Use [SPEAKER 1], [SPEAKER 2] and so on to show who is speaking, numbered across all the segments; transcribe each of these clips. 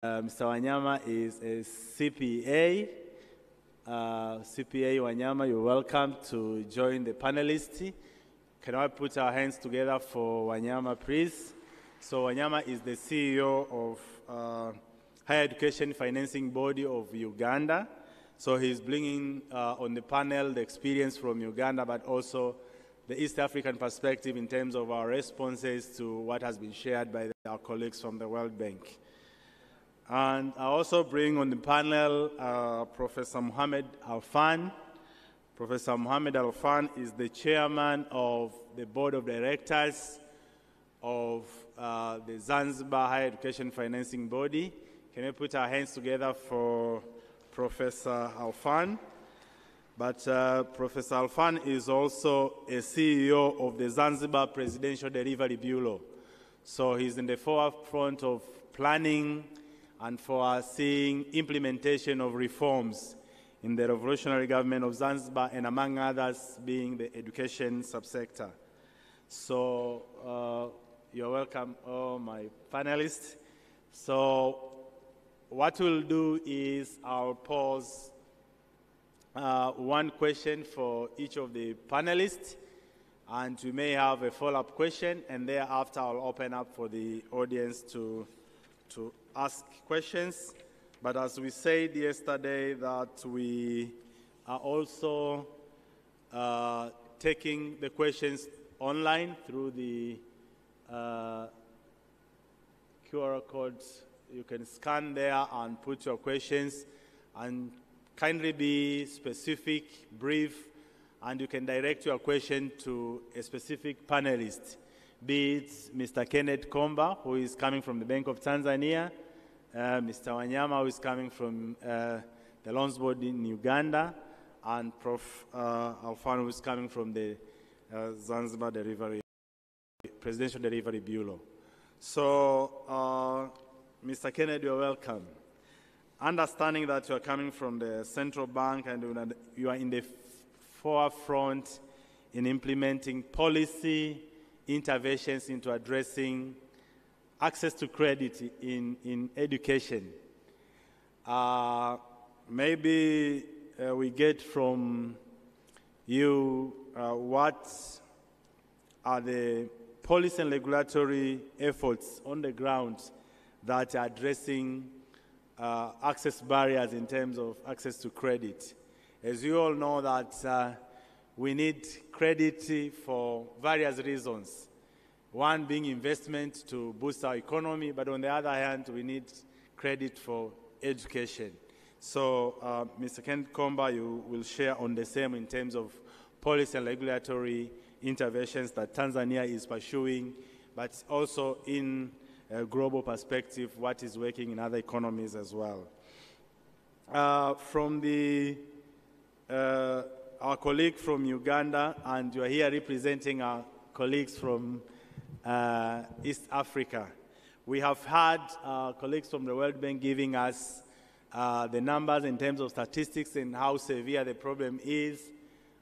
[SPEAKER 1] Mr. Wanyama is a CPA. CPA Wanyama, you're welcome to join the panelists. Can I put our hands together for Wanyama, please? So Wanyama is the CEO of Higher Education Financing Body of Uganda. So he's bringing on the panel the experience from Uganda, but also the East African perspective in terms of our responses to what has been shared by our colleagues from the World Bank. And I also bring on the panel Professor Mohamed Alfan. Professor Mohamed Alfan is the chairman of the board of directors of the Zanzibar Higher Education Financing Body. Can we put our hands together for Professor Alfan? But Professor Alfan is also a CEO of the Zanzibar Presidential Delivery Bureau. So he's in the forefront of planning and for seeing implementation of reforms in the revolutionary government of Zanzibar, and among others being the education subsector. So you're welcome, all my panelists. So what we'll do is I'll pose one question for each of the panelists, and we may have a follow-up question, and thereafter I'll open up for the audience to ask questions. But as we said yesterday, that we are also taking the questions online through the QR codes. You can scan there and put your questions, and kindly be specific, brief, and you can direct your question to a specific panelist, be it Mr. Kenneth Komba, who is coming from the Bank of Tanzania, Mr. Wanyama, who is coming from the Loans Board in Uganda, and Prof. Alfan, who is coming from the Zanzibar Presidential Delivery Bureau. So, Mr. Kennedy, you're welcome. Understanding that you are coming from the central bank and you are in the forefront in implementing policy interventions into addressing access to credit in education. Maybe we get from you what are the policy and regulatory efforts on the ground that are addressing access barriers in terms of access to credit. As you all know that we need credit for various reasons. One being investment to boost our economy, but on the other hand, we need credit for education. So, Mr. Ken Komba, you will share on the same in terms of policy and regulatory interventions that Tanzania is pursuing, but also in a global perspective, what is working in other economies as well. From our colleague from Uganda, and you are here representing our colleagues from East Africa. We have had colleagues from the World Bank giving us the numbers in terms of statistics and how severe the problem is,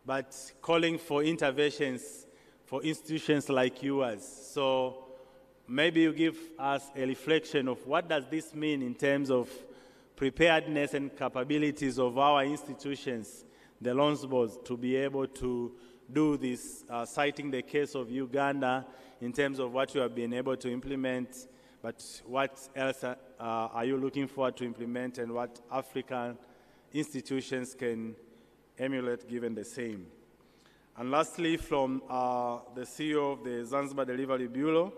[SPEAKER 1] but calling for interventions for institutions like yours. So maybe you give us a reflection of what does this mean in terms of preparedness and capabilities of our institutions, the loans boards, to be able to do this, citing the case of Uganda in terms of what you have been able to implement, but what else are you looking forward to implement, and what African institutions can emulate given the same. And lastly, from the CEO of the Zanzibar Delivery Bureau,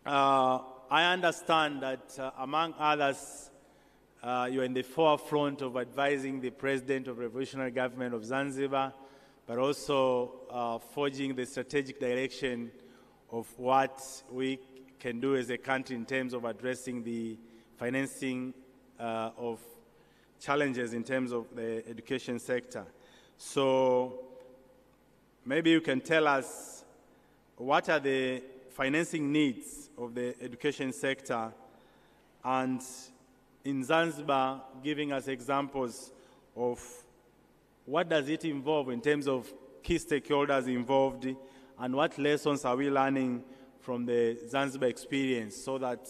[SPEAKER 1] I understand that among others, you're in the forefront of advising the President of the Revolutionary Government of Zanzibar, but also forging the strategic direction of what we can do as a country in terms of addressing the financing of challenges in terms of the education sector. So maybe you can tell us what are the financing needs of the education sector, and in Zanzibar, giving us examples of what does it involve in terms of key stakeholders involved, and what lessons are we learning from the Zanzibar experience, so that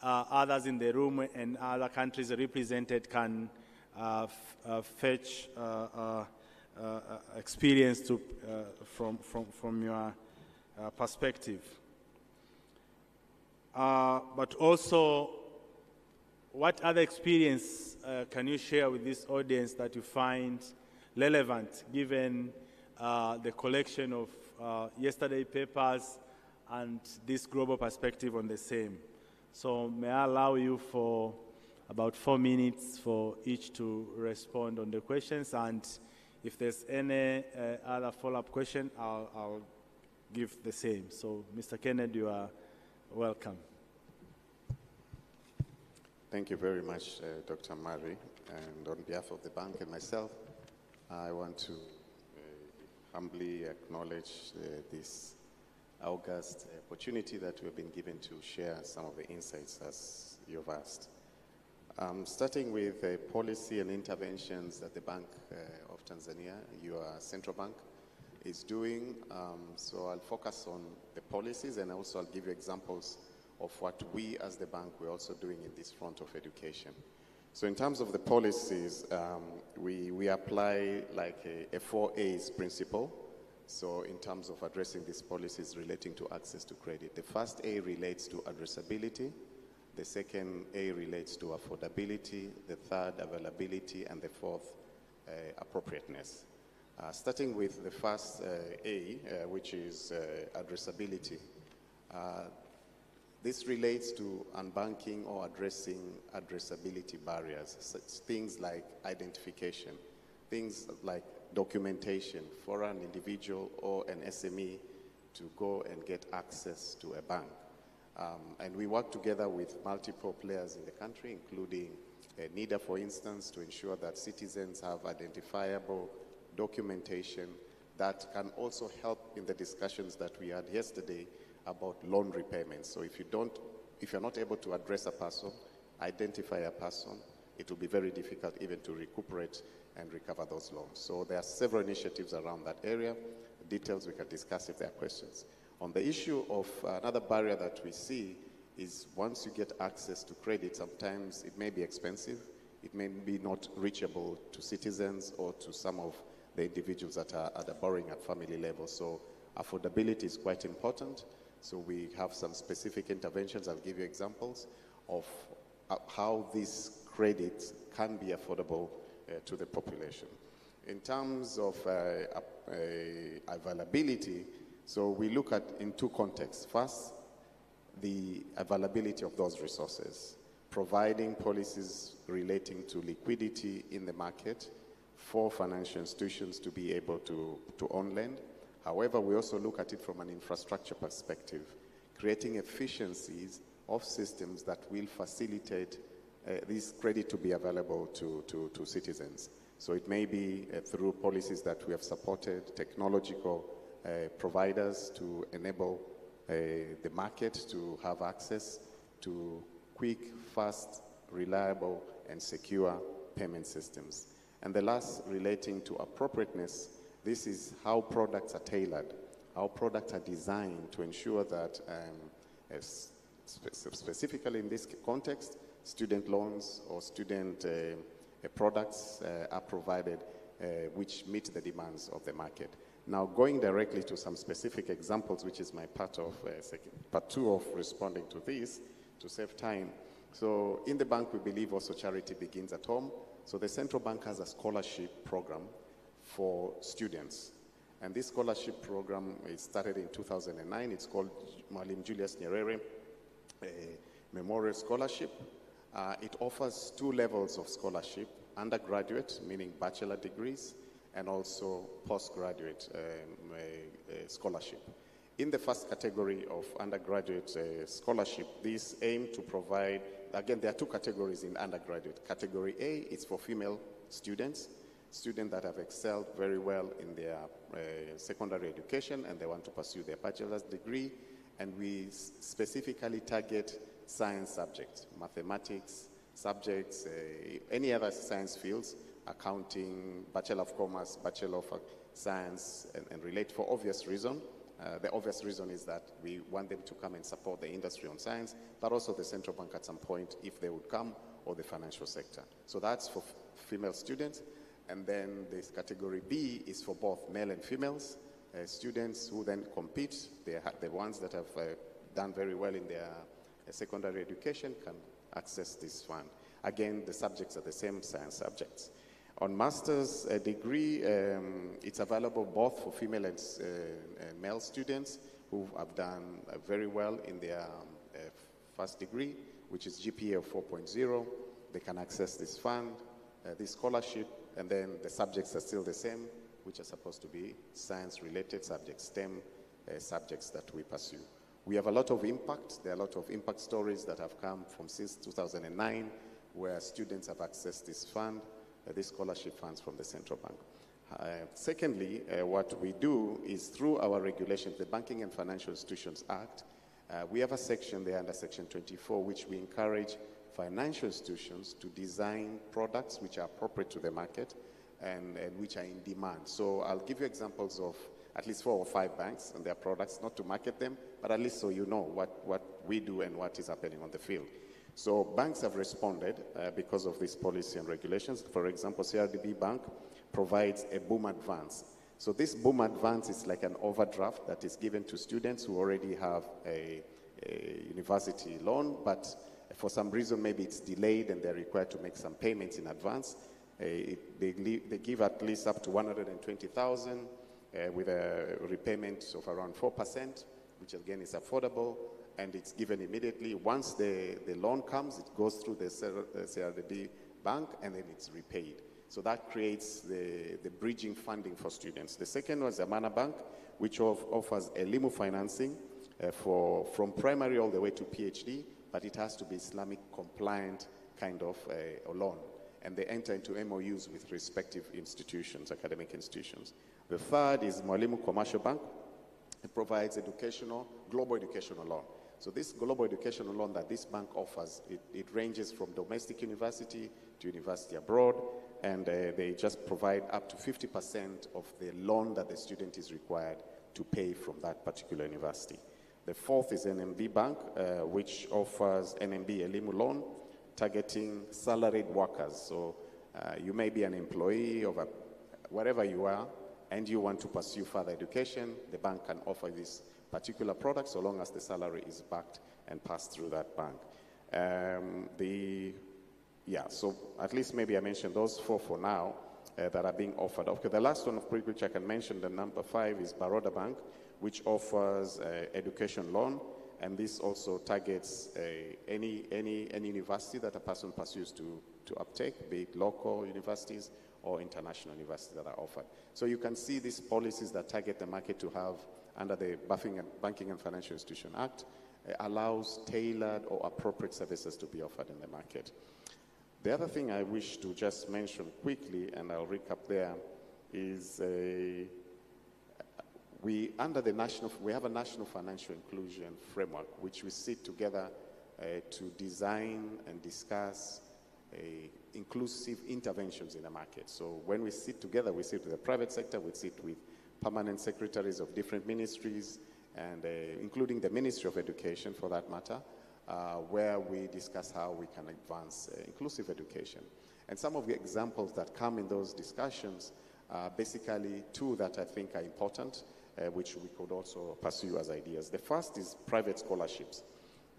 [SPEAKER 1] others in the room and other countries represented can fetch experience to, from your perspective. But also, what other experience can you share with this audience that you find relevant given the collection of yesterday papers and this global perspective on the same? So may I allow you for about 4 minutes for each to respond on the questions, and if there's any other follow-up question, I'll give the same. So Mr. Kennedy, you are welcome.
[SPEAKER 2] Thank you very much, Dr. Mari. And on behalf of the bank and myself, I want to humbly acknowledge this august opportunity that we've been given to share some of the insights as you've asked. Starting with policy and interventions that the Bank of Tanzania, your central bank, is doing. So I'll focus on the policies, and also I'll give you examples of what we as the bank we're also doing in this front of education. So in terms of the policies, we apply like a 4 A's principle. So in terms of addressing these policies relating to access to credit, the first A relates to addressability, the second A relates to affordability, the third availability, and the fourth appropriateness. Starting with the first A, which is addressability. This relates to unbanking or addressing addressability barriers, such things like identification, things like documentation for an individual or an SME to go and get access to a bank. And we work together with multiple players in the country, including NIDA, for instance, to ensure that citizens have identifiable documentation that can also help in the discussions that we had yesterday about loan repayments. So if you're not able to address a person, identify a person, it will be very difficult even to recuperate and recover those loans. So there are several initiatives around that area. Details we can discuss if there are questions. On the issue of another barrier that we see is once you get access to credit, sometimes it may be expensive, it may be not reachable to citizens or to some of the individuals that are borrowing at family level. So affordability is quite important. So we have some specific interventions. I'll give you examples of how this credit can be affordable to the population. In terms of availability, so we look at in two contexts. First, the availability of those resources, providing policies relating to liquidity in the market for financial institutions to be able to own lend. However, we also look at it from an infrastructure perspective, creating efficiencies of systems that will facilitate this credit to be available to citizens. So it may be through policies that we have supported, technological providers to enable the market to have access to quick, fast, reliable, and secure payment systems. And the last, relating to appropriateness, this is how products are tailored, how products are designed to ensure that, specifically in this context, student loans or student products are provided which meet the demands of the market. Now, going directly to some specific examples, which is my part two of responding to this, to save time. So in the bank, we believe also charity begins at home. So the central bank has a scholarship program for students. And this scholarship program is started in 2009. It's called Mwalimu Julius Nyerere Memorial Scholarship. It offers 2 levels of scholarship: undergraduate, meaning bachelor degrees, and also postgraduate scholarship. In the first category of undergraduate scholarship, these aim to provide, again, there are 2 categories in undergraduate. Category A is for female students that have excelled very well in their secondary education and they want to pursue their bachelor's degree. And we specifically target science subjects, mathematics subjects, any other science fields, accounting, Bachelor of Commerce, Bachelor of Science, and relate for obvious reason. The obvious reason is that we want them to come and support the industry on science, but also the central bank at some point, if they would come, or the financial sector. So that's for female students. And then this category B is for both male and females. Students who then compete, the ones that have done very well in their secondary education can access this fund. Again, the subjects are the same science subjects. On master's degree, it's available both for female and male students who have done very well in their first degree, which is GPA of 4.0. They can access this fund, this scholarship, and then the subjects are still the same, which are supposed to be science-related subjects, STEM subjects that we pursue. We have a lot of impact. There are a lot of impact stories that have come from since 2009, where students have accessed this fund, these scholarship funds from the central bank. Secondly, what we do is through our regulations, the Banking and Financial Institutions Act, we have a section there under Section 24, which we encourage financial institutions to design products which are appropriate to the market and which are in demand. So I'll give you examples of at least 4 or 5 banks and their products, not to market them, but at least so you know what we do and what is happening on the field. So banks have responded because of this policy and regulations. For example, CRDB Bank provides a boom advance. So this boom advance is like an overdraft that is given to students who already have a university loan, but for some reason maybe it's delayed and they're required to make some payments in advance. They give at least up to 120,000 with a repayment of around 4%, which again is affordable, and it's given immediately. Once the loan comes, it goes through the CRDB bank, and then it's repaid. So that creates the bridging funding for students. The second was Amana Bank, which offers elimu financing from primary all the way to PhD, but it has to be Islamic compliant kind of a loan. And they enter into MOUs with respective institutions, academic institutions. The third is Mwalimu Commercial Bank. It provides global educational loan. So this global educational loan that this bank offers, it ranges from domestic university to university abroad, and they just provide up to 50% of the loan that the student is required to pay from that particular university. The fourth is NMB Bank, which offers NMB Elimu loan, targeting salaried workers. So you may be an employee of wherever you are, and you want to pursue further education, the bank can offer this particular product so long as the salary is backed and passed through that bank. So at least maybe I mentioned those 4 for now that are being offered. Okay, the last one of which I can mention, the number 5, is Baroda Bank, which offers education loan, and this also targets any university that a person pursues to uptake, be it local universities or international universities that are offered. So you can see these policies that target the market to have, under the Banking and Financial Institution Act, allows tailored or appropriate services to be offered in the market. The other thing I wish to just mention quickly, and I'll recap there, is we have a national financial inclusion framework, which we sit together to design and discuss inclusive interventions in the market. So when we sit together, we sit with the private sector, we sit with permanent secretaries of different ministries, and including the Ministry of Education for that matter, where we discuss how we can advance inclusive education. And some of the examples that come in those discussions are basically 2 that I think are important, which we could also pursue as ideas. The first is private scholarships.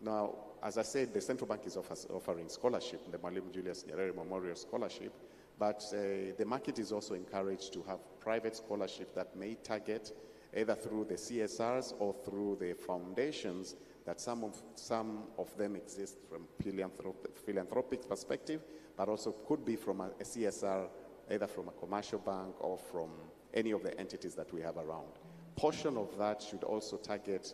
[SPEAKER 2] Now, as I said, the central bank is offering scholarship, the Mwalimu Julius Nyerere Memorial Scholarship, but the market is also encouraged to have private scholarship that may target either through the CSRs or through the foundations that some of them exist from philanthropic perspective, but also could be from a CSR, either from a commercial bank or from any of the entities that we have around. Portion of that should also target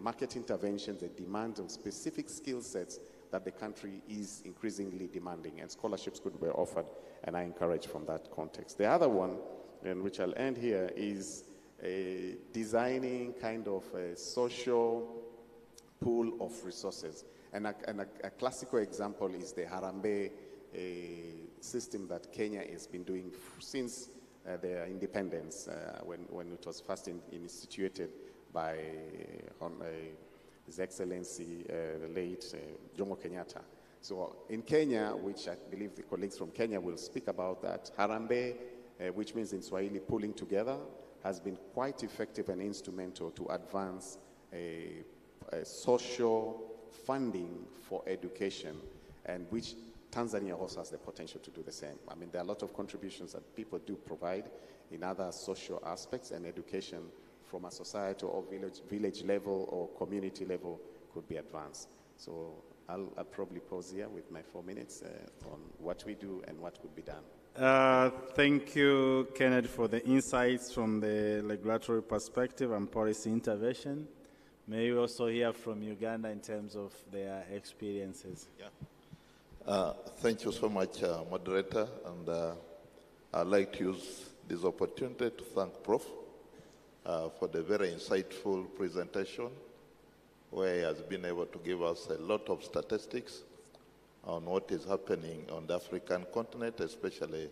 [SPEAKER 2] market interventions and demand on specific skill sets that the country is increasingly demanding, and scholarships could be offered, and I encourage from that context. The other one, and which I'll end here, is designing kind of a social pool of resources. And a classical example is the Harambee system that Kenya has been doing since their independence when it was first instituted by His Excellency, the late Jomo Kenyatta. So in Kenya, which I believe the colleagues from Kenya will speak about that, Harambee, which means in Swahili pulling together, has been quite effective and instrumental to advance a social funding for education, and which Tanzania also has the potential to do the same. I mean, there are a lot of contributions that people do provide in other social aspects, and education from a societal or village level or community level could be advanced. So I'll probably pause here with my 4 minutes on what we do and what could be done.
[SPEAKER 1] Thank you, Kenneth, for the insights from the regulatory perspective and policy intervention. May we also hear from Uganda in terms of their experiences?
[SPEAKER 3] Yeah. Thank you so much, moderator, and I'd like to use this opportunity to thank Prof for the very insightful presentation, where he has been able to give us a lot of statistics on what is happening on the African continent, especially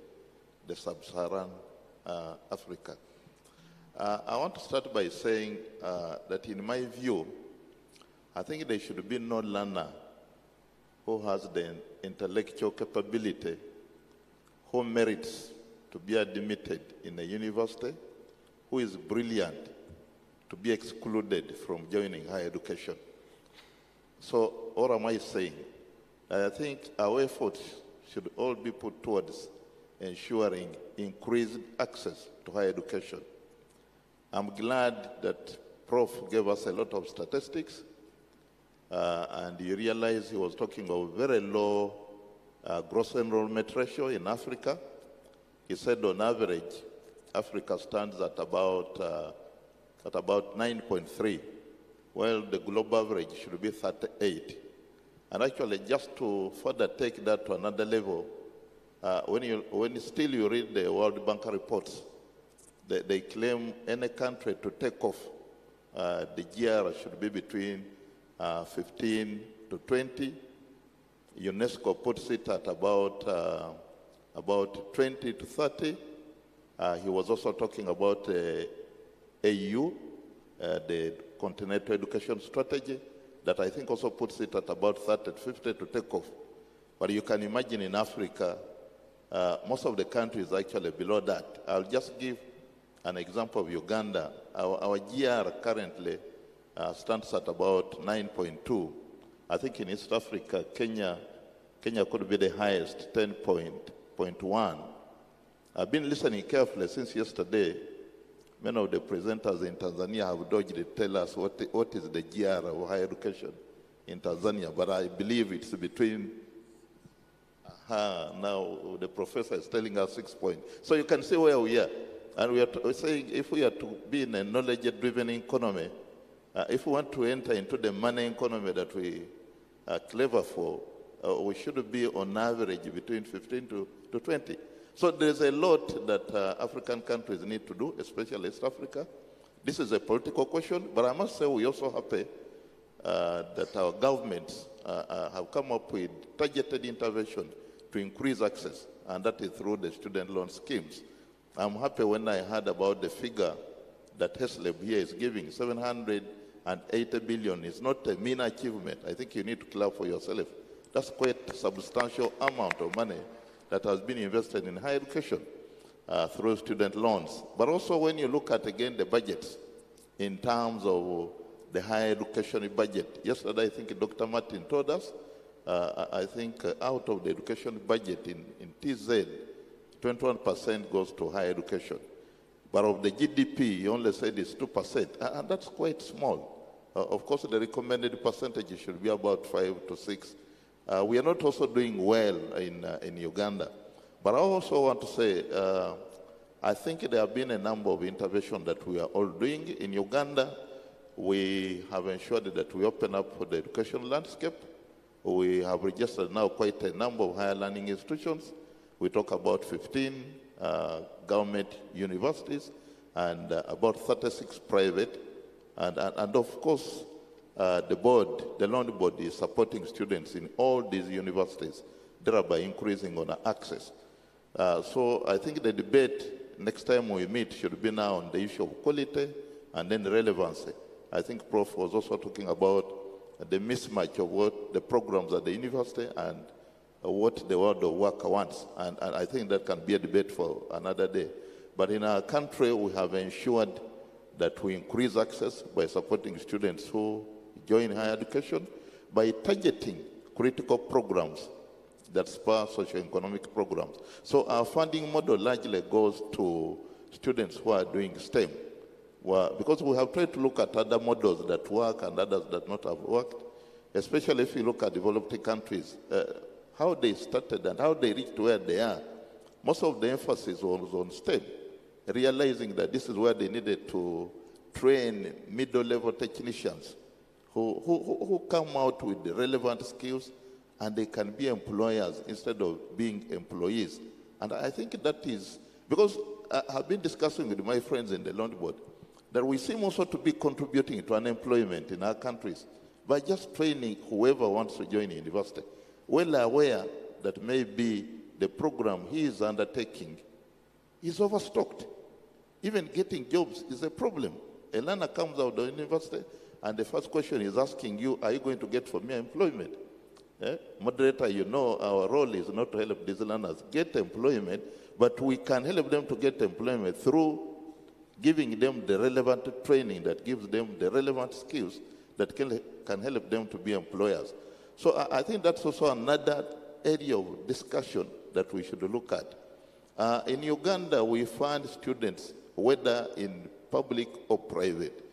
[SPEAKER 3] the sub-Saharan Africa. I want to start by saying that in my view, I think there should be no learner who has the intellectual capability, who merits to be admitted in a university, who is brilliant, to be excluded from joining higher education. So what am I saying? I think our efforts should all be put towards ensuring increased access to higher education. I'm glad that Prof gave us a lot of statistics, and you realize he was talking of very low gross enrollment ratio in Africa. He said on average, Africa stands at about 9.3. Well, the global average should be 38. And actually, just to further take that to another level, when still you read the World Bank reports, they claim any country to take off, the GR should be between 15 to 20. UNESCO puts it at about 20 to 30. He was also talking about AU, the Continental Education Strategy, that I think also puts it at about 30 to 50 to take off. But you can imagine in Africa, most of the countries are actually below that. I'll just give an example of Uganda. Our GR currently stands at about 9.2. I think in East Africa, Kenya could be the highest, 10.1. I've been listening carefully since yesterday. Many of the presenters in Tanzania have dodged to tell us what is the GR of higher education in Tanzania, but I believe it's between, now the professor is telling us 6 points. So you can see where we are. And we're saying if we are to be in a knowledge-driven economy, if we want to enter into the money economy that we are clever for, we should be on average between 15 to 20. So there's a lot that African countries need to do, especially East Africa. This is a political question, but I must say we're also happy that our governments have come up with targeted intervention to increase access, and that is through the student loan schemes. I'm happy when I heard about the figure that HESLB here is giving, 780 billion. It's not a mean achievement. I think you need to clap for yourself. That's quite a substantial amount of money that has been invested in higher education through student loans. But also when you look at, again, the budgets in terms of the higher education budget. Yesterday, I think Dr. Martin told us, I think out of the education budget in TZ, 21% goes to higher education. But of the GDP, he only said it's 2%, and that's quite small. Of course, the recommended percentage should be about 5 to 6. We are not also doing well in Uganda. But I also want to say, I think there have been a number of interventions that we are all doing. In Uganda, we have ensured that we open up for the education landscape. We have registered now quite a number of higher learning institutions. We talk about 15 government universities and about 36 private. And of course, the loan board is supporting students in all these universities, thereby increasing on access. So I think the debate next time we meet should be now on the issue of quality and then relevancy. I think Prof was also talking about the mismatch of what the programs at the university and what the world of work wants. And I think that can be a debate for another day. But in our country, we have ensured that we increase access by supporting students who join higher education, by targeting critical programs that spur socio-economic programs. So our funding model largely goes to students who are doing STEM. Well, because we have tried to look at other models that work and others that not have worked, especially if you look at developing countries, how they started and how they reached where they are. Most of the emphasis was on STEM, realizing that this is where they needed to train middle-level technicians who come out with the relevant skills and they can be employers instead of being employees. And I think that is, because I have been discussing with my friends in the loan board, that we seem also to be contributing to unemployment in our countries by just training whoever wants to join university, well aware that maybe the program he is undertaking is overstocked. Even getting jobs is a problem. A learner comes out of university and the first question is asking you, are you going to get for me employment? Moderator, you know our role is not to help these learners get employment, but we can help them to get employment through giving them the relevant training that gives them the relevant skills that can help them to be employers. So I think that's also another area of discussion that we should look at. In Uganda, we fund students, whether in public or private.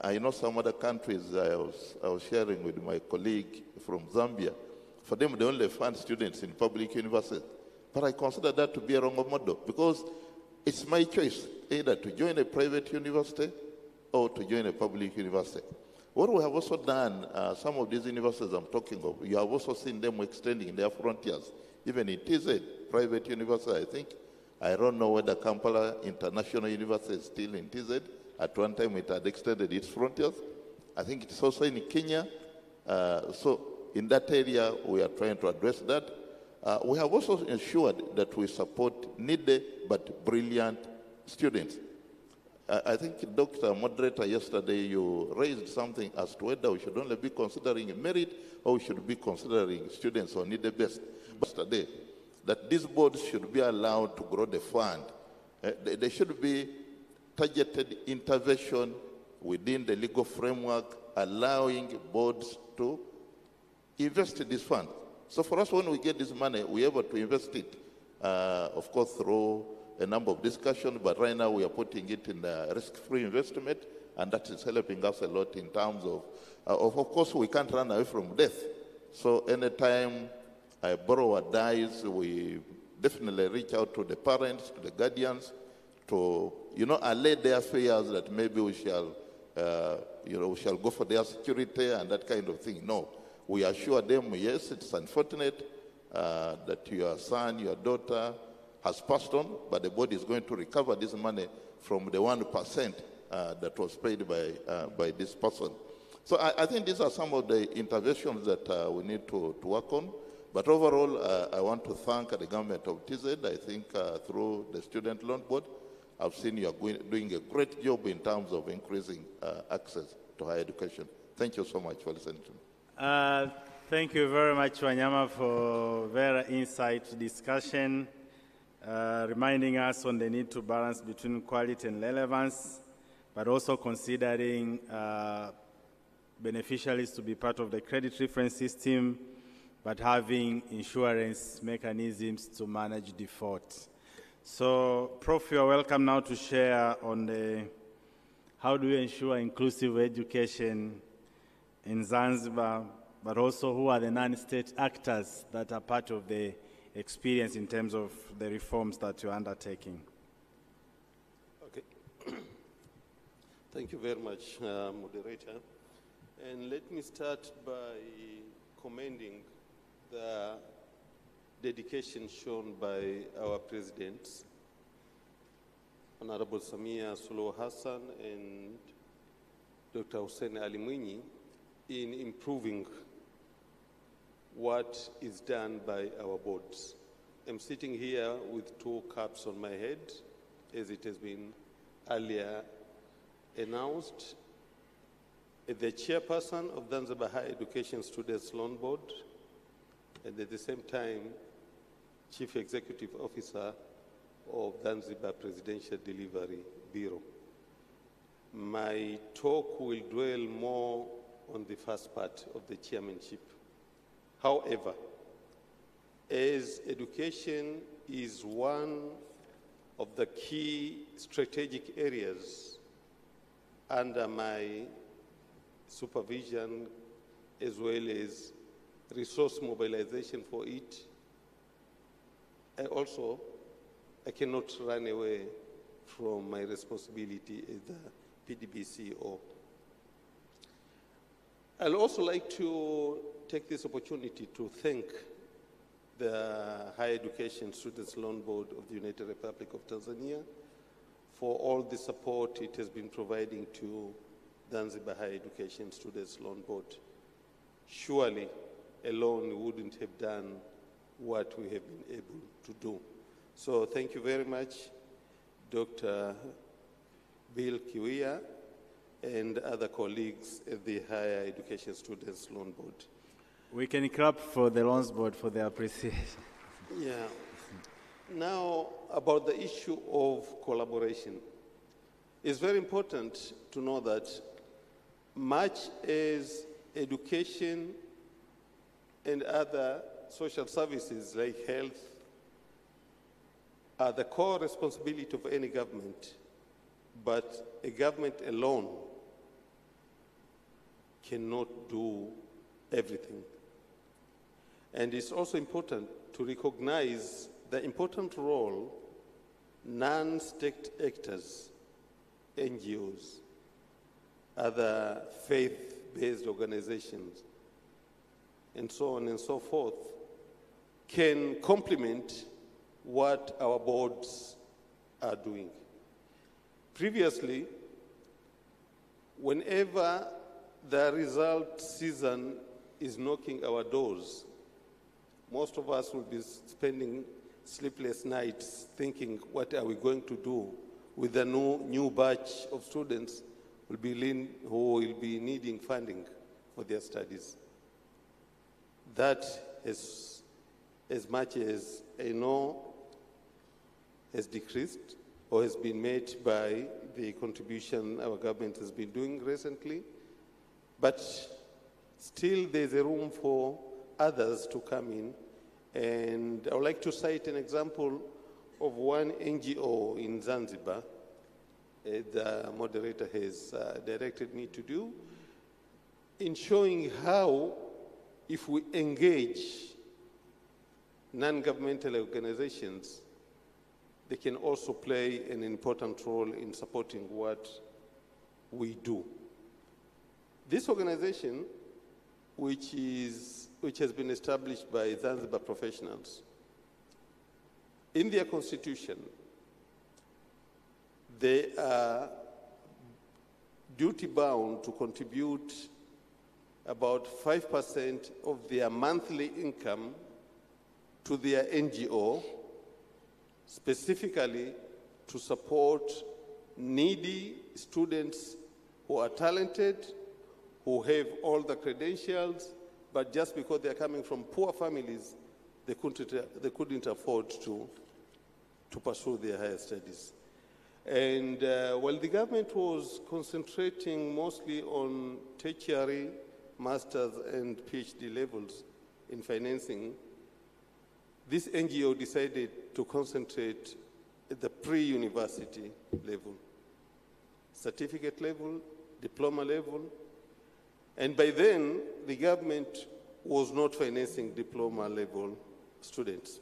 [SPEAKER 3] I know some other countries, I was sharing with my colleague from Zambia. For them, they only fund students in public universities. But I consider that to be a wrong model because it's my choice either to join a private university or to join a public university. What we have also done, some of these universities I'm talking of, you have also seen them extending their frontiers. Even in TZ, private university, I think. I don't know whether Kampala International University is still in TZ. At one time, it had extended its frontiers. I think it's also in Kenya. So in that area, we are trying to address that. We have also ensured that we support needy but brilliant students. I think, Dr. Moderator, yesterday you raised something as to whether we should only be considering merit or we should be considering students who need the best. But today, that these boards should be allowed to grow the fund. There should be targeted intervention within the legal framework, allowing boards to invest in this fund. So for us, when we get this money, we're able to invest it, of course, through a number of discussions, but right now we are putting it in a risk-free investment, and that is helping us a lot in terms of course, we can't run away from death. So anytime a borrower dies, we definitely reach out to the parents, to the guardians, to, allay their fears that maybe we shall, we shall go for their security and that kind of thing. No, we assure them, yes, it's unfortunate that your son, your daughter has passed on, but the board is going to recover this money from the 1% that was paid by this person. So I think these are some of the interventions that we need to work on. But overall, I want to thank the government of TZ. I think through the Student Loan Board, I've seen you are doing a great job in terms of increasing access to higher education. Thank you so much for listening to me.
[SPEAKER 1] Thank you very much, Wanyama, for very insightful discussion, reminding us on the need to balance between quality and relevance, but also considering beneficiaries to be part of the credit reference system, but having insurance mechanisms to manage default. So, Prof, you are welcome now to share on how do we ensure inclusive education in Zanzibar, but also who are the non-state actors that are part of the experience in terms of the reforms that you're undertaking.
[SPEAKER 4] Okay. Thank you very much, moderator. And let me start by commending the dedication shown by our presidents, Honorable Samia Suluhu Hassan and Dr. Hussein Ali Mwinyi, in improving what is done by our boards. I'm sitting here with two caps on my head, as it has been earlier announced, the chairperson of Zanzibar Higher Education Students Loan Board, and at the same time, Chief Executive Officer of Zanzibar Presidential Delivery Bureau. My talk will dwell more on the first part of the chairmanship. However, as education is one of the key strategic areas under my supervision, as well as resource mobilization for it, I cannot run away from my responsibility as the PDB CEO. I'd also like to take this opportunity to thank the Higher Education Students Loan Board of the United Republic of Tanzania for all the support it has been providing to Zanzibar Higher Education Students Loan Board. Surely, alone we wouldn't have done what we have been able to do. So thank you very much, Dr. Bill Kiwia and other colleagues at the Higher Education Students Loan Board.
[SPEAKER 1] We can clap for the Loans Board for their appreciation.
[SPEAKER 4] Yeah. Now, about the issue of collaboration. It's very important to know that much as education and other social services like health are the core responsibility of any government, but a government alone cannot do everything. And it's also important to recognize the important role non-state actors, NGOs, other faith-based organizations, and so on and so forth, can complement what our boards are doing. Previously, whenever the result season is knocking our doors, most of us will be spending sleepless nights thinking, what are we going to do with the new batch of students who will be needing funding for their studies. That, as much as I know, has decreased or has been made by the contribution our government has been doing recently. But still there's a room for others to come in. And I would like to cite an example of one NGO in Zanzibar, the moderator has directed me to do, in showing how, if we engage non-governmental organizations, they can also play an important role in supporting what we do. This organization, which has been established by Zanzibar professionals, in their constitution, they are duty-bound to contribute about 5% of their monthly income to their NGO, specifically to support needy students who are talented, who have all the credentials, but just because they're coming from poor families, they couldn't afford to pursue their higher studies. And while the government was concentrating mostly on tertiary, master's, and PhD levels in financing, this NGO decided to concentrate at the pre-university level, certificate level, diploma level, and by then, the government was not financing diploma level students.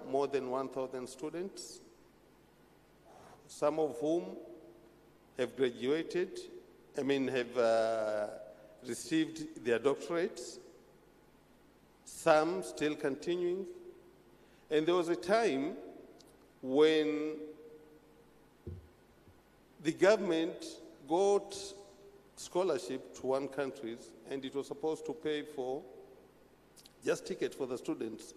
[SPEAKER 4] More than 1,000 students, some of whom have graduated, have received their doctorates, some still continuing. And there was a time when the government got scholarship to one country, and it was supposed to pay for just tickets for the students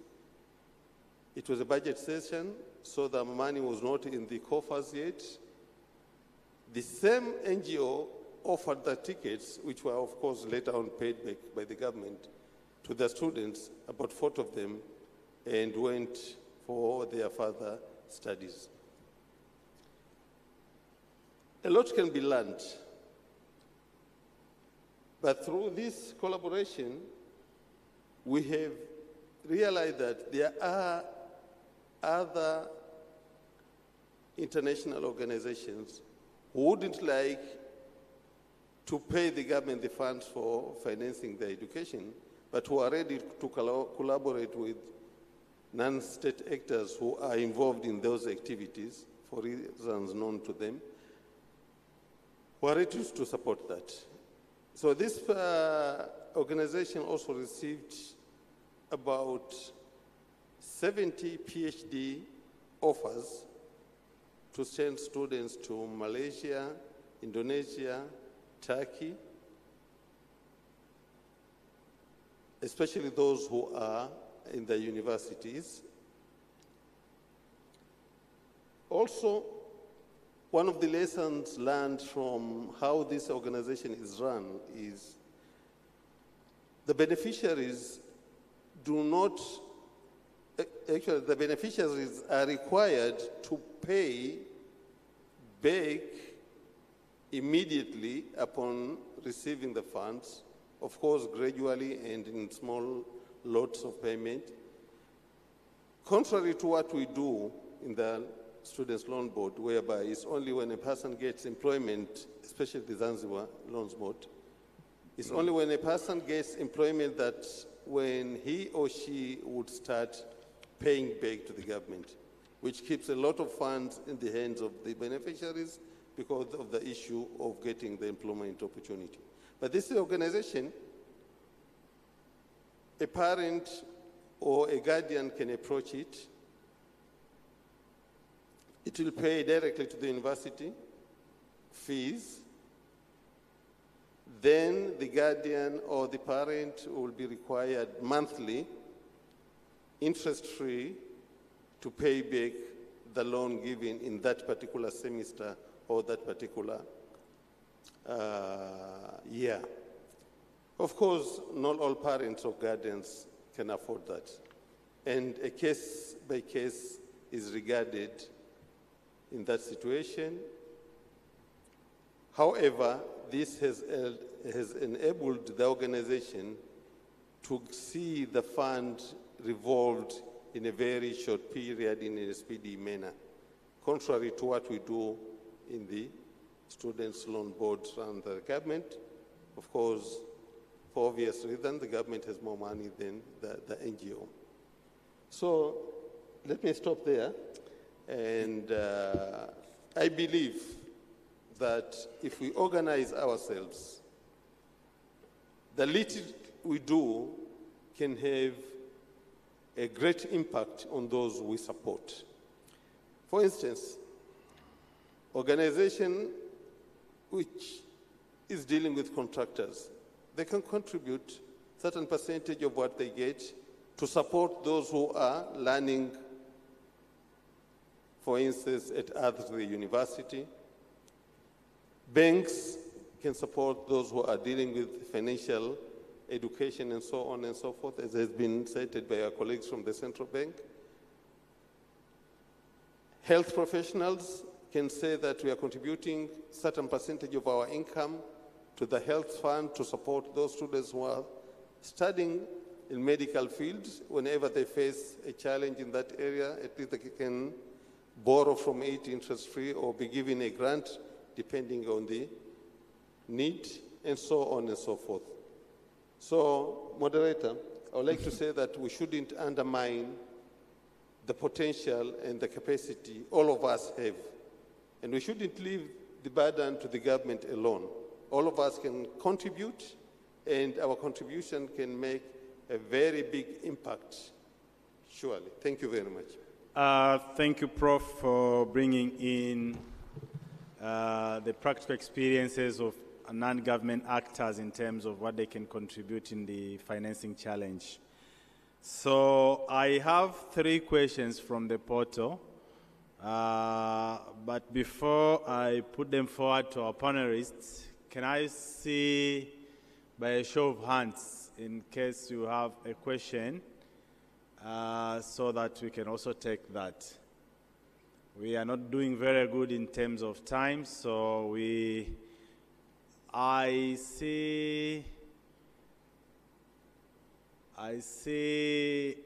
[SPEAKER 4] It was a budget session, so the money was not in the coffers yet. The same NGO offered the tickets, which were of course later on paid back by the government, to the students, about 40 of them, and went for their further studies. A lot can be learned, but through this collaboration, we have realized that there are other international organizations who wouldn't like to pay the government the funds for financing their education, but who are ready to collaborate with non-state actors who are involved in those activities for reasons known to them, who are ready to support that. So this organization also received about 70 PhD offers to send students to Malaysia, Indonesia, Turkey, especially those who are in the universities. Also, one of the lessons learned from how this organization is run is the beneficiaries do not, actually the beneficiaries are required to pay back immediately upon receiving the funds, of course gradually and in small lots of payment. Contrary to what we do in the Students' Loan Board, whereby it's only when a person gets employment, especially the Zanzibar Loans Board, it's only when a person gets employment that when he or she would start paying back to the government, which keeps a lot of funds in the hands of the beneficiaries because of the issue of getting the employment opportunity. But this organization, a parent or a guardian can approach it. It will pay directly to the university fees. Then the guardian or the parent will be required monthly, interest-free, to pay back the loan given in that particular semester or that particular year. Of course, not all parents or guardians can afford that. And a case by case is regarded in that situation. However, this has enabled the organization to see the fund revolved in a very short period in a speedy manner, contrary to what we do in the Students' Loan Board and the government. Of course, for obvious reasons, the government has more money than the NGO. So let me stop there. And I believe that if we organize ourselves, the little we do can have a great impact on those we support. For instance, organization which is dealing with contractors, they can contribute a certain percentage of what they get to support those who are learning, for instance, at other university. Banks can support those who are dealing with financial education and so on and so forth, as has been cited by our colleagues from the central bank. Health professionals can say that we are contributing a certain percentage of our income to the health fund to support those students who are studying in medical fields. Whenever they face a challenge in that area, at least they can borrow from it interest-free or be given a grant depending on the need, and so on and so forth. So, moderator, I would like to say that we shouldn't undermine the potential and the capacity all of us have. And we shouldn't leave the burden to the government alone. All of us can contribute, and our contribution can make a very big impact, surely. Thank you very much.
[SPEAKER 1] Thank you, Prof, for bringing in the practical experiences of non-government actors in terms of what they can contribute in the financing challenge. So I have 3 questions from the portal. But before I put them forward to our panelists, can I see by a show of hands in case you have a question so that we can also take that. We are not doing very good in terms of time, so I see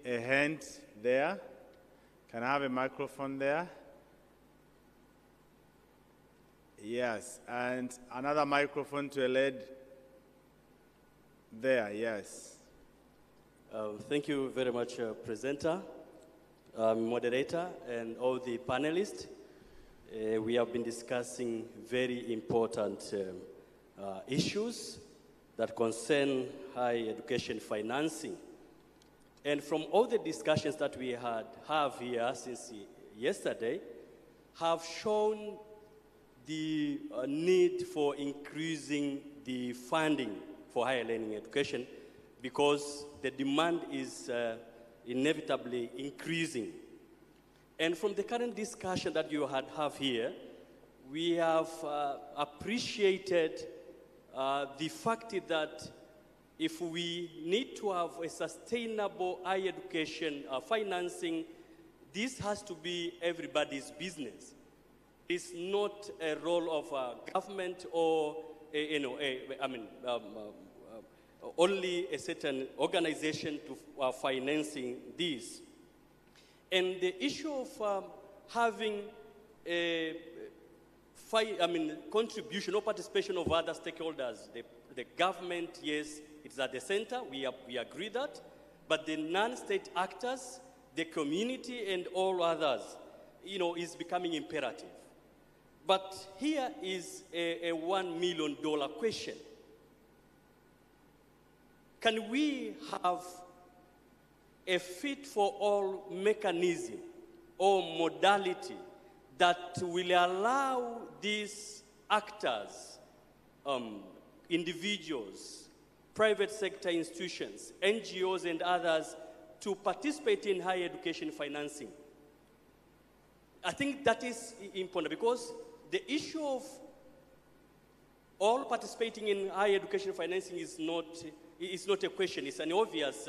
[SPEAKER 1] a hand there. Can I have a microphone there? Yes, and another microphone to a lady there, yes.
[SPEAKER 5] Thank you very much, presenter, moderator, and all the panelists. We have been discussing very important issues that concern higher education financing. And from all the discussions that we have here since yesterday, have shown the need for increasing the funding for higher learning education because the demand is inevitably increasing. And from the current discussion that you have here, we have appreciated the fact that if we need to have a sustainable higher education financing, this has to be everybody's business. It's not a role of government or, only a certain organization to financing this. And the issue of having a contribution or participation of other stakeholders, the government, yes, it's at the center, we agree that, but the non-state actors, the community and all others, is becoming imperative. But here is a $1 million question. Can we have a fit-for-all mechanism or modality that will allow these actors, individuals, private sector institutions, NGOs and others to participate in higher education financing? I think that is important because the issue of all participating in higher education financing is not a question, it's an obvious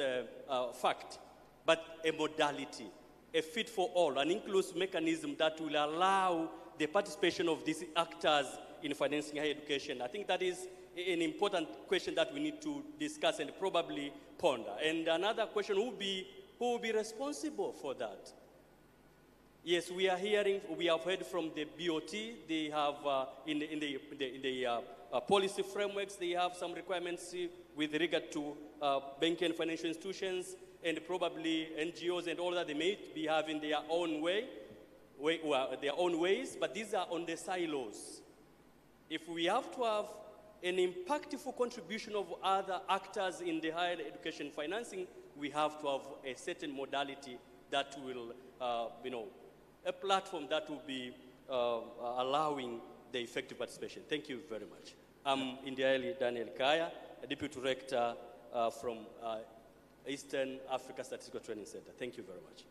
[SPEAKER 5] fact, but a modality, a fit for all, an inclusive mechanism that will allow the participation of these actors in financing higher education. I think that is an important question that we need to discuss and probably ponder. And another question would be, who will be responsible for that? Yes, we have heard from the BOT, they have in the policy frameworks, they have some requirements with regard to banking and financial institutions and probably NGOs and all that. They may be having their own their own ways, but these are on the silos. If we have to have an impactful contribution of other actors in the higher education financing, we have to have a certain modality that will, a platform that will be allowing the effective participation. Thank you very much. I'm Indiaeli Daniel Kaya, a Deputy Director from Eastern Africa Statistical Training Center. Thank you very much.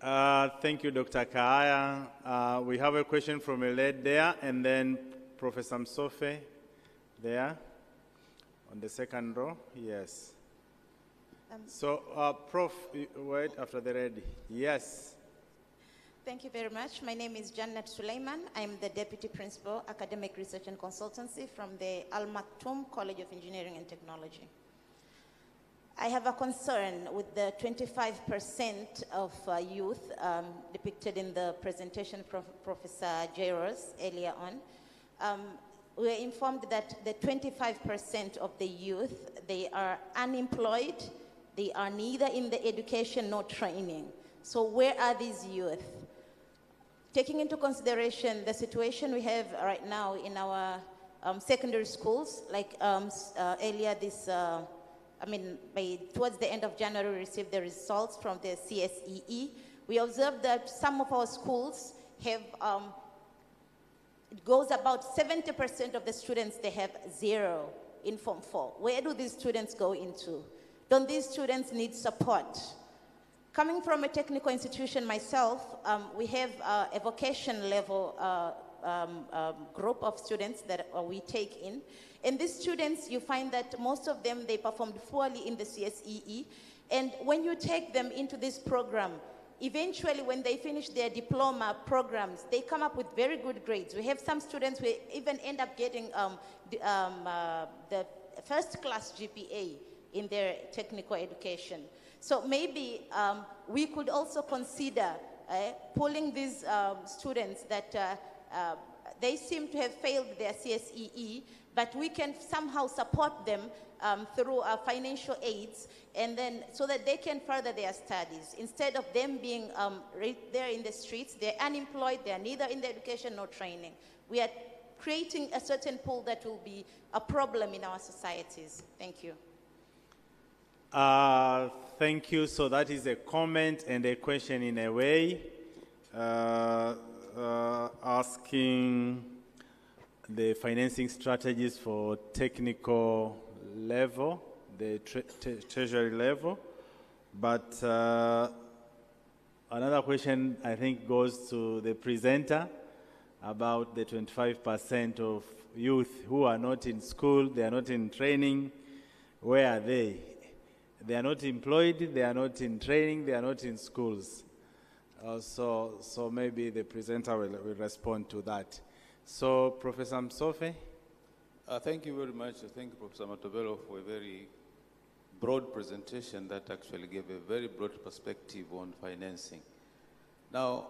[SPEAKER 1] Thank you, Dr. Kaya. We have a question from a lady there, and then Professor Msofe there on the second row. Yes. So, Prof, wait after the lady. Yes.
[SPEAKER 6] Thank you very much. My name is Janet Suleiman. I'm the Deputy Principal, Academic Research and Consultancy from the Al Maktoum College of Engineering and Technology. I have a concern with the 25% of youth depicted in the presentation from Professor Jairus earlier on. We are informed that the 25% of the youth, they are unemployed, they are neither in the education nor training. So where are these youth? Taking into consideration the situation we have right now in our secondary schools, like earlier this, towards the end of January, we received the results from the CSEE. We observed that some of our schools have, it goes about 70% of the students, they have 0 in Form 4. Where do these students go into? Don't these students need support? Coming from a technical institution myself, we have a vocation level group of students that we take in. And these students, you find that most of them, they performed poorly in the CSEE. And when you take them into this program, eventually when they finish their diploma programs, they come up with very good grades. We have some students who even end up getting the first class GPA in their technical education. So maybe we could also consider pulling these students that they seem to have failed their CSEE, but we can somehow support them through our financial aids, and then so that they can further their studies. Instead of them being right there in the streets, they're unemployed, they're neither in the education nor training. We are creating a certain pool that will be a problem in our societies. Thank you.
[SPEAKER 1] Thank you. So that is a comment and a question in a way, asking the financing strategies for technical level, the treasury level. But another question, I think, goes to the presenter about the 25% of youth who are not in school, they are not in training. Where are they? They are not employed, they are not in training, they are not in schools. So maybe the presenter will respond to that. So, Professor Msofe?
[SPEAKER 7] Thank you very much. Thank you, Professor Matobelo, for a very broad presentation that actually gave a very broad perspective on financing. Now,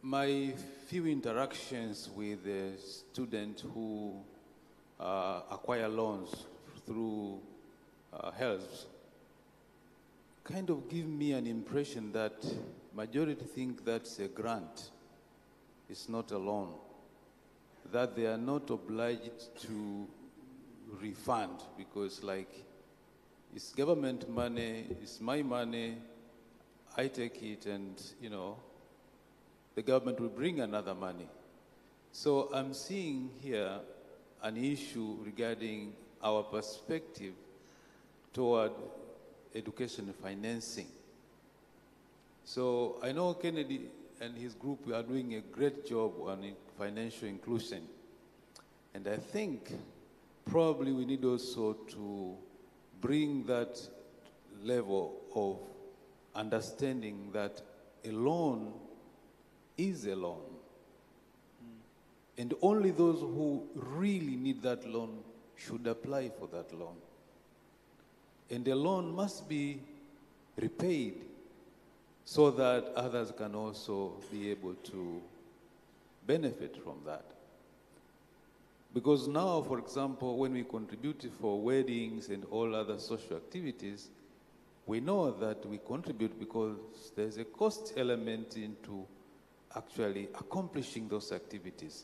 [SPEAKER 7] my few interactions with the students who acquire loans through HESLB kind of give me an impression that majority think that's a grant. It's not a loan. That they are not obliged to refund because, like, it's government money, it's my money, I take it, and, you know, the government will bring another money. So I'm seeing here an issue regarding our perspective toward education financing. So I know Kennedy and his group are doing a great job on financial inclusion. And I think probably we need also to bring that level of understanding that a loan is a loan. And only those who really need that loan should apply for that loan. And the loan must be repaid so that others can also be able to benefit from that. Because now, for example, when we contribute for weddings and all other social activities, we know that we contribute because there's a cost element into actually accomplishing those activities.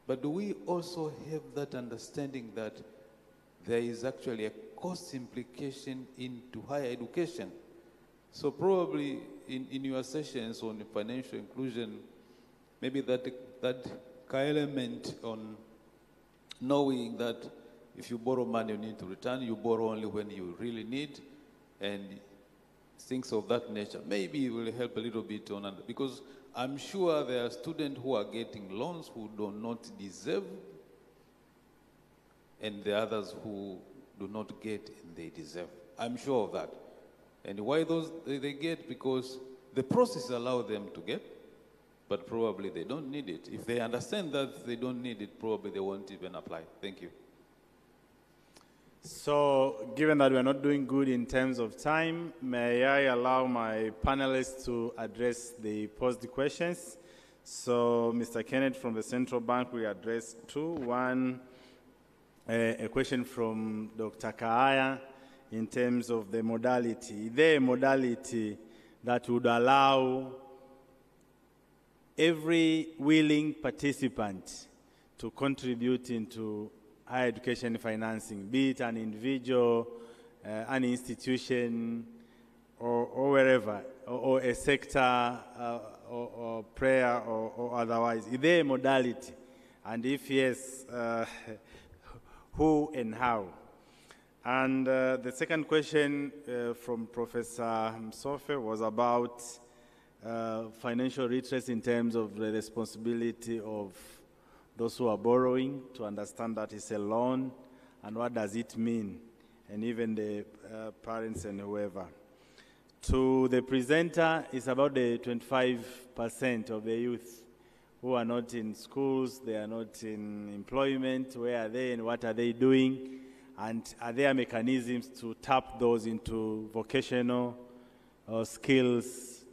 [SPEAKER 7] But do we also have that understanding that there is actually a cost implication into higher education? So probably in your sessions on financial inclusion, maybe that element on knowing that if you borrow money, you need to return, you borrow only when you really need, and things of that nature. Maybe it will help a little bit on, because I'm sure there are students who are getting loans who do not deserve, and the others who do not get and they deserve. I'm sure of that. And why those they get? Because the process allows them to get, but probably they don't need it. If they understand that they don't need it, probably they won't even apply. Thank you.
[SPEAKER 1] So, given that we're not doing good in terms of time, may I allow my panelists to address the posed questions? So, Mr. Kenneth from the Central Bank will address two. One, a question from Dr. Kaaya in terms of the modality. Is there a modality that would allow every willing participant to contribute into higher education financing, be it an individual, an institution, or wherever, or a sector, or prayer, or otherwise? Is there a modality? And if yes, who and how? And the second question from Professor Msofe was about financial redress in terms of the responsibility of those who are borrowing, to understand that it's a loan and what does it mean, and even the parents and whoever. To the presenter, it's about the 25% of the youth who are not in schools, they are not in employment. Where are they and what are they doing? And are there mechanisms to tap those into vocational skills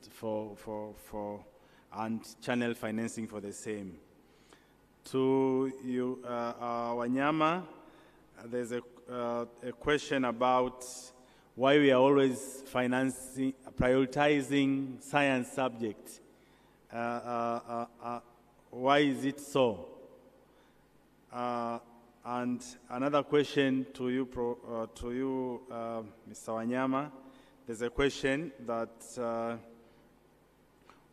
[SPEAKER 1] and channel financing for the same? To you, Wanyama, there's a question about why we are always prioritizing science subjects. Why is it so? And another question to you, Mr. Wanyama. There's a question that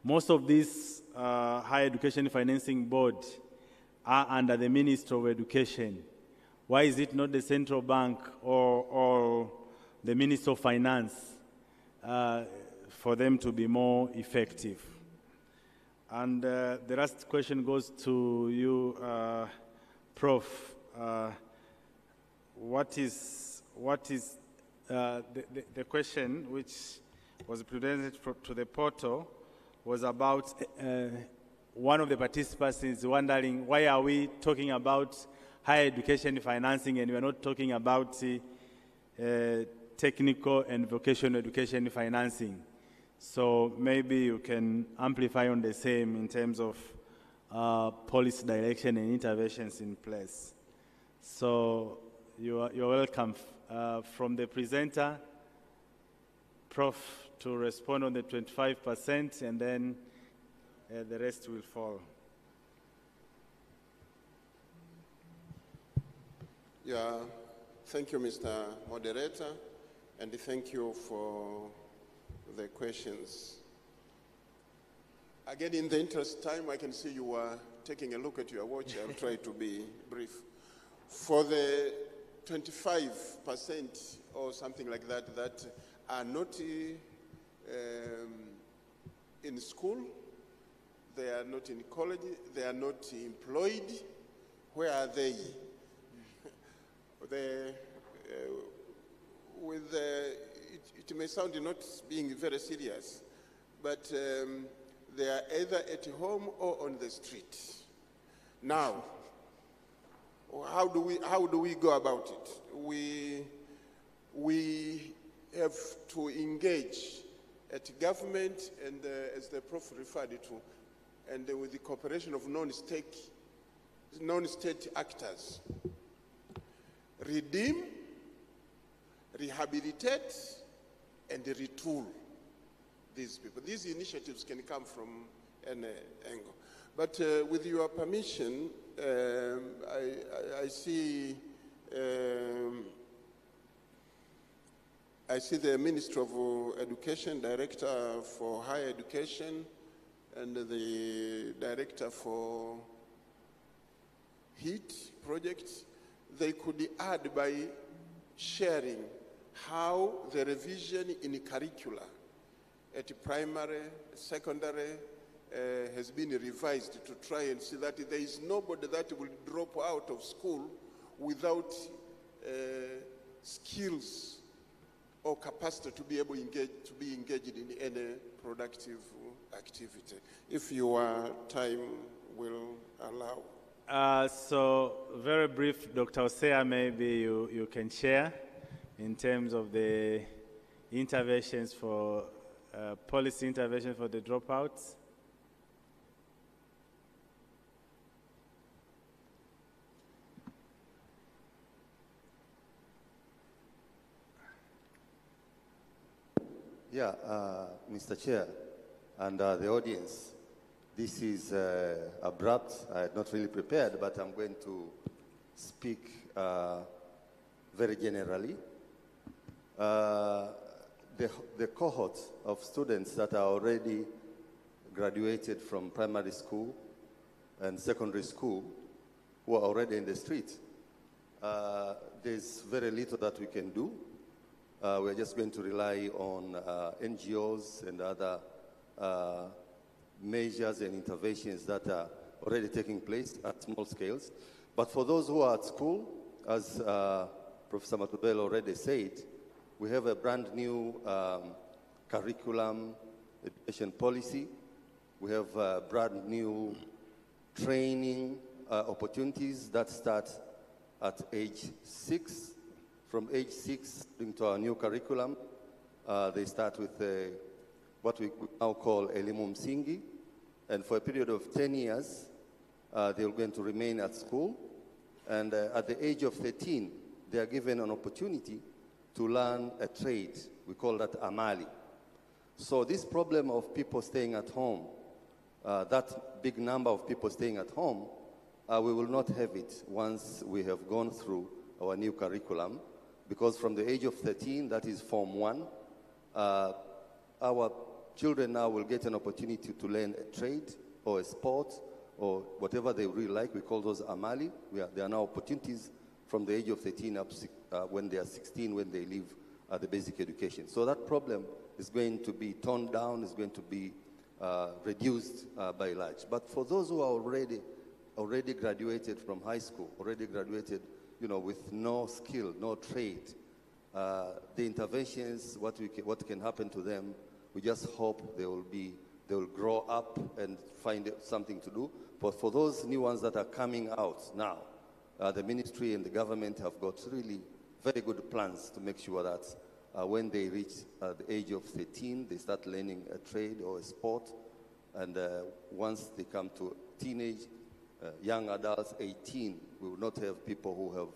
[SPEAKER 1] most of these higher education financing board are under the Ministry of Education. Why is it not the central bank or the Ministry of Finance for them to be more effective? And the last question goes to you, Prof. What is the question which was presented to the portal was about one of the participants is wondering, why are we talking about higher education financing and we're not talking about technical and vocational education financing? So maybe you can amplify on the same in terms of policy direction and interventions in place. So you're welcome from the presenter, Prof, to respond on the 25%, and then the rest will follow.
[SPEAKER 8] Yeah, thank you, Mr. Moderator, and thank you for the questions. Again, in the interest of time, I can see you are taking a look at your watch. I'll try to be brief. For the 25% or something like that that are not in school, they are not in college, they are not employed, where are they? It may sound not being very serious, but they are either at home or on the street. Now, how do we go about it? We have to engage at government and as the Prof referred to, and with the cooperation of non-state actors. Redeem, rehabilitate, and retool these people. These initiatives can come from an angle. But with your permission, I see the Minister of Education, Director for Higher Education, and the Director for HEAT projects. They could add by sharing how the revision in curricula at primary, secondary, has been revised to try and see that there is nobody that will drop out of school without skills or capacity to be able to be engaged in any productive activity, if your time will allow.
[SPEAKER 1] So very brief, Dr. Osea, maybe you can share in terms of the interventions for policy intervention for the dropouts.
[SPEAKER 9] Yeah, Mr. Chair and the audience, this is abrupt. I had not really prepared, but I'm going to speak very generally. The cohort of students that are already graduated from primary school and secondary school who are already in the street there's very little that we can do. We're just going to rely on NGOs and other measures and interventions that are already taking place at small scales. But for those who are at school, as Professor Matubelo already said, we have a brand new curriculum, education policy. We have brand new training opportunities that start at age 6. From age 6 into our new curriculum, they start with what we now call Elimu Msingi. And for a period of 10 years, they're going to remain at school. And at the age of 13, they are given an opportunity to learn a trade. We call that amali. So this problem of people staying at home, that big number of people staying at home, we will not have it once we have gone through our new curriculum. Because from the age of 13, that is Form 1, our children now will get an opportunity to learn a trade or a sport or whatever they really like. We call those amali. There are now opportunities from the age of 13 up when they are 16, when they leave the basic education. So that problem is going to be toned down, is going to be reduced by large. But for those who are already graduated from high school, already graduated, with no skill, no trade, the interventions, what can happen to them, we just hope they will grow up and find something to do. But for those new ones that are coming out now, the ministry and the government have got really very good plans to make sure that when they reach the age of 13, they start learning a trade or a sport. And once they come to teenage, young adults, 18, we will not have people who have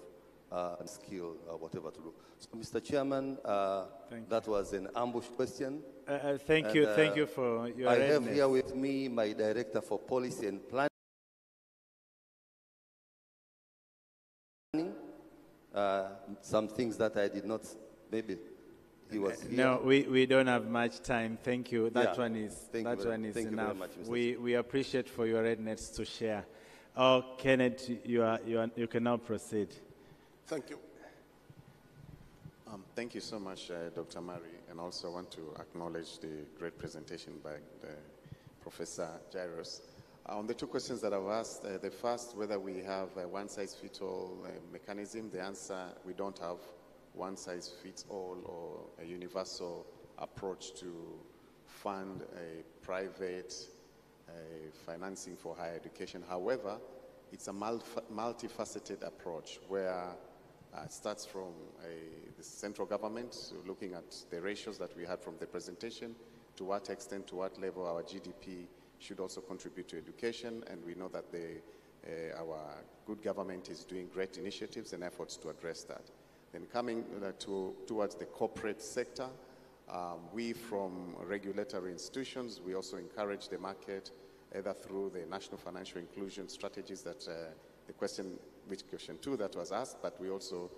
[SPEAKER 9] skill or whatever to do. So, Mr. Chairman, that was an ambush question.
[SPEAKER 1] Thank you for your
[SPEAKER 9] I
[SPEAKER 1] readiness.
[SPEAKER 9] have here with me my Director for Policy and Planning. Some things that I did not, maybe he was here.
[SPEAKER 1] No, we don't have much time. Thank you. That
[SPEAKER 9] Yeah.
[SPEAKER 1] one is
[SPEAKER 9] Thank you very
[SPEAKER 1] enough.
[SPEAKER 9] much, Mr.
[SPEAKER 1] We appreciate for your readiness to share. Oh, Kenneth, you can now proceed.
[SPEAKER 8] Thank you.
[SPEAKER 2] Thank you so much, Dr. Mari, and also want to acknowledge the great presentation by Professor Jairus. On the two questions that I've asked, the first, whether we have a one-size-fits-all mechanism, the answer, we don't have one-size-fits-all or a universal approach to fund a private financing for higher education. However, it's a multifaceted approach where it starts from the central government, so looking at the ratios that we had from the presentation, to what extent, to what level our GDP should also contribute to education, and we know that our good government is doing great initiatives and efforts to address that. Then coming towards the corporate sector, we from regulatory institutions, we also encourage the market either through the national financial inclusion strategies that which question 2 that was asked, but we also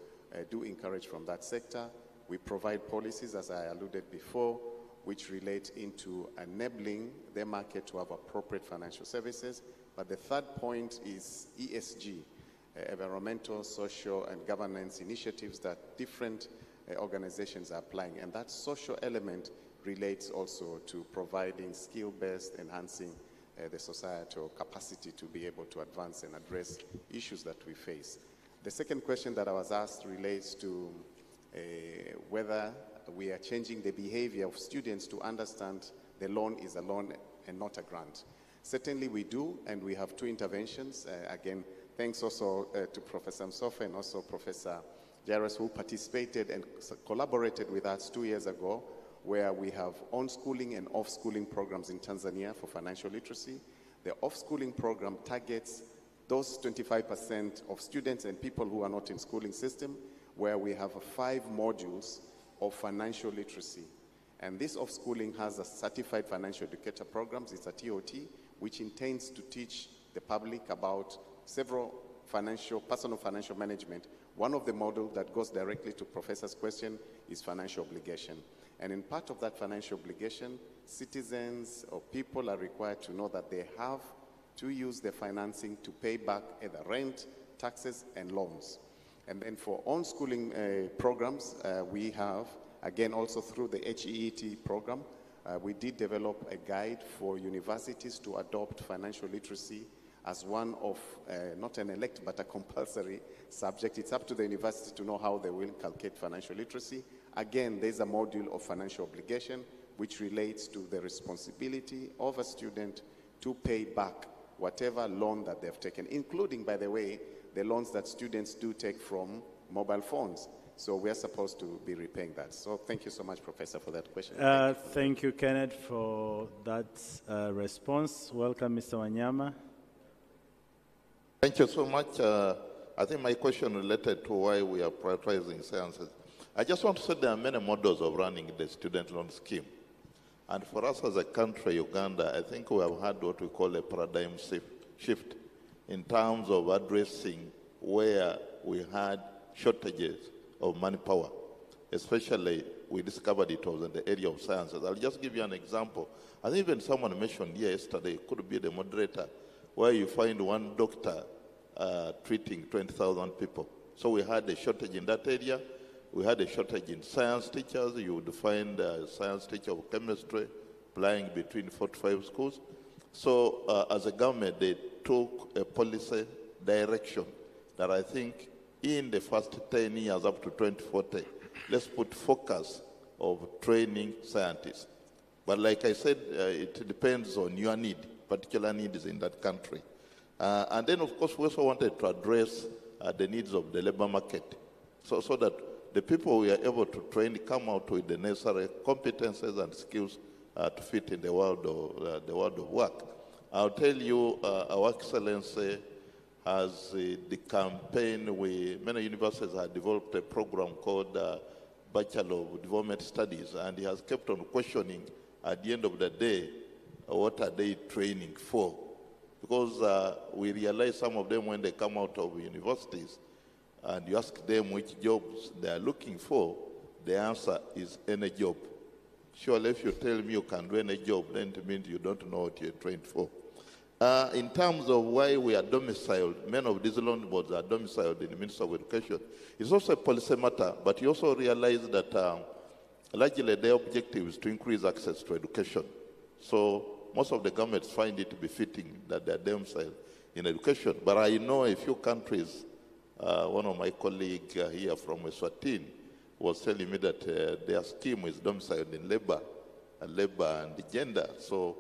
[SPEAKER 2] do encourage from that sector. We provide policies, as I alluded before, which relate into enabling the market to have appropriate financial services. But the third point is ESG, environmental, social, and governance initiatives that different organizations are applying. And that social element relates also to providing skill-based, enhancing the societal capacity to be able to advance and address issues that we face. The second question that I was asked relates to whether we are changing the behavior of students to understand the loan is a loan and not a grant. Certainly we do, and we have two interventions. Again, thanks also to Professor Msofe and also Professor Jairus, who participated and collaborated with us 2 years ago, where we have on-schooling and off-schooling programs in Tanzania for financial literacy. The off-schooling program targets those 25% of students and people who are not in schooling system, where we have 5 modules of financial literacy. And this off-schooling has a certified financial educator programs. It's a TOT, which intends to teach the public about several personal financial management. One of the modules that goes directly to Professor's question is financial obligation. And in part of that financial obligation, citizens or people are required to know that they have to use the financing to pay back either rent, taxes, and loans. And then for on-schooling programs, we have, again, also through the HEET program, we did develop a guide for universities to adopt financial literacy as one of, not an elect, but a compulsory subject. It's up to the university to know how they will inculcate financial literacy. Again, there's a module of financial obligation, which relates to the responsibility of a student to pay back whatever loan that they've taken, including, by the way, the loans that students do take from mobile phones. So we're supposed to be repaying that. So thank you so much, Professor, for that question.
[SPEAKER 1] Thank you, Kenneth, for that response. Welcome, Mr. Wanyama.
[SPEAKER 3] Thank you so much. I think my question related to why we are prioritizing sciences. I just want to say there are many models of running the student loan scheme. And for us as a country, Uganda, I think we have had what we call a paradigm shift in terms of addressing where we had shortages of manpower. Especially, we discovered it was in the area of sciences. I'll just give you an example. I think even someone mentioned here yesterday, it could be the moderator, where you find one doctor treating 20,000 people. So we had a shortage in that area. We had a shortage in science teachers. You would find a science teacher of chemistry applying between 45 schools. So as a government, they took a policy direction that I think in the first 10 years up to 2040, let's put focus of training scientists. But like I said, it depends on your need, particular needs in that country. And then, of course, we also wanted to address the needs of the labor market so that the people we are able to train come out with the necessary competences and skills to fit in the world of work. I'll tell you, our Excellency has the campaign. Many universities have developed a program called Bachelor of Development Studies, and he has kept on questioning at the end of the day, what are they training for? Because we realize some of them, when they come out of universities, and you ask them which jobs they are looking for, the answer is any job. Surely if you tell me you can do any job, then it means you don't know what you're trained for. In terms of why we are domiciled, many of these loan boards are domiciled in the Ministry of Education. It's also a policy matter, but you also realize that largely their objective is to increase access to education. So most of the governments find it befitting that they are domiciled in education. But I know a few countries, one of my colleagues here from Eswatini was telling me that their scheme is domiciled in labor and gender. So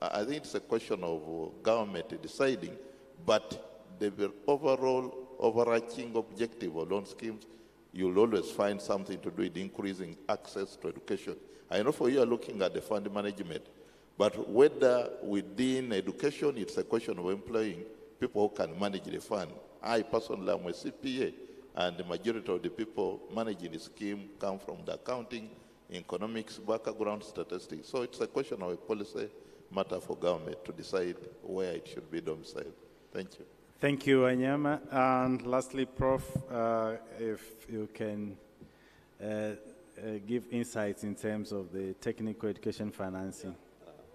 [SPEAKER 3] I think it's a question of government deciding, but the overall overarching objective of loan schemes, you'll always find something to do with increasing access to education. I know for you are looking at the fund management, but whether within education, it's a question of employing people who can manage the fund. I personally am a CPA, and the majority of the people managing the scheme come from the accounting, economics, background, statistics. So it's a question of a policy matter for government to decide where it should be domiciled. Thank you.
[SPEAKER 1] Thank you, Wanyama. And lastly, Prof, if you can give insights in terms of the technical education financing.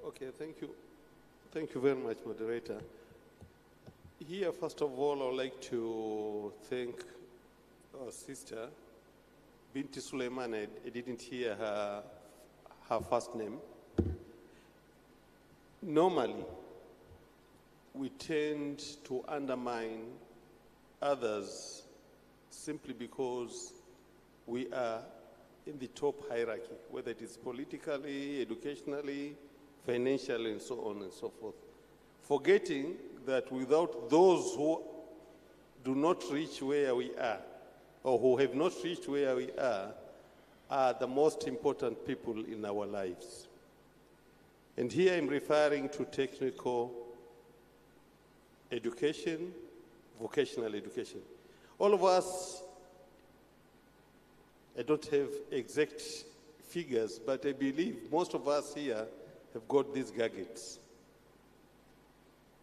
[SPEAKER 4] Okay, thank you. Thank you very much, moderator. Here, first of all, I would like to thank our sister, Binti Suleiman. I didn't hear her first name. Normally, we tend to undermine others simply because we are in the top hierarchy, whether it is politically, educationally, financially, and so on and so forth. Forgetting that without those who do not reach where we are, or who have not reached where we are the most important people in our lives. And here I'm referring to technical education, vocational education. All of us, I don't have exact figures, but I believe most of us here have got these gadgets.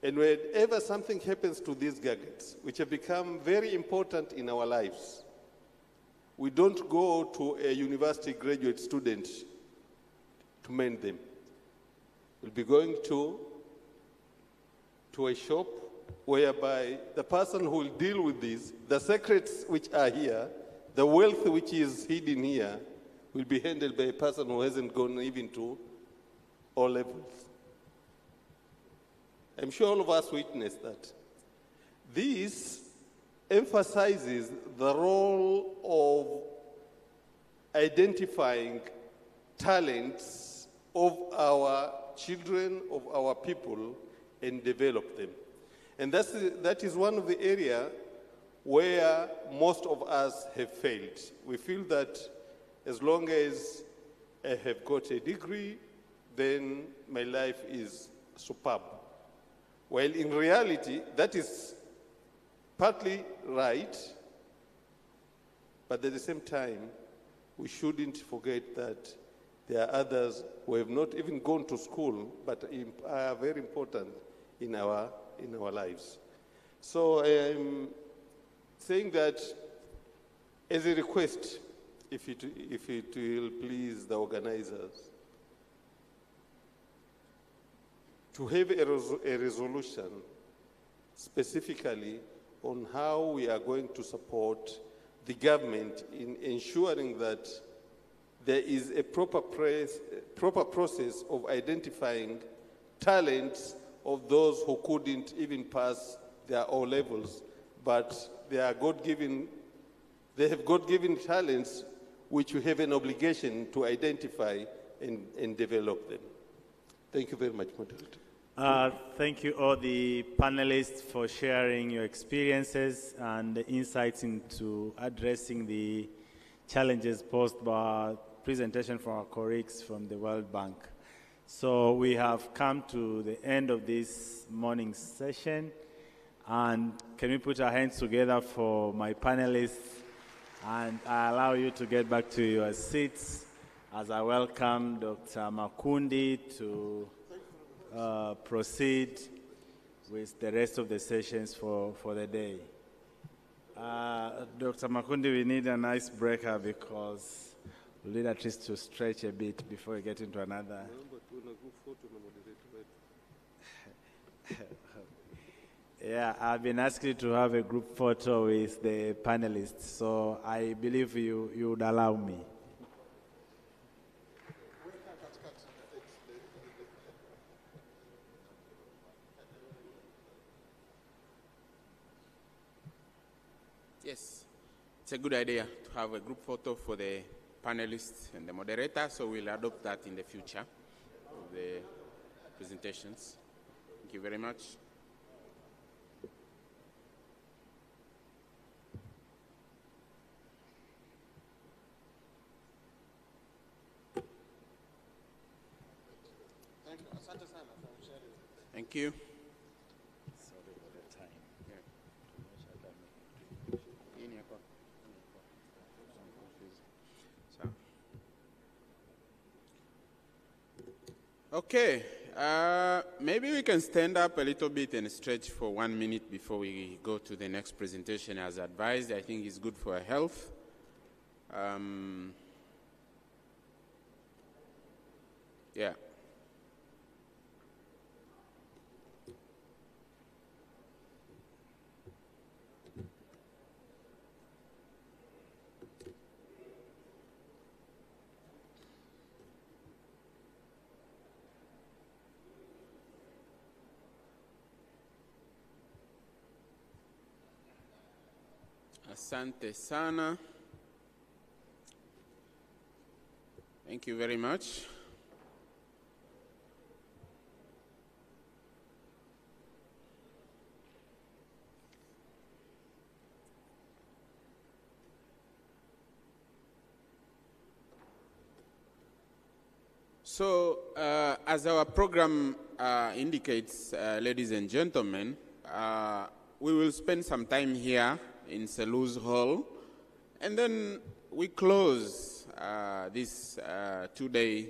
[SPEAKER 4] And whenever something happens to these gadgets, which have become very important in our lives, we don't go to a university graduate student to mend them. We'll be going to a shop whereby the person who will deal with this, the secrets which are here, the wealth which is hidden here, will be handled by a person who hasn't gone even to all levels. I'm sure all of us witnessed that. This emphasizes the role of identifying talents of our children, of our people, and develop them. And that is one of the areas where most of us have failed. We feel that as long as I have got a degree, then my life is superb. While in reality, that is partly right, but at the same time, we shouldn't forget that there are others who have not even gone to school, but are very important in our lives. So I am saying that as a request, if it will please the organizers, to have a resolution specifically on how we are going to support the government in ensuring that there is a proper process of identifying talents of those who couldn't even pass their O levels, but they have God-given talents which we have an obligation to identify and develop them. Thank you very much, Moderator.
[SPEAKER 1] Thank you all the panelists for sharing your experiences and the insights into addressing the challenges posed by presentation from our colleagues from the World Bank. So we have come to the end of this morning's session, and can we put our hands together for my panelists, and I allow you to get back to your seats as I welcome Dr. Makundi to proceed with the rest of the sessions for the day. Dr. Makundi, we need a nice breaker because we need at least to stretch a bit before we get into another. Yeah, I've been asked to have a group photo with the panelists, so I believe you would allow me.
[SPEAKER 10] Yes, it's a good idea to have a group photo for the panelists and the moderator, so we'll adopt that in the future of the presentations. Thank you very much. Thank you.
[SPEAKER 1] Sorry for the time.
[SPEAKER 10] Okay, maybe we can stand up a little bit and stretch for 1 minute before we go to the next presentation as advised. I think it's good for our health. Yeah. Asante sana. Thank you very much. So, as our program indicates, ladies and gentlemen, we will spend some time here in Selous Hall, and then we close this two-day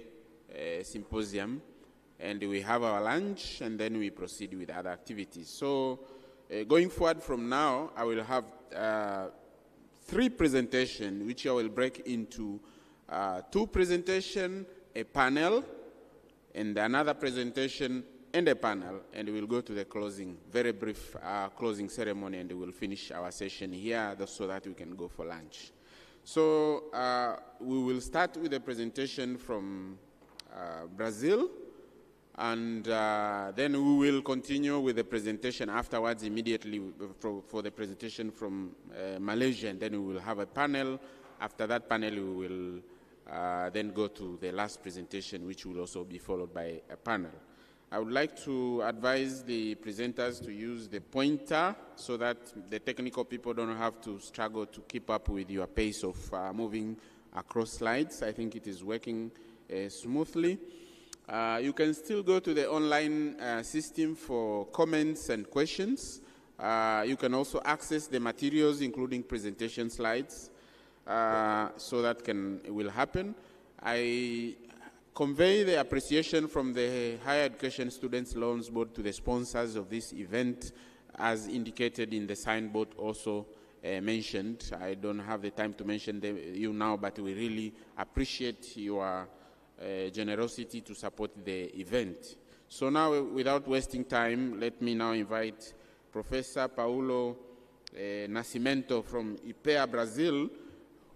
[SPEAKER 10] symposium, and we have our lunch, and then we proceed with other activities. So going forward from now, I will have 3 presentations, which I will break into 2 presentations, a panel, and another presentation, end a panel, and we'll go to the closing, very brief closing ceremony, and we'll finish our session here so that we can go for lunch. So we will start with a presentation from Brazil, and then we will continue with the presentation afterwards immediately for the presentation from Malaysia, and then we will have a panel. After that panel, we will then go to the last presentation, which will also be followed by a panel. I would like to advise the presenters to use the pointer so that the technical people don't have to struggle to keep up with your pace of moving across slides. I think it is working smoothly. You can still go to the online system for comments and questions. You can also access the materials, including presentation slides, so that will happen. I convey the appreciation from the Higher Education Students Loans Board to the sponsors of this event, as indicated in the signboard also mentioned. I don't have the time to mention you now, but we really appreciate your generosity to support the event. So now, without wasting time, let me now invite Professor Paulo Nascimento from IPEA, Brazil,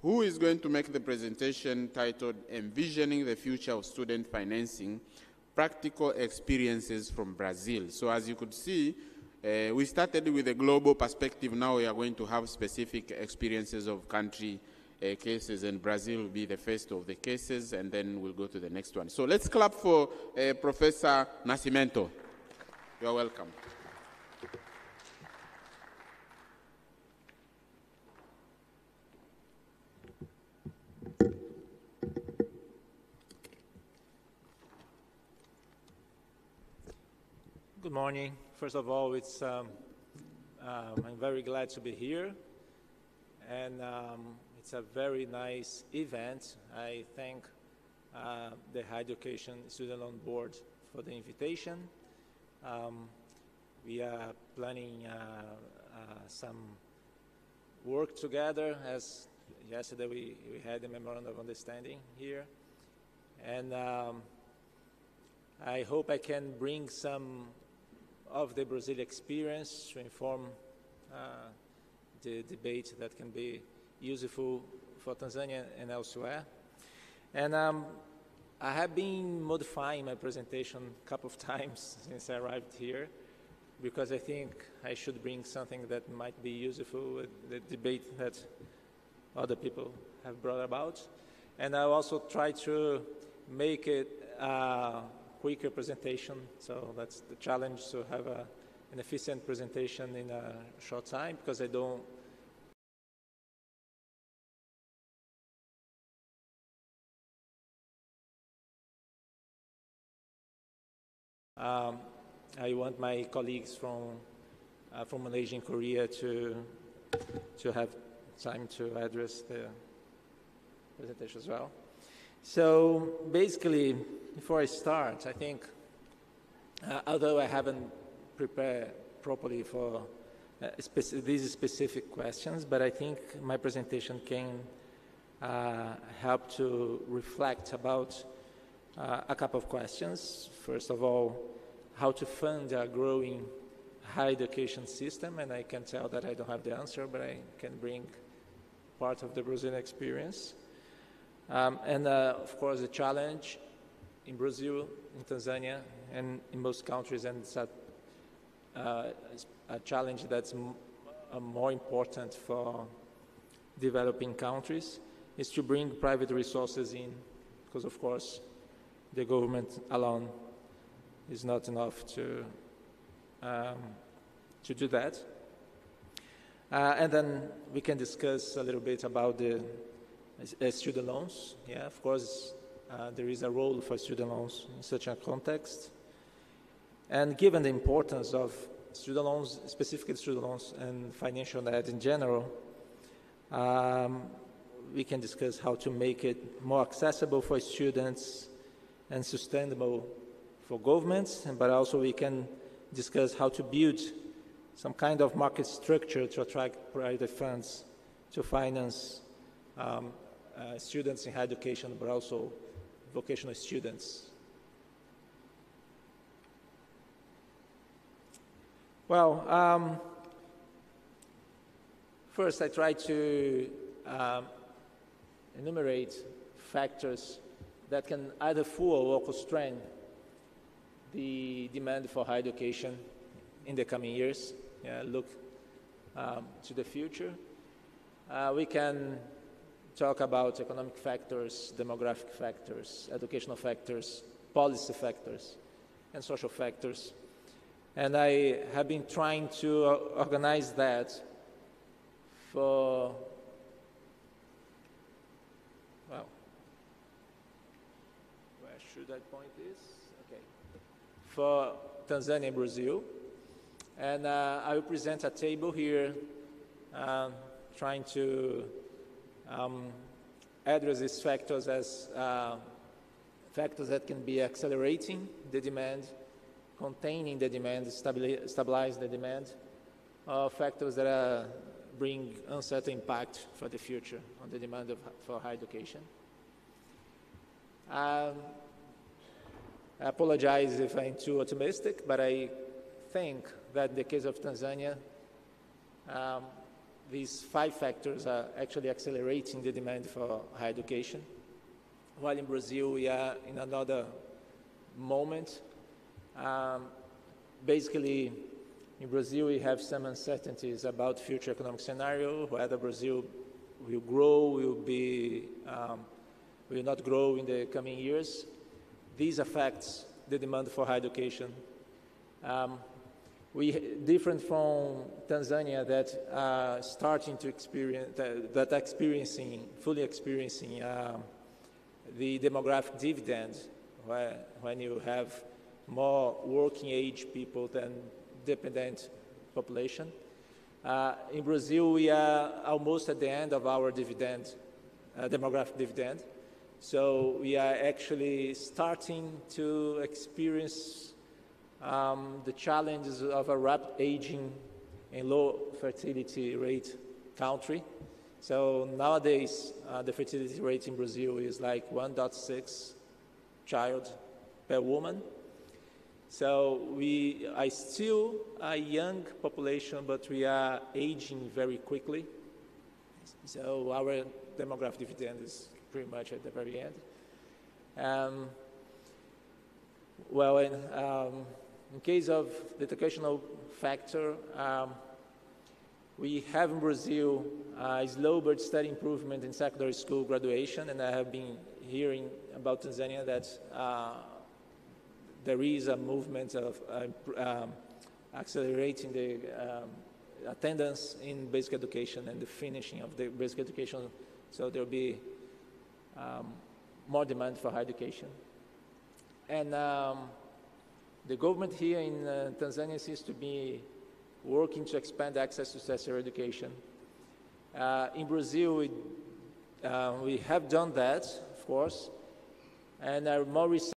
[SPEAKER 10] who is going to make the presentation titled Envisioning the Future of Student Financing, Practical Experiences from Brazil. So as you could see, we started with a global perspective. Now we are going to have specific experiences of country cases, and Brazil will be the first of the cases, and then we'll go to the next one. So let's clap for Professor Nascimento. You're welcome.
[SPEAKER 11] Good morning. First of all, I'm very glad to be here, and it's a very nice event. I thank the Higher Education Student Loan Board for the invitation. We are planning some work together, as yesterday we had a memorandum of understanding here, and I hope I can bring some of the Brazilian experience to inform the debate that can be useful for Tanzania and elsewhere. And I have been modifying my presentation a couple of times since I arrived here, because I think I should bring something that might be useful with the debate that other people have brought about. And I'll also try to make it quicker presentation, so that's the challenge, to have an efficient presentation in a short time, because I don't I want my colleagues from Malaysia and Korea to have time to address the presentation as well. So basically, before I start, I think, although I haven't prepared properly for these specific questions, but I think my presentation can help to reflect about a couple of questions. First of all, how to fund a growing higher education system, and I can tell that I don't have the answer, but I can bring part of the Brazilian experience. And of course, the challenge in Brazil, in Tanzania, and in most countries, and it's a challenge that's more important for developing countries, is to bring private resources in, because of course, the government alone is not enough to do that. And then we can discuss a little bit about the student loans. Yeah, of course, there is a role for student loans in such a context. And given the importance of student loans, specifically student loans and financial aid in general, we can discuss how to make it more accessible for students and sustainable for governments, but also we can discuss how to build some kind of market structure to attract private funds to finance students in higher education, but also vocational students. Well, first I try to enumerate factors that can either fuel or constrain the demand for higher education in the coming years. Look to the future. We can talk about economic factors, demographic factors, educational factors, policy factors, and social factors. And I have been trying to organize that for, well, where should I point this? Okay. For Tanzania and Brazil. And I will present a table here trying to address these factors as factors that can be accelerating the demand, containing the demand, stabilize the demand, factors that bring uncertain impact for the future on the demand for higher education. I apologize if I'm too optimistic, but I think that in the case of Tanzania, these 5 factors are actually accelerating the demand for higher education, while in Brazil we are in another moment. Basically, in Brazil we have some uncertainties about future economic scenario, whether Brazil will grow, will not grow in the coming years. These affects the demand for higher education. Different from Tanzania that are starting to experience, fully experiencing the demographic dividend, when you have more working age people than dependent population. In Brazil, we are almost at the end of our dividend, demographic dividend. So we are actually starting to experience the challenges of a rapid aging and low fertility rate country. So nowadays, the fertility rate in Brazil is like 1.6 child per woman. So we are still a young population, but we are aging very quickly. So our demographic dividend is pretty much at the very end. In case of the educational factor, we have in Brazil a slow but steady improvement in secondary school graduation, and I have been hearing about Tanzania that there is a movement of accelerating the attendance in basic education and the finishing of the basic education, so there will be more demand for higher education. And the government here in Tanzania seems to be working to expand access to tertiary education. In Brazil, we have done that, of course, and more recently,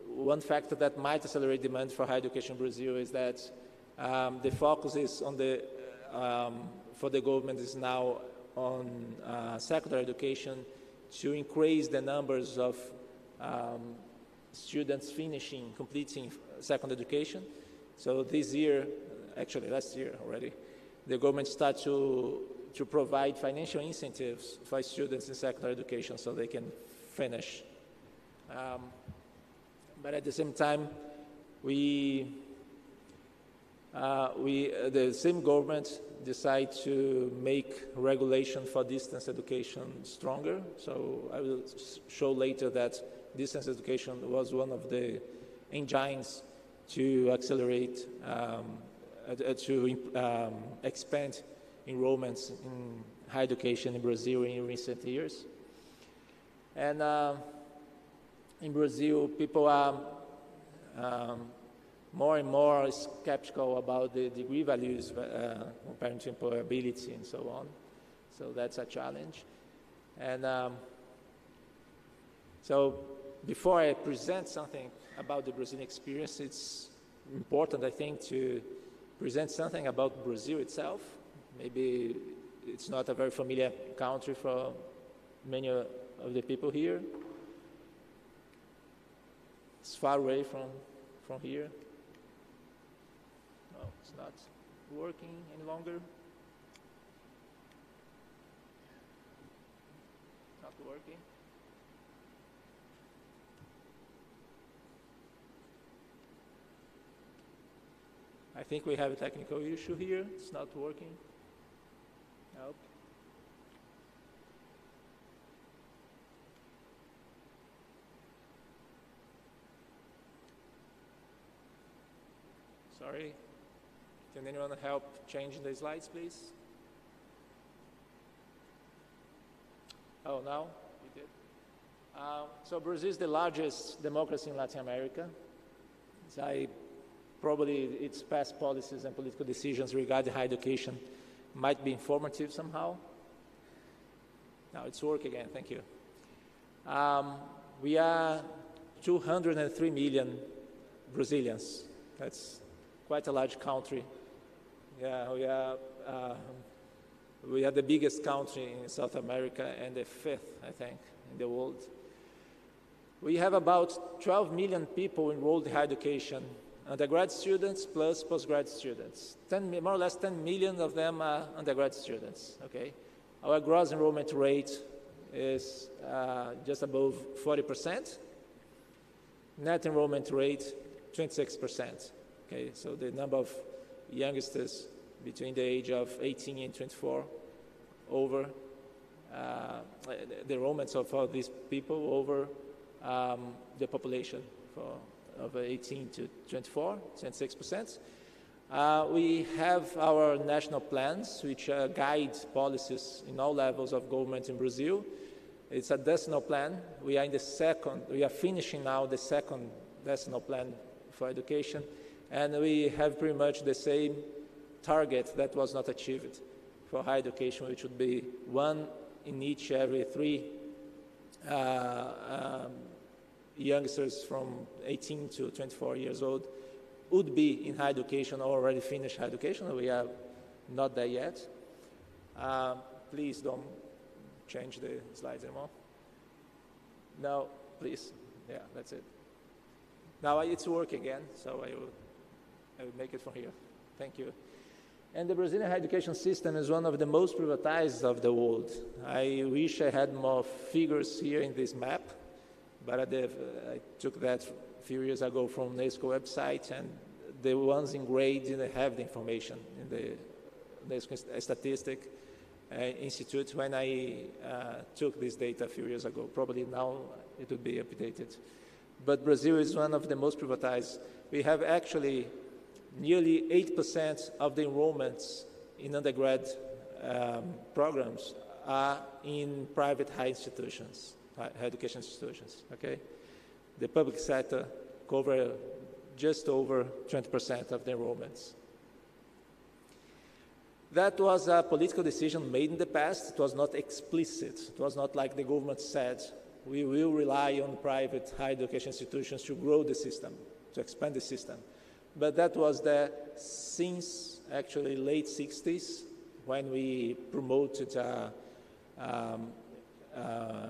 [SPEAKER 11] one factor that might accelerate demand for higher education in Brazil is that the focus is on for the government is now on secondary education to increase the numbers of students completing secondary education. So this year, actually last year already, the government started to provide financial incentives for students in secondary education so they can finish. But at the same time, the same government decided to make regulation for distance education stronger. So I will show later that distance education was one of the engines to accelerate, expand enrollments in higher education in Brazil in recent years. And in Brazil, people are more and more skeptical about the degree values compared to employability and so on. So that's a challenge. And so before I present something about the Brazilian experience, it's important, I think, to present something about Brazil itself. Maybe it's not a very familiar country for many of the people here. It's far away from here. No, it's not working any longer. Not working. I think we have a technical issue here. It's not working. Nope. Sorry. Can anyone help change the slides, please? Oh, now you did. So Brazil is the largest democracy in Latin America. Probably its past policies and political decisions regarding higher education might be informative somehow. Now it's working again, thank you. We are 203 million Brazilians. That's quite a large country. Yeah, we are the biggest country in South America and the fifth, I think, in the world. We have about 12 million people enrolled in higher education, undergrad students plus postgrad students. More or less 10 million of them are undergrad students, okay? Our gross enrollment rate is just above 40%. Net enrollment rate, 26%. Okay, so the number of youngsters between the age of 18 and 24 over the enrollments of all these people over the population of 18 to 24, 26%. We have our national plans, which guide policies in all levels of government in Brazil. It's a decennial plan. We are finishing now the second decennial plan for education, and we have pretty much the same target that was not achieved for higher education, which would be 1 in each every 3 youngsters from 18 to 24 years old would be in higher education or already finished higher education. We are not there yet. Please don't change the slides anymore. No, please. Yeah, that's it. Now it's working again, so I will make it from here. Thank you. And the Brazilian higher education system is one of the most privatized of the world. I wish I had more figures here in this map, but I took that a few years ago from UNESCO website, and the ones in gray didn't have the information in the UNESCO Statistic Institute when I took this data a few years ago. Probably now it would be updated. But Brazil is one of the most privatized. We have actually nearly 8% of the enrollments in undergrad programs are in private higher education institutions, okay? The public sector cover just over 20% of the enrollments. That was a political decision made in the past. It was not explicit. It was not like the government said, we will rely on private higher education institutions to grow the system, to expand the system. But that was there since actually late 60s when we promoted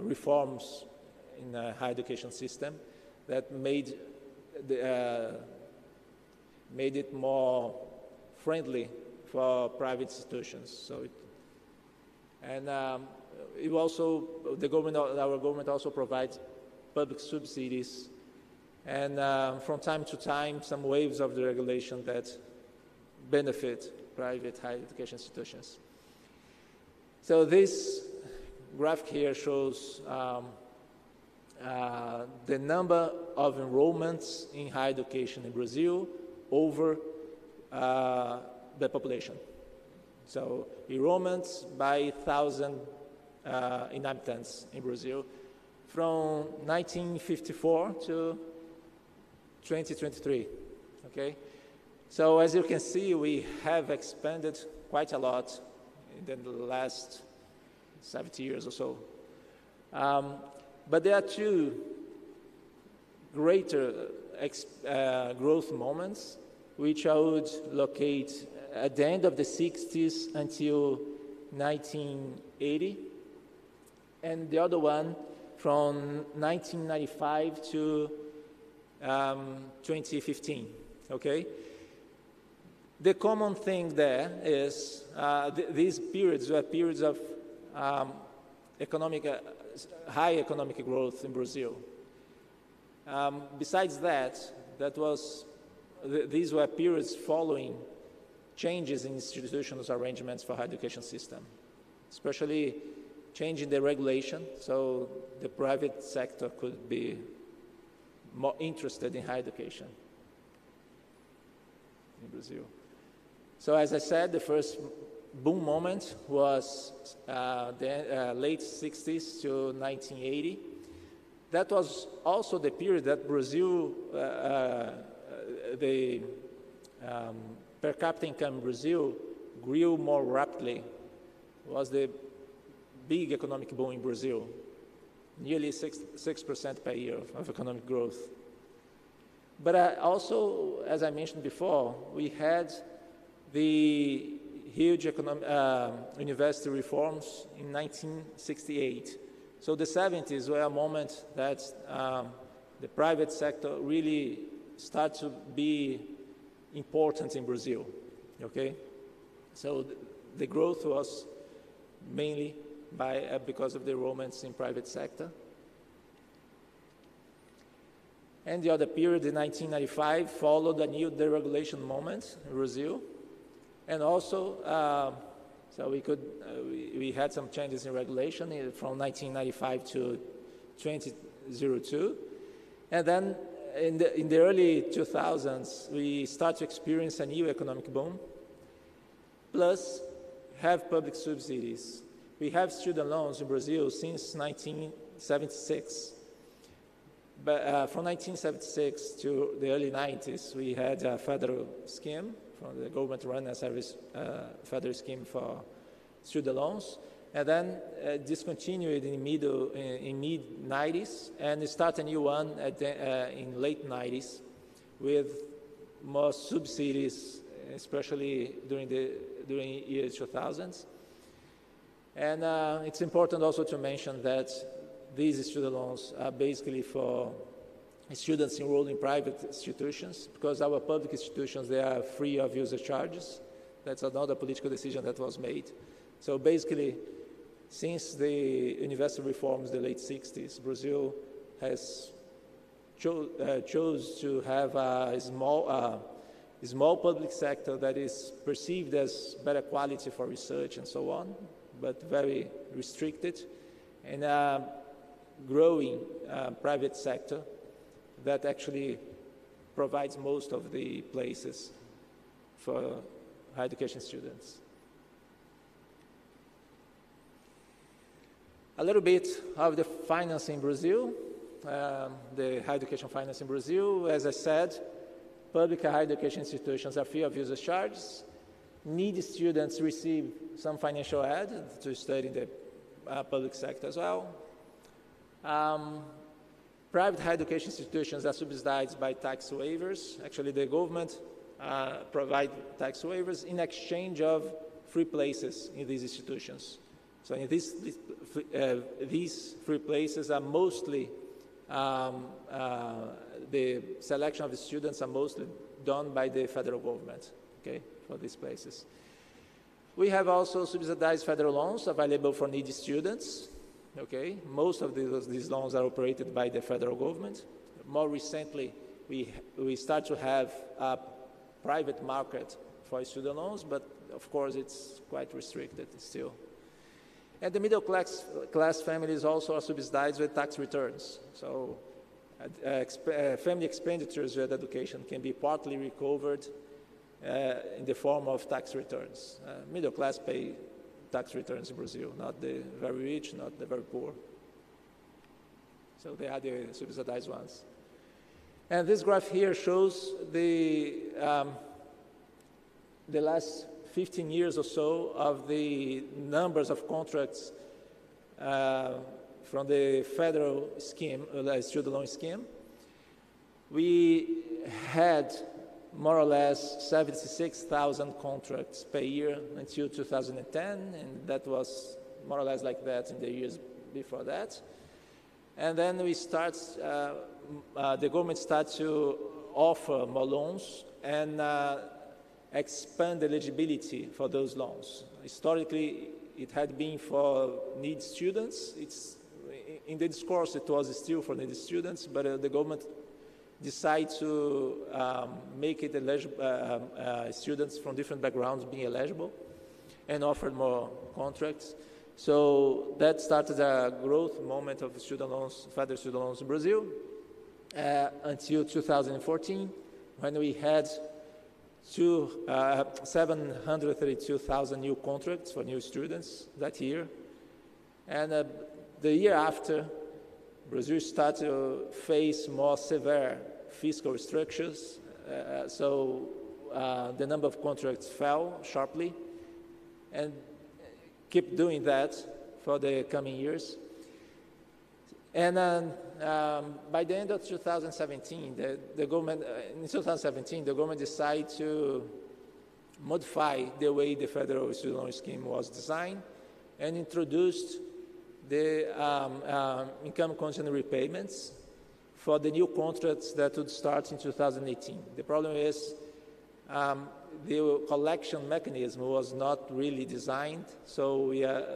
[SPEAKER 11] reforms in the higher education system that made it more friendly for private institutions. So, it also our government also provides public subsidies, and from time to time, some waves of the regulation that benefit private higher education institutions. So this graph here shows the number of enrollments in higher education in Brazil over the population. So enrollments by 1,000 inhabitants in Brazil from 1954 to 2023, okay? So as you can see, we have expanded quite a lot in the last 70 years or so. But there are two greater growth moments which I would locate at the end of the 60s until 1980, and the other one from 1995 to 2015, okay? The common thing there is these periods were periods of high economic growth in Brazil. Besides that, these were periods following changes in institutional arrangements for higher education system, especially changing the regulation, so the private sector could be more interested in higher education in Brazil. So as I said, the first boom moment was the late 60s to 1980. That was also the period that Brazil, the per capita income in Brazil grew more rapidly. It was the big economic boom in Brazil, nearly 6% per year of economic growth. But also, as I mentioned before, we had the huge university reforms in 1968. So the 70s were a moment that the private sector really started to be important in Brazil, okay? So the growth was mainly because of the enrollments in private sector. And the other period in 1995 followed a new deregulation moment in Brazil. And also, so we had some changes in regulation from 1995 to 2002. And then in the early 2000s, we start to experience a new economic boom, plus have public subsidies. We have student loans in Brazil since 1976. But from 1976 to the early 90s, we had a federal scheme from the government run a service federal scheme for student loans, and then discontinued in mid 90s, and start a new one in late 90s with more subsidies, especially during year 2000s. And it's important also to mention that these student loans are basically for students enrolled in private institutions, because our public institutions, they are free of user charges. That's another political decision that was made. So basically, since the university reforms in the late 60s, Brazil has chose to have a small public sector that is perceived as better quality for research and so on, but very restricted, and a growing private sector that actually provides most of the places for higher education students. A little bit of the finance in Brazil, the higher education finance in Brazil. As I said, public higher education institutions are free of user charges. Needy students receive some financial aid to study in the public sector as well. Private higher education institutions are subsidized by tax waivers. Actually, the government provides tax waivers in exchange of free places in these institutions. So in these free places are mostly, the selection of the students are mostly done by the federal government, okay, for these places. We have also subsidized federal loans available for needy students. Okay, most of these loans are operated by the federal government. More recently, we start to have a private market for student loans, but of course it's quite restricted still. And the middle class families also are subsidized with tax returns. So family expenditures with education can be partly recovered in the form of tax returns. Middle class pay tax returns in Brazil, not the very rich, not the very poor. So they are the subsidized ones. And this graph here shows the last 15 years or so of the numbers of contracts from the federal scheme, student loan scheme. We had more or less 76,000 contracts per year until 2010, and that was more or less like that in the years before that. And then we start, the government started to offer more loans and expand eligibility for those loans. Historically, it had been for needy students. In the discourse, it was still for needy students, but the government decided to make it eligible, students from different backgrounds being eligible, and offered more contracts. So that started a growth moment of student loans, federal student loans in Brazil, until 2014, when we had 732,000 new contracts for new students that year. And the year after, Brazil started to face more severe fiscal restrictions, so the number of contracts fell sharply, and keep doing that for the coming years. And by the end of 2017, the government decided to modify the way the federal student loan scheme was designed and introduced the income content repayments for the new contracts that would start in 2018. The problem is the collection mechanism was not really designed, so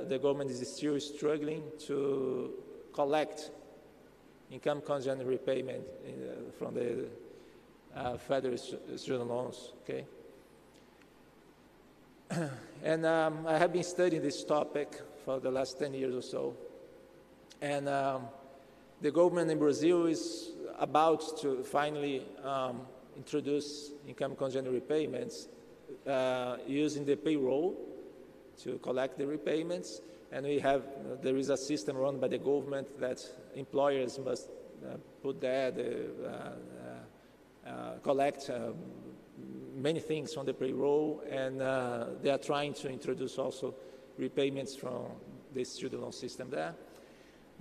[SPEAKER 11] the government is still struggling to collect income content repayment from the federal student loans, okay? And I have been studying this topic for the last 10 years or so. And the government in Brazil is about to finally introduce income content repayments using the payroll to collect the repayments. And there is a system run by the government that employers must put there, collect many things from the payroll, and they are trying to introduce also repayments from the student loan system there.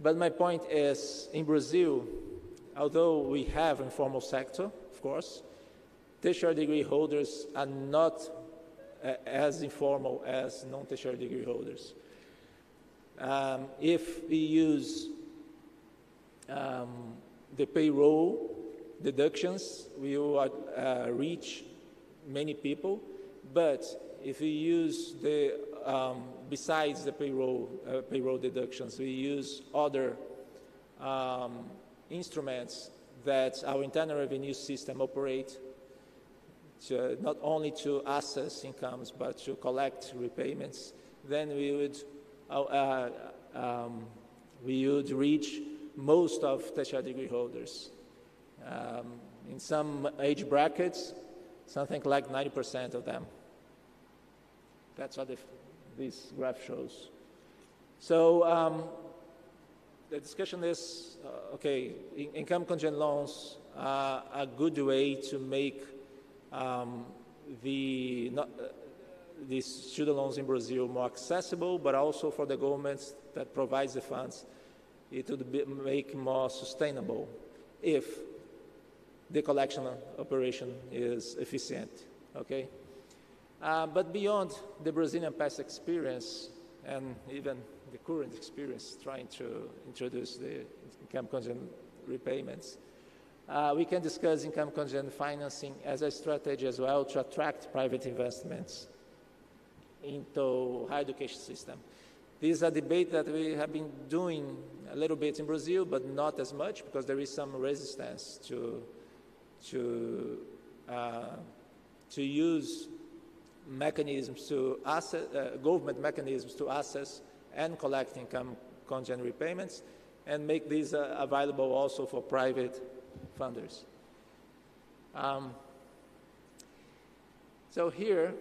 [SPEAKER 11] But my point is, in Brazil, although we have informal sector, of course, tertiary degree holders are not as informal as non-tertiary degree holders. If we use the payroll deductions, we will reach many people, but if we use the besides the payroll deductions, we use other instruments that our internal revenue system operate to, not only to assess incomes but to collect repayments, then we would reach most of tertiary degree holders. In some age brackets, something like 90% of them. That's what this graph shows. So the discussion is, okay, income content loans are a good way to make these student loans in Brazil more accessible, but also for the government that provides the funds, it would make more sustainable if the collection operation is efficient, okay? But beyond the Brazilian past experience and even the current experience trying to introduce the income content repayments, we can discuss income content financing as a strategy as well to attract private investments into higher education system. This is a debate that we have been doing a little bit in Brazil, but not as much because there is some resistance to use mechanisms to assess, government mechanisms to assess and collect income content repayments and make these available also for private funders. So here,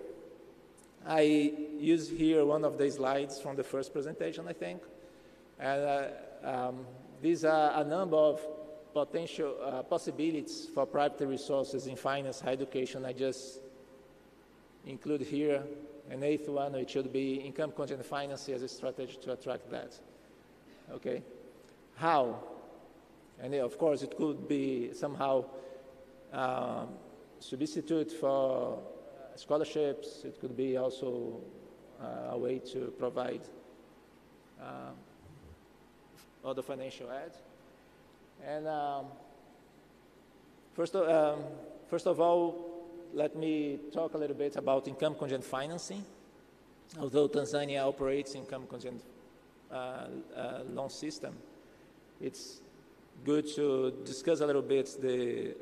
[SPEAKER 11] I use here one of the slides from the first presentation, I think. And these are a number of potential possibilities for private resources in finance, higher education. I just include here an eighth one, which should be income content financing as a strategy to attract that. Okay, how? And of course, it could be somehow substitute for scholarships. It could be also a way to provide other financial aid. And first of all, let me talk a little bit about income contingent financing. Although Tanzania operates income contingent loan system, it's good to discuss a little bit the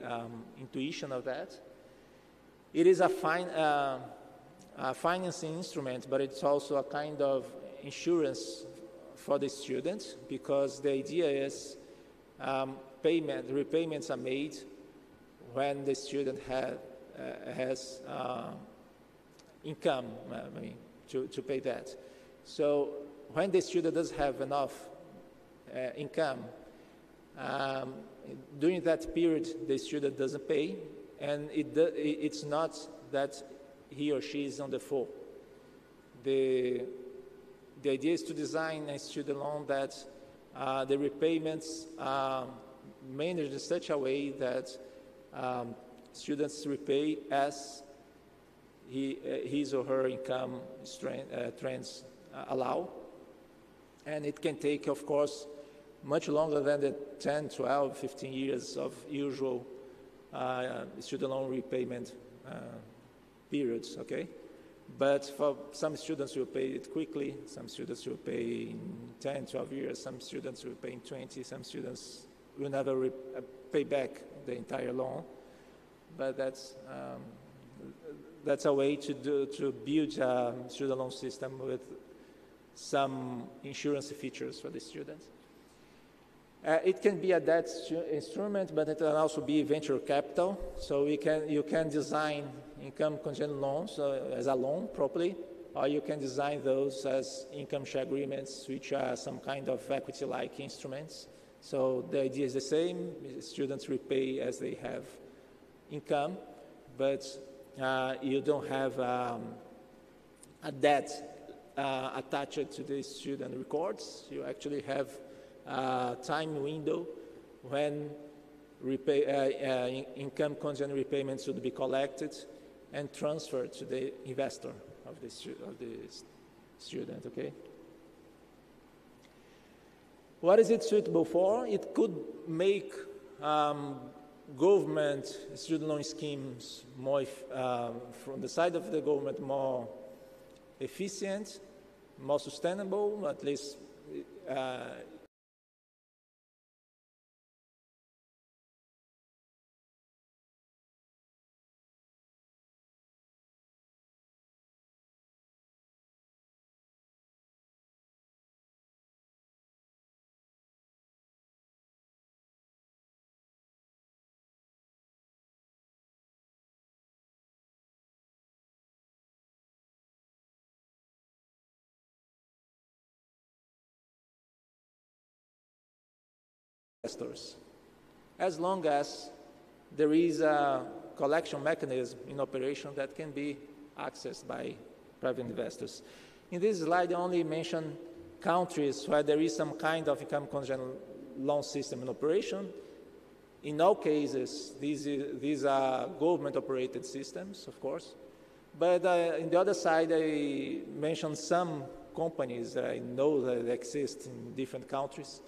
[SPEAKER 11] intuition of that. It is a financing instrument, but it's also a kind of insurance for the student, because the idea is repayments are made when the student has income to pay that. So when the student does have enough income, during that period the student doesn't pay, and it's not that he or she is on default. The idea is to design a student loan that the repayments are managed in such a way that students repay as his or her income trends allow. And it can take, of course, much longer than the 10, 12, 15 years of usual student loan repayment periods, okay? But for some students will pay it quickly, some students will pay in 10, 12 years, some students will pay in 20, some students will never pay back the entire loan. But that's a way to build a student loan system with some insurance features for the students. It can be a debt instrument, but it can also be venture capital. So you can design income contingent loans as a loan properly, or you can design those as income share agreements, which are some kind of equity-like instruments. So the idea is the same. Students repay as they have income, but you don't have a debt attached to the student records. You actually have a time window when income contingent repayments should be collected and transferred to the investor of the student, okay? What is it suitable for? It could make government student loan schemes more, from the side of the government, more efficient, more sustainable, at least investors, as long as there is a collection mechanism in operation that can be accessed by private investors. In this slide, I only mention countries where there is some kind of income contingent loan system in operation. In all cases, these are government-operated systems, of course. But on the other side, I mentioned some companies that I know that exist in different countries,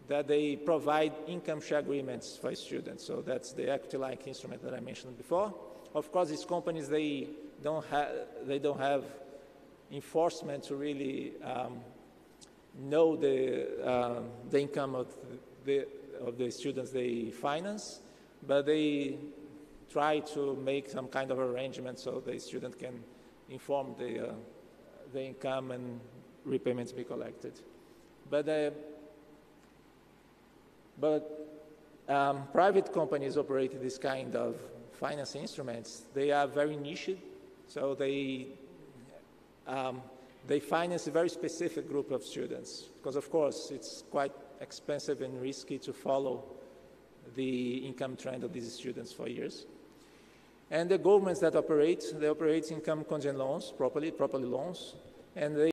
[SPEAKER 11] that they provide income share agreements for students. So that's the equity-like instrument that I mentioned before. Of course, these companies, they don't have enforcement to really know the income of the students they finance, but they try to make some kind of arrangement so the student can inform the income and repayments be collected. But private companies operating this kind of financing instruments, they are very niched, so they finance a very specific group of students, because of course it's quite expensive and risky to follow the income trend of these students for years. And the governments that operate, they operate income contingent loans, properly loans, and they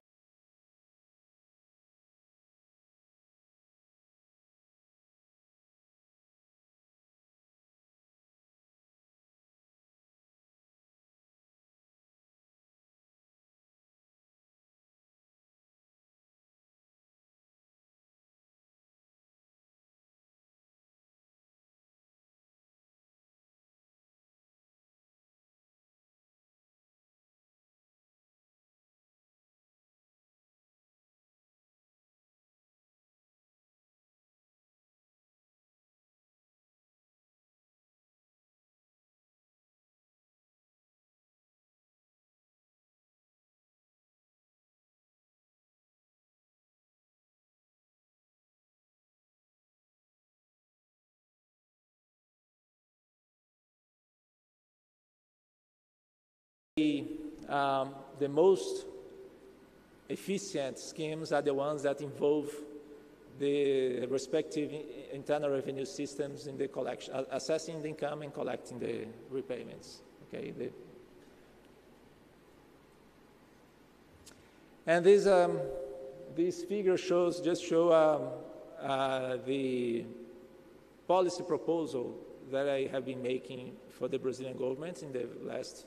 [SPEAKER 11] the most efficient schemes are the ones that involve the respective internal revenue systems in the collection, assessing the income and collecting the repayments. Okay. And this figure show the policy proposal that I have been making for the Brazilian government in the last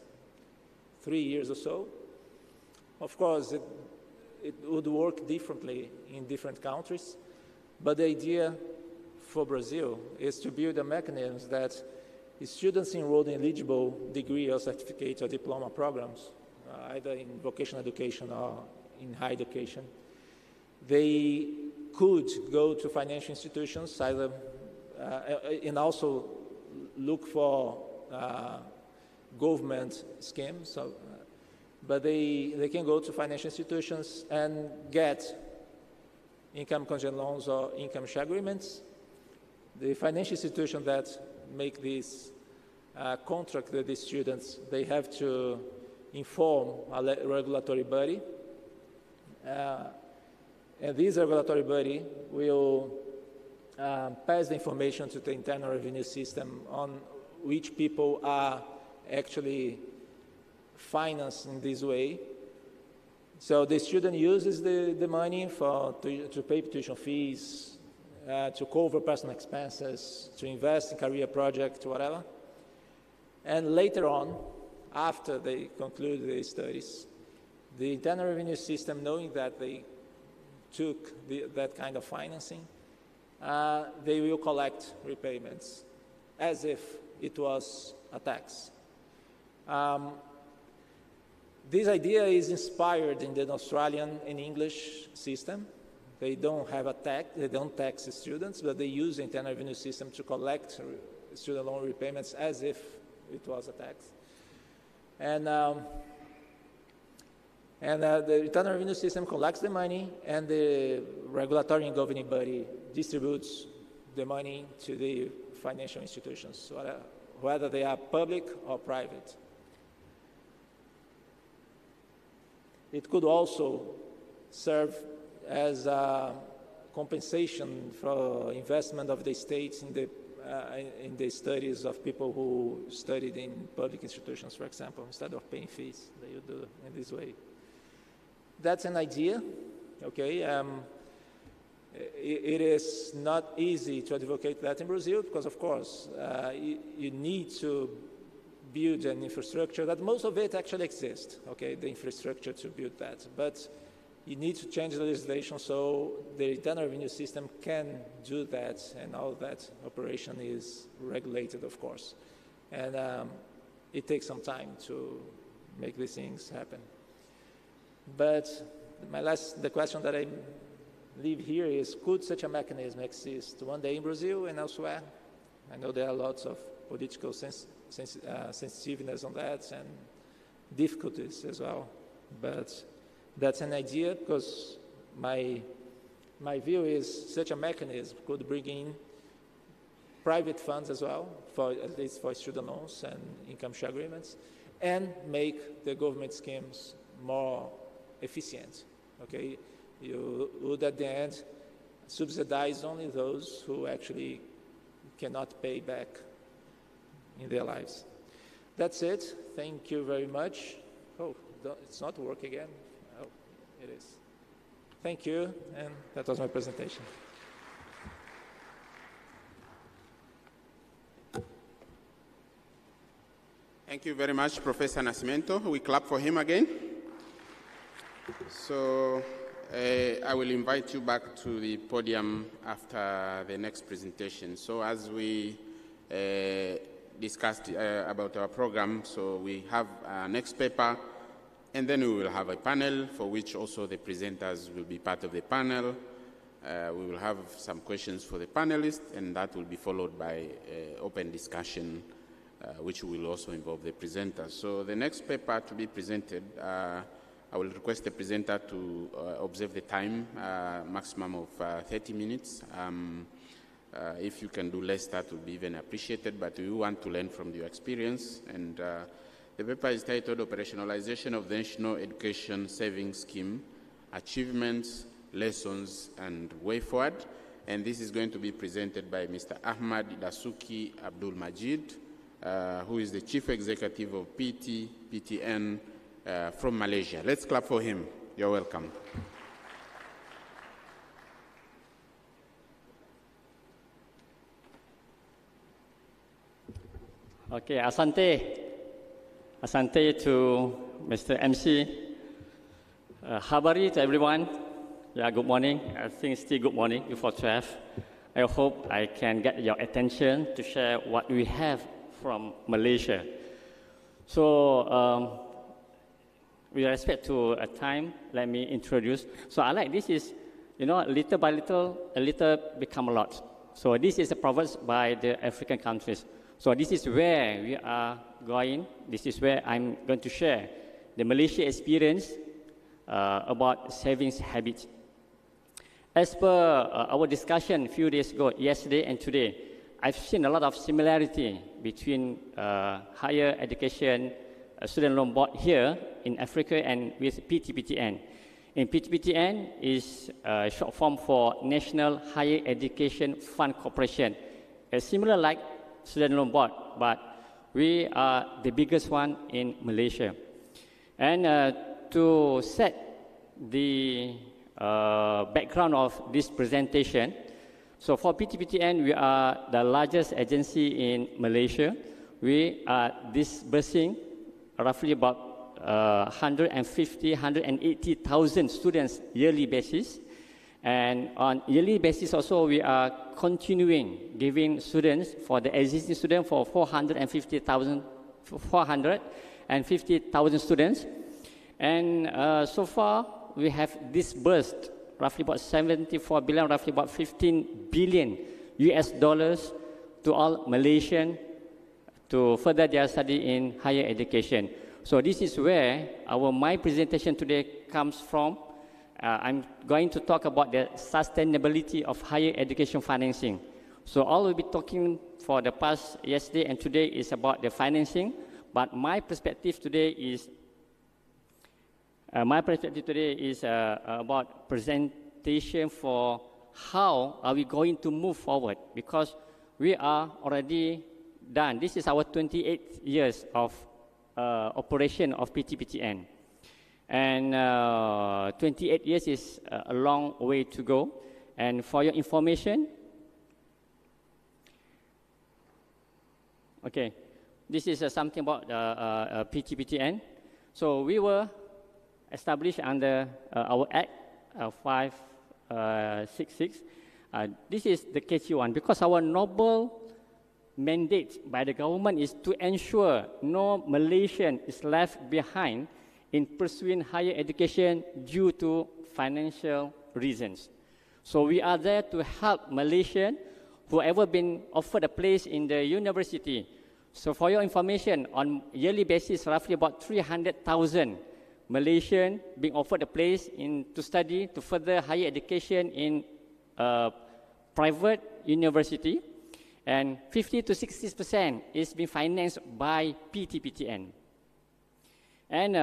[SPEAKER 11] 3 years or so. Of course, it would work differently in different countries, but the idea for Brazil is to build a mechanism that students enrolled in eligible degree or certificate or diploma programs, either in vocational education or in higher education, they could go to financial institutions either, and also look for government schemes. So, but they can go to financial institutions and get income contingent loans or income share agreements. The financial institution that make this contract with the students, they have to inform a regulatory body. And this regulatory body will pass the information to the internal revenue system on which people are actually financed in this way. So the student uses the money to pay tuition fees, to cover personal expenses, to invest in career projects, whatever. And later on, after they conclude their studies, the internal revenue system, knowing that they took that kind of financing, they will collect repayments as if it was a tax. This idea is inspired in the Australian and English system. They don't have a tax, they don't tax the students, but they use the internal revenue system to collect student loan repayments as if it was a tax. And the internal revenue system collects the money, and the regulatory and governing body distributes the money to the financial institutions, whether they are public or private. It could also serve as a compensation for investment of the states in the studies of people who studied in public institutions, for example, instead of paying fees. They would do in this way. That's an idea, okay? It is not easy to advocate that in Brazil because, of course, you need to build an infrastructure that most of it actually exists, okay, the infrastructure to build that. But you need to change the legislation so the internal revenue system can do that, and all that operation is regulated, of course. And it takes some time to make these things happen. But the question that I leave here is, could such a mechanism exist one day in Brazil and elsewhere? I know there are lots of political sensitiveness on that and difficulties as well. But that's an idea, because my view is such a mechanism could bring in private funds as well, at least for student loans and income share agreements, and make the government schemes more efficient, okay? You would, at the end, subsidize only those who actually cannot pay back in their lives. That's it. Thank you very much. Oh, it's not working again. Oh, it is. Thank you, and that was my presentation.
[SPEAKER 10] Thank you very much, Professor Nascimento. We clap for him again. So I will invite you back to the podium after the next presentation. So as we discussed about our program, so we have our next paper, and then we will have a panel for which also the presenters will be part of the panel. We will have some questions for the panelists, and that will be followed by open discussion, which will also involve the presenters. So the next paper to be presented, I will request the presenter to observe the time, maximum of 30 minutes. If you can do less, that would be even appreciated, but we want to learn from your experience. And the The paper is titled Operationalization of the National Education Savings Scheme, Achievements, Lessons, and Way Forward. And this is going to be presented by Mr. Ahmad Dasuki Abdul Majid, who is the Chief Executive of PTN from Malaysia. Let's clap for him. You're welcome.
[SPEAKER 12] Okay, asante. Asante to Mr. MC. Habari to everyone. Yeah, good morning. I think it's still good morning before 12. I hope I can get your attention to share what we have from Malaysia. So, with respect to a time, let me introduce. So I like this is, little by little, a little become a lot. So this is a proverb by the African countries. So this is where we are going. This is where I'm going to share the Malaysia experience about savings habits. As per our discussion a few days ago, yesterday and today, I've seen a lot of similarity between higher education student loan board here in Africa and with PTPTN. In PTPTN is a short form for National Higher Education Fund Corporation, similar like student loan board, but we are the biggest one in Malaysia. And to set the background of this presentation, so for PTPTN, we are the largest agency in Malaysia. We are disbursing roughly about 180,000 students yearly basis. And on yearly basis also, we are continuing giving students for the existing students for 450,000 students. And so far, we have disbursed roughly about 74 billion, roughly about 15 billion US dollars to all Malaysians to further their study in higher education. So this is where my presentation today comes from. I'm going to talk about the sustainability of higher education financing. So all we'll be talking for the past yesterday and today is about the financing, but my perspective today is about presentation for how are we going to move forward, because we are already done. This is our 28 years of operation of PTPTN. And 28 years is a long way to go. And for your information, okay, this is something about PTPTN. So we were established under our Act 566. This is the catchy one, because our noble mandate by the government is to ensure no Malaysian is left behind in pursuing higher education due to financial reasons. So we are there to help Malaysians who have ever been offered a place in the university. So for your information, on yearly basis, roughly about 300,000 Malaysians being offered a place to study, to further higher education in private university. And 50 to 60% is being financed by PTPTN. And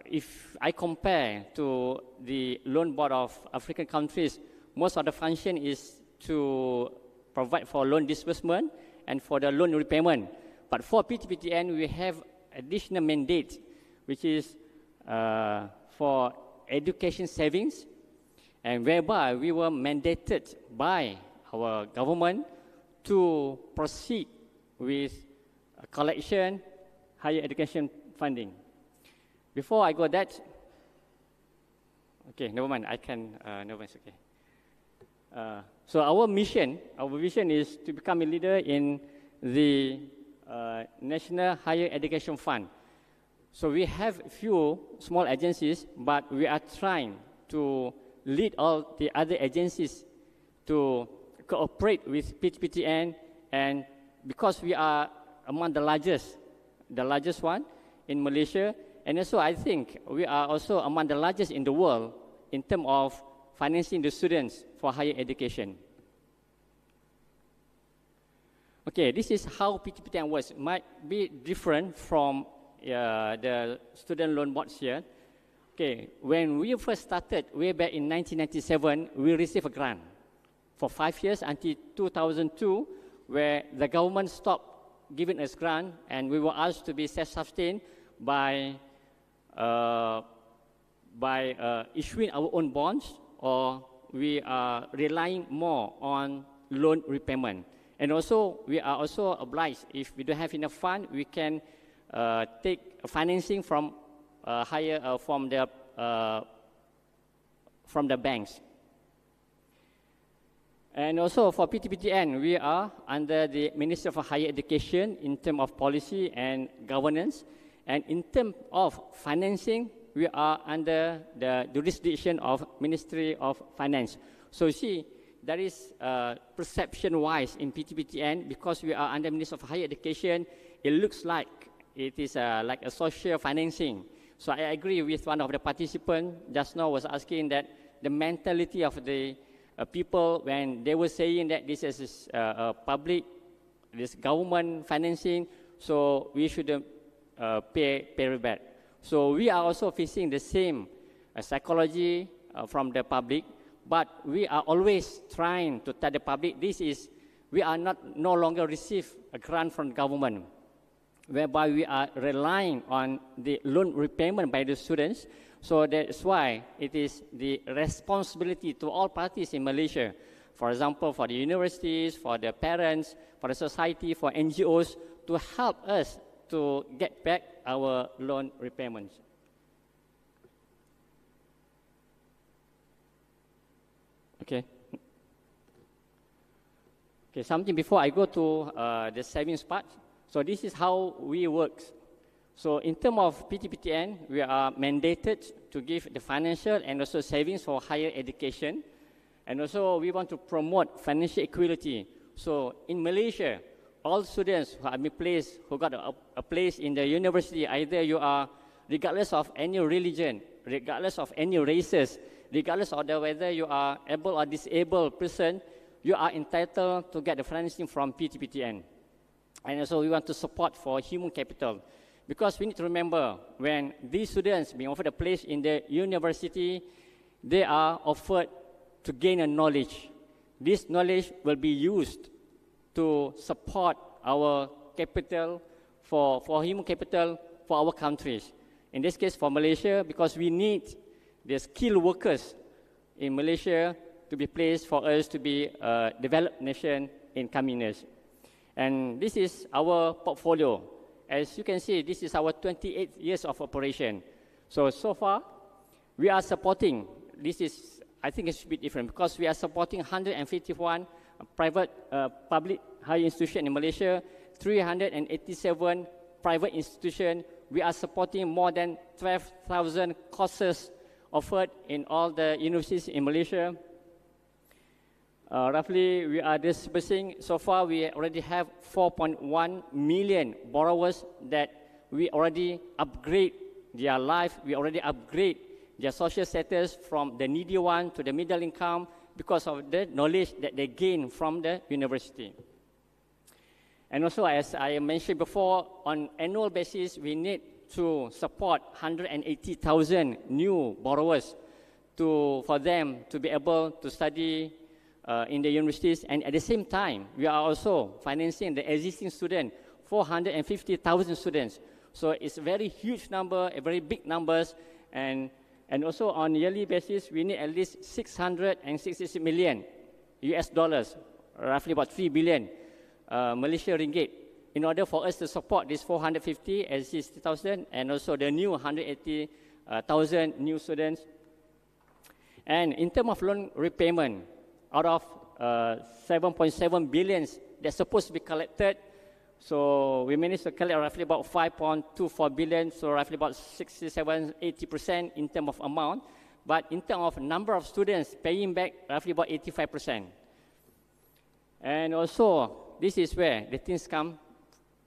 [SPEAKER 12] if I compare to the loan board of African countries, most of the function is to provide for loan disbursement and for the loan repayment. But for PTPTN, we have additional mandate, which is for education savings, and whereby we were mandated by our government to proceed with collection, higher education funding. Before I go that, okay, never mind, I can, never mind, it's okay. So our vision is to become a leader in the National Higher Education Fund. So we have a few small agencies, but we are trying to lead all the other agencies to cooperate with PTPTN, and because we are among the largest one in Malaysia, and also I think we are also among the largest in the world in terms of financing the students for higher education. Okay, this is how PTPTN works. Might be different from the student loan boards here. Okay, when we first started way back in 1997, we received a grant for 5 years until 2002, where the government stopped giving us grant, and we were asked to be self-sustained by issuing our own bonds, or we are relying more on loan repayment. And also, we are also obliged, if we don't have enough fund, we can take financing from from the banks. And also for PTPTN, we are under the Ministry of Higher Education in terms of policy and governance. And in terms of financing, we are under the jurisdiction of Ministry of Finance. So you see, there is perception-wise in PTPTN, because we are under Ministry of Higher Education, it looks like it is like a social financing. So I agree with one of the participants just now was asking that the mentality of the people when they were saying that this is public, this government financing, so we shouldn't pay back. So we are also facing the same psychology from the public, but we are always trying to tell the public we are no longer receive a grant from government, whereby we are relying on the loan repayment by the students. So that's why it is the responsibility to all parties in Malaysia, for example, for the universities, for the parents, for the society, for NGOs, to help us to get back our loan repayments. Okay. Okay, something before I go to the savings part. So this is how we work. So in terms of PTPTN, we are mandated to give the financial and also savings for higher education. And also we want to promote financial equality. So in Malaysia, all students who have been placed, who got a place in the university, either you are, regardless of any religion, regardless of any races, regardless of whether you are able or disabled person, you are entitled to get the financing from PTPTN. And also we want to support for human capital. Because we need to remember, when these students being offered a place in the university, they are offered to gain a knowledge. This knowledge will be used to support our capital, for human capital for our countries. In this case, for Malaysia, because we need the skilled workers in Malaysia to be placed for us to be a developed nation in coming years. And this is our portfolio. As you can see, this is our 28 years of operation. So far, we are supporting, I think it should be different, because we are supporting 151 private public higher institutions in Malaysia, 387 private institutions. We are supporting more than 12,000 courses offered in all the universities in Malaysia. Roughly, we are disbursing, so far we already have 4.1 million borrowers that we already upgrade their life, we already upgrade their social status from the needy one to the middle income because of the knowledge that they gain from the university. And also, as I mentioned before, on annual basis, we need to support 180,000 new borrowers for them to be able to study in the universities, and at the same time, we are also financing the existing students, 450,000 students. So it's a very huge number, a very big numbers, and also on a yearly basis, we need at least 666 million US dollars, roughly about 3 billion Malaysia ringgit, in order for us to support this 450 and 60,000, and also the new 180,000 new students. And in terms of loan repayment, out of 7.7 billion that's supposed to be collected, so we managed to collect roughly about 5.24 billion, so roughly about 67-80% in terms of amount. But in terms of number of students paying back, roughly about 85%. And also, this is where the things come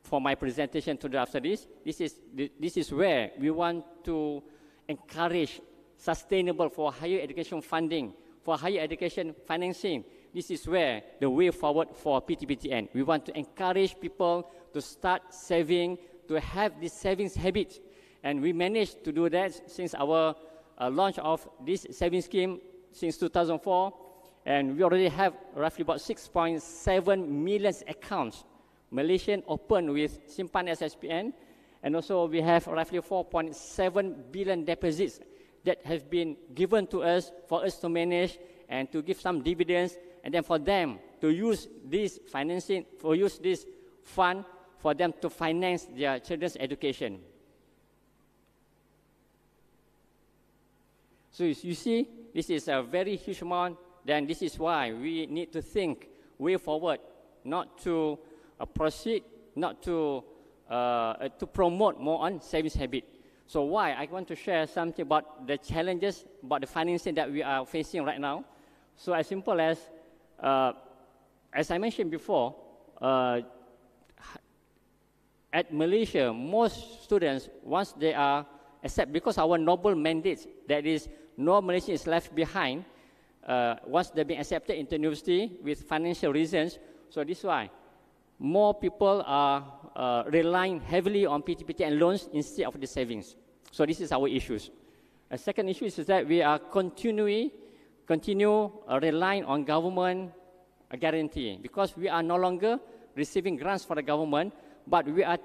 [SPEAKER 12] for my presentation today after this. This is where we want to encourage sustainable for higher education funding, for higher education financing. This is where the way forward for PTPTN. We want to encourage people to start saving, to have this savings habit. And we managed to do that since our launch of this savings scheme since 2004. And we already have roughly about 6.7 million accounts, Malaysian open with Simpan SSPN. And also we have roughly 4.7 billion deposits that have been given to us for us to manage and to give some dividends, and then for them to use this financing, for use this fund for them to finance their children's education. So you see, this is a very huge amount. Then this is why we need to think way forward, not to proceed, not to promote more on savings habit. So why? I want to share something about the challenges, about the financing that we are facing right now. So as simple as I mentioned before, at Malaysia, most students, once they are accepted, because our noble mandate, that is, no Malaysian is left behind, once they've been accepted into university with financial reasons. So this is why more people are relying heavily on PTPT and loans instead of the savings. So this is our issues. A second issue is that we are continue relying on government guarantee, because we are no longer receiving grants from the government, but we are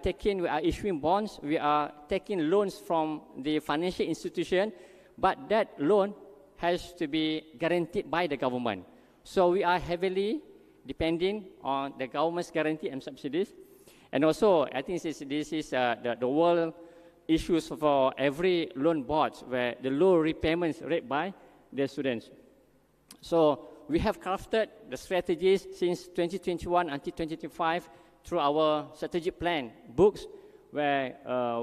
[SPEAKER 12] issuing bonds, we are taking loans from the financial institution, but that loan has to be guaranteed by the government. So we are heavily depending on the government's guarantee and subsidies. And also, I think this is the world issues for every loan board, where the low repayments rate by the students. So we have crafted the strategies since 2021 until 2025 through our strategic plan books, where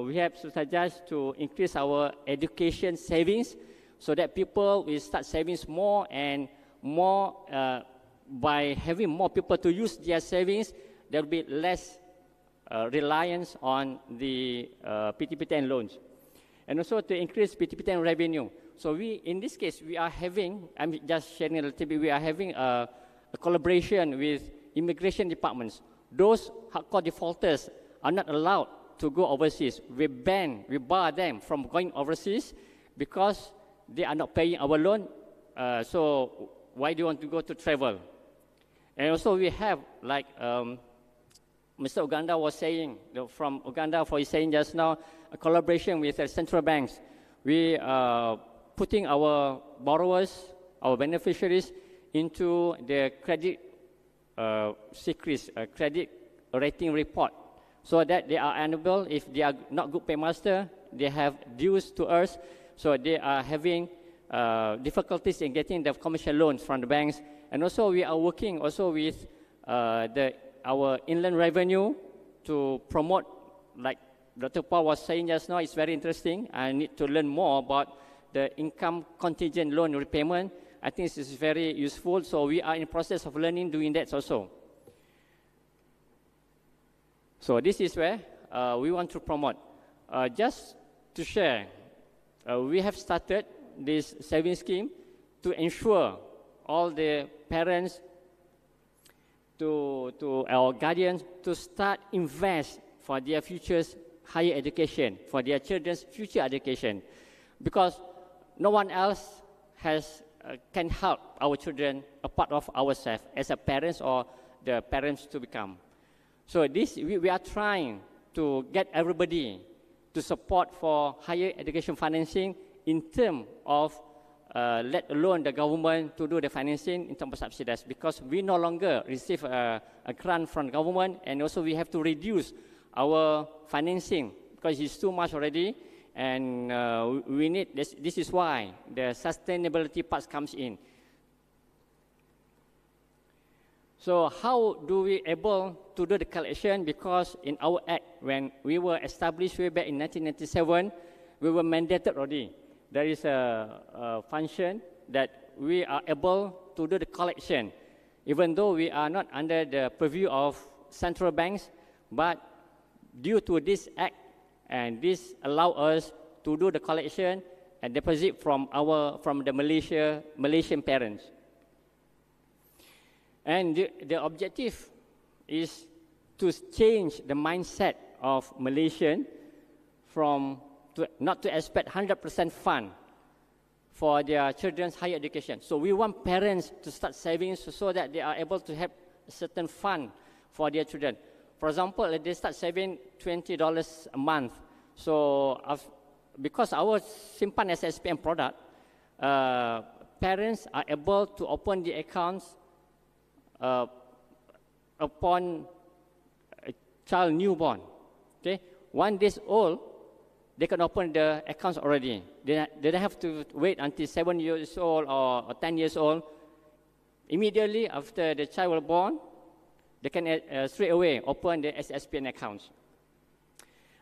[SPEAKER 12] we have strategized to increase our education savings so that people will start savings more and more. By having more people to use their savings, there will be less reliance on the PTPTN loans. And also to increase PTPTN revenue. So in this case, we are having, I'm just sharing a little bit, we are having a collaboration with immigration departments. Those hardcore defaulters are not allowed to go overseas. We bar them from going overseas because they are not paying our loan. So why do you want to go to travel? And also we have, like Mr. Uganda was saying, from Uganda, for saying just now, a collaboration with central banks. We are putting our borrowers, our beneficiaries, into the credit secrets, credit rating report, so that they are unable, if they are not good paymaster, they have dues to us, so they are having difficulties in getting the commercial loans from the banks. And also we are working also with our inland revenue to promote, like Dr. Paul was saying just now, it's very interesting. I need to learn more about the income contingent loan repayment. I think this is very useful, so we are in the process of learning, doing that also. So this is where we want to promote. Just to share, we have started this savings scheme to ensure all the parents, to our guardians, to start invest for their future's higher education, for their children's future education. Because no one else can help our children apart of ourselves as a parents or the parents to become. So we are trying to get everybody to support for higher education financing in terms of let alone the government to do the financing in terms of subsidies, because we no longer receive a grant from the government, and also we have to reduce our financing because it's too much already, and we need this. This is why the sustainability part comes in. So how do we able to do the collection? Because in our act, when we were established way back in 1997, we were mandated already. There is a function that we are able to do the collection, even though we are not under the purview of central banks, but due to this act, and this allow us to do the collection and deposit from the Malaysian parents. And the objective is to change the mindset of Malaysian not to expect 100% fund for their children's higher education. So we want parents to start saving so that they are able to have a certain fund for their children. For example, if they start saving $20 a month, so because our simpan SSPN product, parents are able to open the accounts upon a child newborn. Okay, 1 day old, they can open the accounts already. They don't have to wait until 7 years old or 10 years old. Immediately after the child was born, they can straight away open the SSPN accounts.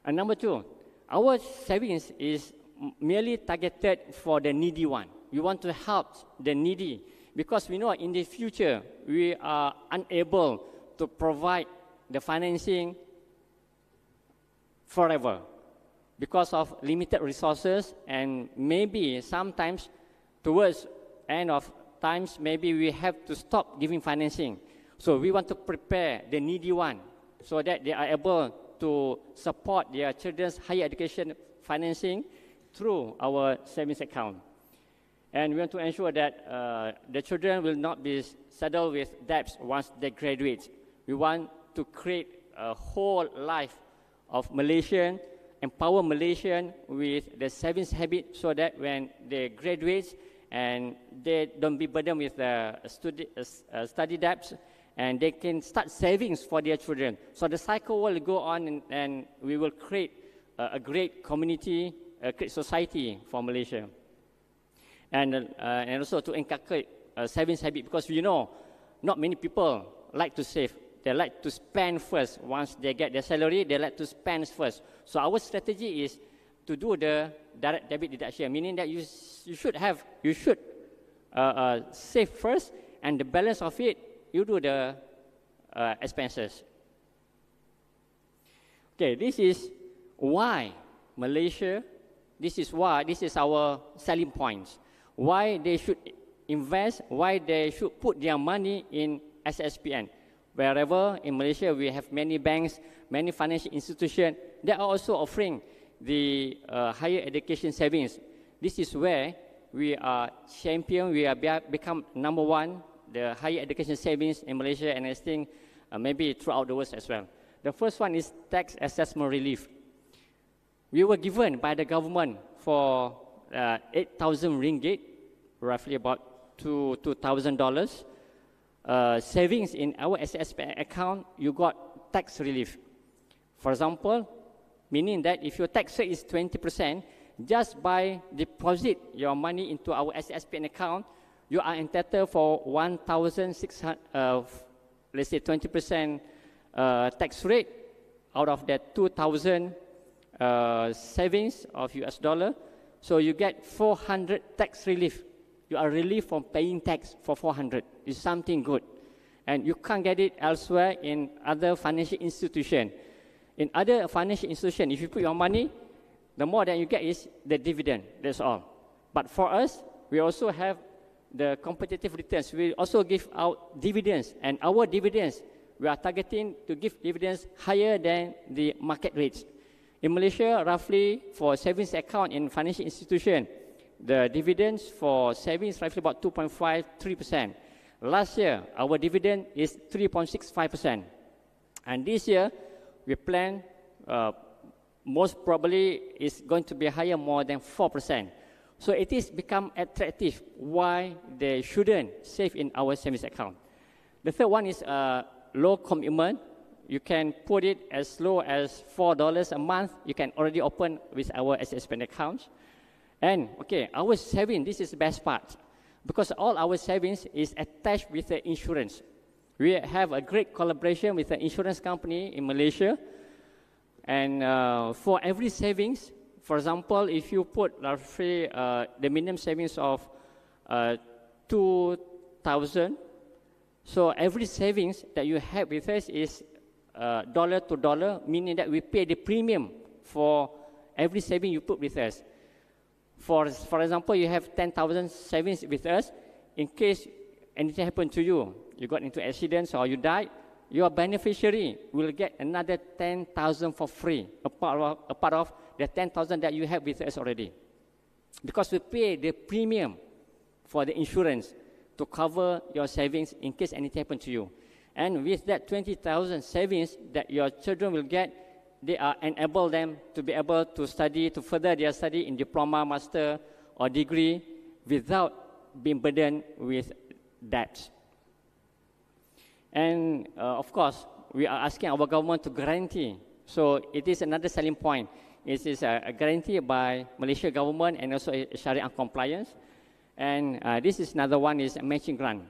[SPEAKER 12] And number 2, our savings is merely targeted for the needy one. We want to help the needy because we know in the future we are unable to provide the financing forever because of limited resources, and maybe sometimes towards end of times maybe we have to stop giving financing. So we want to prepare the needy one so that they are able to support their children's higher education financing through our savings account. And we want to ensure that the children will not be saddled with debts once they graduate. We want to create a whole life of Malaysian, empower Malaysian with the savings habit so that when they graduate and they don't be burdened with study debts, and they can start savings for their children. So the cycle will go on, and we will create a great community, a great society for Malaysia. And also to inculcate savings habit, because we know not many people like to save. They like to spend first. Once they get their salary, they like to spend first. So our strategy is to do the direct debit deduction, meaning that you should save first, and the balance of it, you do the expenses. Okay, this is why Malaysia, this is our selling points. Why they should invest, why they should put their money in SSPN. Wherever in Malaysia we have many banks, many financial institutions, they are also offering the higher education savings. This is where we are champion, we are become number 1, the higher education savings in Malaysia, and I think maybe throughout the world as well. The first one is tax assessment relief. We were given by the government for 8,000 ringgit, roughly about $2,000 savings in our SSP account. You got tax relief. For example, meaning that if your tax rate is 20%, just by deposit your money into our SSPN account, you are entitled for 1,600, let's say 20% tax rate out of that 2,000 savings of US dollar. So you get 400 tax relief. You are relieved from paying tax for 400. It's something good. And you can't get it elsewhere in other financial institutions. In other financial institutions, if you put your money, the more that you get is the dividend. That's all. But for us, we also have the competitive returns. We also give out dividends, and our dividends, we are targeting to give dividends higher than the market rates. In Malaysia, roughly for savings account in financial institution, the dividends for savings roughly about 2.53%. Last year, our dividend is 3.65%. And this year, we plan, most probably is going to be higher, more than 4%. So it is become attractive why they shouldn't save in our savings account. The third one is low commitment. You can put it as low as $4 a month. You can already open with our SSPN accounts. And okay, our saving, this is the best part, because all our savings is attached with the insurance. We have a great collaboration with the insurance company in Malaysia. And for every savings, for example, if you put roughly the minimum savings of 2,000, so every savings that you have with us is dollar to dollar, meaning that we pay the premium for every saving you put with us. For example, you have 10,000 savings with us. In case anything happened to you, you got into accidents or you died, your beneficiary will get another 10,000 for free, a part of the 10,000 that you have with us already. Because we pay the premium for the insurance to cover your savings in case anything happens to you. And with that 20,000 savings that your children will get, they are enable them to be able to study, to further their study in diploma, master, or degree without being burdened with debt. And of course, we are asking our government to guarantee. So it is another selling point. It is a guarantee by Malaysia government and also a Sharia compliance. And this is another one is a matching grant.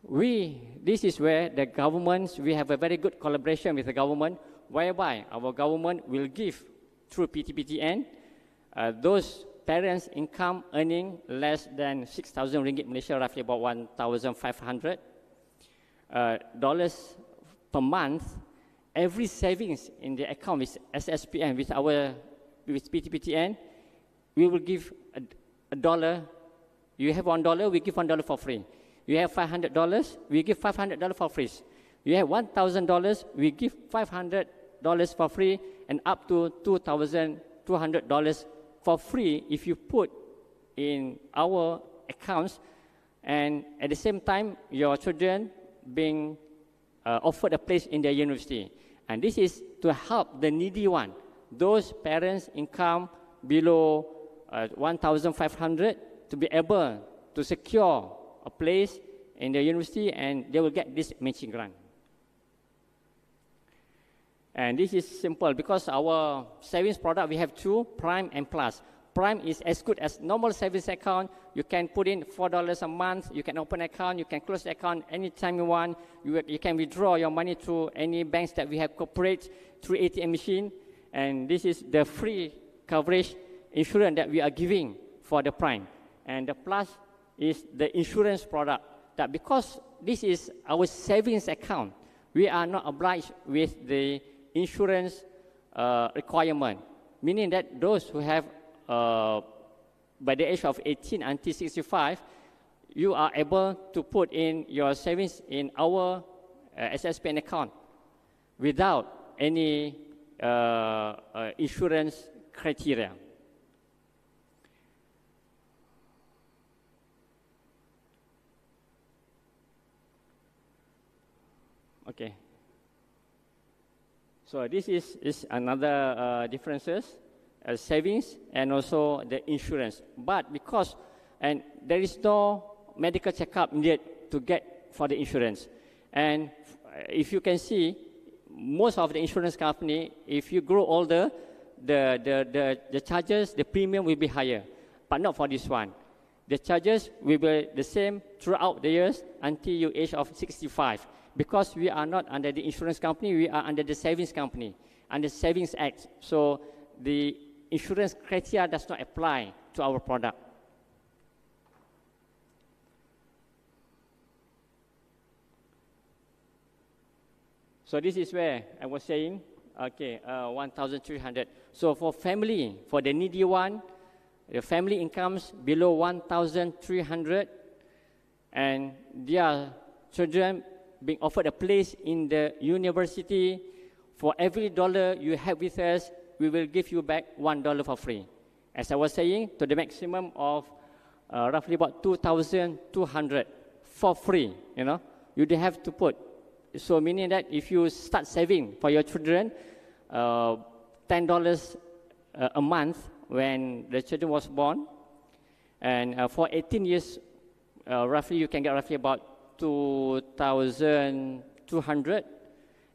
[SPEAKER 12] This is where the governments, we have a very good collaboration with the government, whereby our government will give through PTPTN those parents' income earning less than 6,000 ringgit Malaysia, roughly about 1,500 dollars per month. Every savings in the account with SSPN, with PTPTN, we will give a dollar. You have $1, we give $1 for free. You have $500, we give $500 for free. You have $1,000, we give $500 for free, and up to $2,200 for free if you put in our accounts. And at the same time, your children being offered a place in their university. And this is to help the needy one, those parents' income below 1,500 to be able to secure a place in the university, and they will get this matching grant. And this is simple because our savings product, we have two, Prime and Plus. Prime is as good as normal savings account. You can put in $4 a month. You can open an account. You can close the account anytime you want. You can withdraw your money through any banks that we have corporate through ATM machine. And this is the free coverage insurance that we are giving for the Prime. And the Plus is the insurance product that because this is our savings account, we are not obliged with the insurance requirement, meaning that those who have by the age of 18 until 65, you are able to put in your savings in our SSPN account without any insurance criteria. Okay. So this is another differences. Savings and also the insurance. But because, and there is no medical checkup needed to get for the insurance. And if you can see, most of the insurance company, if you grow older, the charges, the premium will be higher, but not for this one. The charges will be the same throughout the years until you age of 65. Because we are not under the insurance company, we are under the savings company, under Savings Act. So the insurance criteria does not apply to our product. So this is where I was saying, okay, 1,300. So for family, for the needy one, the family incomes below 1,300, and their children being offered a place in the university. For every dollar you have with us, we will give you back $1 for free. As I was saying, to the maximum of roughly about 2,200 for free, you know. You don't have to put. So meaning that if you start saving for your children, $10 a month when the children was born, and for 18 years, roughly you can get roughly about 2,200,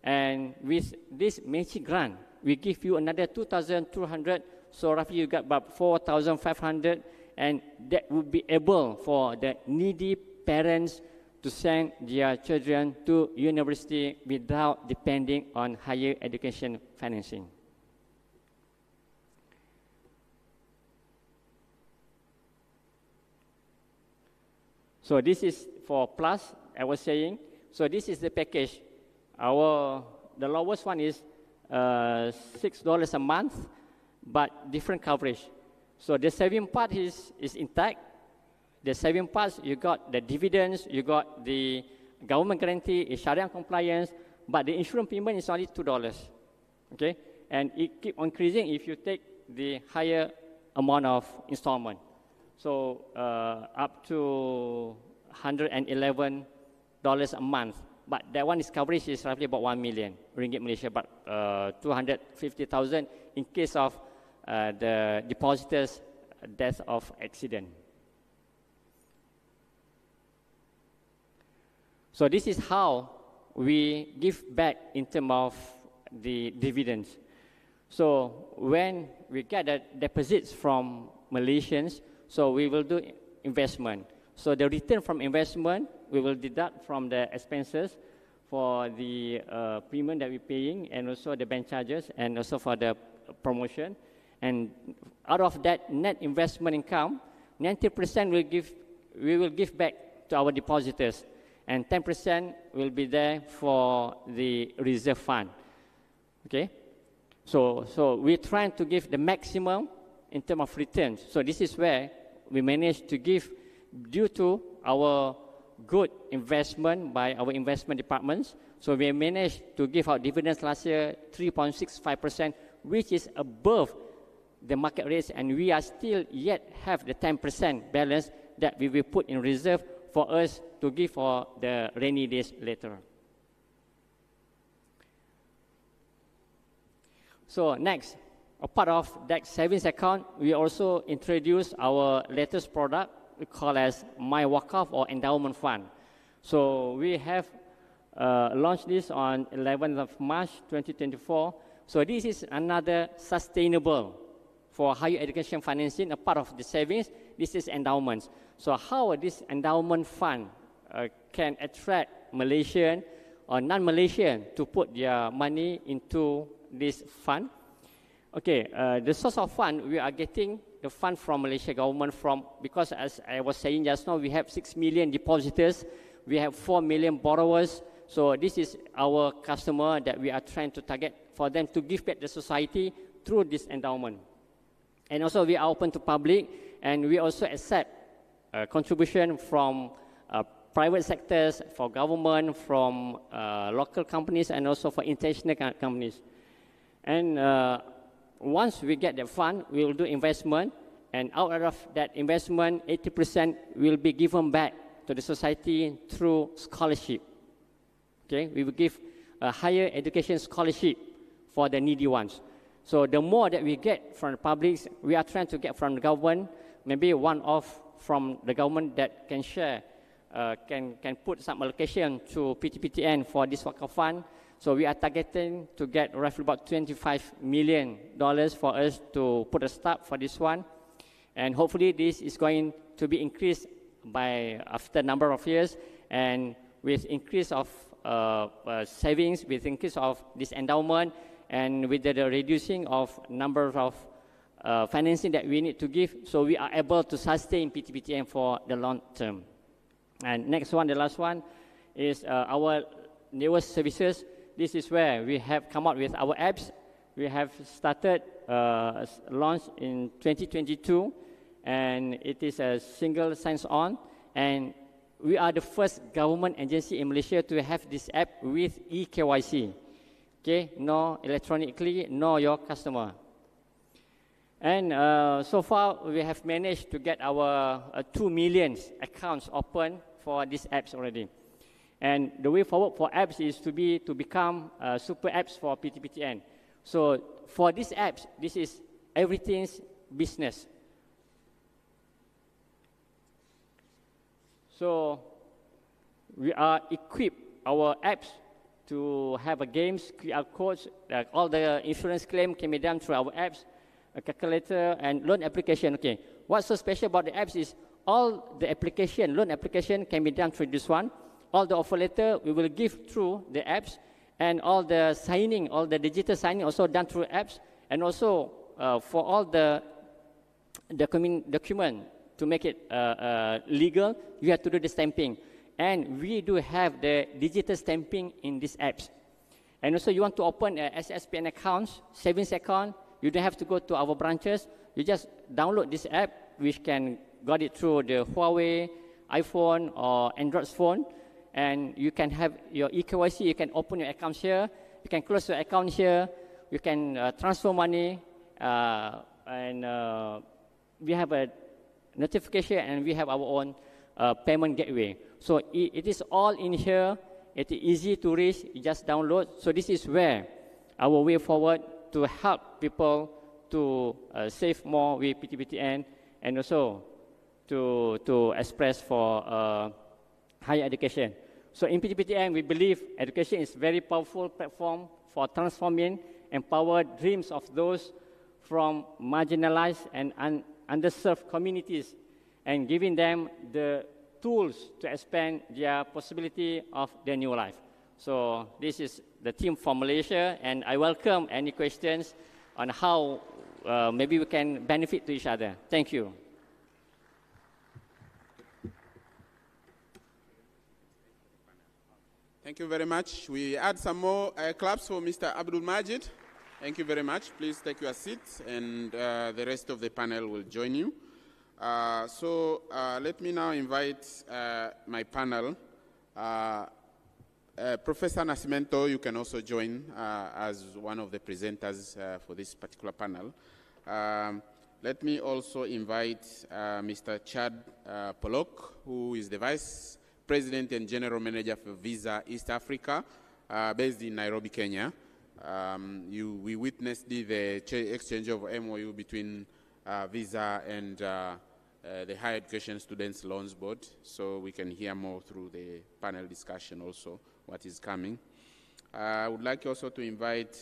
[SPEAKER 12] and with this matching grant, we give you another 2,200, so roughly you get about 4,500, and that would be able for the needy parents to send their children to university without depending on higher education financing. So this is for Plus, I was saying. So this is the package. The lowest one is $6 a month, but different coverage. So the saving part is intact. The saving part, you got the dividends, you got the government guarantee, is Sharia compliance, but the insurance payment is only $2. Okay? And it keeps increasing if you take the higher amount of installment. So up to $111 a month. But that one is coverage is roughly about 1 million ringgit Malaysia, but 250,000 in case of the depositors' death of accident. So this is how we give back in terms of the dividends. So when we get the deposits from Malaysians, so we will do investment. So the return from investment, we will deduct from the expenses for the premium that we're paying, and also the bank charges, and also for the promotion. And out of that net investment income, 90% we will give back to our depositors, and 10% will be there for the reserve fund. Okay? So we're trying to give the maximum in terms of returns. So this is where we managed to give, due to our good investment by our investment departments. So we managed to give out dividends last year 3.65%, which is above the market rates, and we are still yet have the 10% balance that we will put in reserve for us to give for the rainy days later. So next, a part of that savings account, we also introduced our latest product we call as My Wakaf or Endowment Fund. So we have launched this on 11th of March 2024. So this is another sustainable for higher education financing, a part of the savings. This is endowments. So how this endowment fund can attract Malaysian or non-Malaysian to put their money into this fund? Okay, the source of fund, we are getting the fund from Malaysia government because as I was saying just now, we have 6 million depositors, we have 4 million borrowers. So this is our customer that we are trying to target for them to give back the society through this endowment. And also we are open to public, and we also accept contribution from private sectors, for government, from local companies, and also for international companies. And once we get the fund, we will do investment, and out of that investment, 80% will be given back to the society through scholarship. Okay, we will give a higher education scholarship for the needy ones. So the more that we get from the public, we are trying to get from the government, maybe one-off from the government that can share, can put some allocation to PTPTN for this Wakaf fund. So we are targeting to get roughly about $25 million for us to put a start for this one. And hopefully this is going to be increased by after a number of years, and with increase of savings, with increase of this endowment, and with the reducing of number of financing that we need to give, so we are able to sustain PTPTN for the long term. And next one, the last one, is our newest services. This is where we have come out with our apps. We have started, launched in 2022, and it is a single sign-on, and we are the first government agency in Malaysia to have this app with eKYC. Okay, know electronically, know your customer. And so far, we have managed to get our 2 million accounts open for these apps already. And the way forward for apps is to become super apps for PTPTN. So for these apps, this is everything's business. So we are equipped our apps to have a games, QR codes, all the insurance claim can be done through our apps, a calculator, and loan application. Okay, what's so special about the apps is all the application, loan application can be done through this one. All the offer letter we will give through the apps, and all the signing, all the digital signing also done through apps, and also for all the document to make it legal, you have to do the stamping. And we do have the digital stamping in these apps. And also you want to open a SSPN account, savings account, you don't have to go to our branches. You just download this app, which can got it through the Huawei, iPhone, or Android phone. and you can have your eKYC, you can open your account here, you can close your account here, you can transfer money, and we have a notification, and we have our own payment gateway. So it is all in here. It is easy to reach, you just download. So this is where our way forward to help people to save more with PTPTN, and also to express for higher education. So in PTPTN, we believe education is a very powerful platform for transforming empowered dreams of those from marginalized and underserved communities, and giving them the tools to expand their possibility of their new life. So this is the team from Malaysia, and I welcome any questions on how maybe we can benefit to each other. Thank you.
[SPEAKER 10] Thank you very much. We add some more claps for Mr. Abdul Majid. Thank you very much. Please take your seats, and the rest of the panel will join you. Let me now invite my panel. Professor Nascimento, you can also join as one of the presenters for this particular panel. Let me also invite Mr. Chad Pollock, who is the Vice President and General Manager for Visa East Africa, based in Nairobi, Kenya. We witnessed the exchange of MOU between Visa and the Higher Education Students Loans Board, so we can hear more through the panel discussion also, what is coming. I would like also to invite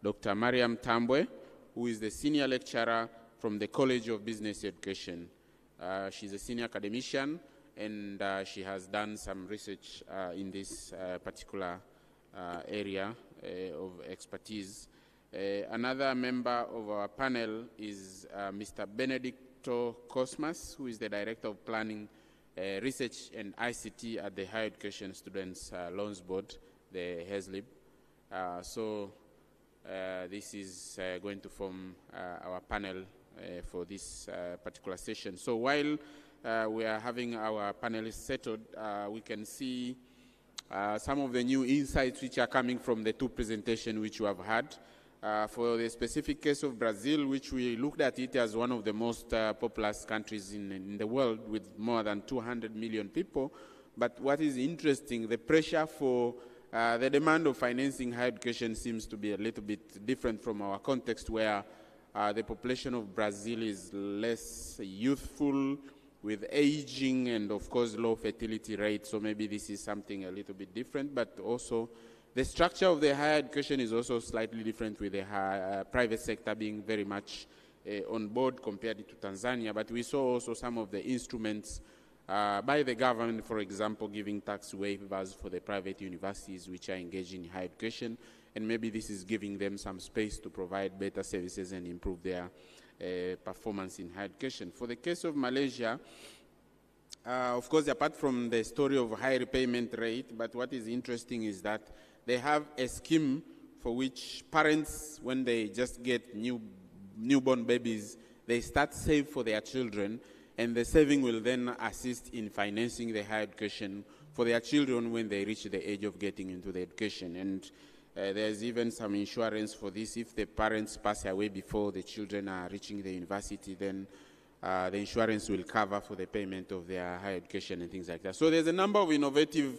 [SPEAKER 10] Dr. Mariam Tambwe, who is the Senior Lecturer from the College of Business Education. She's a senior academician, and she has done some research in this particular area of expertise. Another member of our panel is Mr. Benedicto Cosmas, who is the Director of Planning, Research and ICT at the Higher Education Students Loans Board, the HESLB. This is going to form our panel for this particular session. So while we are having our panelists settled, we can see some of the new insights which are coming from the two presentations which you have had. For the specific case of Brazil, which we looked at it as one of the most populous countries in the world with more than 200 million people. But what is interesting, the pressure for the demand of financing higher education seems to be a little bit different from our context, where the population of Brazil is less youthful, with aging and, of course, low fertility rate. So maybe this is something a little bit different, but also the structure of the higher education is also slightly different, with the private sector being very much on board compared to Tanzania. But we saw also some of the instruments by the government, for example, giving tax waivers for the private universities which are engaged in higher education, and maybe this is giving them some space to provide better services and improve their performance in higher education. For the case of Malaysia, of course, apart from the story of high repayment rate, but what is interesting is that they have a scheme for which parents, when they just get newborn babies, they start save for their children, and the saving will then assist in financing the higher education for their children when they reach the age of getting into the education. And there's even some insurance for this. If the parents pass away before the children are reaching the university, then the insurance will cover for the payment of their higher education and things like that. So there's a number of innovative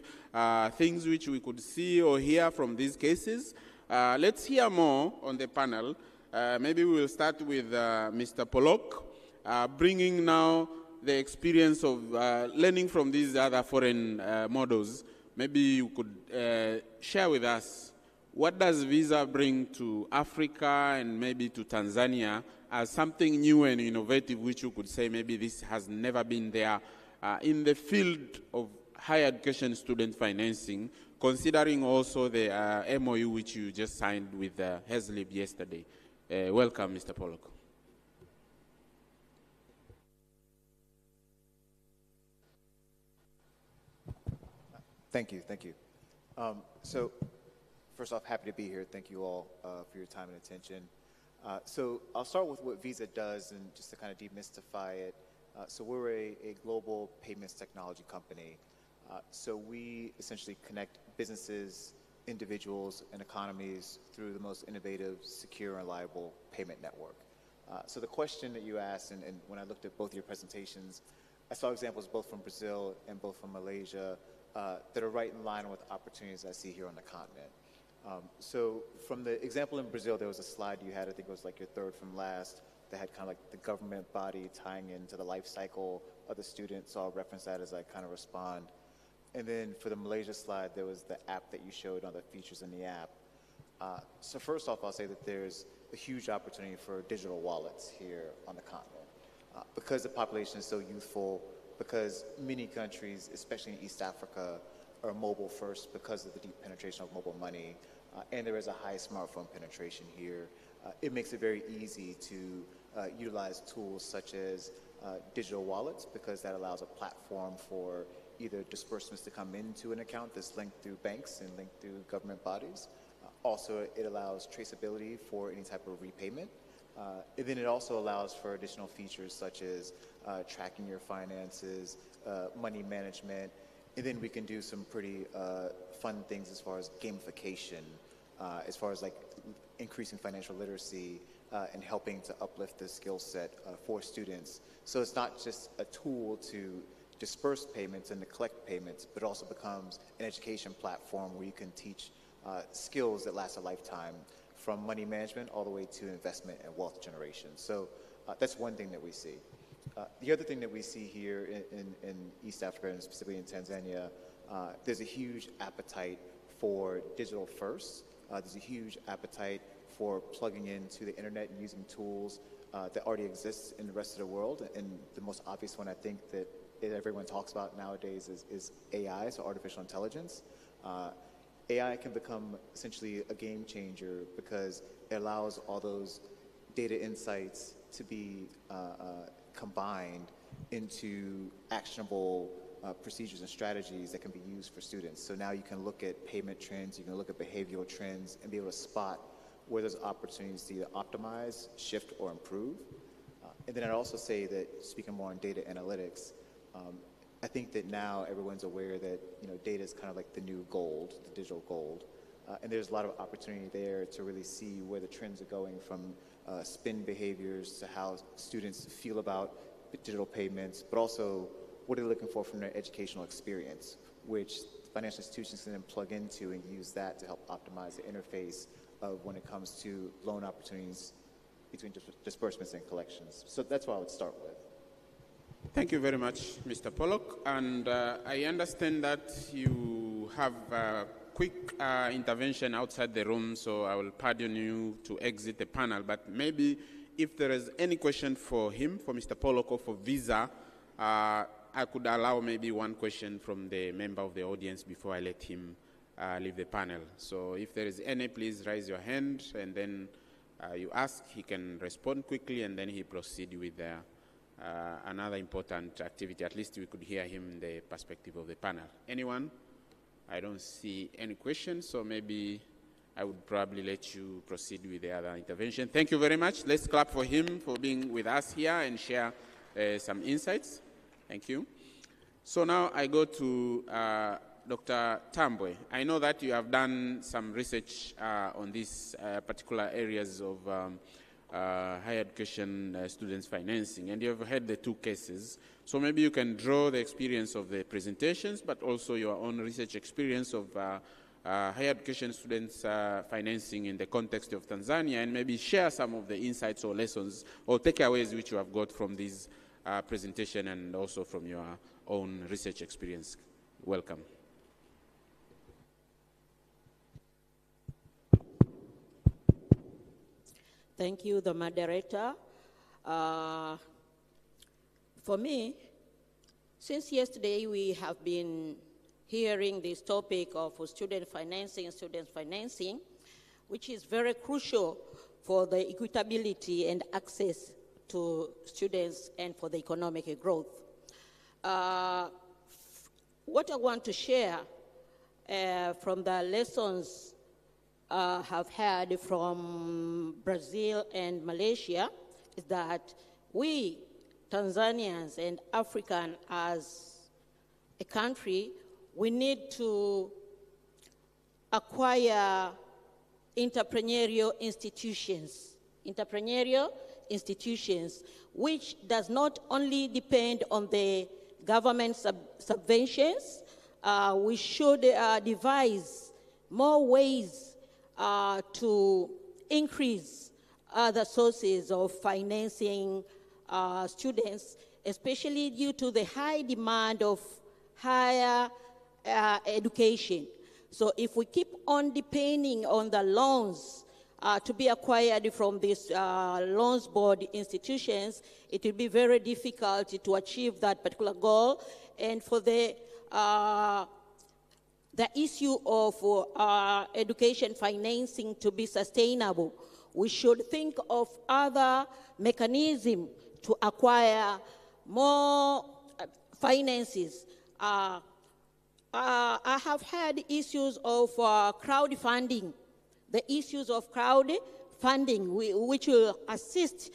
[SPEAKER 10] things which we could see or hear from these cases. Let's hear more on the panel. Maybe we'll start with Mr. Pollock, bringing now the experience of learning from these other foreign models. Maybe you could share with us, what does Visa bring to Africa and maybe to Tanzania as something new and innovative, which you could say maybe this has never been there in the field of higher education student financing, considering also the MOU which you just signed with HESLB yesterday. Welcome, Mr. Pollock.
[SPEAKER 13] Thank you. First off, happy to be here. Thank you all for your time and attention. So I'll start with what Visa does, and just to kind of demystify it. So we're a global payments technology company. So we essentially connect businesses, individuals, and economies through the most innovative, secure, and reliable payment network. So the question that you asked, and when I looked at both your presentations, I saw examples both from Brazil and both from Malaysia that are right in line with opportunities I see here on the continent. So from the example in Brazil, there was a slide you had, I think it was like your third from last, that had kind of like the government body tying into the life cycle of the student, so I'll reference that as I kind of respond. And then for the Malaysia slide, there was the app that you showed on the features in the app. So first off, I'll say that there's a huge opportunity for digital wallets here on the continent. Because the population is so youthful, because many countries, especially in East Africa, are mobile first because of the deep penetration of mobile money, and there is a high smartphone penetration here. It makes it very easy to utilize tools such as digital wallets, because that allows a platform for either disbursements to come into an account that's linked through banks and linked through government bodies. Also, it allows traceability for any type of repayment. And then it also allows for additional features such as tracking your finances, money management, and then we can do some pretty fun things as far as gamification, as far as like increasing financial literacy and helping to uplift the skill set for students. So it's not just a tool to disperse payments and to collect payments, but also becomes an education platform where you can teach skills that last a lifetime, from money management all the way to investment and wealth generation. So that's one thing that we see. The other thing that we see here in East Africa, and specifically in Tanzania, there's a huge appetite for digital first. There's a huge appetite for plugging into the internet and using tools that already exist in the rest of the world. And the most obvious one I think that everyone talks about nowadays is AI, so artificial intelligence. AI can become essentially a game changer because it allows all those data insights to be combined into actionable procedures and strategies that can be used for students. So now you can look at payment trends, you can look at behavioral trends, and be able to spot where there's opportunities to either optimize, shift, or improve. And then I'd also say that, speaking more on data analytics, I think that now everyone's aware that data is kind of like the new gold, the digital gold, and there's a lot of opportunity there to really see where the trends are going, from spend behaviors to how students feel about digital payments, but also what are they looking for from their educational experience, which financial institutions can then plug into and use that to help optimize the interface of when it comes to loan opportunities between disbursements and collections. So that's what I would start with.
[SPEAKER 10] Thank you very much, Mr. Pollock. And I understand that you have a quick intervention outside the room, so I will pardon you to exit the panel. But maybe if there is any question for him, for Mr. Pollock, or for Visa, I could allow maybe one question from the member of the audience before I let him leave the panel. So if there is any, please raise your hand, and then you ask, he can respond quickly, and then he proceed with another important activity. At least we could hear him in the perspective of the panel. Anyone? I don't see any questions, so maybe I would probably let you proceed with the other intervention. Thank you very much. Let's clap for him for being with us here and share some insights. Thank you. So now I go to Dr. Tambwe. I know that you have done some research on these particular areas of higher education students financing, and you have had the two cases. So maybe you can draw the experience of the presentations, but also your own research experience of higher education students financing in the context of Tanzania, and maybe share some of the insights or lessons or takeaways which you have got from this presentation and also from your own research experience. Welcome.
[SPEAKER 14] Thank you, the moderator. For me, since yesterday we have been hearing this topic of student financing, which is very crucial for the equitability and access to students and for the economic growth. What I want to share from the lessons have had from Brazil and Malaysia is that we, Tanzanians and African as a country, we need to acquire entrepreneurial institutions, which does not only depend on the government subventions. We should devise more ways to increase other sources of financing students, especially due to the high demand of higher education. So if we keep on depending on the loans to be acquired from these loans board institutions, it will be very difficult to achieve that particular goal. And for the issue of education financing to be sustainable, we should think of other mechanisms to acquire more finances. I have had issues of crowdfunding. The issues of crowdfunding, which will assist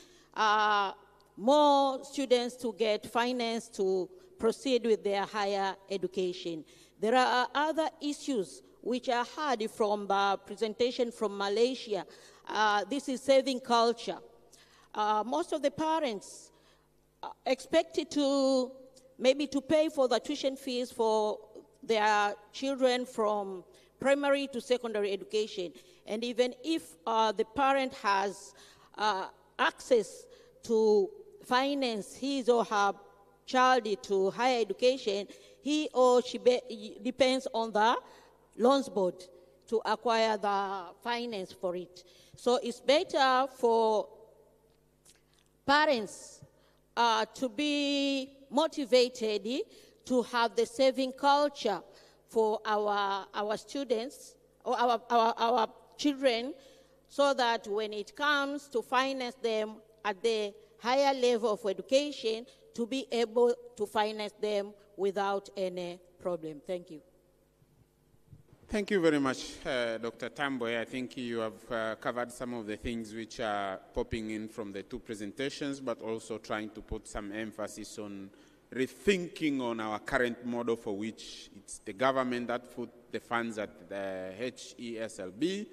[SPEAKER 14] more students to get finance to proceed with their higher education. There are other issues which I heard from the presentation from Malaysia. This is saving culture. Most of the parents expected to maybe to pay for the tuition fees for their children from primary to secondary education. And even if the parent has access to finance his or her child to higher education, he or she depends on the loans board to acquire the finance for it. So it's better for parents to be motivated to have the saving culture for our students or our children, so that when it comes to finance them at the higher level of education, to be able to finance them without any problem. Thank you.
[SPEAKER 10] Thank you very much, Dr. Tamboy. I think you have covered some of the things which are popping in from the two presentations, but also trying to put some emphasis on rethinking on our current model, for which it's the government that put the funds at the HESLB.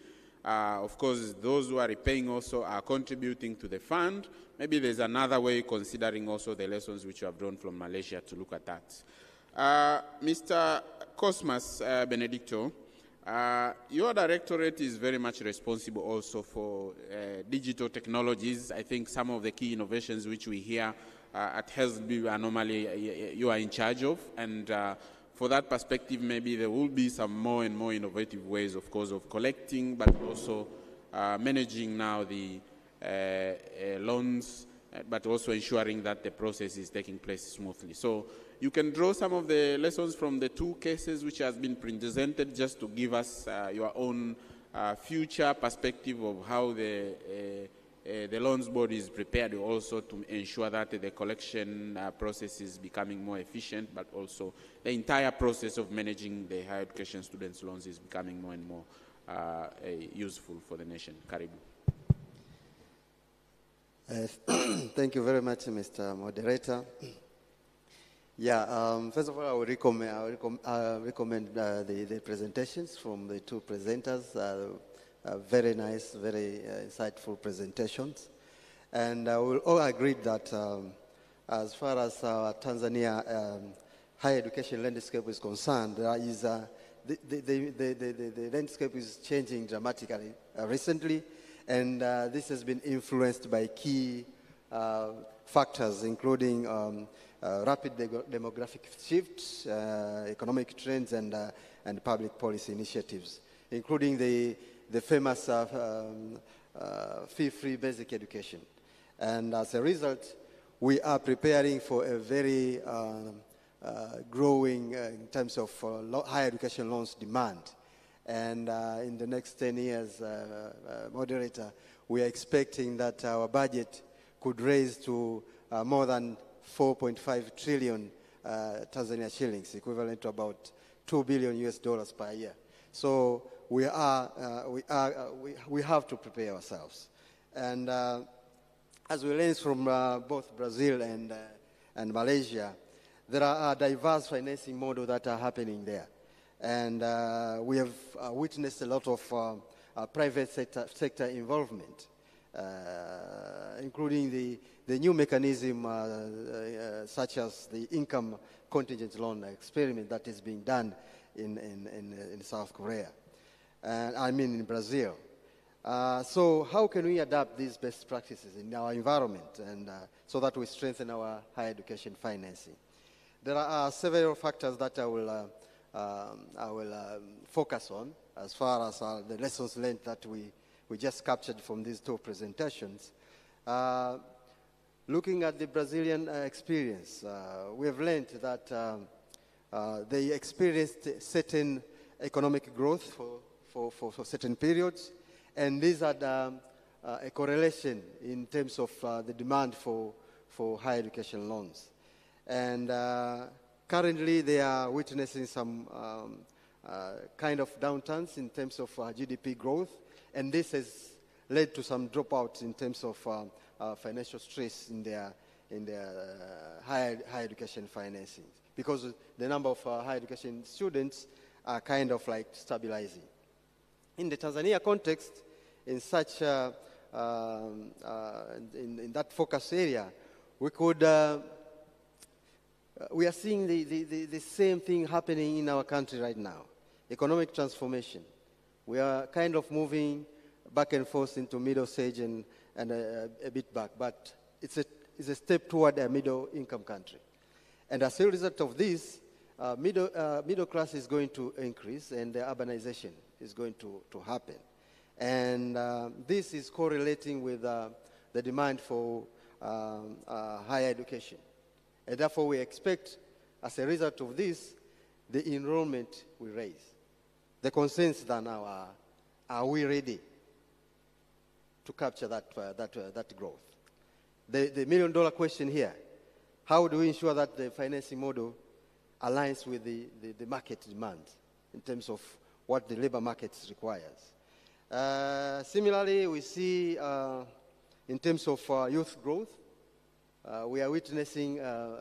[SPEAKER 10] Of course, those who are repaying also are contributing to the fund. Maybe there's another way, considering also the lessons which you have drawn from Malaysia, to look at that. Mr. Cosmas Benedicto, your directorate is very much responsible also for digital technologies. I think some of the key innovations which we hear at HESLB are normally you are in charge of, and for that perspective, maybe there will be some more and more innovative ways, of course, of collecting, but also managing now the loans, but also ensuring that the process is taking place smoothly. So you can draw some of the lessons from the two cases which has been presented, just to give us your own future perspective of how the loans board is prepared also to ensure that the collection process is becoming more efficient, but also the entire process of managing the higher education students' loans is becoming more and more useful for the nation. Karibu.
[SPEAKER 9] Thank you very much, Mr. Moderator. Yeah, first of all, I would recommend the presentations from the two presenters. Very nice, very insightful presentations. And we all agreed that as far as Tanzania higher education landscape is concerned, there is the landscape is changing dramatically recently, and this has been influenced by key factors, including rapid demographic shifts, economic trends, and public policy initiatives, including the famous fee-free basic education. And as a result, we are preparing for a very growing in terms of higher education loans demand. And in the next 10 years, Moderator, we are expecting that our budget could raise to more than 4.5 trillion Tanzania shillings, equivalent to about $2 billion per year. So we have to prepare ourselves. And as we learned from both Brazil and Malaysia,
[SPEAKER 15] there are diverse financing models that are happening there. And we have witnessed a lot of private sector involvement, including the new mechanism such as the income contingent loan experiment that is being done in South Korea, in Brazil. So how can we adapt these best practices in our environment and so that we strengthen our higher education financing? There are several factors that I will focus on as far as the lessons learned that we just captured from these two presentations. Looking at the Brazilian experience, we have learned that they experienced certain economic growth for certain periods, and these had a correlation in terms of the demand for higher education loans. And currently they are witnessing some kind of downturns in terms of GDP growth, and this has led to some dropouts in terms of financial stress in their higher education financing, because the number of higher education students are kind of like stabilizing. In the Tanzania context, in such in that focus area, we are seeing the same thing happening in our country right now. Economic transformation. We are kind of moving back and forth into middle stage and a bit back, but it's a step toward a middle income country. And as a result of this, middle class is going to increase, and the urbanization is going to happen. And this is correlating with the demand for higher education. And therefore, we expect, as a result of this, the enrollment will raise. The concerns now are we ready to capture that growth? The million-dollar question here, how do we ensure that the financing model aligns with the market demand in terms of what the labor market requires? Similarly, we see in terms of youth growth, we are witnessing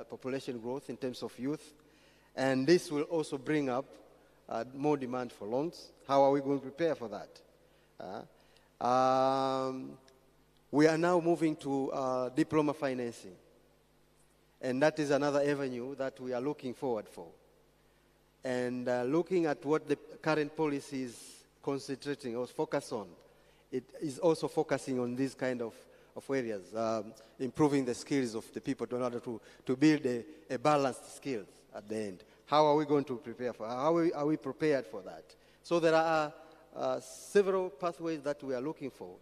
[SPEAKER 15] population growth in terms of youth, and this will also bring up more demand for loans. How are we going to prepare for that? We are now moving to diploma financing, and that is another avenue that we are looking forward for. And looking at what the current policy is concentrating or focus on, it is also focusing on these kind of areas, improving the skills of the people in order to build a balanced skills at the end. How are we going to prepare for? How are we prepared for that? So there are several pathways that we are looking for.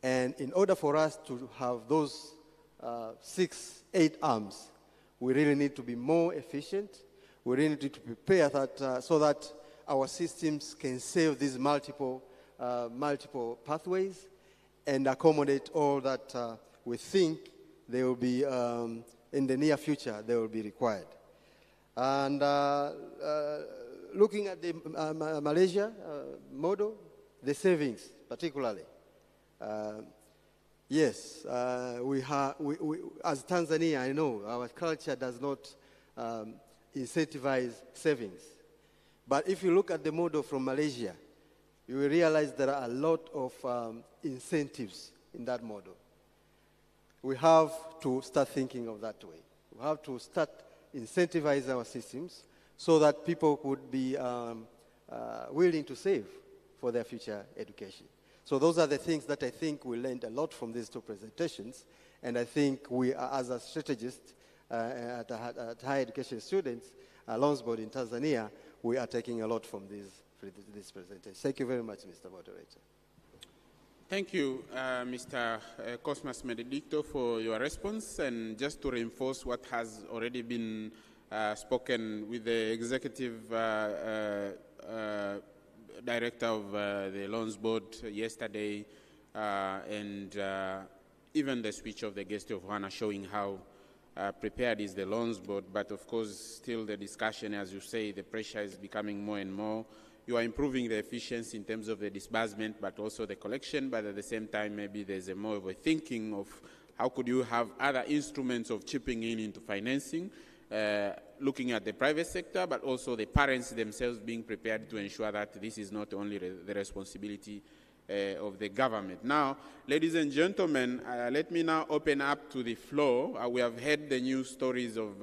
[SPEAKER 15] And in order for us to have those 6-8 arms, we really need to be more efficient. We really need to prepare that so that our systems can serve these multiple pathways and accommodate all that we think they will be, in the near future, they will be required. And looking at the Malaysia model, the savings particularly, yes, we as Tanzania, I know our culture does not incentivize savings. But if you look at the model from Malaysia, you will realize there are a lot of incentives in that model. We have to start thinking of that way. We have to start incentivize our systems so that people could be willing to save for their future education. So those are the things that I think we learned a lot from these two presentations, and I think we, as a strategist at higher education students, Loans Board in Tanzania, we are taking a lot from this presentation. Thank you very much, Mr. Moderator.
[SPEAKER 10] Thank you, Mr. Cosmas Benedicto, for your response. And just to reinforce what has already been spoken with the Executive Director of the Loans Board yesterday, and even the speech of the guest of honor showing how prepared is the Loans Board. But of course, still the discussion, as you say, the pressure is becoming more and more. You are improving the efficiency in terms of the disbursement, but also the collection. But at the same time, maybe there's a more of a thinking of how could you have other instruments of chipping in into financing. looking at the private sector, but also the parents themselves being prepared to ensure that this is not only the responsibility of the government. Now, ladies and gentlemen, let me now open up to the floor. We have heard the news stories of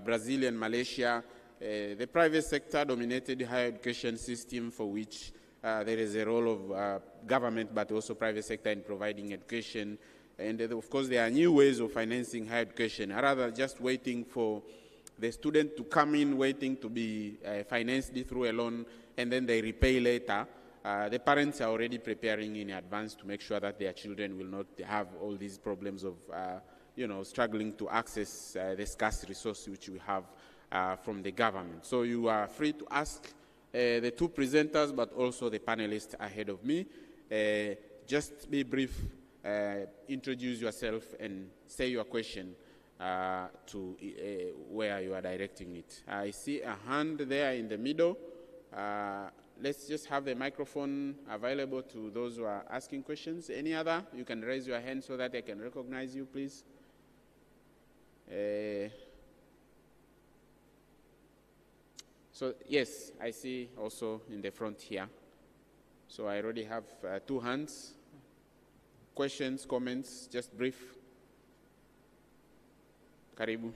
[SPEAKER 10] Brazil and Malaysia, the private sector dominated higher education system for which there is a role of government but also private sector in providing education. And of course, there are new ways of financing higher education, rather than just waiting for the student to come in, waiting to be financed through a loan, and then they repay later. The parents are already preparing in advance to make sure that their children will not have all these problems of, struggling to access the scarce resource which we have from the government. So you are free to ask the two presenters, but also the panelists ahead of me. Just be brief. Introduce yourself and say your question to where you are directing it. I see a hand there in the middle. Let's just have the microphone available to those who are asking questions. Any other? You can raise your hand so that I can recognize you, please. So, yes, I see also in the front here. So I already have two hands. Questions, comments, just brief. Karibu.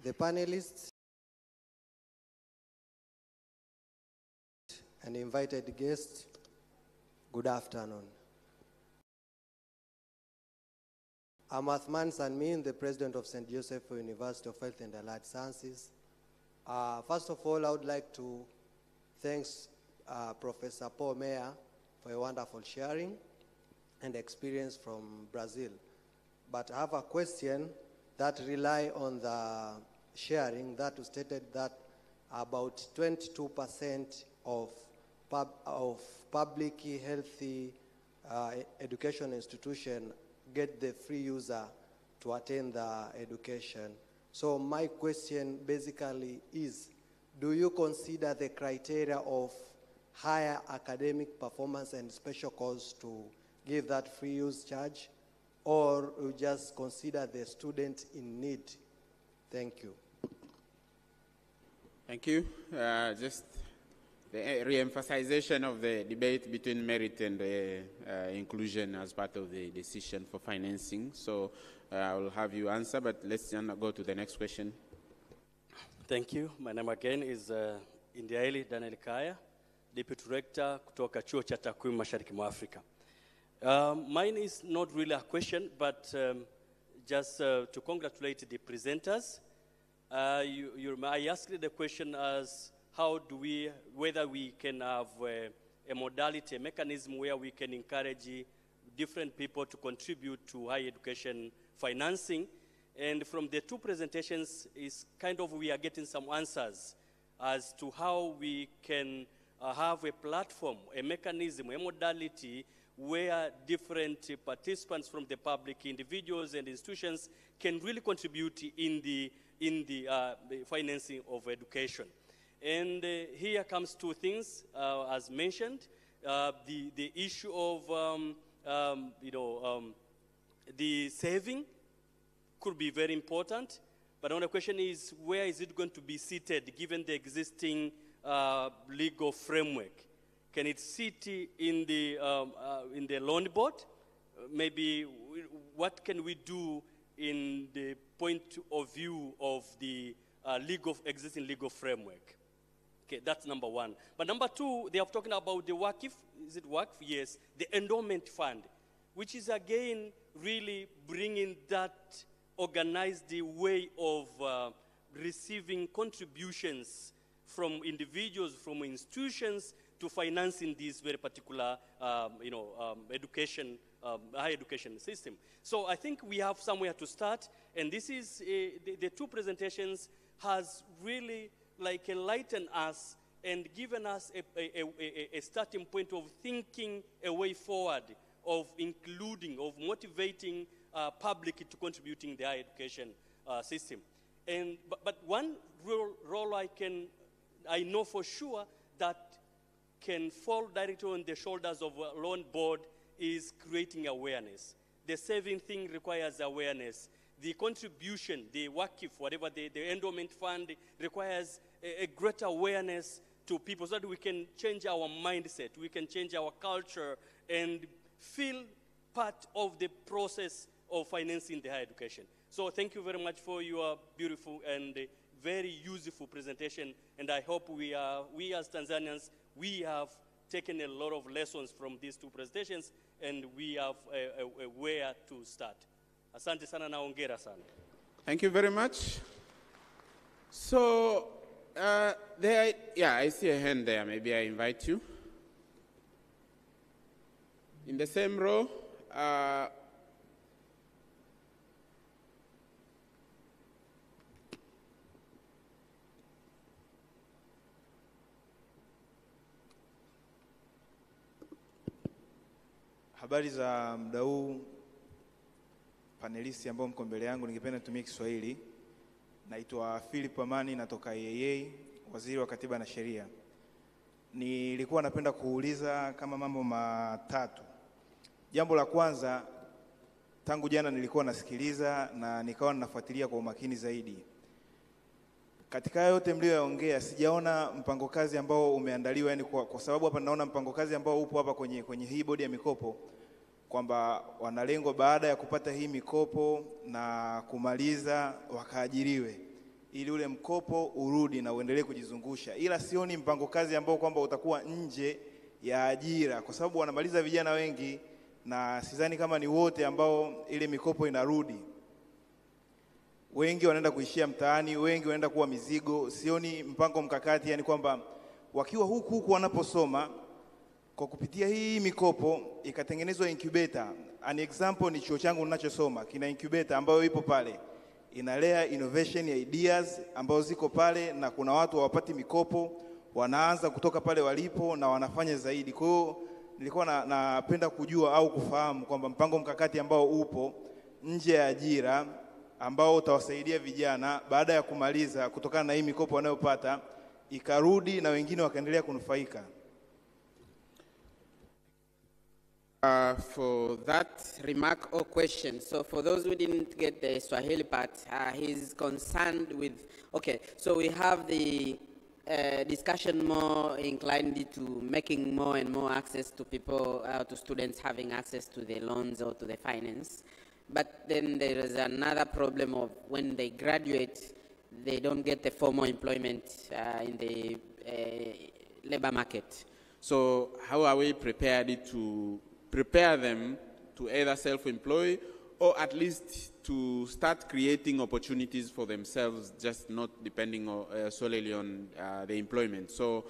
[SPEAKER 16] The panelists and invited guests, good afternoon. I'm Athman Sanmin, the president of St. Joseph University of Health and Allied Sciences. First of all, I would like to thank Professor Paul Meyer for a wonderful sharing and experience from Brazil. But I have a question that rely on the sharing that stated that about 22% of public healthy education institution get the free user to attend the education. So my question basically is, do you consider the criteria of higher academic performance and special cause to give that free use charge, or you just consider the student in need? Thank you.
[SPEAKER 10] Thank you. Just the re-emphasization of the debate between merit and inclusion as part of the decision for financing. So I will have you answer, but let's go to the next question.
[SPEAKER 5] Thank you. My name again is Indiaeli Daniel Kaya, Deputy Director kutoka Chuo cha Takwimu Mashariki mwa Afrika. Mine is not really a question, but just to congratulate the presenters. I asked the question as how do we, whether we can have a modality, a mechanism where we can encourage different people to contribute to higher education financing. And from the two presentations, is kind of we are getting some answers as to how we can have a platform, a mechanism, a modality where different participants from the public, individuals and institutions can really contribute in the financing of education. And here comes two things, as mentioned, the issue of the saving could be very important, but the question is, where is it going to be seated given the existing legal framework? Can it sit in the loan board? Maybe what can we do in the point of view of the existing legal framework? Okay, that's number one. But number two, they are talking about the WACF, is it WACF? Yes, the endowment fund, which is again really bringing that organized way of receiving contributions from individuals, from institutions to financing this very particular, education, higher education system. So I think we have somewhere to start, and this is, the two presentations has really like enlightened us and given us a starting point of thinking a way forward, of including, of motivating public to contributing the higher education system. But one role I can I know for sure that can fall directly on the shoulders of a loan board is creating awareness. The saving thing requires awareness. The contribution, the WAKIF, whatever the endowment fund requires a greater awareness to people so that we can change our mindset, we can change our culture and feel part of the process of financing the higher education. So thank you very much for your beautiful and very useful presentation. And I hope we as Tanzanians, we have taken a lot of lessons from these two presentations and we have where to start. Asante sana na hongera sana.
[SPEAKER 10] Thank you very much. So, I see a hand there. Maybe I invite you. In the same row,
[SPEAKER 17] Habari za muda huu panelisti ambao mko mbele yangu, ningependa nitumie Kiswahili. Naitwa Philip Amani, natoka EAA, Waziri wa Katiba na Sheria. Nilikuwa napenda kuuliza kama mambo matatu. Jambo la kwanza, tangu jana nilikuwa nasikiliza na nikawa ninafuatilia kwa umakini zaidi. Katika yote mlioyaongea sijaona mpango kazi ambao umeandaliwa, yani kwa sababu hapa naona mpango kazi ambao upo hapa kwenye hii bodi ya mikopo kwamba wanalengo baada ya kupata hii mikopo na kumaliza wakaajiriwe ili ule mkopo urudi na uendelee kujizungusha. Ila sioni mpango kazi ambao kwamba utakuwa nje ya ajira kwa sababu wanamaliza vijana wengi na sidhani kama ni wote ambao ile mikopo inarudi. Wengi wanaenda kuishia mtaani, wengi wanaenda kuwa mizigo. Sioni mpango mkakati, yani kwamba wakiwa huku wanaposoma kwa kupitia hii mikopo ikatengenezwa incubator. An example ni chuo changu ninachosoma, kina incubator ambayo ipo pale. Inalea innovation ideas ambazo ziko pale na kuna watu hawapati mikopo, wanaanza kutoka pale walipo na wanafanya zaidi. Kwa hiyo nilikuwa napenda kujua au kufahamu kwamba mpango mkakati ambao upo nje ya ajira ambao utawasaidia vijana baada ya kumaliza kutokana na hii mikopo wanayopata ikarudi na wengine wakaendelea kunufaika.
[SPEAKER 18] For that remark or question, so for those who didn't get the Swahili part, he's concerned with, okay, so we have the discussion more inclined to making more and more access to people, to students having access to the loans or to the finance. But then there is another problem of when they graduate, they don't get the formal employment in the labor market.
[SPEAKER 10] So how are we prepared to prepare them to either self-employ or at least to start creating opportunities for themselves, just not depending solely on the employment? So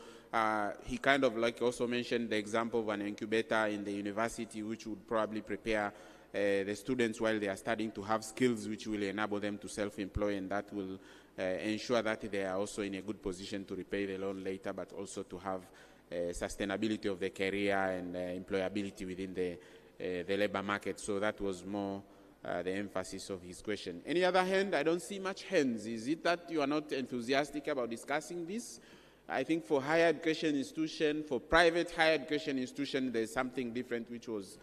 [SPEAKER 10] he kind of like also mentioned the example of an incubator in the university, which would probably prepare the students while they are studying to have skills which will enable them to self-employ, and that will ensure that they are also in a good position to repay the loan later, but also to have sustainability of the career and employability within the labor market. So that was more the emphasis of his question. Any other hand? I don't see much hands. Is it that you are not enthusiastic about discussing this? I think for higher education institution, for private higher education institution, there's something different which was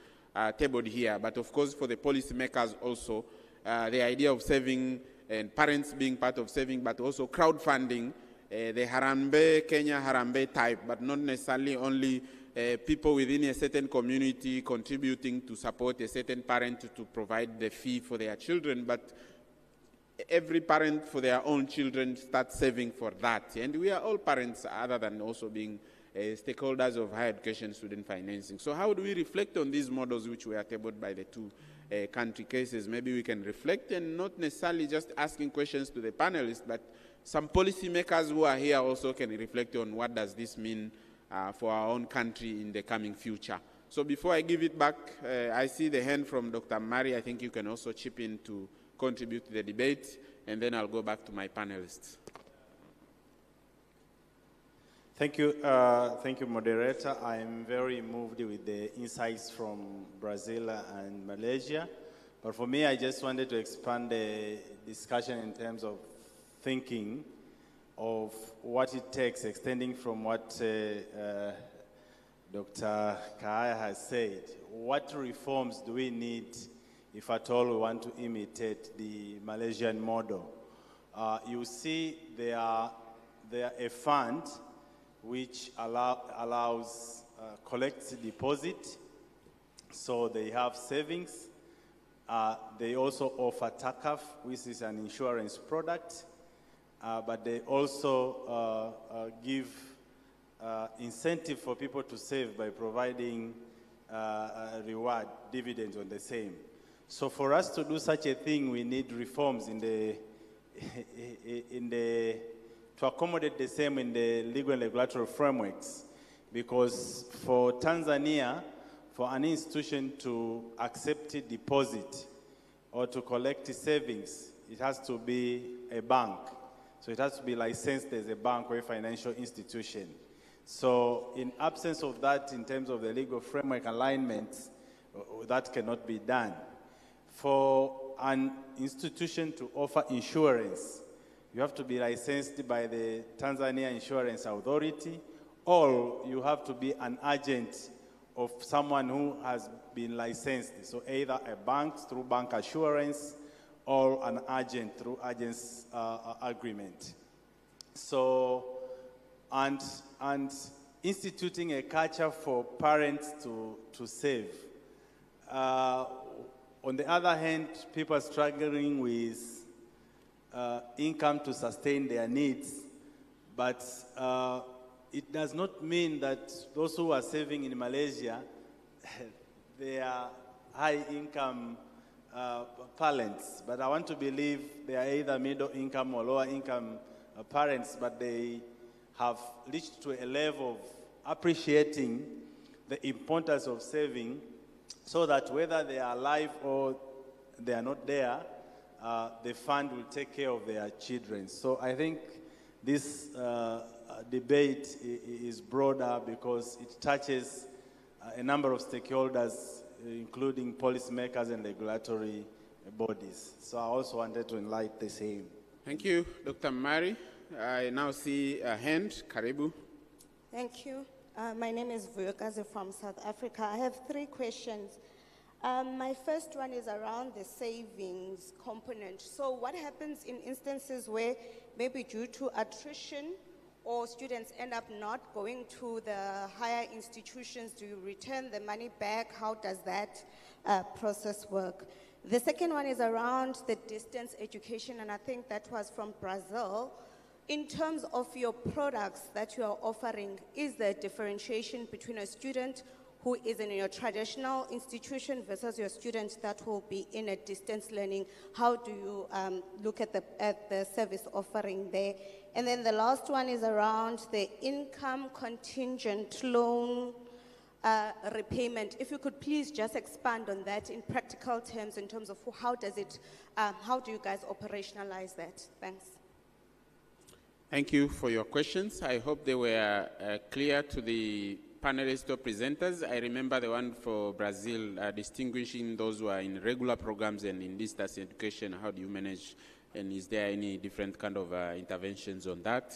[SPEAKER 10] tabled here. But of course, for the policymakers also, the idea of saving and parents being part of saving, but also crowdfunding, the Harambee, Kenya Harambee type, but not necessarily only people within a certain community contributing to support a certain parent to provide the fee for their children, but every parent for their own children start saving for that. And we are all parents other than also being stakeholders of higher education student financing. So how do we reflect on these models which were tabled by the two country cases? Maybe we can reflect and not necessarily just asking questions to the panelists, but some policymakers who are here also can reflect on what does this mean for our own country in the coming future. So before I give it back, I see the hand from Dr. Mari. I think you can also chip in to contribute to the debate, and then I'll go back to my panelists.
[SPEAKER 1] Thank you, moderator. I'm very moved with the insights from Brazil and Malaysia. But for me, I just wanted to expand the discussion in terms of thinking of what it takes, extending from what Dr. Kahaya has said. What reforms do we need if at all we want to imitate the Malaysian model? You see there are a fund which allows collects deposit, so they have savings. They also offer TACAF, which is an insurance product, but they also give incentive for people to save by providing reward, dividends on the same. So for us to do such a thing, we need reforms to accommodate the same in the legal and regulatory frameworks. Because for Tanzania, for an institution to accept a deposit or to collect savings, it has to be a bank. So it has to be licensed as a bank or a financial institution. So in absence of that, in terms of the legal framework alignments, that cannot be done. For an institution to offer insurance, you have to be licensed by the Tanzania Insurance Authority, or you have to be an agent of someone who has been licensed. So either a bank through bank assurance or an agent through agent's agreement. So, and instituting a culture for parents to save. On the other hand, people are struggling with income to sustain their needs, but it does not mean that those who are saving in Malaysia, they are high-income parents. But I want to believe they are either middle-income or lower-income parents, but they have reached to a level of appreciating the importance of saving, so that whether they are alive or they are not there, the fund will take care of their children. So I think this debate is broader because it touches a number of stakeholders, including policymakers and regulatory bodies. So I also wanted to enlighten the same.
[SPEAKER 10] Thank you, Dr. Mari. I now see a hand. Karibu.
[SPEAKER 19] Thank you. My name is Vuyokazi from South Africa. I have 3 questions. My first one is around the savings component. So what happens in instances where maybe due to attrition or students end up not going to the higher institutions? Do you return the money back? How does that process work? The second one is around the distance education, and I think that was from Brazil. In terms of your products that you are offering, is there a differentiation between a student who is in your traditional institution versus your student that will be in a distance learning? How do you look at the service offering there? And then the last one is around the income contingent loan repayment. If you could please just expand on that in practical terms, in terms of how do you guys operationalize that? Thanks.
[SPEAKER 10] Thank you for your questions. I hope they were clear to the panelists or presenters. I remember the one for Brazil, distinguishing those who are in regular programs and in distance education. How do you manage, and is there any different kind of interventions on that?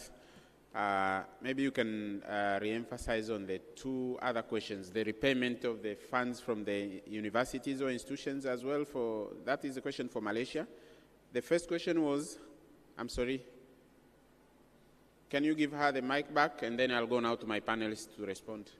[SPEAKER 10] Maybe you can re-emphasize on the 2 other questions, the repayment of the funds from the universities or institutions as well. That is a question for Malaysia. The first question was, I'm sorry, can you give her the mic back, and then I'll go now to my panelists to respond.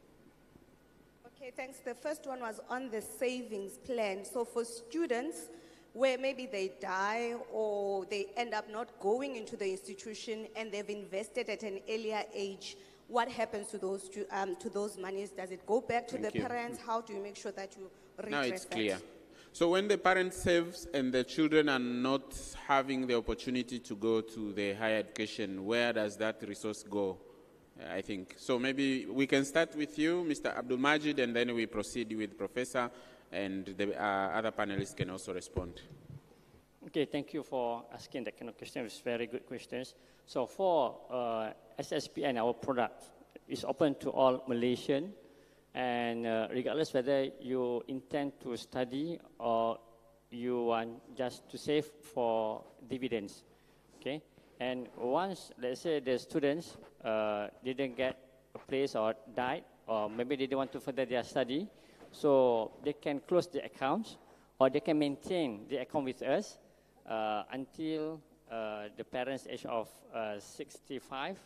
[SPEAKER 19] Okay, thanks. The first one was on the savings plan. So for students where maybe they die or they end up not going into the institution and they've invested at an earlier age, what happens to those monies? Does it go back to the parents? How do you make sure that you redress
[SPEAKER 10] Now it's
[SPEAKER 19] that?
[SPEAKER 10] clear. So when the parent saves and the children are not having the opportunity to go to the higher education, where does that resource go, I think? So maybe we can start with you, Mr. Abdul Majid, and then we proceed with Professor, and the other panelists can also respond.
[SPEAKER 12] Okay, thank you for asking that kind of question. It's very good questions. So for SSPN, our product is open to all Malaysian, and regardless whether you intend to study or you want just to save for dividends, okay? And once, let's say, the students didn't get a place or died, or maybe they don't want to further their study, so they can close the accounts, or they can maintain the account with us until the parents' age of 65.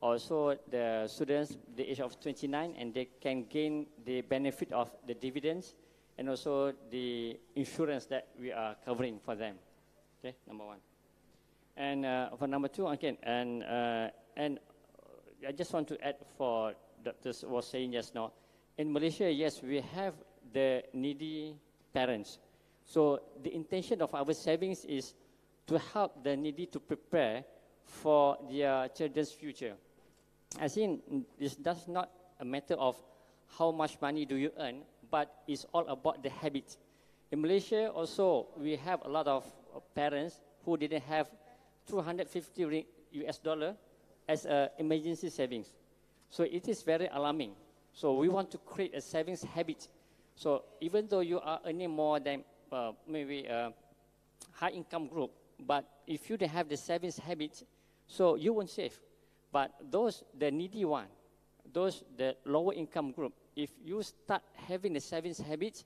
[SPEAKER 12] Also, the students, the age of 29, and they can gain the benefit of the dividends and also the insurance that we are covering for them. Okay, number one. And for number two, again, and I just want to add for Dr. was saying just now, in Malaysia, yes, we have the needy parents. So the intention of our savings is to help the needy to prepare for their children's future. I think this does not a matter of how much money do you earn, but it's all about the habit. In Malaysia also, we have a lot of parents who didn't have $250 as emergency savings. So it is very alarming. So we want to create a savings habit. So even though you are earning more than maybe a high income group, but if you don't have the savings habit, so you won't save. But those, the needy one, those, the lower income group, if you start having the savings habit,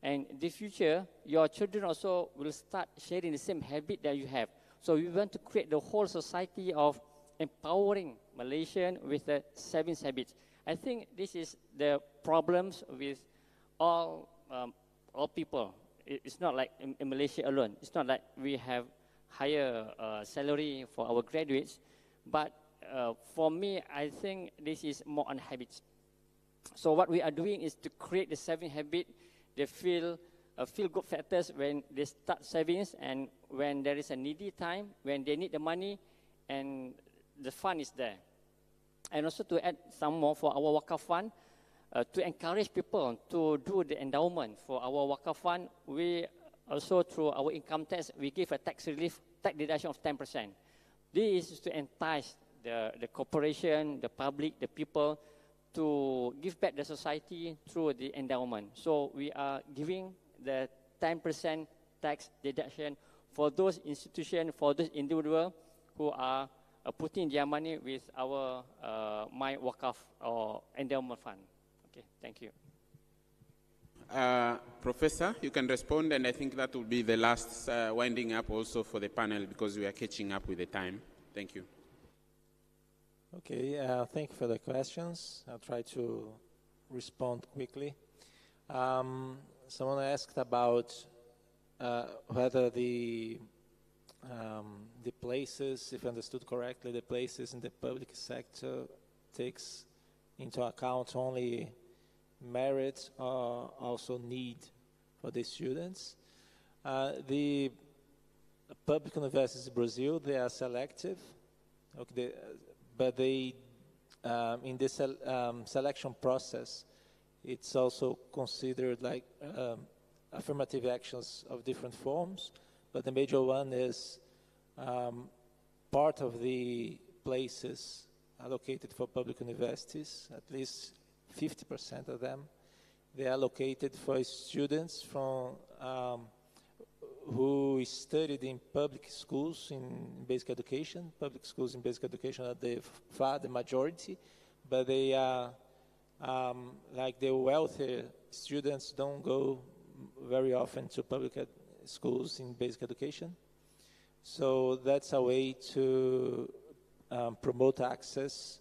[SPEAKER 12] and in the future, your children also will start sharing the same habit that you have. So we want to create the whole society of empowering Malaysian with the savings habit. I think this is the problems with all people. It's not like in Malaysia alone. It's not like we have higher salary for our graduates, but for me, I think this is more on habits. So what we are doing is to create the saving habit. They feel good factors when they start savings, and when there is a needy time, when they need the money, and the fund is there. And also to add some more for our Wakaf fund, to encourage people to do the endowment for our Wakaf fund, we also, through our income tax, we give a tax relief, tax deduction of 10%. This is to entice the corporation, the public, the people to give back the society through the endowment. So we are giving the 10% tax deduction for those institutions, for those individuals who are putting their money with our My Wakaf or endowment fund. Okay, thank you.
[SPEAKER 10] Professor, you can respond, and I think that will be the last winding up also for the panel because we are catching up with the time. Thank you.
[SPEAKER 11] Okay, thank you for the questions. I'll try to respond quickly. Someone asked about whether the places, if I understood correctly, the places in the public sector takes into account only merit or also need for the students. The public universities in Brazil, they are selective, okay, but they, in this selection process, it's also considered like affirmative actions of different forms, but the major one is part of the places allocated for public universities, at least 50% of them, they are allocated for students from who studied in public schools in basic education. Public schools in basic education are the majority, but they are like the wealthier students don't go very often to public schools in basic education. So that's a way to promote access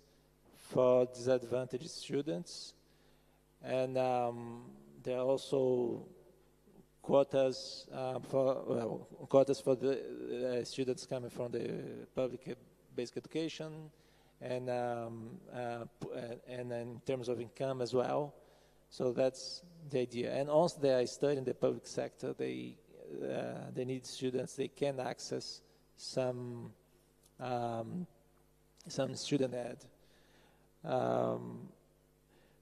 [SPEAKER 11] for disadvantaged students. And there are also quotas for the students coming from the public basic education, and in terms of income as well. So that's the idea. And once they are studying in the public sector, they need students. They can access some student aid.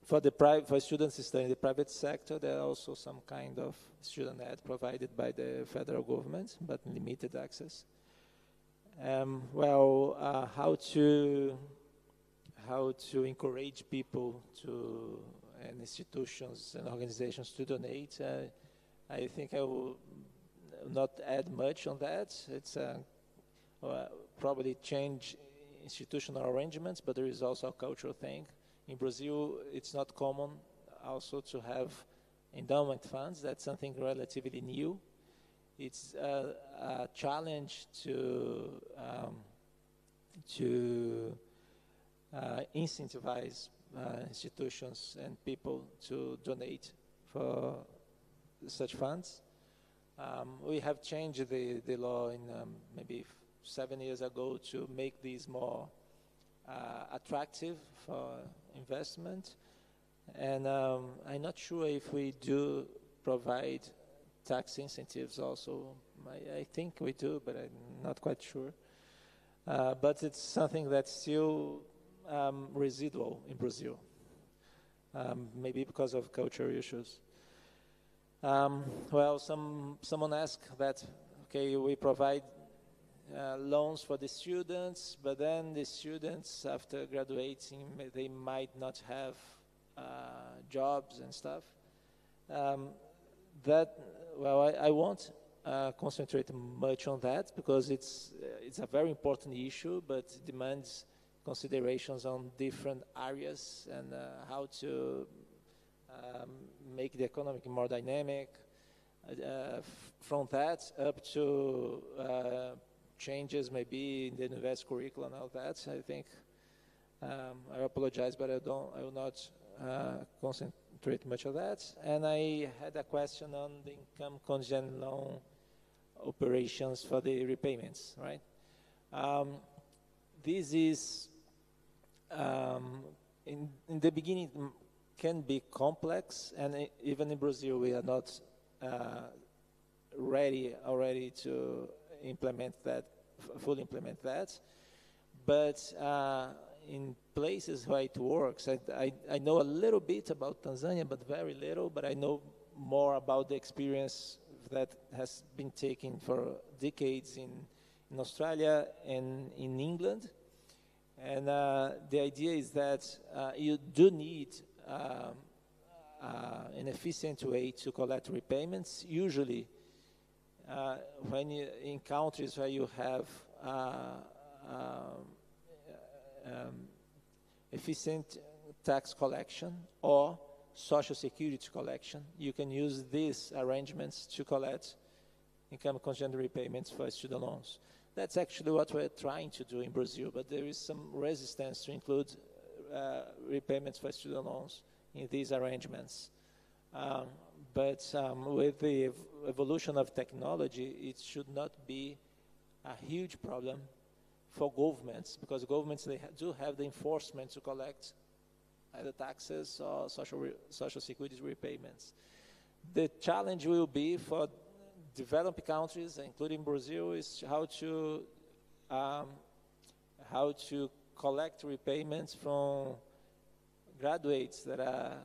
[SPEAKER 11] For students studying in the private sector, there are also some kind of student aid provided by the federal government, but limited access. How to encourage people to and institutions and organizations to donate? I think I will not add much on that. It's probably change institutional arrangements, but there is also a cultural thing. In Brazil, it's not common also to have endowment funds. That's something relatively new. It's a challenge to incentivize institutions and people to donate for such funds. We have changed the law in maybe 7 years ago to make these more attractive for investment. And I'm not sure if we do provide tax incentives also. I think we do, but I'm not quite sure. But it's something that's still residual in Brazil, maybe because of cultural issues. Well, someone asked that, okay, we provide loans for the students, but then the students, after graduating, they might not have jobs and stuff. I won't concentrate much on that because it's a very important issue, but demands considerations on different areas and how to make the economy more dynamic. From that up to changes maybe in the university curriculum and all that, I think I apologize, but I will not concentrate much on that. And I had a question on the income contingent loan operations for the repayments, right? This is, in the beginning, can be complex, and even in Brazil, we are not ready already to implement that, fully implement that. But in places where it works, I know a little bit about Tanzania, but very little, but I know more about the experience that has been taken for decades in Australia and in England. And the idea is that you do need an efficient way to collect repayments. Usually, when in countries where you have efficient tax collection or social security collection, you can use these arrangements to collect income contingent repayments for student loans. That's actually what we're trying to do in Brazil, but there is some resistance to include repayments for student loans in these arrangements. But with the evolution of technology, it should not be a huge problem for governments, because governments, they do have the enforcement to collect either taxes or social security repayments. The challenge will be for developing countries, including Brazil, is how to collect repayments from graduates that are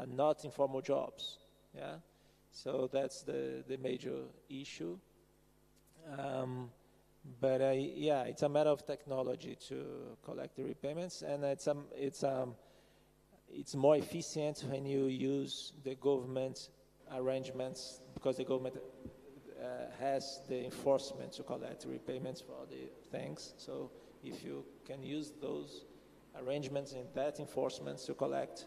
[SPEAKER 11] not in formal jobs. Yeah, so that's the major issue. But yeah, it's a matter of technology to collect the repayments, and it's more efficient when you use the government arrangements, because the government has the enforcement to collect repayments for the things. So if you can use those arrangements and that enforcement to collect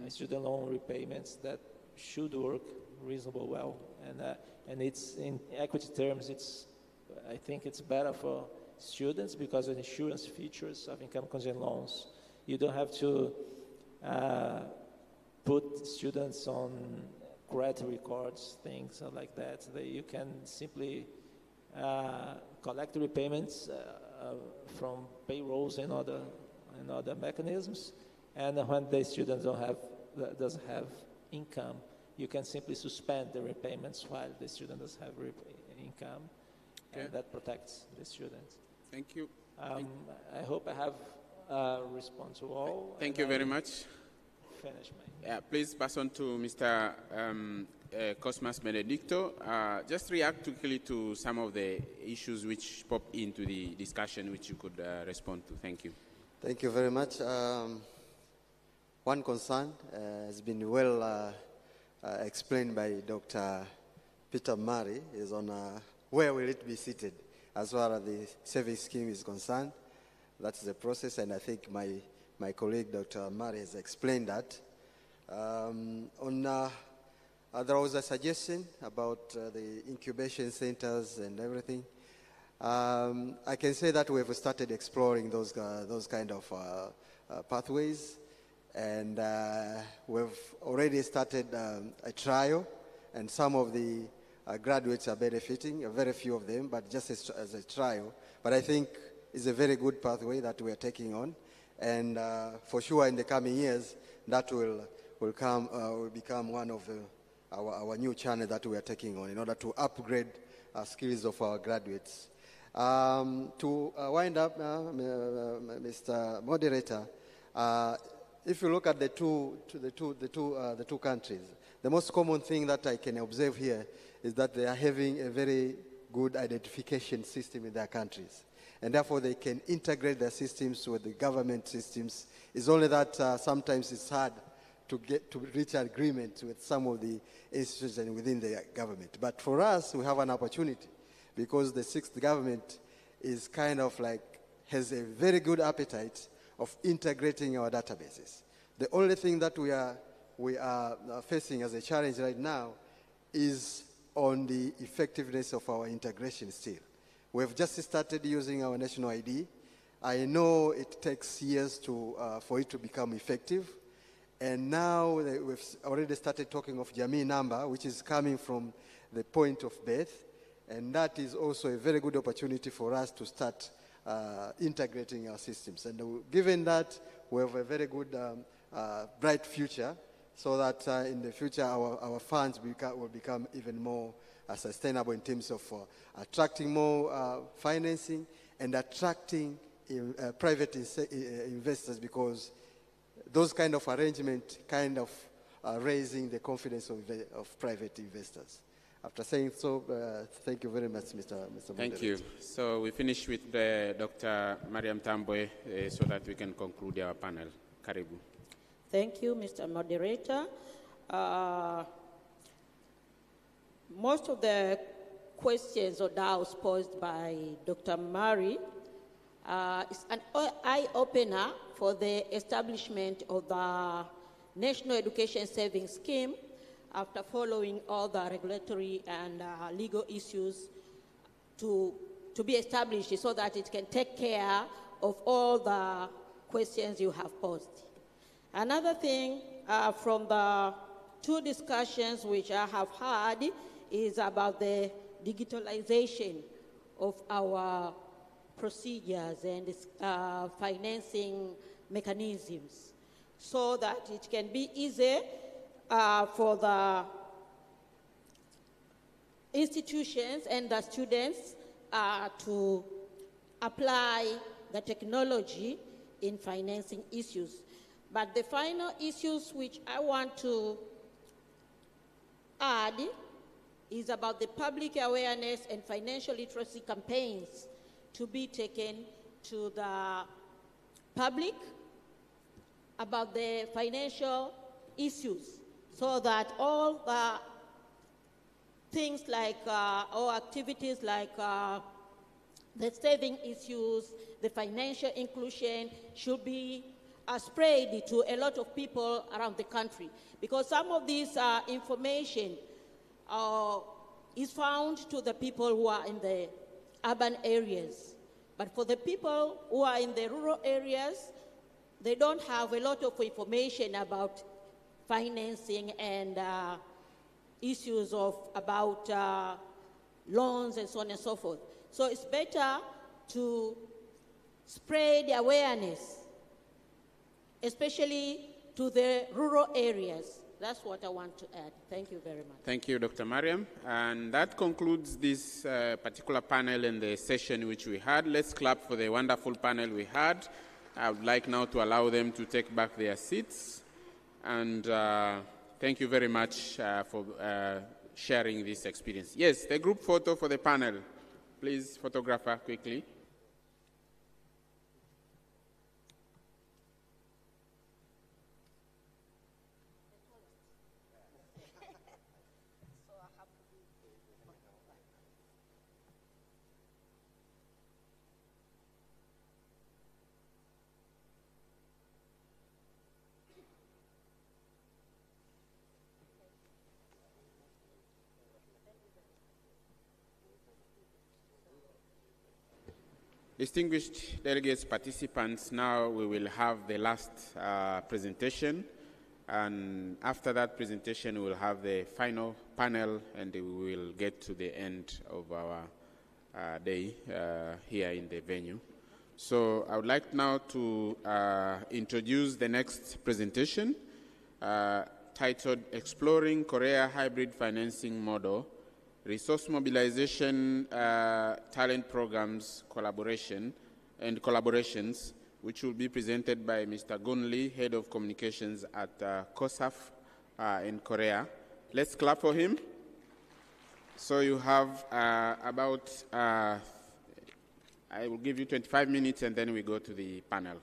[SPEAKER 11] student loan repayments, that should work reasonably well. And it's, in equity terms, I think it's better for students because of the insurance features of income contingent loans. You don't have to put students on credit records, things like that. You can simply collect repayments from payrolls and other mechanisms. And when the student doesn't have income, you can simply suspend the repayments while the student does have income. Okay. And that protects the student.
[SPEAKER 10] Thank you.
[SPEAKER 11] I hope I have responded to all.
[SPEAKER 10] Thank you very much.
[SPEAKER 11] Finish my.
[SPEAKER 10] Yeah, please pass on to Mr. Cosmas Benedicto. Just react quickly to some of the issues which pop into the discussion, which you could respond to. Thank you.
[SPEAKER 15] Thank you very much. One concern has been well explained by Dr. Peter Murray, is on where will it be seated. as far as the savings scheme is concerned. That's the process, and I think my colleague, Dr. Mari, has explained that. There was a suggestion about the incubation centers and everything. I can say that we have started exploring those kind of pathways, and we've already started a trial, and some of the graduates are benefiting, very few of them, but just as a trial. But I think it's a very good pathway that we are taking on, and for sure in the coming years that will become one of our new channel that we are taking on in order to upgrade skills of our graduates. To wind up, Mr. Moderator, if you look at the two countries, the most common thing that I can observe here is that they are having a very good identification system in their countries, and therefore they can integrate their systems with the government systems. It's only that sometimes it's hard to reach agreement with some of the institutions within the government. But for us, we have an opportunity, because the sixth government is kind of like, has a very good appetite of integrating our databases. The only thing that we are facing as a challenge right now is on the effectiveness of our integration still. We have just started using our national ID. I know it takes years for it to become effective. And now we've already started talking of Jamii number, which is coming from the point of birth. And that is also a very good opportunity for us to start integrating our systems. And given that, we have a very good, bright future, so that in the future our funds will become even more sustainable in terms of attracting more financing and attracting private investors, because those kind of arrangement kind of raising the confidence of private investors. After saying so, thank you very much, Mr.
[SPEAKER 10] Thank you. So we finish with Dr. Mariam Tambwe so that we can conclude our panel. Karibu.
[SPEAKER 14] Thank you, Mr. Moderator. Most of the questions or doubts posed by Dr. Mari is an eye-opener for the establishment of the National Education Savings Scheme after following all the regulatory and legal issues to be established, so that it can take care of all the questions you have posed. Another thing from the two discussions which I have had is about the digitalization of our procedures and financing mechanisms, so that it can be easy for the institutions and the students to apply the technology in financing issues. But the final issues which I want to add is about the public awareness and financial literacy campaigns to be taken to the public about the financial issues, so that all the things like, or activities like the saving issues, the financial inclusion should be spread to a lot of people around the country. Because some of this information is found to the people who are in the urban areas. But for the people who are in the rural areas, they don't have a lot of information about financing and issues about loans and so on and so forth. So it's better to spread awareness, especially to the rural areas. That's what I want to add. Thank you very much.
[SPEAKER 10] Thank you, Dr. Mariam. And that concludes this particular panel and the session which we had. Let's clap for the wonderful panel we had. I would like now to allow them to take back their seats. And thank you very much for sharing this experience. Yes, the group photo for the panel. Please, photographer, quickly. Distinguished delegates, participants, now we will have the last presentation. And after that presentation, we will have the final panel, and we will get to the end of our day here in the venue. So I would like now to introduce the next presentation, titled Exploring Korea Hybrid Financing Model, Resource Mobilization, Talent Programs, Collaboration, and Collaborations, which will be presented by Mr. Gun Lee, Head of Communications at COSAF in Korea. Let's clap for him. So you have about, I will give you 25 minutes and then we go to the panel.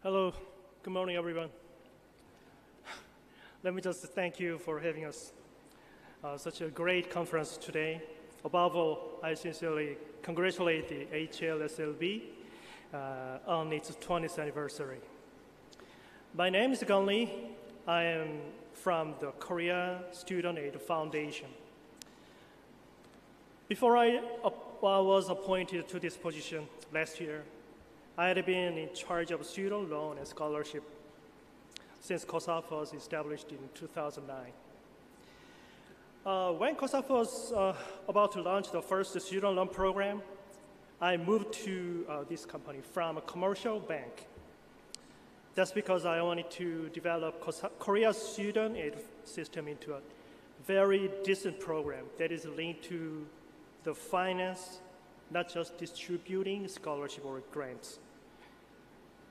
[SPEAKER 20] Hello, good morning, everyone. Let me just thank you for having us such a great conference today. Above all, I sincerely congratulate the HESLB on its 20th anniversary. My name is Gun Lee. I am from the Korea Student Aid Foundation. Before I was appointed to this position last year, I had been in charge of student loan and scholarship since COSAF was established in 2009. When COSAF was about to launch the first student loan program, I moved to this company from a commercial bank. That's because I wanted to develop Korea's student aid system into a very decent program that is linked to the finance, not just distributing scholarship or grants.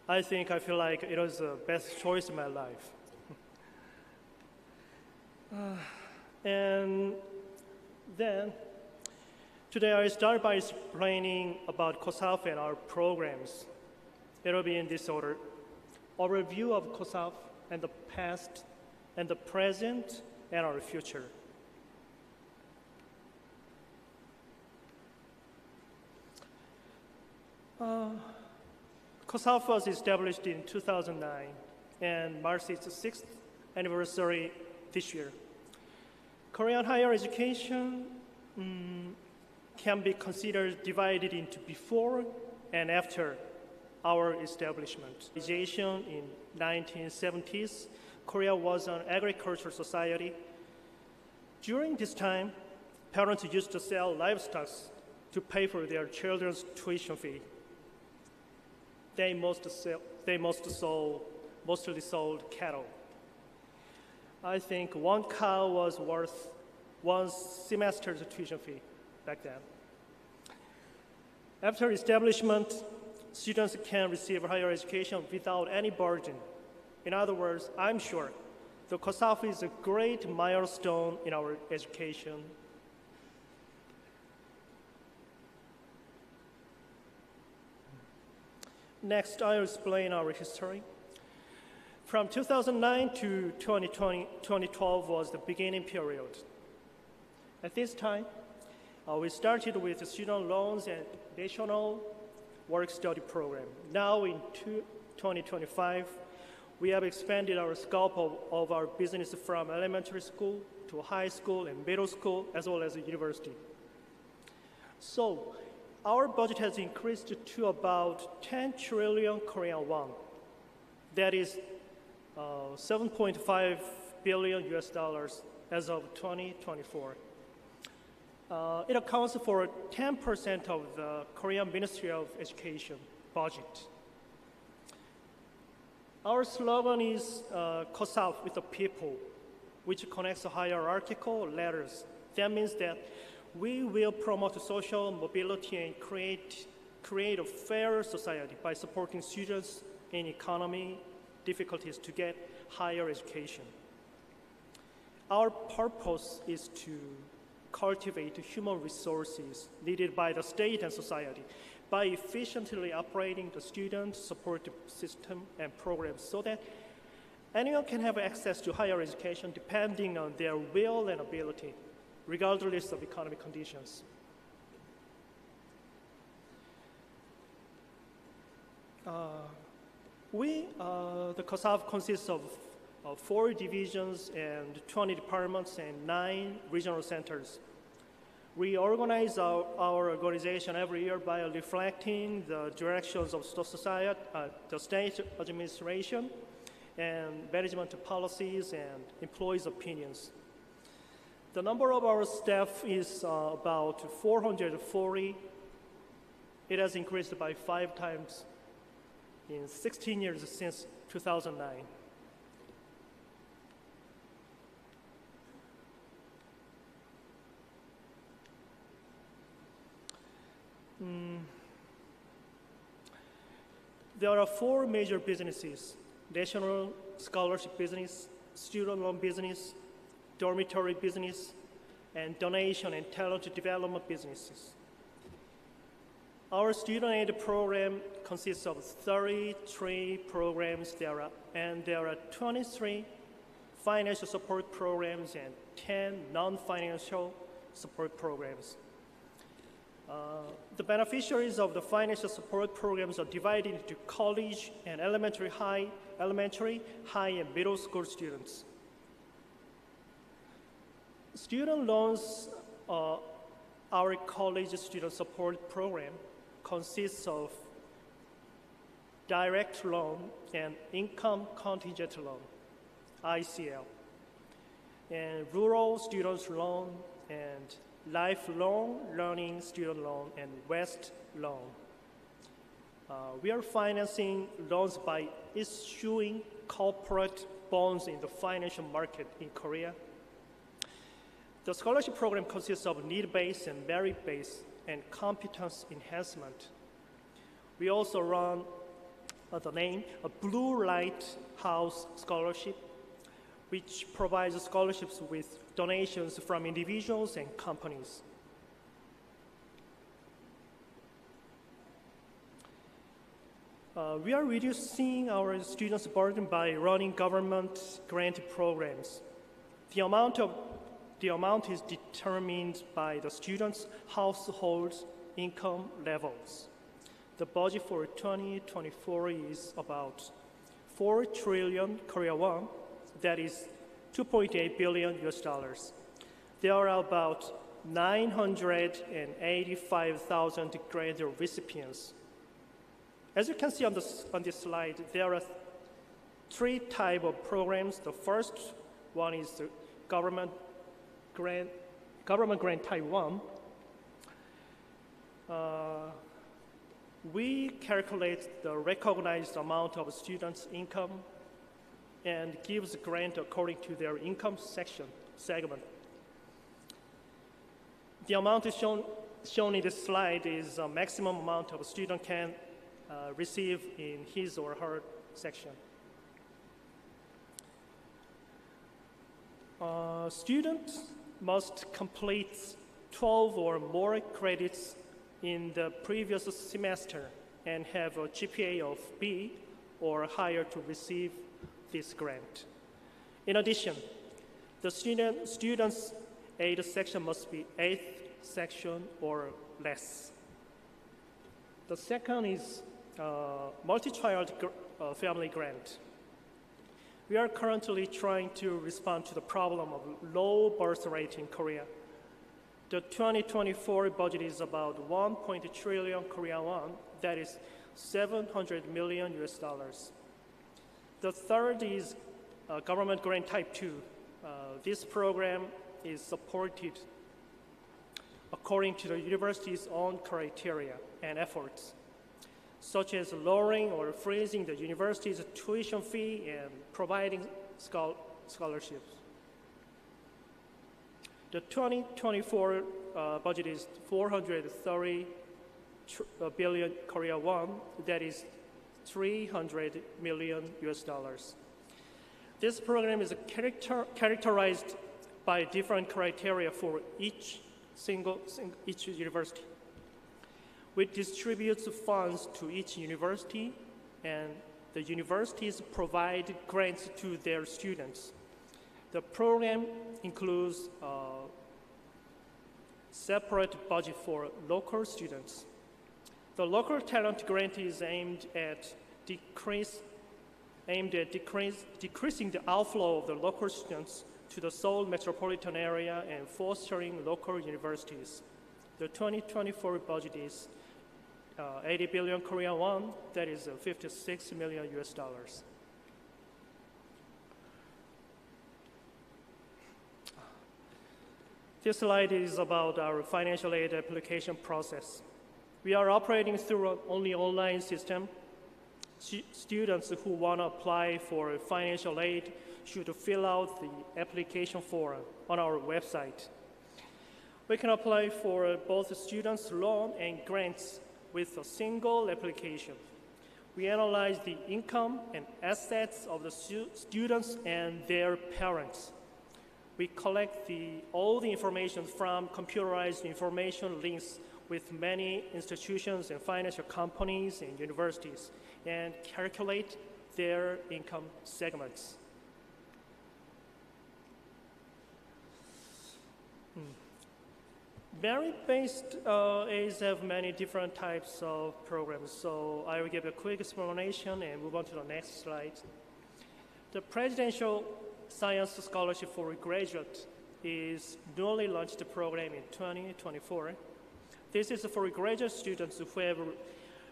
[SPEAKER 20] I feel like it was the best choice in my life. And then, today I start by explaining about COSAF and our programs. It will be in this order. Overview of COSAF and the past and the present and our future. COSAF was established in 2009 and marks its 6th anniversary this year. Korean higher education can be considered divided into before and after our establishment. In 1970s, Korea was an agricultural society. During this time, parents used to sell livestock to pay for their children's tuition fee. They mostly sold cattle. I think one cow was worth one semester's tuition fee back then. After establishment, students can receive higher education without any burden. In other words, I'm sure the COSAF is a great milestone in our education. Next, I'll explain our history. From 2009 to 2012 was the beginning period. At this time, we started with student loans and national work-study program. Now in 2025, we have expanded our scope of our business from elementary school to high school and middle school, as well as a university. So, our budget has increased to about 10 trillion Korean won. That is 7.5 billion US dollars as of 2024. It accounts for 10% of the Korean Ministry of Education budget. Our slogan is COSAF with the people, which connects hierarchical ladders. That means that we will promote social mobility and create a fairer society by supporting students in economic difficulties to get higher education. our purpose is to cultivate human resources needed by the state and society by efficiently operating the student support system and programs so that anyone can have access to higher education depending on their will and ability, regardless of economic conditions. The COSAF consists of 4 divisions and 20 departments and 9 regional centers. We organize our organization every year by reflecting the directions of society, the state administration, and management policies and employees' opinions. The number of our staff is about 440. It has increased by 5 times in 16 years since 2009. There are 4 major businesses: national scholarship business, student loan business, dormitory business, and donation and talent development businesses. Our student aid program consists of 33 programs, and there are 23 financial support programs and 10 non-financial support programs. The beneficiaries of the financial support programs are divided into college and elementary, high, and middle school students. Student loans, our college student support program consists of direct loan and income contingent loan, ICL, and rural students loan, and lifelong learning student loan, and West loan. We are financing loans by issuing corporate bonds in the financial market in Korea. The scholarship program consists of need-based and merit-based and competence enhancement. We also run a Blue Lighthouse Scholarship, which provides scholarships with donations from individuals and companies. We are reducing our students' burden by running government grant programs. The amount is determined by the students' household income levels. The budget for 2024 is about 4 trillion Korean won, that is 2.8 billion US dollars. There are about 985,000 grant recipients. As you can see on this slide, there are 3 types of programs. The first one is the government grant type 1. We calculate the recognized amount of students' income and gives grant according to their income segment. The amount is shown in this slide is the maximum amount of a student can receive in his or her section. Students must complete 12 or more credits in the previous semester and have a GPA of B or higher to receive this grant. In addition, the student's aid section must be 8th section or less. The second is multi-child family grant. We are currently trying to respond to the problem of low birth rate in Korea. The 2024 budget is about 1.2 trillion Korean won, that is 700 million US dollars. The third is government grant type 2. This program is supported according to the university's own criteria and efforts, such as lowering or freezing the university's tuition fee and providing scholarships. The 2024 budget is 430 billion Korean won, that is 300 million US dollars. This program is characterized by different criteria for each university. We distribute funds to each university, and the universities provide grants to their students. The program includes a separate budget for local students. The local talent grant is aimed at decreasing the outflow of the local students to the Seoul metropolitan area and fostering local universities. The 2024 budget is 80 billion Korean won, that is 56 million US dollars. This slide is about our financial aid application process. We are operating through an only online system. Students who want to apply for financial aid should fill out the application form on our website. We can apply for both students' loan and grants with a single application. We analyze the income and assets of the students and their parents. We collect all the information from computerized information links with many institutions and financial companies and universities and calculate their income segments. Merit-based aids have many different types of programs, so I will give a quick explanation and move on to the next slide. The Presidential Science Scholarship for Graduate is newly launched program in 2024. This is for graduate students who have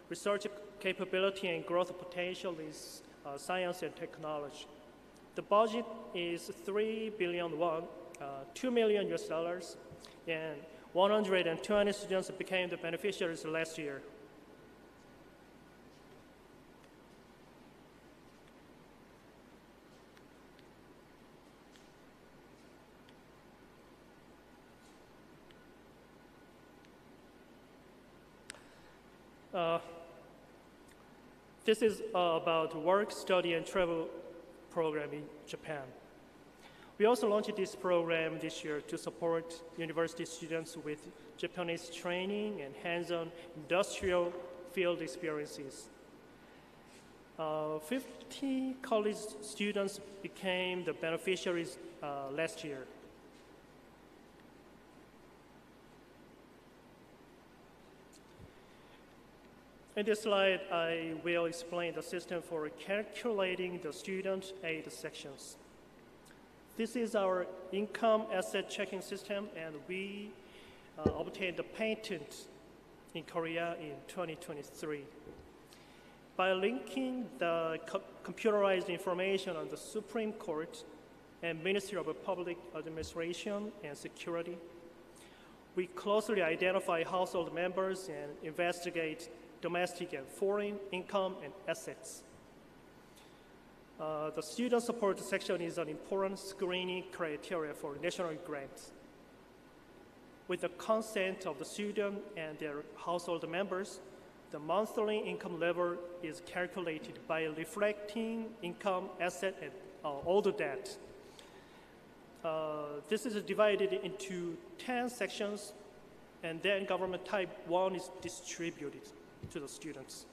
[SPEAKER 20] research capability and growth potential in science and technology. The budget is 3 billion won, $2 million US dollars, and 120 students became the beneficiaries last year. This is about work, study, and travel program in Japan. We also launched this program this year to support university students with Japanese training and hands-on industrial field experiences. 50 college students became the beneficiaries last year. In this slide, I will explain the system for calculating the student aid sections. This is our income asset checking system, and we obtained the patent in Korea in 2023. By linking the computerized information on the Supreme Court and Ministry of Public Administration and Security, we closely identify household members and investigate domestic and foreign income and assets. The student support section is an important screening criteria for national grants. With the consent of the student and their household members, the monthly income level is calculated by reflecting income, asset, and all the debt. This is divided into 10 sections, and then government type 1 is distributed to the students.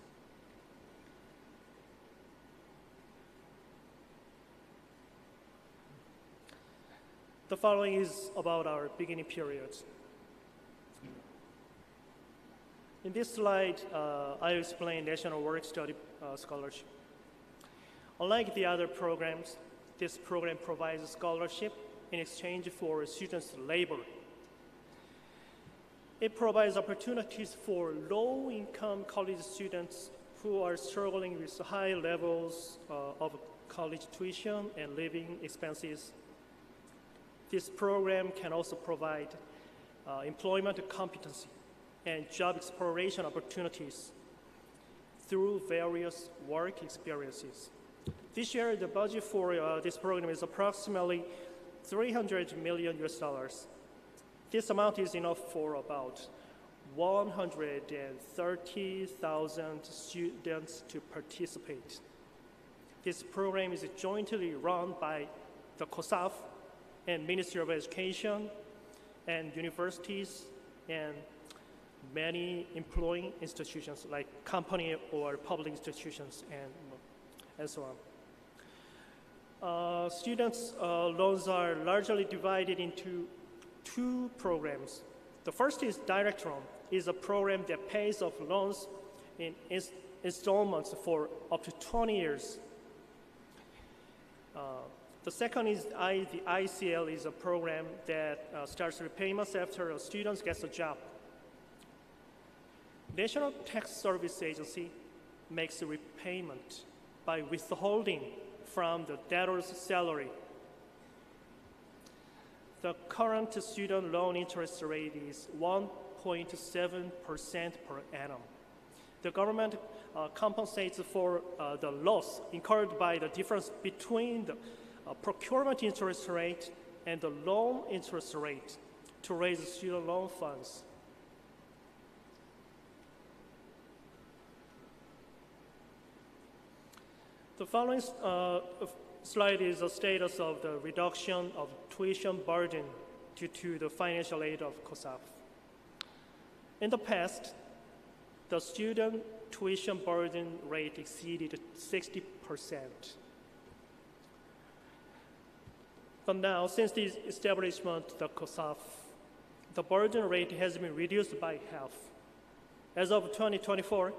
[SPEAKER 20] The following is about our beginning periods. In this slide, I explain National Work Study Scholarship. Unlike the other programs, this program provides a scholarship in exchange for students' labor. It provides opportunities for low-income college students who are struggling with high levels of college tuition and living expenses. This program can also provide employment competency and job exploration opportunities through various work experiences. This year, the budget for this program is approximately 300 million US dollars. This amount is enough for about 130,000 students to participate. This program is jointly run by the COSAF and Ministry of Education, and universities, and many employing institutions like company or public institutions, and so on. Students' loans are largely divided into two programs. The first is direct loan. Is a program that pays off loans in installments for up to 20 years. The second is the ICL is a program that starts repayments after a student gets a job. National Tax Service Agency makes a repayment by withholding from the debtor's salary. The current student loan interest rate is 1.7% per annum. The government compensates for the loss incurred by the difference between the procurement interest rate and the loan interest rate to raise student loan funds. The following slide is the status of the reduction of tuition burden due to the financial aid of COSAF. In the past, the student tuition burden rate exceeded 60%. But now, since the establishment of the COSAF, the burden rate has been reduced by half. As of 2024,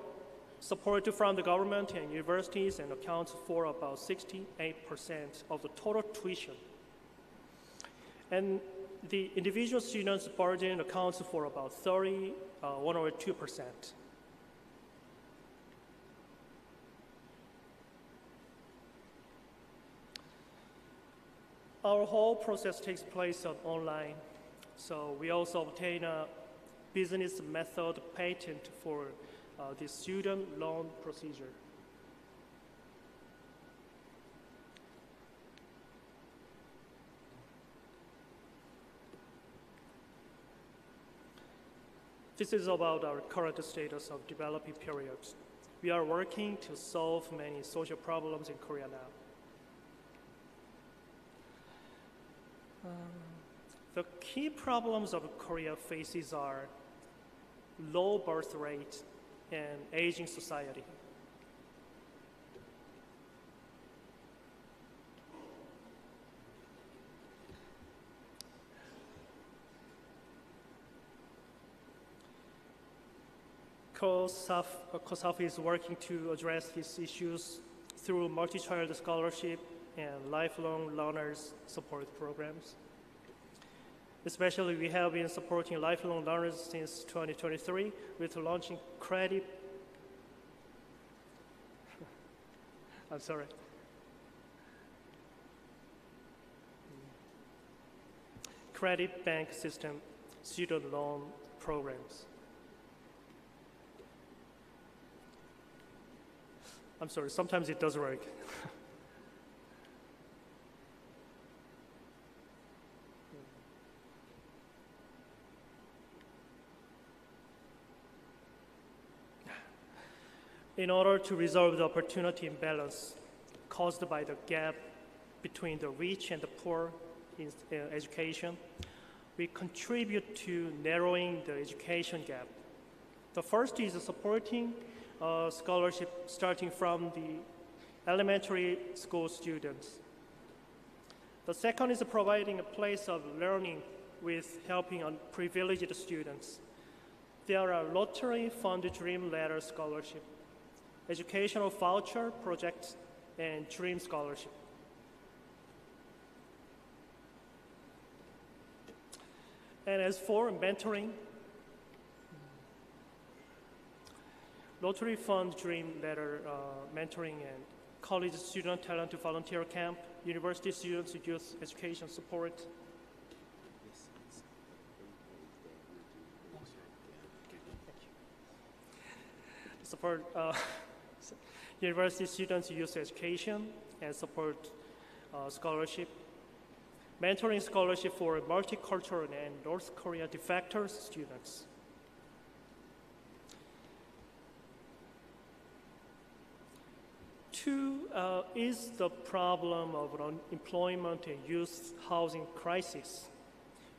[SPEAKER 20] support from the government and universities and accounts for about 68% of the total tuition. And the individual students' burden accounts for about 31 or 2%. Our whole process takes place online, so we also obtain a business method patent for the student loan procedure. This is about our current status of developing periods. We are working to solve many social problems in Korea now. The key problems of Korea faces are low birth rate and aging society. COSAF is working to address these issues through multi-child scholarship and lifelong learners support programs. Especially, we have been supporting lifelong learners since 2023 with launching credit bank system student loan programs. I'm sorry, sometimes it doesn't work. In order to resolve the opportunity imbalance caused by the gap between the rich and the poor in education, we contribute to narrowing the education gap. The first is supporting scholarship starting from the elementary school students. The second is providing a place of learning with helping unprivileged students. There are lottery fund Dream Letter Scholarship, educational voucher projects, and Dream Scholarship. And as for mentoring, Lottery Fund Dream Letter mentoring and college student talent to volunteer camp, university students youth education support. Support university students youth education and support scholarship. Mentoring scholarship for multicultural and North Korea defectors students. Two is the problem of unemployment and youth housing crisis.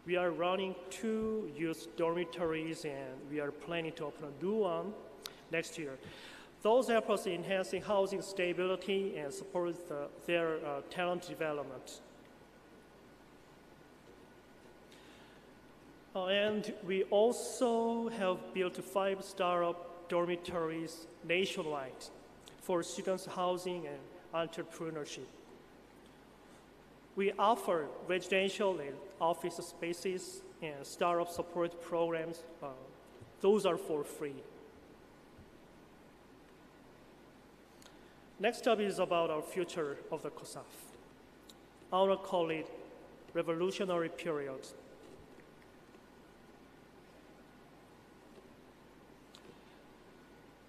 [SPEAKER 20] We are running 2 youth dormitories, and we are planning to open a new one next year. Those efforts enhancing housing stability and support their talent development. And we also have built 5 startup dormitories nationwide for students' housing and entrepreneurship. We offer residential and office spaces and startup support programs. Those are for free. Next up is about our future of the COSAF. I want to call it revolutionary period.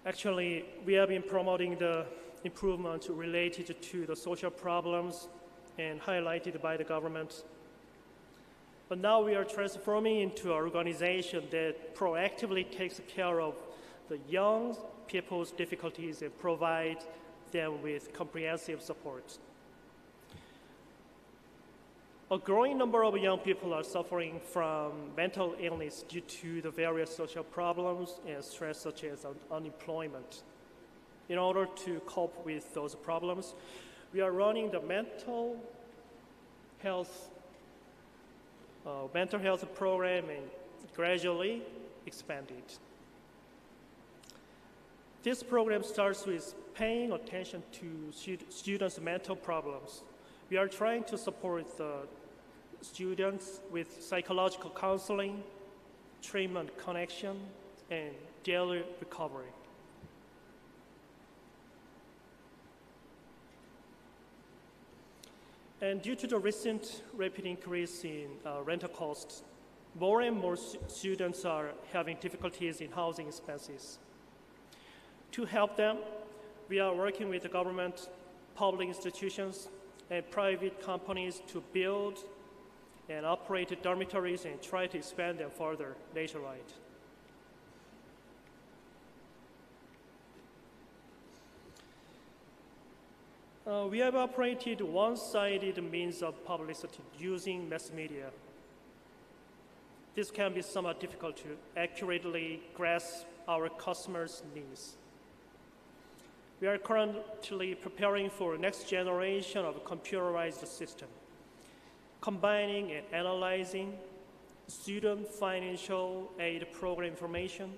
[SPEAKER 20] Actually, we have been promoting the improvements related to the social problems and highlighted by the government. But now we are transforming into an organization that proactively takes care of the young people's difficulties and provides them with comprehensive support. A growing number of young people are suffering from mental illness due to the various social problems and stress such as unemployment. In order to cope with those problems, we are running the mental health program and gradually expand it. This program starts with paying attention to students' mental problems. We are trying to support the students with psychological counseling, treatment connection, and daily recovery. And due to the recent rapid increase in rental costs, more and more students are having difficulties in housing expenses. To help them, we are working with the government, public institutions, and private companies to build and operate dormitories and try to expand them further nationwide. We have operated one-sided means of publicity using mass media. This can be somewhat difficult to accurately grasp our customers' needs. We are currently preparing for next generation of a computerized system, combining and analyzing student financial aid program information,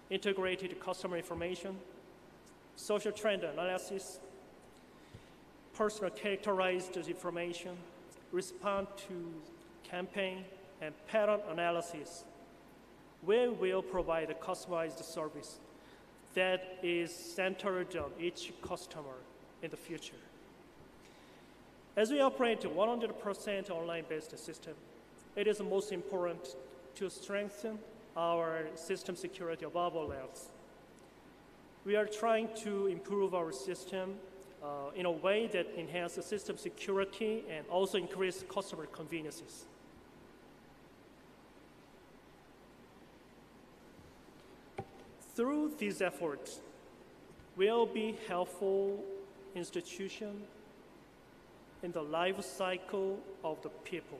[SPEAKER 20] integrated customer information, social trend analysis, personal characterized information, respond to campaign, and pattern analysis. We will provide a customized service that is centered on each customer in the future. As we operate a 100% online-based system, it is most important to strengthen our system security above all else. We are trying to improve our system in a way that enhances system security and also increase customer conveniences. Through these efforts, we'll be helpful institution in the life cycle of the people.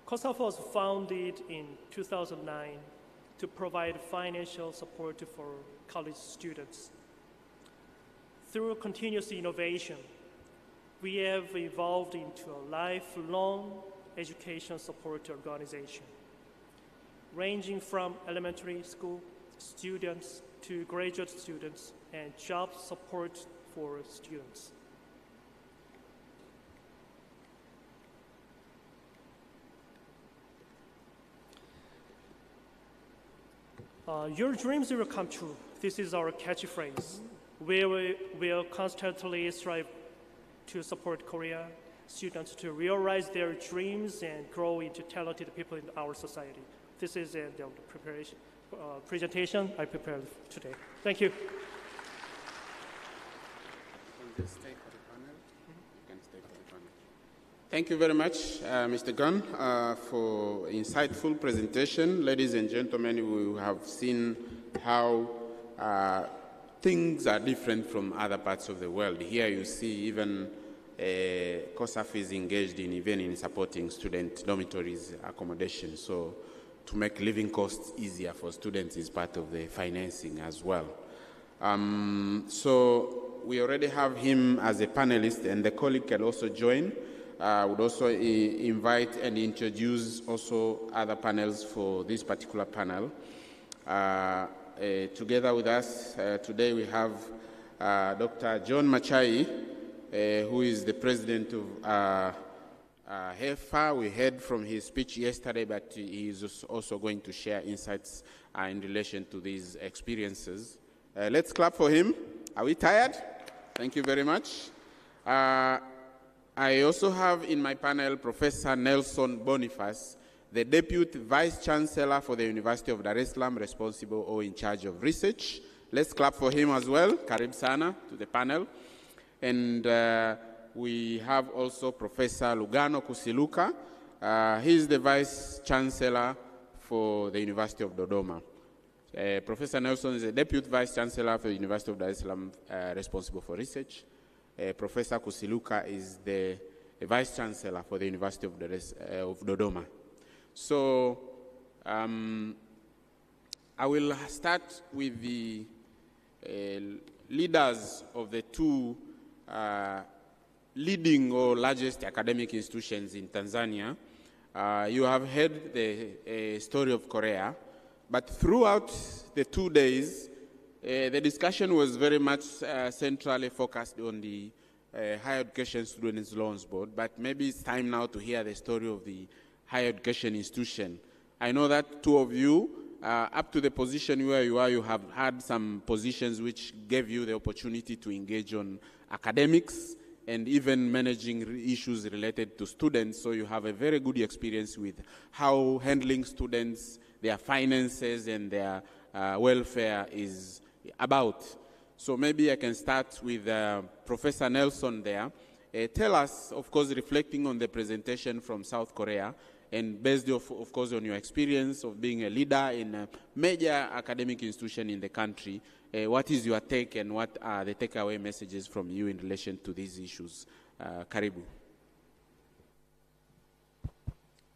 [SPEAKER 20] COSAF was founded in 2009 to provide financial support for college students. Through continuous innovation, we have evolved into a lifelong education support organization, ranging from elementary school students to graduate students and job support for students. Your dreams will come true. This is our catchphrase. We will constantly strive to support Korea students to realize their dreams and grow into talented people in our society. This is the presentation I prepared today. Thank you.
[SPEAKER 10] Thank you very much, Mr. Gunn, for insightful presentation. Ladies and gentlemen, we have seen how things are different from other parts of the world. Here you see even COSAF is engaged even in supporting student dormitories accommodation. So to make living costs easier for students is part of the financing as well. So we already have him as a panelist, and the colleague can also join. Would also invite and introduce also other panels for this particular panel. Together with us today we have Dr. John Machai, who is the president of HEFA. We heard from his speech yesterday, but he is also going to share insights in relation to these experiences. Let's clap for him. Are we tired? Thank you very much. I also have in my panel Professor Nelson Boniface, the Deputy Vice Chancellor for the University of Dar es Salaam, responsible or in charge of research. Let's clap for him as well. Karib sana to the panel. And we have also Professor Lugano Kusiluka. He is the Vice Chancellor for the University of Dodoma. Professor Nelson is the Deputy Vice Chancellor for the University of Dar es Salaam, responsible for research. Professor Kusiluka is the Vice Chancellor for the University of Dodoma. So I will start with the leaders of the two leading or largest academic institutions in Tanzania. You have heard the story of Korea, but throughout the 2 days, the discussion was very much centrally focused on the Higher Education Students' Loans Board, but maybe it's time now to hear the story of the higher education institution. I know that two of you, up to the position where you are, you have had some positions which gave you the opportunity to engage on academics and even managing issues related to students, so you have a very good experience with how handling students, their finances, and their welfare is about. So maybe I can start with Professor Nelson there. Tell us, of course, reflecting on the presentation from South Korea, and based, of course, on your experience of being a leader in a major academic institution in the country, what is your take and what are the takeaway messages from you in relation to these issues? Karibu.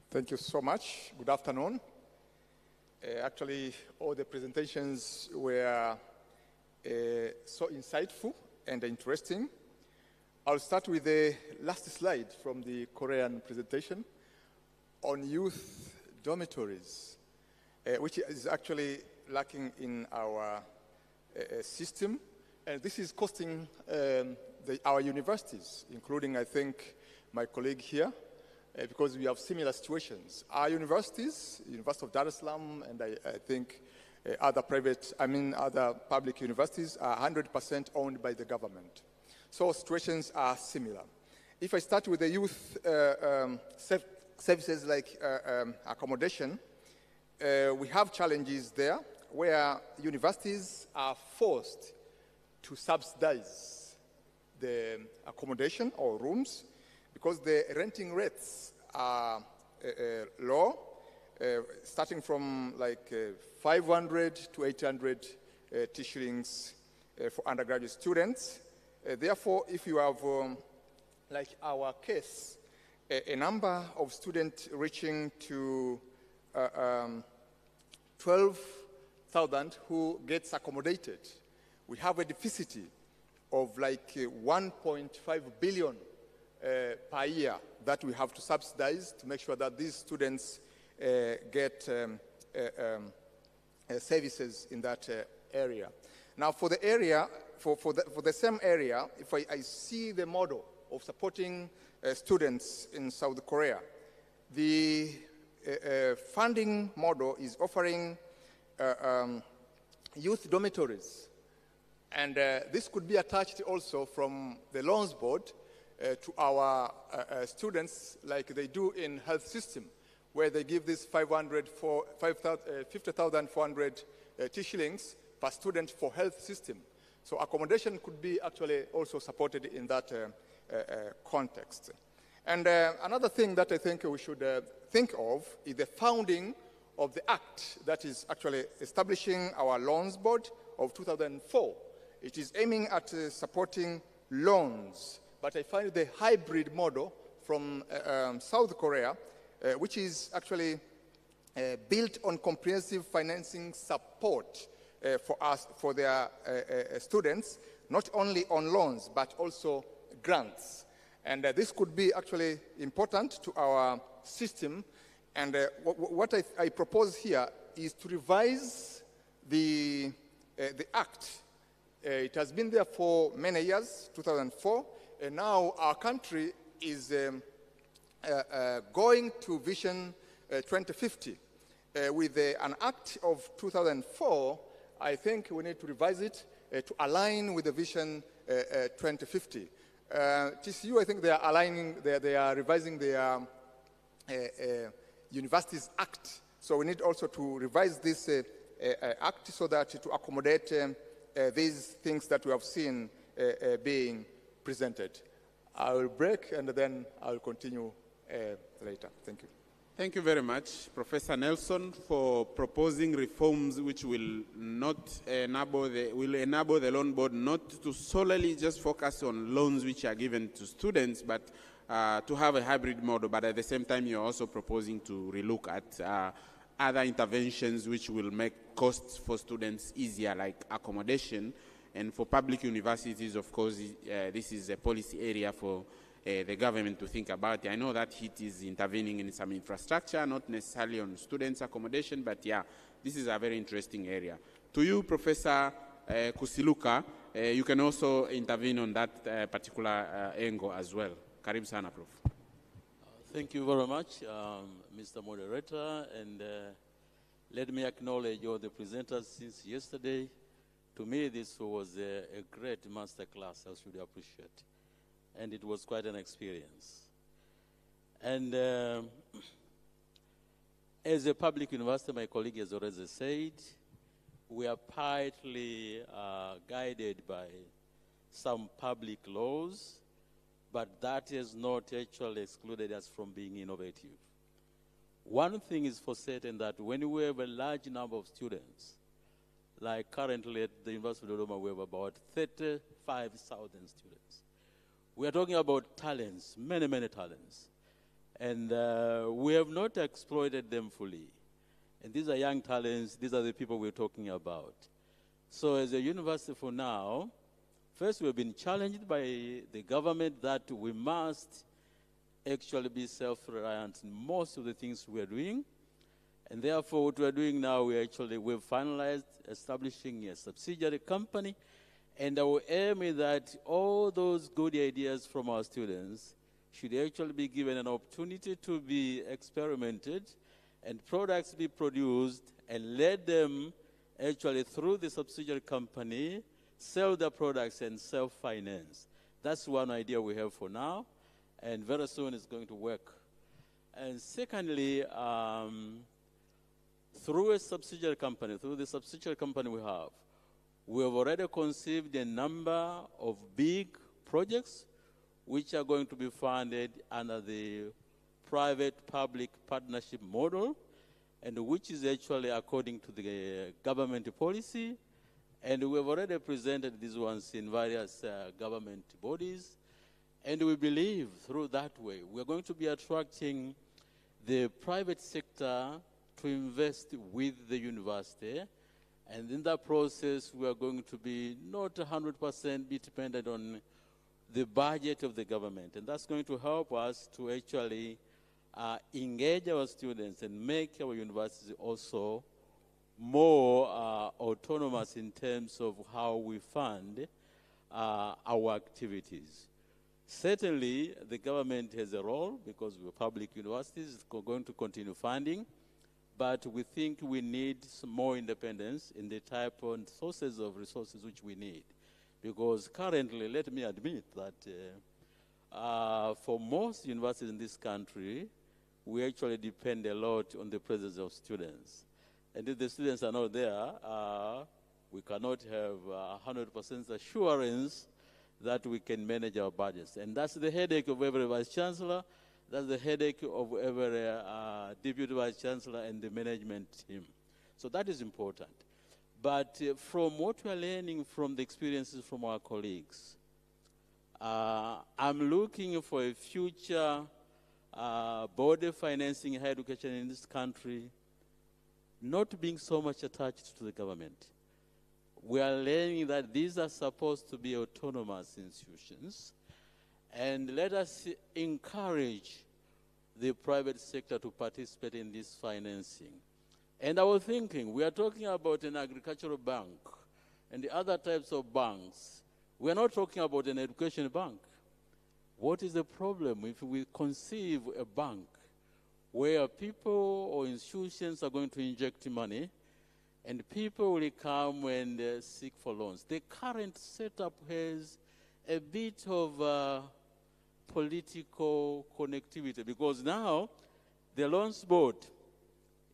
[SPEAKER 21] Thank you so much. Good afternoon. Actually, all the presentations were so insightful and interesting. I'll start with the last slide from the Korean presentation on youth dormitories, which is actually lacking in our system. And this is costing our universities, including, I think, my colleague here, because we have similar situations. Our universities, University of Dar es Salaam, and I think other public universities are 100% owned by the government. So situations are similar. If I start with the youth services like accommodation, we have challenges there where universities are forced to subsidize the accommodation or rooms because the renting rates are low, starting from like 500 to 800 shillings for undergraduate students. Therefore, if you have, like our case, a number of students reaching to 12,000 who gets accommodated, we have a deficit of like 1.5 billion per year that we have to subsidize to make sure that these students get services in that area. Now, for the area, for the same area, if I see the model of supporting students in South Korea, the funding model is offering youth dormitories. And this could be attached also from the loans board to our students like they do in health system, where they give this 50,400 shillings per student for health system. So accommodation could be actually also supported in that context. And another thing that I think we should think of is the founding of the act that is actually establishing our loans board of 2004. It is aiming at supporting loans, but I find the hybrid model from South Korea, which is actually built on comprehensive financing support for their students, not only on loans, but also grants. And this could be actually important to our system. And what I propose here is to revise the Act. It has been there for many years, 2004, and now our country is going to Vision 2050. With an Act of 2004, I think we need to revise it to align with the Vision 2050. TCU, I think they are revising their Universities Act. So we need also to revise this Act so that to accommodate these things that we have seen being presented. I will break and then I will continue later. Thank you.
[SPEAKER 10] Thank you very much, Professor Nelson, for proposing reforms which will not enable the loan board not to solely just focus on loans which are given to students, but to have a hybrid model. But at the same time, you're also proposing to relook at other interventions which will make costs for students easier, like accommodation. And for public universities, of course, this is a policy area for the government to think about. I know that it is intervening in some infrastructure, not necessarily on students' accommodation, but yeah, this is a very interesting area. To you, Professor Kusiluka, you can also intervene on that particular angle as well. Karibu sana, Prof.
[SPEAKER 6] Thank you very much, Mr. Moderator, and let me acknowledge all the presenters since yesterday. To me, this was a great master class, I should appreciate. And it was quite an experience. And as a public university, my colleague has already said, we are partly guided by some public laws, but that has not actually excluded us from being innovative. One thing is for certain, that when we have a large number of students, like currently at the University of Dodoma, we have about 35,000 students. We are talking about talents, many, many talents. And we have not exploited them fully. And these are young talents, these are the people we're talking about. So as a university for now, first we've been challenged by the government that we must actually be self-reliant in most of the things we're doing. And therefore what we're doing now, we've finalized establishing a subsidiary company. And our aim is that all those good ideas from our students should actually be given an opportunity to be experimented and products be produced, and let them actually, through the subsidiary company, sell the products and self-finance. That's one idea we have for now, and very soon it's going to work. And secondly, through a subsidiary company, through the subsidiary company we have already conceived a number of big projects which are going to be funded under the private-public partnership model, and which is actually according to the government policy. And we have already presented these ones in various government bodies. And we believe through that way, we're going to be attracting the private sector to invest with the university. And in that process, we are going to be not 100% be dependent on the budget of the government. And that's going to help us to actually engage our students and make our universities also more autonomous in terms of how we fund our activities. Certainly, the government has a role because we're public universities, it's going to continue funding. But we think we need some more independence in the type of sources of resources which we need. Because currently, let me admit that for most universities in this country, we actually depend a lot on the presence of students. And if the students are not there, we cannot have 100% assurance that we can manage our budgets. And that's the headache of every vice chancellor. That's the headache of every deputy vice chancellor and the management team. So that is important. But from what we are learning from the experiences from our colleagues, I'm looking for a future body financing higher education in this country not being so much attached to the government. We are learning that these are supposed to be autonomous institutions, and let us encourage the private sector to participate in this financing. And I was thinking, we are talking about an agricultural bank and the other types of banks. We are not talking about an education bank. What is the problem if we conceive a bank where people or institutions are going to inject money and people will come and seek for loans? The current setup has a bit of political connectivity, because now the loans board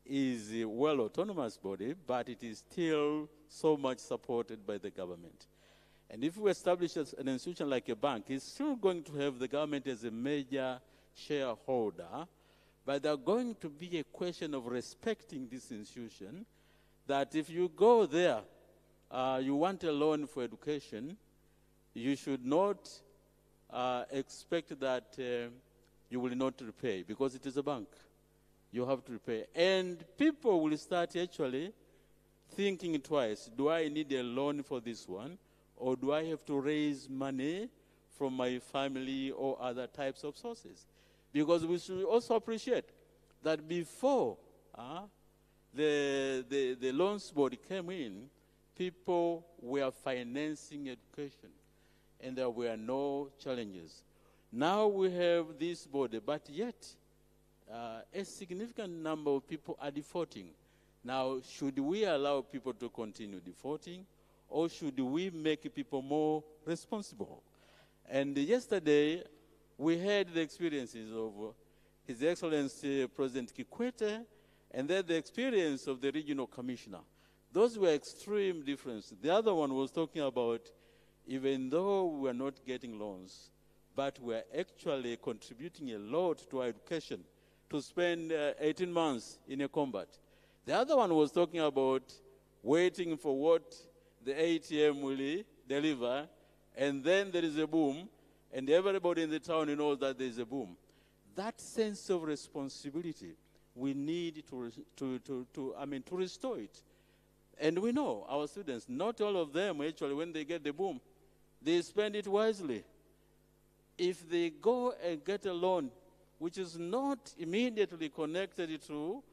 [SPEAKER 6] is a well autonomous body, but it is still so much supported by the government. And if we establish an institution like a bank, it's still going to have the government as a major shareholder, but there's going to be a question of respecting this institution, that if you go there, you want a loan for education, you should not expect that you will not repay, because it is a bank. You have to repay. And people will start actually thinking twice. Do I need a loan for this one? Or do I have to raise money from my family or other types of sources? Because we should also appreciate that before the loans board came in, people were financing education, and there were no challenges. Now we have this body, but yet a significant number of people are defaulting. Now, should we allow people to continue defaulting, or should we make people more responsible? And yesterday, we had the experiences of His Excellency President Kikwete, and then the experience of the regional commissioner. Those were extreme differences. The other one was talking about, even though we are not getting loans, but we are actually contributing a lot to our education, to spend 18 months in a combat. The other one was talking about waiting for what the ATM will deliver, and then there is a boom, and everybody in the town knows that there is a boom. That sense of responsibility, we need to restore it. And we know our students, not all of them actually, when they get the boom, they spend it wisely. If they go and get a loan, which is not immediately connected to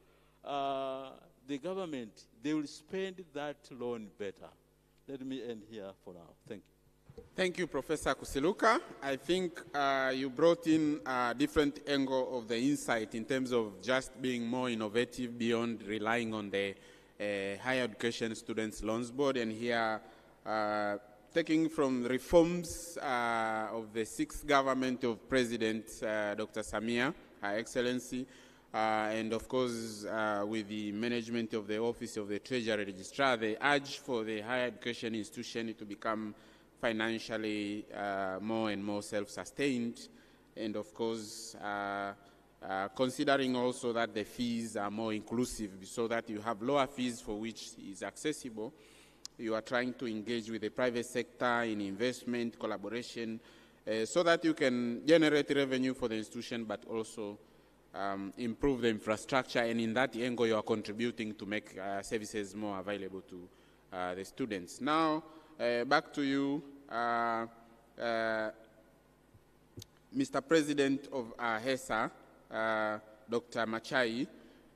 [SPEAKER 6] the government, they will spend that loan better. Let me end here for now. Thank you.
[SPEAKER 10] Thank you, Professor Kusiluka. I think you brought in a different angle of the insight in terms of just being more innovative beyond relying on the Higher Education Students Loans Board, and here taking from reforms of the sixth government of President Dr. Samia, Her Excellency, and of course with the management of the Office of the Treasury Registrar, the urge for the higher education institution to become financially more and more self-sustained, and of course considering also that the fees are more inclusive, so that you have lower fees for which is accessible. You are trying to engage with the private sector in investment, collaboration, so that you can generate revenue for the institution, but also improve the infrastructure, and in that angle you are contributing to make services more available to the students. Now, back to you, Mr. President of HESA, Dr. Machai.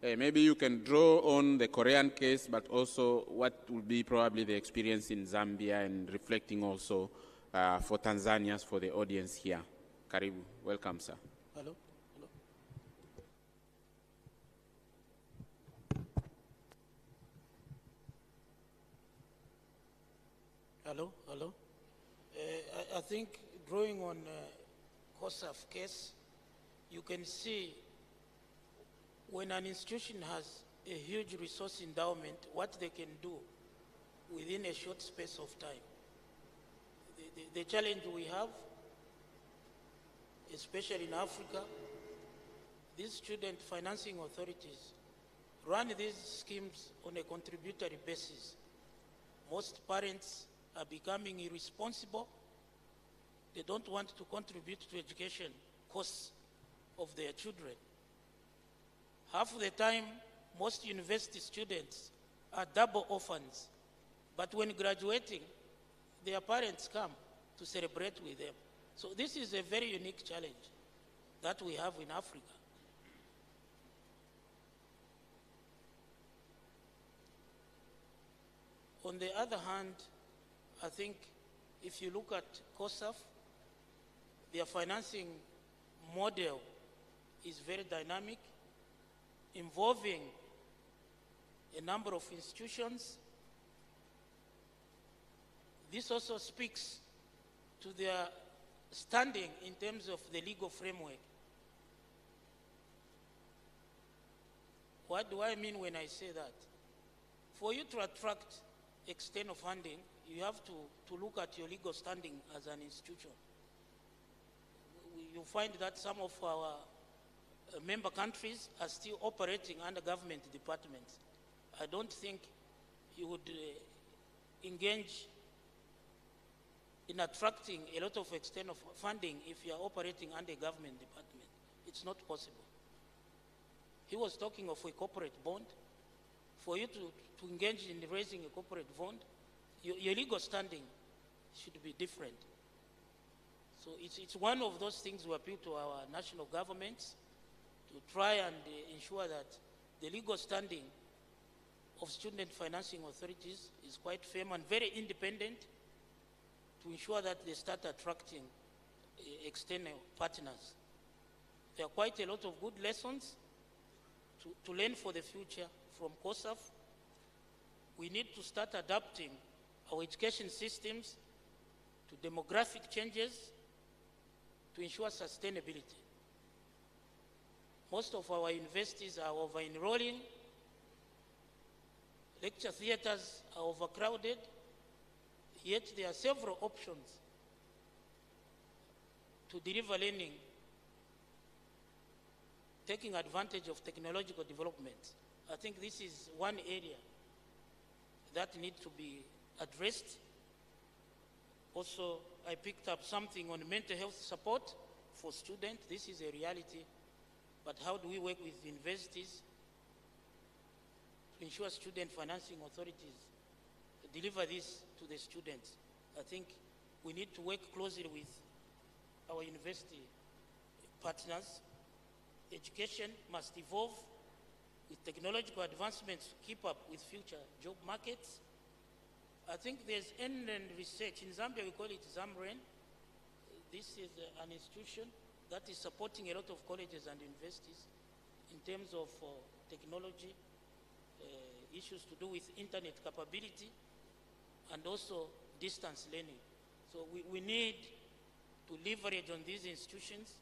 [SPEAKER 10] Maybe you can draw on the Korean case, but also what will be probably the experience in Zambia, and reflecting also for Tanzanians, for the audience here. Karibu. Welcome, sir.
[SPEAKER 7] Hello. Hello. Hello. I think drawing on COSAF case, you can see when an institution has a huge resource endowment, what they can do within a short space of time. The challenge we have, especially in Africa, these student financing authorities run these schemes on a contributory basis. most parents are becoming irresponsible. They don't want to contribute to education costs of their children. Half the time, most university students are double orphans, but when graduating, their parents come to celebrate with them. So this is a very unique challenge that we have in Africa. On the other hand, I think if you look at COSAF, their financing model is very dynamic, involving a number of institutions. This also speaks to their standing in terms of the legal framework. What do I mean when I say that? For you to attract external funding, you have to look at your legal standing as an institution. You find that some of our member countries are still operating under government departments. I don't think you would engage in attracting a lot of external funding if you are operating under a government department. It's not possible. He was talking of a corporate bond. For you to engage in raising a corporate bond, your legal standing should be different. So it's one of those things we appeal to our national governments to try and ensure that the legal standing of student financing authorities is quite firm and very independent, to ensure that they start attracting external partners. There are quite a lot of good lessons to learn for the future from COSAF. We need to start adapting our education systems to demographic changes to ensure sustainability. Most of our universities are over-enrolling, lecture theaters are overcrowded, yet there are several options to deliver learning, taking advantage of technological development. I think this is one area that needs to be addressed. Also, I picked up something on mental health support for students. This is a reality, but how do we work with universities to ensure student financing authorities deliver this to the students? I think we need to work closely with our university partners. Education must evolve with technological advancements to keep up with future job markets. I think there's inland research. In Zambia, we call it ZAMREN. This is an institution that is supporting a lot of colleges and universities in terms of technology, issues to do with internet capability, and also distance learning. So we need to leverage on these institutions.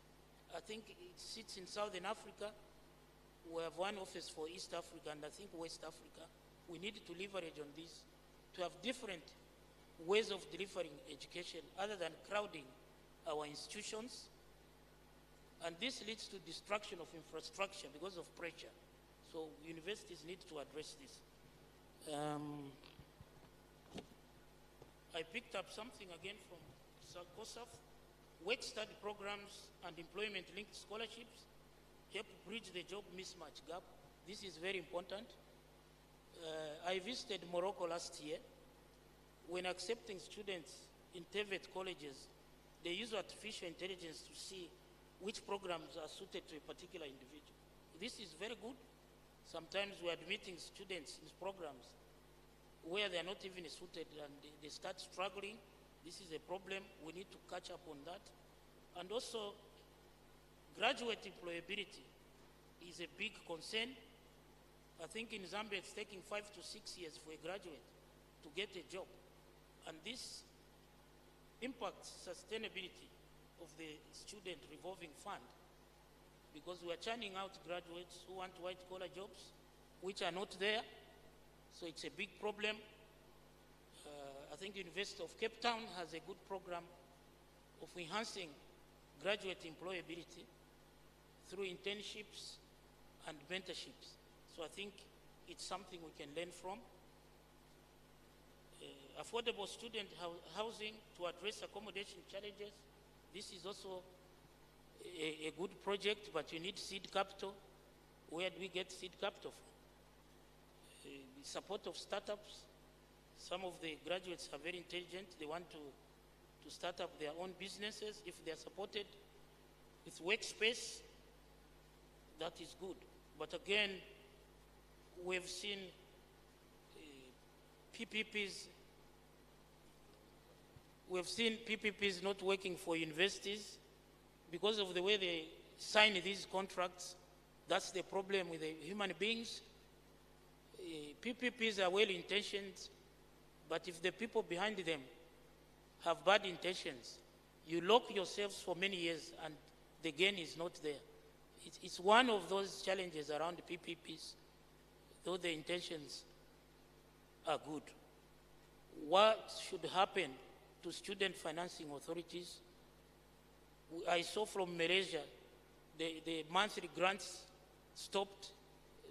[SPEAKER 7] I think it sits in Southern Africa. We have one office for East Africa and I think West Africa. We need to leverage on this to have different ways of delivering education other than crowding our institutions. And this leads to destruction of infrastructure because of pressure. So universities need to address this. I picked up something again from COSAF. Work study programs and employment-linked scholarships help bridge the job mismatch gap. This is very important. I visited Morocco last year. When accepting students in TVET colleges, they use artificial intelligence to see which programs are suited to a particular individual. This is very good. Sometimes we're admitting students in programs where they're not even suited and they start struggling. This is a problem. We need to catch up on that. And also, graduate employability is a big concern. I think in Zambia it's taking 5 to 6 years for a graduate to get a job. And this impacts sustainability of the student revolving fund, because we are churning out graduates who want white-collar jobs, which are not there. So it's a big problem. I think University of Cape Town has a good program of enhancing graduate employability through internships and mentorships. So I think it's something we can learn from. affordable student housing to address accommodation challenges. This is also a good project, but you need seed capital. Where do we get seed capital from? Support of startups. Some of the graduates are very intelligent. They want to start up their own businesses. If they are supported with workspace, that is good. But again, we've seen PPPs. We've seen PPPs not working for universities because of the way they sign these contracts. That's the problem with the human beings. PPPs are well-intentioned, but if the people behind them have bad intentions, you lock yourselves for many years and the gain is not there. It's one of those challenges around PPPs, though the intentions are good. What should happen to student financing authorities? I saw from Malaysia, the monthly grants stopped.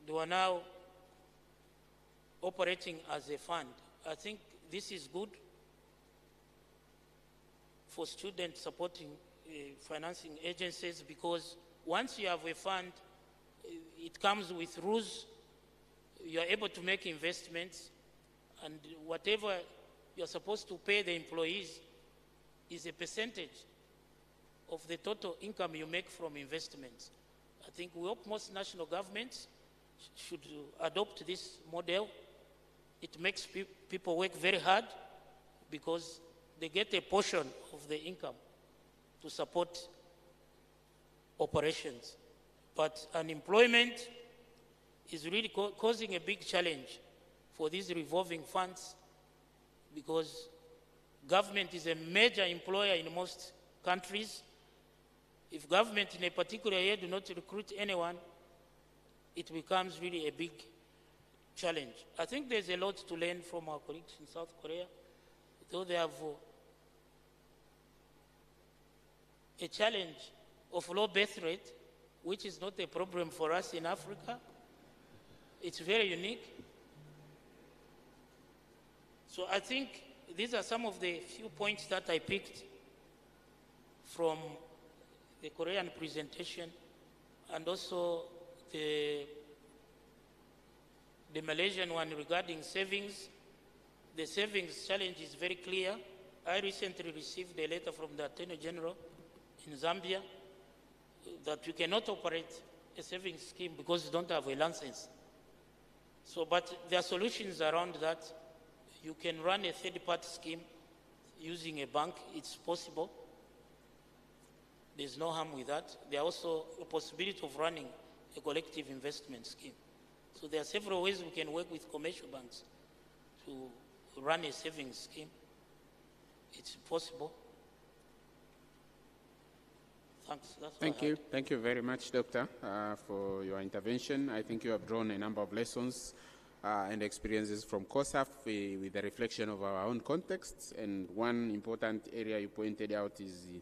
[SPEAKER 7] They are now operating as a fund. I think this is good for student supporting financing agencies, because once you have a fund, it comes with rules. You are able to make investments, and whatever you're supposed to pay the employees is a percentage of the total income you make from investments. I think we hope most national governments should adopt this model. It makes people work very hard because they get a portion of the income to support operations. But unemployment is really causing a big challenge for these revolving funds, because government is a major employer in most countries. If government in a particular year do not recruit anyone, it becomes really a big challenge. I think there's a lot to learn from our colleagues in South Korea, though they have a challenge of low birth rate, which is not a problem for us in Africa. It's very unique. So I think these are some of the few points that I picked from the Korean presentation, and also the Malaysian one regarding savings. The savings challenge is very clear. I recently received a letter from the Attorney General in Zambia that you cannot operate a savings scheme because you don't have a license. So, but there are solutions around that. You can run a third-party scheme using a bank. It's possible. There's no harm with that. There's also a possibility of running a collective investment scheme. So there are several ways we can work with commercial banks to run a savings scheme. It's possible. Thanks.
[SPEAKER 10] Thank you. Thank you very much, Doctor, for your intervention. I think you have drawn a number of lessons and experiences from COSAF with the reflection of our own contexts. And one important area you pointed out is the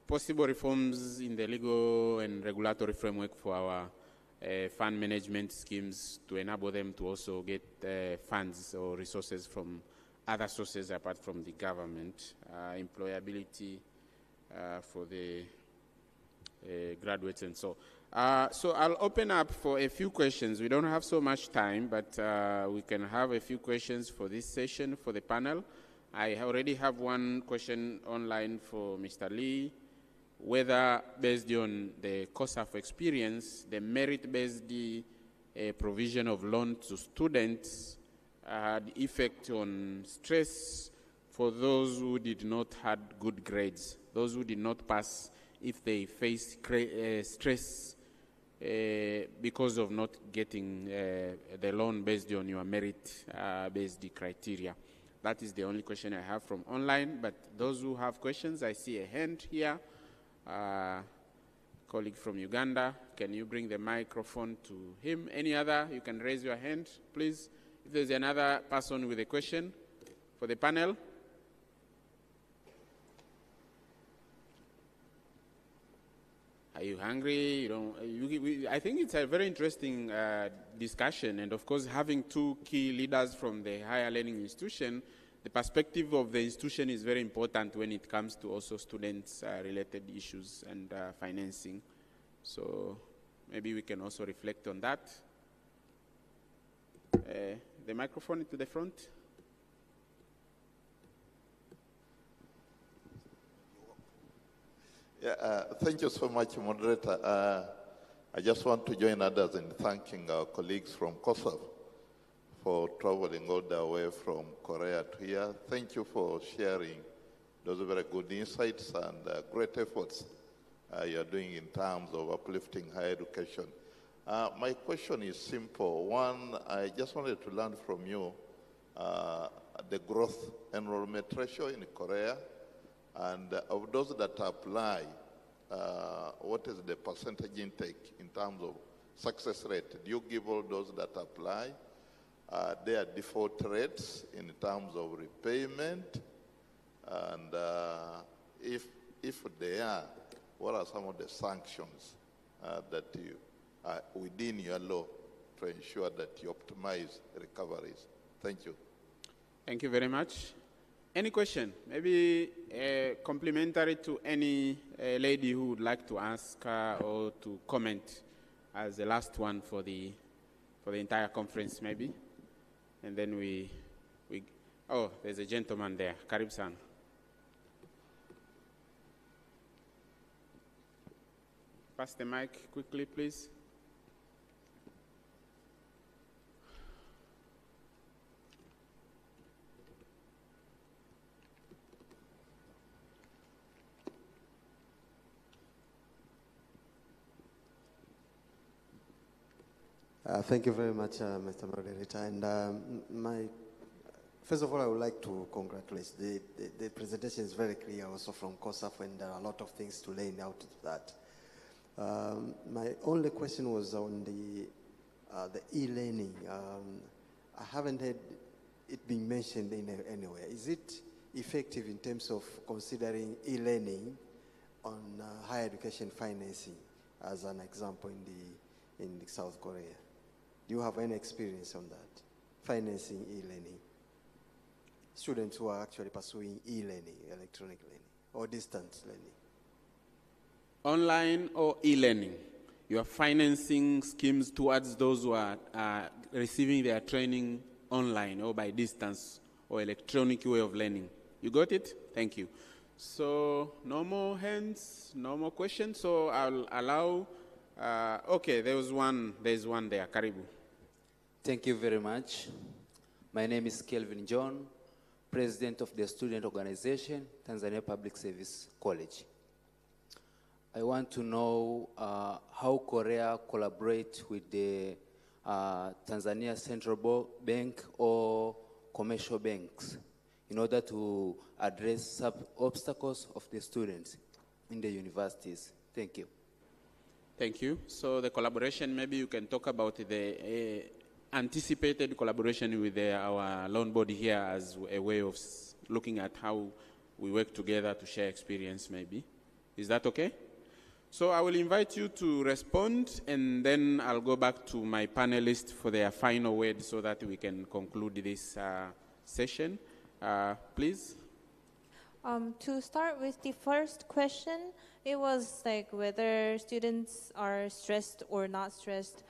[SPEAKER 10] possible reforms in the legal and regulatory framework for our fund management schemes to enable them to also get funds or resources from other sources apart from the government, employability for the graduates and so. So I'll open up for a few questions. We don't have so much time, but we can have a few questions for this session for the panel. I already have one question online for Mr. Lee, whether based on the COSAF experience, the merit-based provision of loans to students had effect on stress for those who did not have good grades, those who did not pass if they face stress because of not getting the loan based on your merit-based criteria. That is the only question I have from online, but those who have questions, I see a hand here. Colleague from Uganda, can you bring the microphone to him? Any other? You can raise your hand, please. If there's another person with a question for the panel. Are you hungry? You don't, I think it's a very interesting discussion, and of course having two key leaders from the higher learning institution, the perspective of the institution is very important when it comes to also students-related issues and financing. So maybe we can also reflect on that. The microphone to the front.
[SPEAKER 3] Yeah, thank you so much, moderator. I just want to join others in thanking our colleagues from COSAF for traveling all the way from Korea to here. Thank you for sharing those very good insights and great efforts you're doing in terms of uplifting higher education. My question is simple. One, I just wanted to learn from you the growth enrollment ratio in Korea, and of those that apply, what is the percentage intake in terms of success rate? Do you give all those that apply their default rates in terms of repayment? And if they are, what are some of the sanctions that you within your law to ensure that you optimize recoveries? Thank you.
[SPEAKER 10] Thank you very much. Any question? Maybe complementary to any lady who would like to ask or to comment as the last one for the entire conference, maybe. And then we oh, there's a gentleman there. Karib-san. Pass the mic quickly, please.
[SPEAKER 15] Thank you very much, Mr. Moderator. And first of all, I would like to congratulate. The presentation is very clear also from COSAF, and there are a lot of things to lay out to that. My only question was on the e-learning. I haven't heard it being mentioned anywhere. Is it effective in terms of considering e-learning on higher education financing as an example in South Korea? Do you have any experience on that, financing e-learning? Students who are actually pursuing e-learning, electronic learning, or distance learning.
[SPEAKER 10] Online or e-learning? You are financing schemes towards those who are receiving their training online or by distance or electronic way of learning. You got it? Thank you. So no more hands, no more questions. So I'll allow. Okay, there's one there. Karibu.
[SPEAKER 8] Thank you very much. My name is Kelvin John, President of the Student Organization, Tanzania Public Service College. I want to know how Korea collaborates with the Tanzania Central Bank or commercial banks in order to address some obstacles of the students in the universities. Thank you.
[SPEAKER 10] Thank you. So the collaboration, maybe you can talk about the anticipated collaboration with our loan body here as a way of looking at how we work together to share experience, maybe. Is that okay? So I will invite you to respond, and then I'll go back to my panelists for their final word so that we can conclude this session. Please.
[SPEAKER 22] To start with the first question, it was like whether students are stressed or not stressed,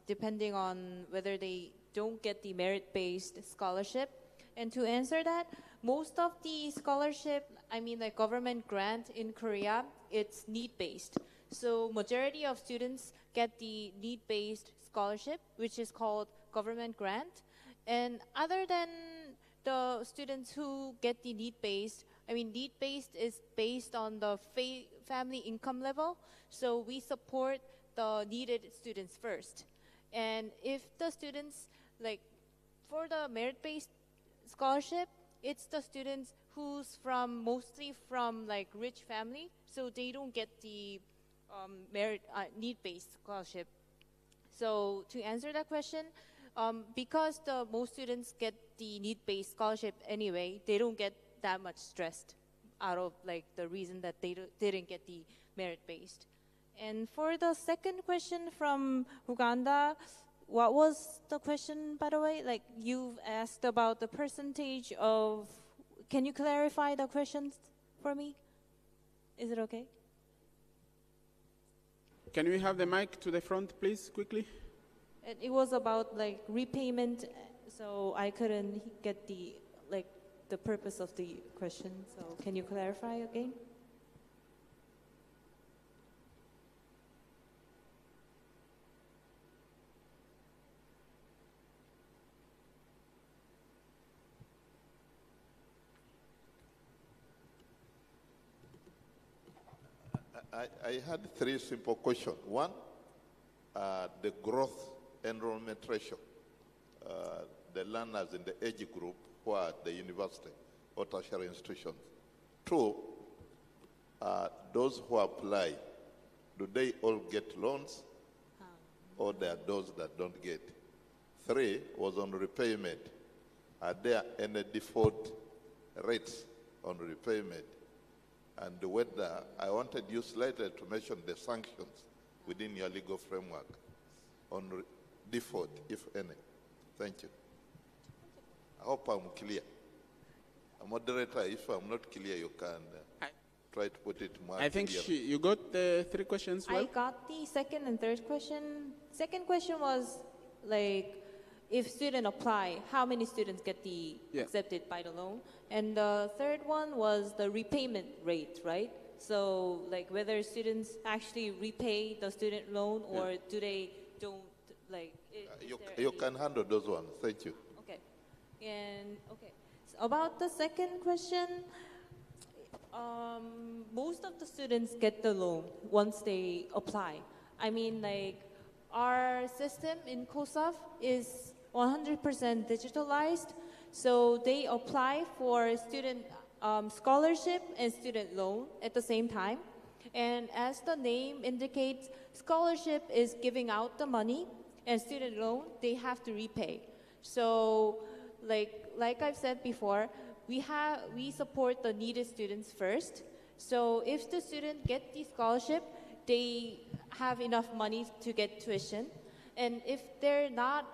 [SPEAKER 22] depending on whether they don't get the merit-based scholarship. And to answer that, most of the scholarship, I mean like government grant in Korea, it's need-based. So majority of students get the need-based scholarship, which is called government grant. And other than the students who get the need-based, I mean, need-based is based on the family income level. So we support the needed students first. And if the students, like, for the merit-based scholarship, it's the students who's mostly from like rich family, so they don't get the need-based scholarship. So to answer that question, because most students get the need-based scholarship anyway, they don't get that much stressed out of like the reason that they didn't get the merit-based. And for the second question from Uganda, what was the question, by the way? Like, you've asked about the percentage of, can you clarify the questions for me? Is it okay?
[SPEAKER 10] Can we have the mic to the front, please, quickly?
[SPEAKER 22] It was about like repayment, so I couldn't get the purpose of the question. So can you clarify again?
[SPEAKER 3] I had three simple questions. One, the growth enrollment ratio, the learners in the age group who are at the university or tertiary institutions. Two, those who apply, do they all get loans or there are those that don't get? Three was on repayment. Are there any default rates on repayment? And whether I wanted you slightly to mention the sanctions within your legal framework on default, if any. Thank you. I hope I'm clear. A moderator, if I'm not clear, you can try to put it more
[SPEAKER 10] I think
[SPEAKER 3] clear.
[SPEAKER 10] you got the three questions well?
[SPEAKER 22] I got the second and third question. Second question was like, if students apply, how many students get accepted by the loan? And the third one was the repayment rate, right? So like whether students actually repay the student loan or do they don't, like...
[SPEAKER 3] You can handle those ones. Thank you.
[SPEAKER 22] Okay. And okay, so about the second question, most of the students get the loan once they apply. I mean, like, our system in COSAF is 100% digitalized, so they apply for student scholarship and student loan at the same time. And as the name indicates, scholarship is giving out the money, and student loan, they have to repay. So, like I've said before, we support the needed students first. So if the student get the scholarship, they have enough money to get tuition. And if they're not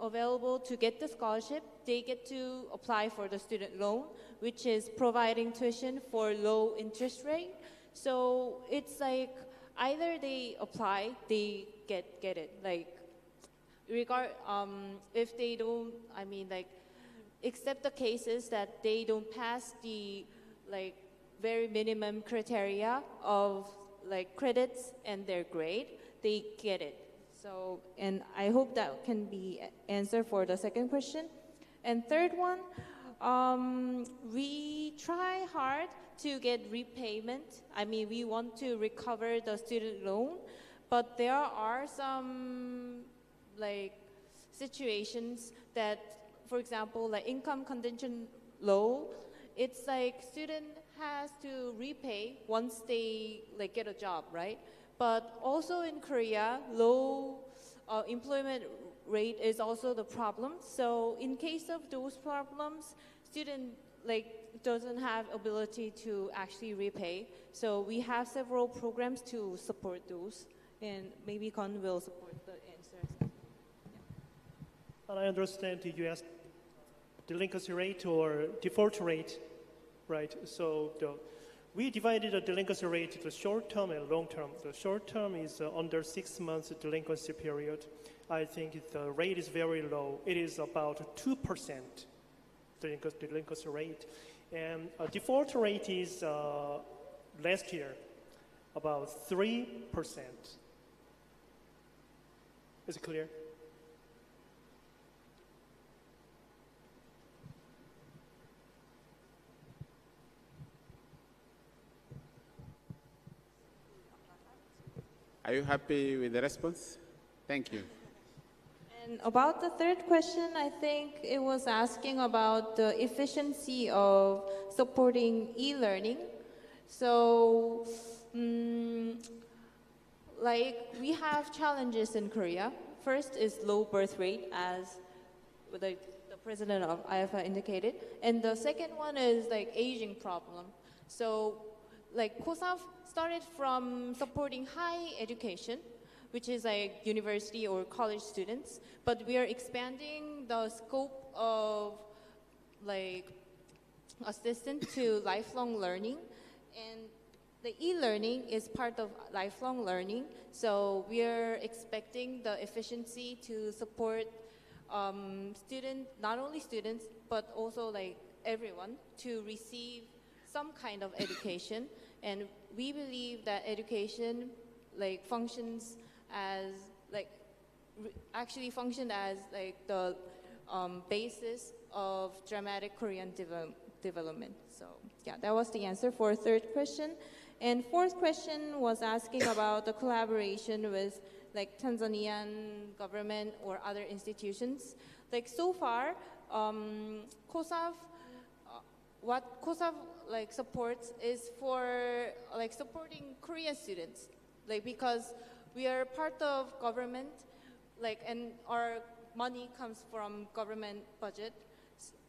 [SPEAKER 22] available to get the scholarship, they get to apply for the student loan, which is providing tuition for low interest rate. So it's like either they apply, they get it. Like if they don't, I mean, like, except the cases that they don't pass the very minimum criteria of credits and their grade, they get it. So, and I hope that can be answer for the second question. And third one, we try hard to get repayment. I mean, we want to recover the student loan, but there are some situations that, for example, income condition low, it's like student has to repay once they get a job, right? But also in Korea, low employment rate is also the problem. So in case of those problems, student doesn't have ability to actually repay. So we have several programs to support those, and maybe Con will support the answers. Yeah.
[SPEAKER 20] And I understand you asked delinquency rate or default rate, right? So we divided the delinquency rate into short term and long term. The short term is under 6 months delinquency period. I think the rate is very low. It is about 2% delinquency rate. And default rate is last year about 3%. Is it clear?
[SPEAKER 10] Are you happy with the response? Thank you.
[SPEAKER 22] And about the third question, I think it was asking about the efficiency of supporting e-learning. So, we have challenges in Korea. First is low birth rate, as the president of IFA indicated. And the second one is aging problem. So, COSAF started from supporting high education, which is like university or college students, but we are expanding the scope of like assistance to lifelong learning, and the e-learning is part of lifelong learning. So we are expecting the efficiency to support not only students, but also like everyone to receive some kind of education. And we believe that education like functions as like actually functioned as like the basis of dramatic Korean development. So yeah, that was the answer for third question. And fourth question was asking about the collaboration with like Tanzanian government or other institutions. Like so far, COSAF, what COSAF like supports is for like supporting Korean students, like because we are part of government, like and our money comes from government budget.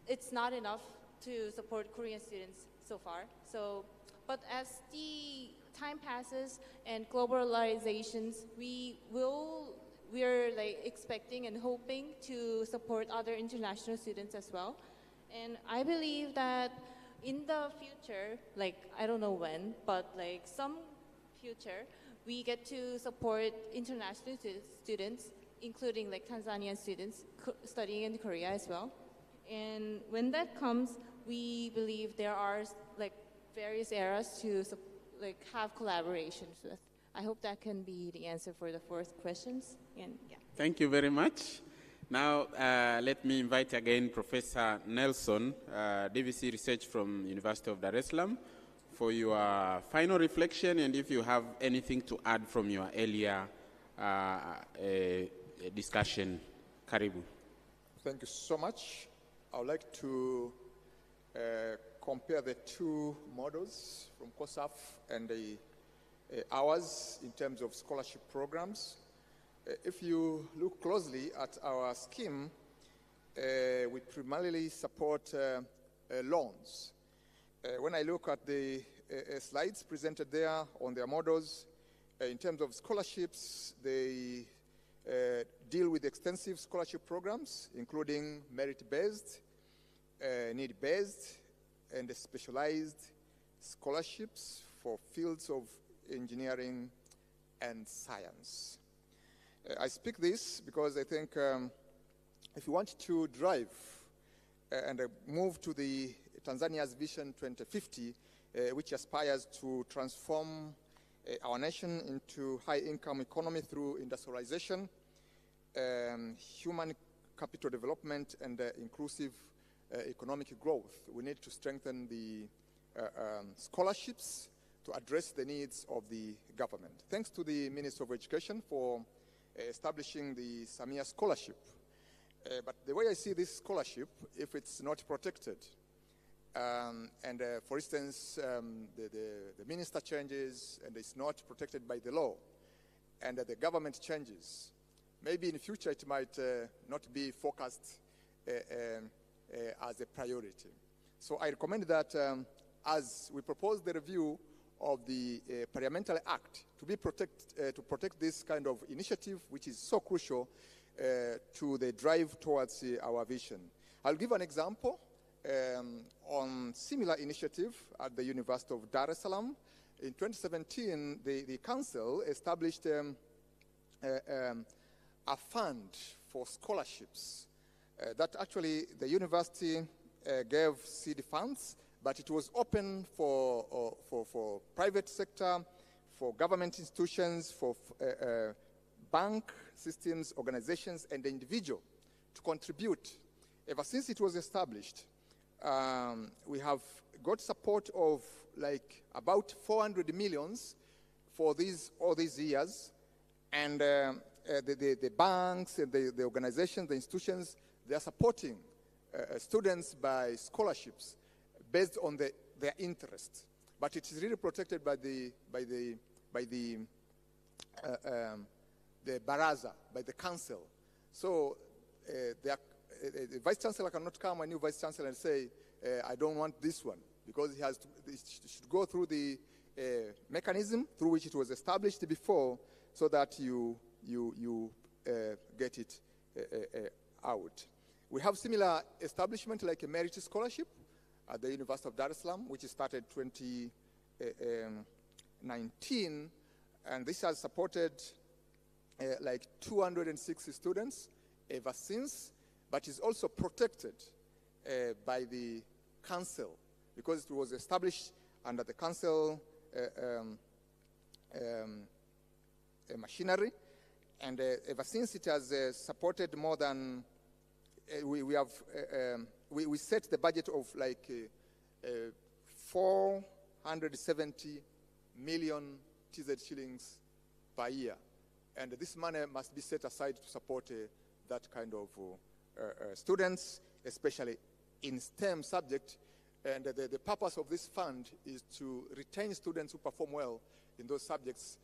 [SPEAKER 22] It's not enough to support Korean students so far. So, but as the time passes and globalizations, we are like expecting and hoping to support other international students as well. And I believe that in the future, like I don't know when, but like some future, we get to support international students, including like Tanzanian students studying in Korea as well. And when that comes, we believe there are like various areas to like have collaborations with. I hope that can be the answer for the fourth questions. And yeah.
[SPEAKER 10] Thank you very much. Now, let me invite again Professor Nelson, DVC Research from University of Dar es Salaam, for your final reflection, and if you have anything to add from your earlier discussion. Karibu.
[SPEAKER 21] Thank you so much. I would like to compare the two models from COSAF and ours in terms of scholarship programs. If you look closely at our scheme, we primarily support loans. When I look at the slides presented there on their models, in terms of scholarships, they deal with extensive scholarship programs, including merit-based, need-based, and specialized scholarships for fields of engineering and science. I speak this because I think if you want to drive and move to the Tanzania's Vision 2050, which aspires to transform our nation into high-income economy through industrialization, human capital development, and inclusive economic growth, we need to strengthen the scholarships to address the needs of the government. Thanks to the Minister of Education for establishing the Samia Scholarship. But the way I see this scholarship, if it's not protected, and for instance, the minister changes and it's not protected by the law, and the government changes, maybe in the future it might not be focused as a priority. So I recommend that as we propose the review of the Parliamentary Act to protect this kind of initiative, which is so crucial to the drive towards our vision. I'll give an example on similar initiative at the University of Dar es Salaam. In 2017, the council established a fund for scholarships that actually the university gave seed funds, but it was open for private sector, for government institutions, for bank systems, organizations, and the individual to contribute. Ever since it was established, we have got support of like about 400 millions for all these years, and the banks and the organizations, the institutions, they are supporting students by scholarships based on their interest, but it is really protected by the baraza, by the council. So the vice chancellor cannot come, a new vice chancellor, and say, I don't want this one, because it should go through the mechanism through which it was established before, so that you you get it out. We have similar establishment like a merit scholarship at the University of Dar es Salaam, which started 2019, and this has supported like 260 students ever since, but is also protected by the council because it was established under the council machinery, and ever since it has supported more than we set the budget of like 470 million TZ shillings per year, and this money must be set aside to support that kind of students, especially in STEM subject. And the purpose of this fund is to retain students who perform well in those subjects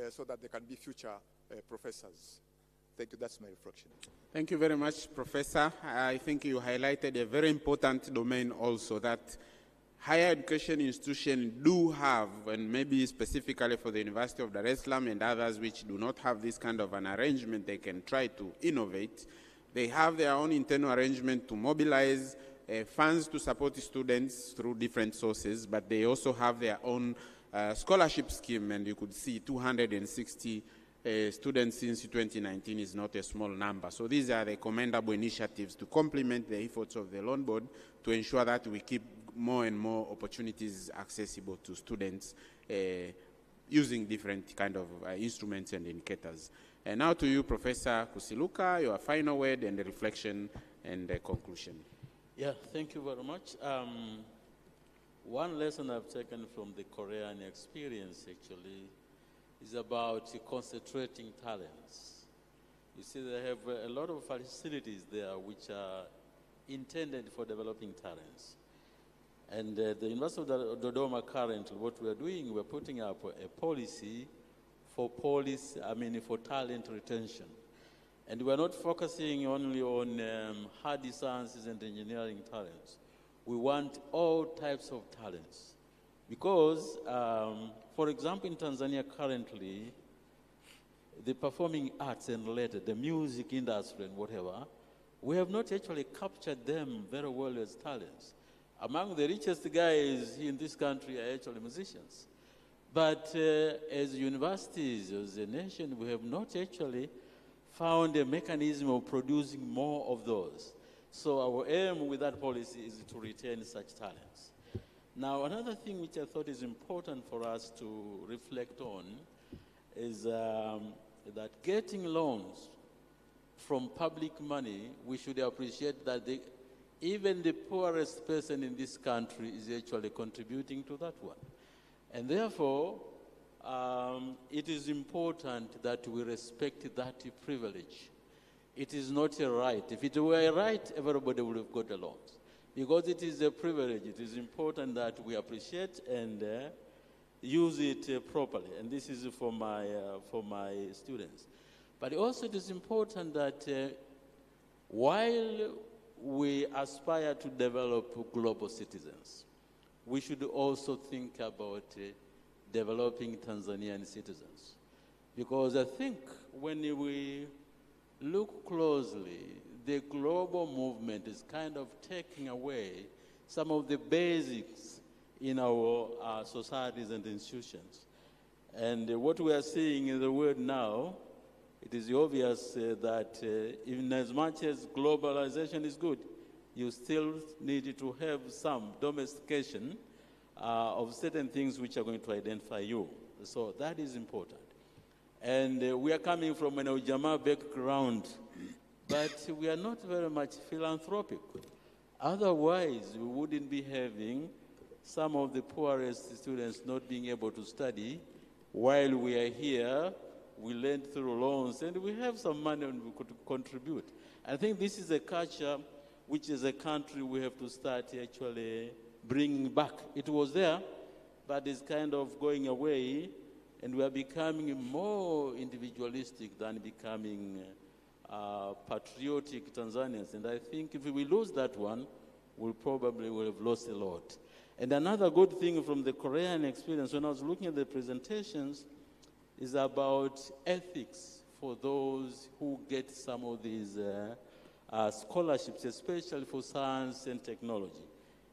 [SPEAKER 21] so that they can be future professors. Thank you. That's my reflection.
[SPEAKER 10] Thank you very much, Professor. I think you highlighted a very important domain also that higher education institutions do have, and maybe specifically for the University of Dar es Salaam and others which do not have this kind of an arrangement, they can try to innovate. They have their own internal arrangement to mobilize funds to support students through different sources, but they also have their own scholarship scheme, and you could see 260 students since 2019 is not a small number. So these are the commendable initiatives to complement the efforts of the loan board to ensure that we keep more and more opportunities accessible to students using different kind of instruments and indicators. And now to you, Professor Kusiluka, your final word and the reflection and the conclusion.
[SPEAKER 6] Yeah, thank you very much. One lesson I've taken from the Korean experience actually is about concentrating talents. You see, they have a lot of facilities there which are intended for developing talents. And the University of Dodoma currently, what we're doing, we're putting up a policy for talent retention. And we're not focusing only on hard sciences and engineering talents. We want all types of talents. Because, for example, in Tanzania currently, the performing arts and related, the music industry and whatever, we have not actually captured them very well as talents. Among the richest guys in this country are actually musicians. But as universities, as a nation, we have not actually found a mechanism of producing more of those. So our aim with that policy is to retain such talents. Now, another thing which I thought is important for us to reflect on is that getting loans from public money, we should appreciate that even the poorest person in this country is actually contributing to that one. And therefore, it is important that we respect that privilege. It is not a right. If it were a right, everybody would have got a loan. Because it is a privilege, it is important that we appreciate and use it properly. And this is for my students. But also it is important that while we aspire to develop global citizens, we should also think about developing Tanzanian citizens. Because I think when we look closely, the global movement is kind of taking away some of the basics in our societies and institutions. And what we are seeing in the world now, it is obvious that even as much as globalization is good, you still need to have some domestication of certain things which are going to identify you. So that is important. And we are coming from an Ujama background, but we are not very much philanthropic. Otherwise, we wouldn't be having some of the poorest students not being able to study while we are here. We lend through loans, and we have some money and we could contribute. I think this is a culture which as a country we have to start actually bringing back. It was there, but it's kind of going away, and we are becoming more individualistic than becoming patriotic Tanzanians. And I think if we lose that one, we probably will have lost a lot. And another good thing from the Korean experience, when I was looking at the presentations, is about ethics for those who get some of these scholarships, especially for science and technology.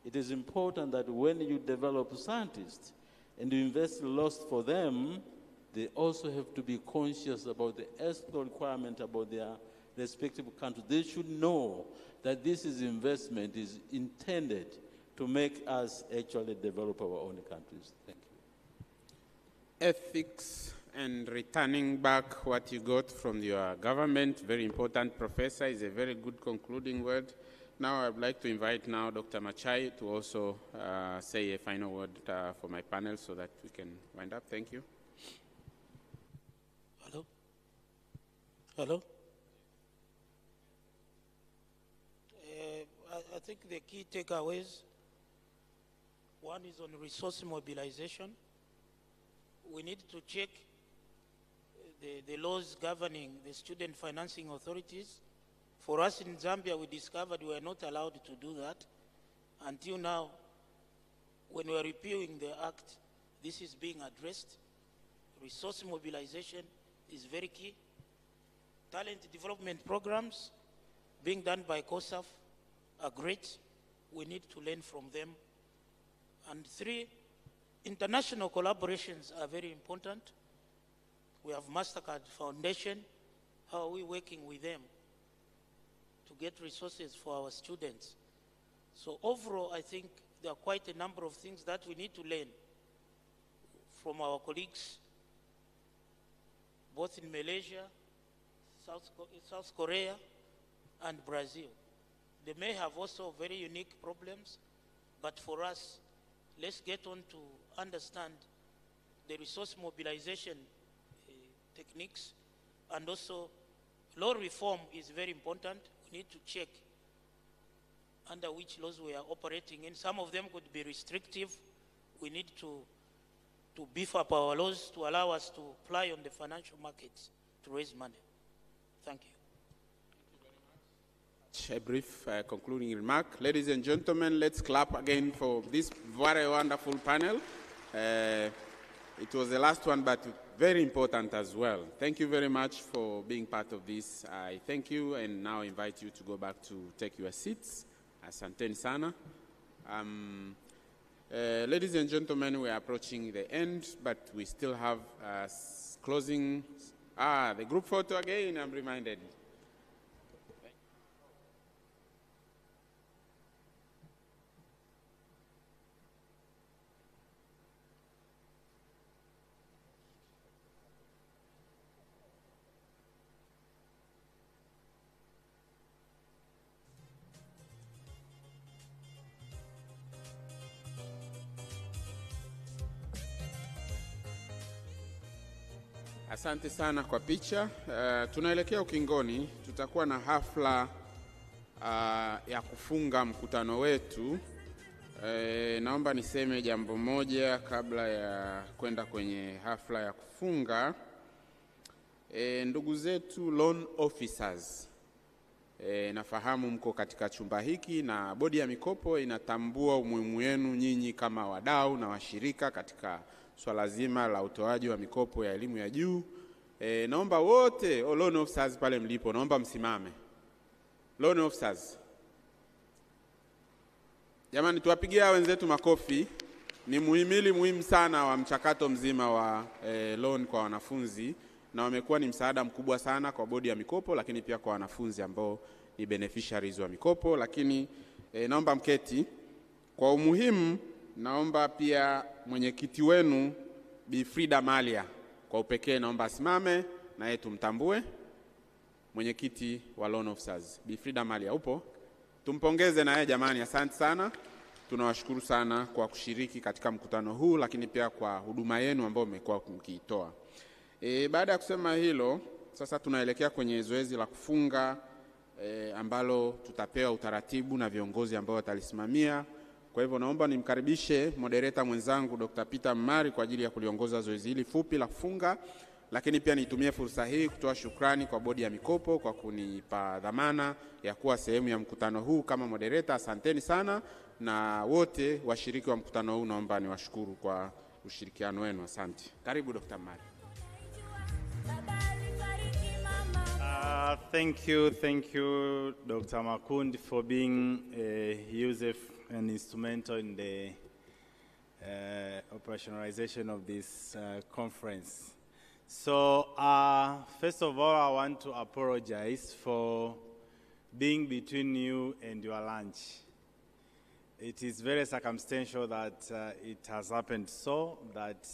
[SPEAKER 6] It is important that when you develop scientists and you invest lots for them, they also have to be conscious about the ethical requirement about their respective countries. They should know that this investment is intended to make us actually develop our own countries. Thank you.
[SPEAKER 10] Ethics and returning back what you got from your government, very important, Professor, is a very good concluding word. Now I'd like to invite now Dr. Machai to also say a final word for my panel so that we can wind up. Thank you.
[SPEAKER 7] Hello? Hello? I think the key takeaways, one is on resource mobilization. We need to check the laws governing the student financing authorities. For us in Zambia, we discovered we were not allowed to do that. Until now, when we are repealing the act, this is being addressed. Resource mobilization is very key. Talent development programs being done by COSAF are great. We need to learn from them. And 3, international collaborations are very important. We have MasterCard Foundation. How are we working with them to get resources for our students? So overall, I think there are quite a number of things that we need to learn from our colleagues, both in Malaysia, South Korea, and Brazil. They may have also very unique problems, but for us, let's get on to understand the resource mobilization techniques, and also law reform is very important. We need to check under which laws we are operating in. Some of them could be restrictive. We need to beef up our laws to allow us to apply on the financial markets to raise money. Thank you.
[SPEAKER 10] A brief concluding remark. Ladies and gentlemen, let's clap again for this very wonderful panel. It was the last one, but very important as well. Thank you very much for being part of this. I thank you and now invite you to go back to take your seats. Asanteni sana. Ladies and gentlemen, we are approaching the end, but we still have closing. The group photo again, I'm reminded. Asante sana kwa picha. Tunaelekea ukingoni. Tutakuwa na hafla ya kufunga mkutano wetu. Naomba niseme jambo moja kabla ya kwenda kwenye hafla ya kufunga. Ndugu zetu loan officers, nafahamu mko katika chumba hiki na bodi ya mikopo inatambua umuhimu wenu nyinyi kama wadau na washirika katika swala zima la utoaji wa mikopo ya elimu ya juu. Naomba wote loan officers pale mlipo, naomba msimame. Loan officers, jamani, tuwapigie wenzetu makofi. Ni muhimili muhimu sana wa mchakato mzima wa loan kwa wanafunzi, na wamekuwa ni msaada mkubwa sana kwa bodi ya mikopo, lakini pia kwa wanafunzi ambao ni beneficiaries wa mikopo. Lakini naomba mketi. Kwa umuhimu, naomba pia mwenyekiti wenu Bi Frida Malia kwa upekee naomba asimame na yeye tumtambue. Mwenyekiti wa loan officers Bi Frida Malia, upo? Tumpongeze na yeye jamani, asante sana. Tunawashukuru sana kwa kushiriki katika mkutano huu, lakini pia kwa huduma yenu ambayo mmekuwa mkiitoa. Baada ya kusema hilo, sasa tunaelekea kwenye zoezi la kufunga ambalo tutapewa utaratibu na viongozi ambao watalisimamia. Kwa hivyo naomba nimkaribishe moderator mwenzangu Dr. Peter Mmari kwa ajili ya kuliongoza zoezi hili fupi la kufunga, lakini pia nitumie fursa hii kutoa shukrani kwa bodi ya mikopo kwa kunipa dhamana ya kuwa sehemu ya mkutano huu kama moderator. Asanteni sana, na wote washiriki wa mkutano huu naomba niwashukuru kwa ushirikiano wenu. Asante. Karibu Dr. Mmari.
[SPEAKER 1] Thank you, Dr. Makundi, for being useful and instrumental in the operationalization of this conference. So, first of all, I want to apologize for being between you and your lunch. It is very circumstantial that it has happened so that,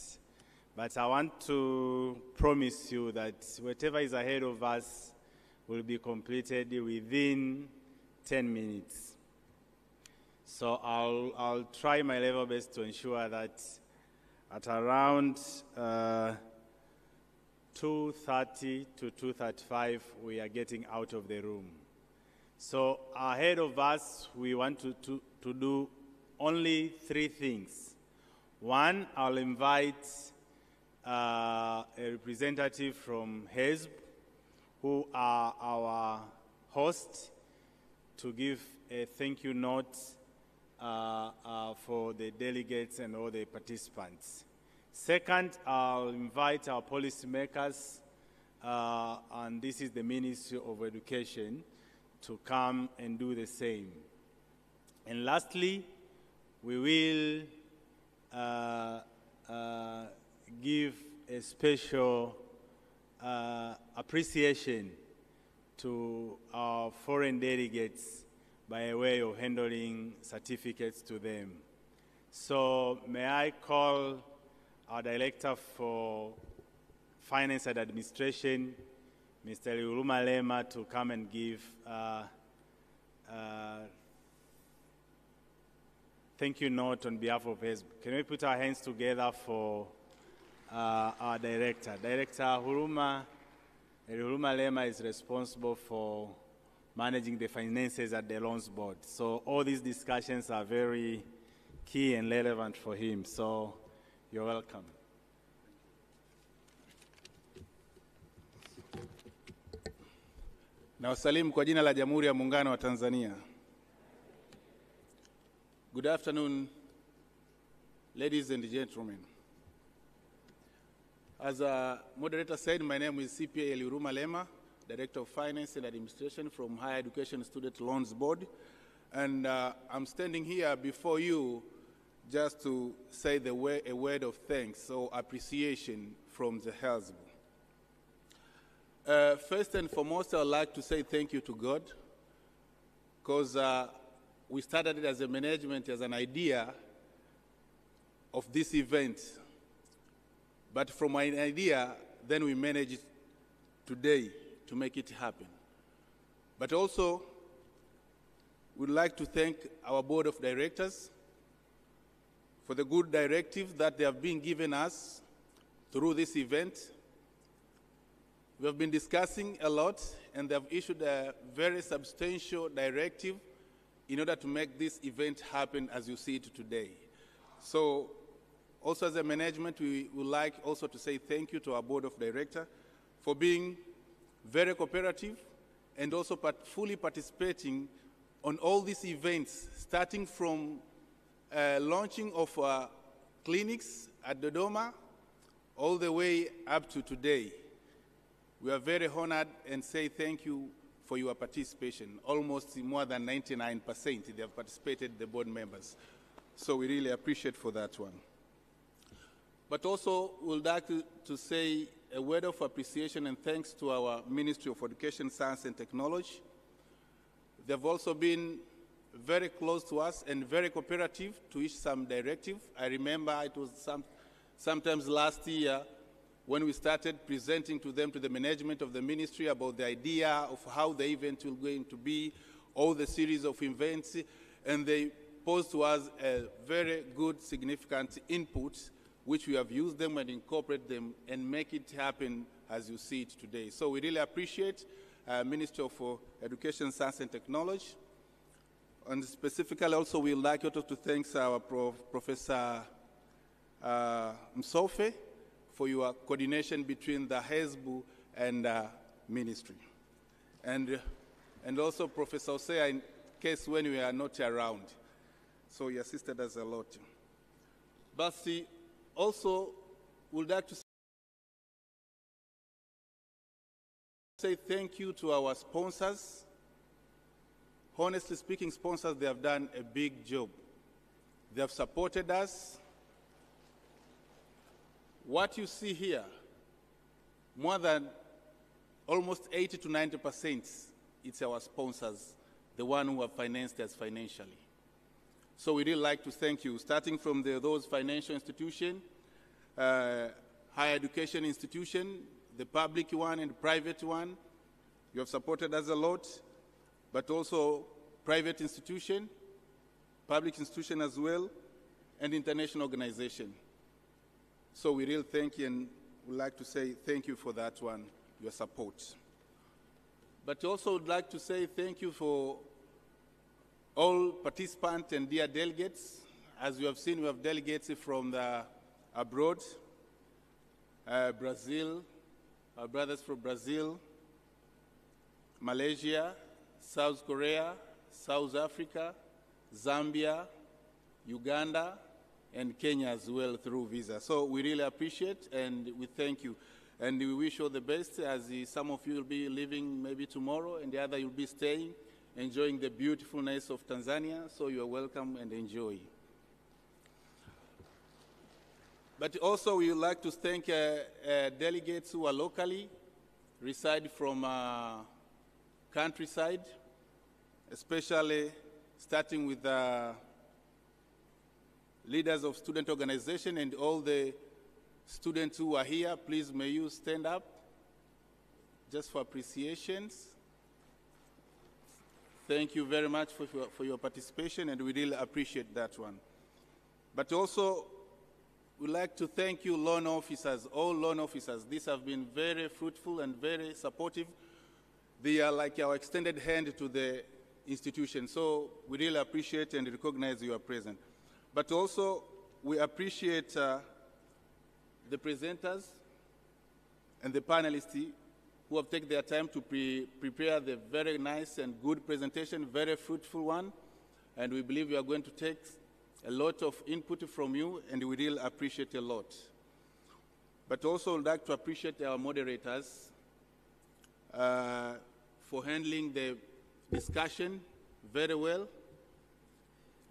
[SPEAKER 1] but I want to promise you that whatever is ahead of us will be completed within 10 minutes. So I'll try my level best to ensure that at around 2:30 to 2:35, we are getting out of the room. So ahead of us, we want to do only 3 things. One, I'll invite a representative from HESLB, who are our hosts, to give a thank you note for the delegates and all the participants. Second, I'll invite our policymakers, and this is the Ministry of Education, to come and do the same. And lastly, we will give a special appreciation to our foreign delegates by way of handing certificates to them. So may I call our Director for Finance and Administration, Mr. Uruma Lema, to come and give thank you note on behalf of HESLB. Can we put our hands together for our Director? Director Uruma Lema is responsible for managing the finances at the Loans Board. So all these discussions are very key and relevant for him. So you're welcome.
[SPEAKER 2] Na wasalimu kwa jina la Jamhuri ya Muungano wa Tanzania. Good afternoon, ladies and gentlemen. As a moderator said, my name is CPA Uruma Lema, Director of Finance and Administration from Higher Education Student Loans Board. And I'm standing here before you just to say a word of thanks or appreciation from the HESLB. First and foremost, I would like to say thank you to God, because we started it as a management, as an idea of this event. But from an idea, then we managed today to make it happen. But also, we'd like to thank our Board of Directors for the good directive that they have been given us through this event. We have been discussing a lot, and they have issued a very substantial directive in order to make this event happen as you see it today. So, also as a management, we would like also to say thank you to our Board of Directors for being very cooperative and also fully participating on all these events, starting from launching of clinics at Dodoma all the way up to today. We are very honored and say thank you for your participation. Almost more than 99% they have participated, the board members. So we really appreciate for that one. But also we would like to say a word of appreciation and thanks to our Ministry of Education, Science and Technology. They've also been very close to us and very cooperative to issue some directive. I remember it was sometimes last year when we started presenting to them, to the management of the ministry, about the idea of how the event will going to be, all the series of events, and they posed to us a very good, significant input, which we have used them and incorporate them and make it happen as you see it today. So we really appreciate Ministry of Education, Science and Technology. And specifically also we would like also to thank our Professor Msofe for your coordination between the HESLB and ministry. And also Professor Osea, in case when we are not around. So he assisted us a lot. But also would like to Say thank you to our sponsors. Honestly speaking, sponsors, they have done a big job. They have supported us. What you see here, more than almost 80 to 90%, it's our sponsors, the one who have financed us financially. So we really like to thank you, starting from those financial institutions, higher education institution, the public one and private one. You have supported us a lot, but also private institution, public institution as well, and international organization. So we really thank you and would like to say thank you for that one, your support. But also would like to say thank you for all participants and dear delegates. As you have seen, we have delegates from abroad, Brazil, our brothers from Brazil, Malaysia, South Korea, South Africa, Zambia, Uganda, and Kenya as well through visa. So we really appreciate and we thank you. And we wish you all the best, as some of you will be leaving maybe tomorrow and the other you'll be staying, enjoying the beautifulness of Tanzania. So you're welcome and enjoy. But also we would like to thank delegates who are locally, reside from countryside, especially starting with leaders of student organization and all the students who are here. Please may you stand up just for appreciations. Thank you very much for your participation, and we really appreciate that one. But also, we'd like to thank you loan officers, all loan officers. These have been very fruitful and very supportive. They are like our extended hand to the institution. So we really appreciate and recognize your presence. But also, we appreciate the presenters and the panelists who have taken their time to prepare the very nice and good presentation, very fruitful one. And we believe we are going to take a lot of input from you, and we really appreciate a lot. But also, I'd like to appreciate our moderators for handling the discussion very well.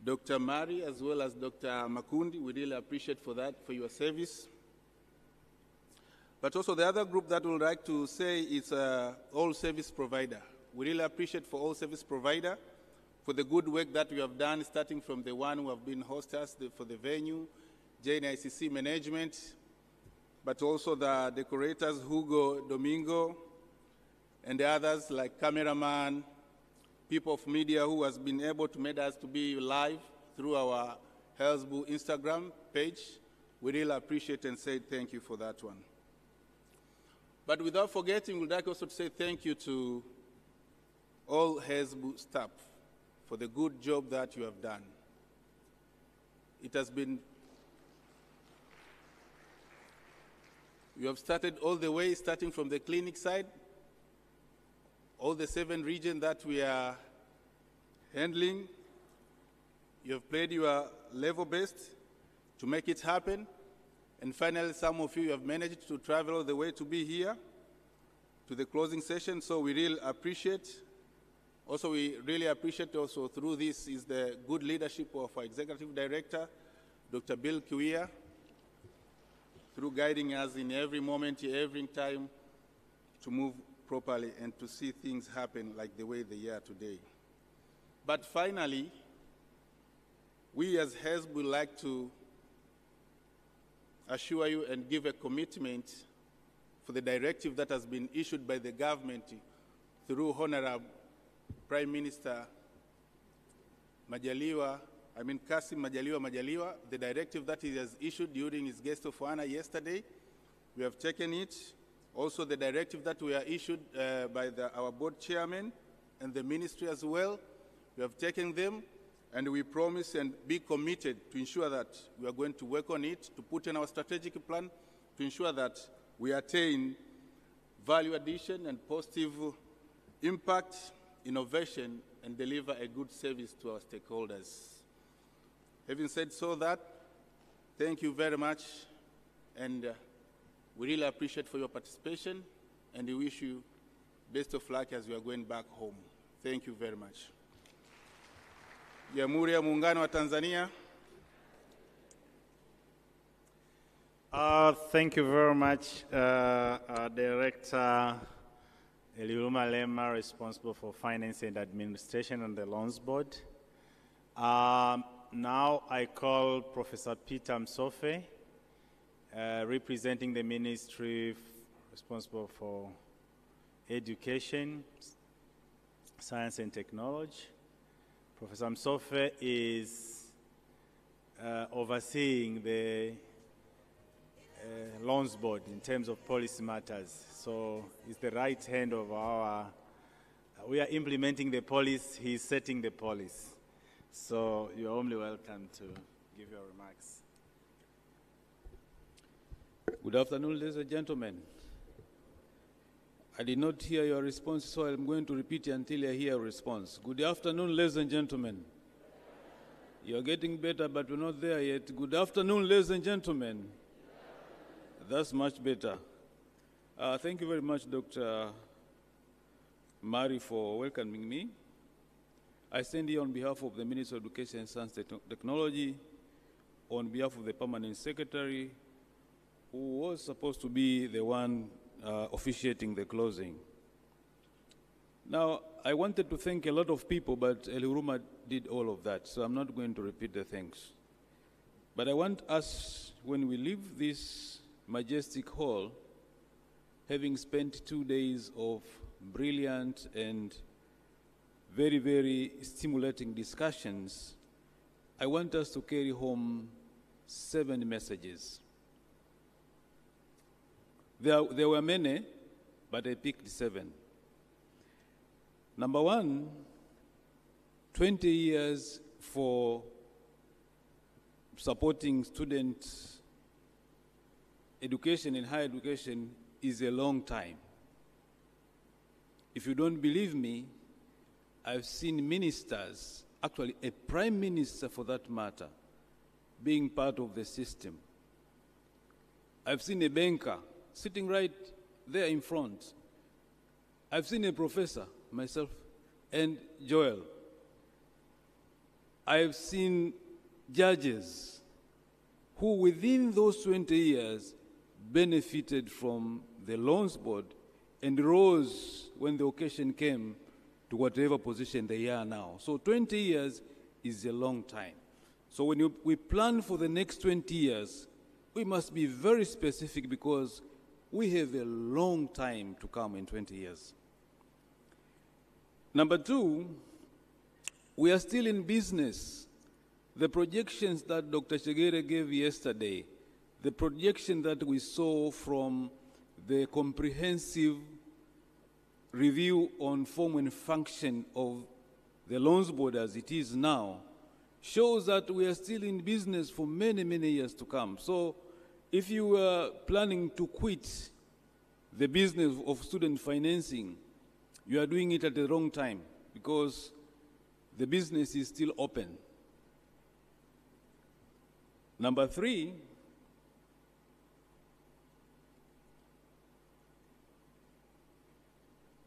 [SPEAKER 2] Dr. Mari, as well as Dr. Makundi, we really appreciate for that, for your service. But also the other group that we would like to say is all service provider. We really appreciate for all service provider for the good work that we have done, starting from the one who have been hostess for the venue, JNICC management, but also the decorators, Hugo, Domingo, and the others like cameraman, people of media who has been able to make us to be live through our HESLB Instagram page. We really appreciate and say thank you for that one. But without forgetting, we'd like also to say thank you to all HESLB staff for the good job that you have done. It has been, you have started all the way, starting from the clinic side, all the 7 regions that we are handling. You have played your level best to make it happen. And finally, some of you have managed to travel all the way to be here to the closing session, so we really appreciate. Also, we really appreciate also through this is the good leadership of our Executive Director, Dr. Bill Kiwia, through guiding us in every moment, every time to move properly and to see things happen like the way they are today. But finally, we as HESLB would like to assure you and give a commitment for the directive that has been issued by the government through Honorable Prime Minister Kassim Majaliwa, the directive that he has issued during his guest of honor yesterday. We have taken it. Also the directive that we are issued by our board chairman and the ministry as well. We have taken them, and we promise and be committed to ensure that we are going to work on it, to put in our strategic plan, to ensure that we attain value addition and positive impact, innovation, and deliver a good service to our stakeholders. Having said so that, thank you very much, and we really appreciate for your participation, and we wish you Best of luck as you are going back home. Thank you very much. Jamhuri ya Muungano wa Tanzania.
[SPEAKER 1] Thank you very much, Director Eliruma Lema, responsible for Finance and Administration on the Loans Board. Now I call Professor Peter Msofe, representing the Ministry responsible for Education, Science and Technology. Professor Msofe is overseeing the Loans Board in terms of policy matters. So he's the right hand of we are implementing the policy, he's setting the policy. So you're only welcome to give your remarks.
[SPEAKER 4] Good afternoon, ladies and gentlemen. I did not hear your response, so I'm going to repeat it until I hear a response. Good afternoon, ladies and gentlemen. You're getting better, but we're not there yet. Good afternoon, ladies and gentlemen. That's much better. Thank you very much, Dr. Mari, for welcoming me. I stand here on behalf of the Minister of Education and Science and Technology, on behalf of the Permanent Secretary, who was supposed to be the one officiating the closing. Now, I wanted to thank a lot of people, but Eliruma did all of that, so I'm not going to repeat the thanks. But I want us, when we leave this majestic hall, having spent 2 days of brilliant and very, very stimulating discussions, I want us to carry home 7 messages. There were many, but I picked 7. Number 1, 20 years for supporting students' education and higher education is a long time. If you don't believe me, I've seen ministers, actually a prime minister for that matter, being part of the system. I've seen a banker sitting right there in front. I've seen a professor, myself, and Joel. I've seen judges who within those 20 years benefited from the Loans Board and rose when the occasion came to whatever position they are now. So 20 years is a long time. So when we plan for the next 20 years, we must be very specific because we have a long time to come in 20 years. Number 2, we are still in business. The projections that Dr. Chegere gave yesterday, the projection that we saw from the comprehensive review on form and function of the Loans Board as it is now, shows that we are still in business for many, many years to come. So if you were planning to quit the business of student financing, you are doing it at the wrong time because the business is still open. Number 3,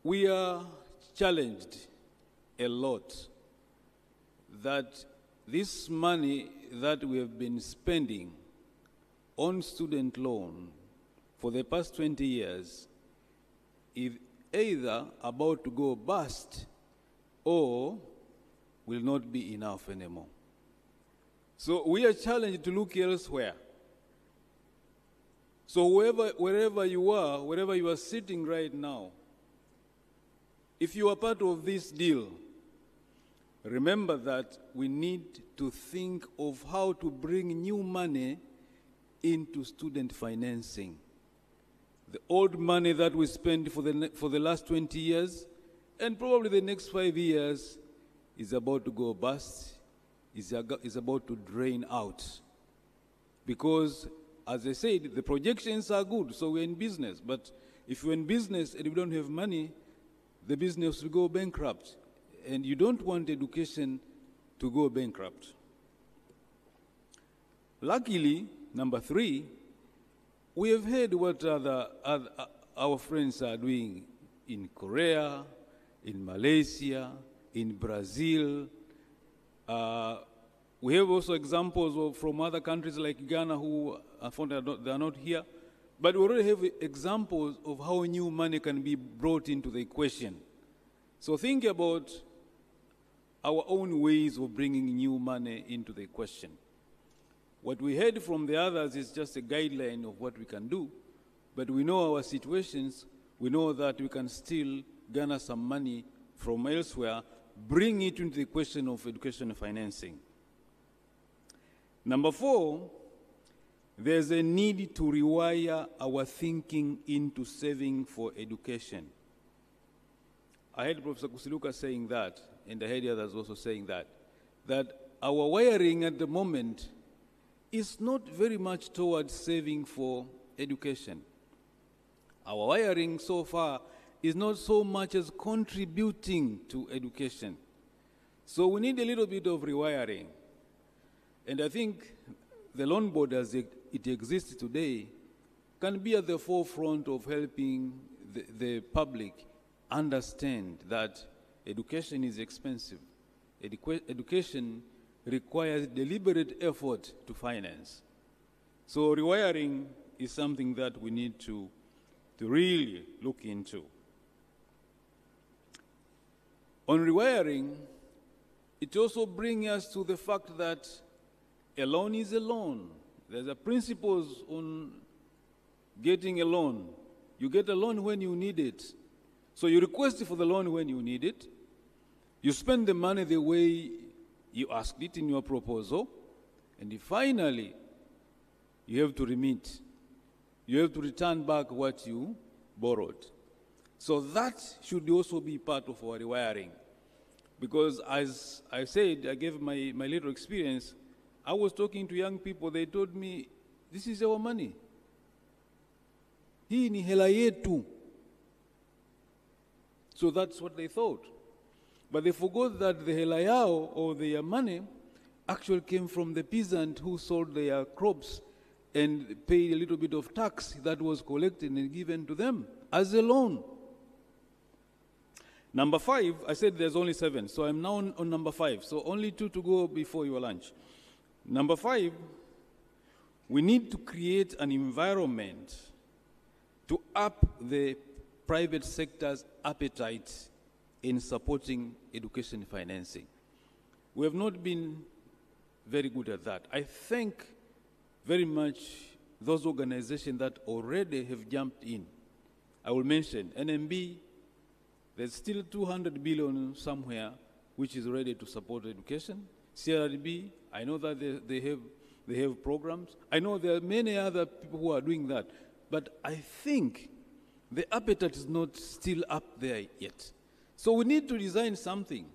[SPEAKER 4] we are challenged a lot that this money that we have been spending on student loan for the past 20 years is either about to go bust or will not be enough anymore. So we are challenged to look elsewhere. So wherever you are sitting right now, if you are part of this deal, remember that we need to think of how to bring new money into student financing. The old money that we spent for the last 20 years and probably the next 5 years is about to go bust, is about to drain out. Because, as I said, the projections are good, so we're in business. But if you're in business and you don't have money, the business will go bankrupt. And you don't want education to go bankrupt. Luckily, number 3, we have heard what our friends are doing in Korea, in Malaysia, in Brazil. We have also examples from other countries like Ghana who they are not here. But we already have examples of how new money can be brought into the equation. So think about our own ways of bringing new money into the equation. What we heard from the others is just a guideline of what we can do, but we know our situations. We know that we can still garner some money from elsewhere, bring it into the question of education financing. Number 4, there's a need to rewire our thinking into saving for education. I heard Professor Kusiluka saying that, and I heard the others also saying that our wiring at the moment is not very much towards saving for education. Our wiring so far is not so much as contributing to education. So we need a little bit of rewiring. And I think the loan board as it exists today can be at the forefront of helping the public understand that education is expensive. Education requires deliberate effort to finance. So rewiring is something that we need to really look into. On rewiring, it also brings us to the fact that a loan is a loan. There's a principles on getting a loan. You get a loan when you need it. So you request for the loan when you need it. You spend the money the way you asked it in your proposal. And finally, you have to remit. You have to return back what you borrowed. So that should also be part of our rewiring. Because as I said, I gave my little experience. I was talking to young people, they told me, this is our money. Hii ni hela yetu. So that's what they thought. But they forgot that the hela yao, or their money, actually came from the peasant who sold their crops and paid a little bit of tax that was collected and given to them as a loan. Number 5, I said there's only 7, so I'm now on number 5. So only 2 to go before your lunch. Number 5, we need to create an environment to up the private sector's appetite in supporting education financing. We have not been very good at that. I thank very much those organizations that already have jumped in. I will mention NMB. There's still 200 billion somewhere which is ready to support education. CRDB, I know that they have programs. I know there are many other people who are doing that. But I think the appetite is not still up there yet. So we need to design something.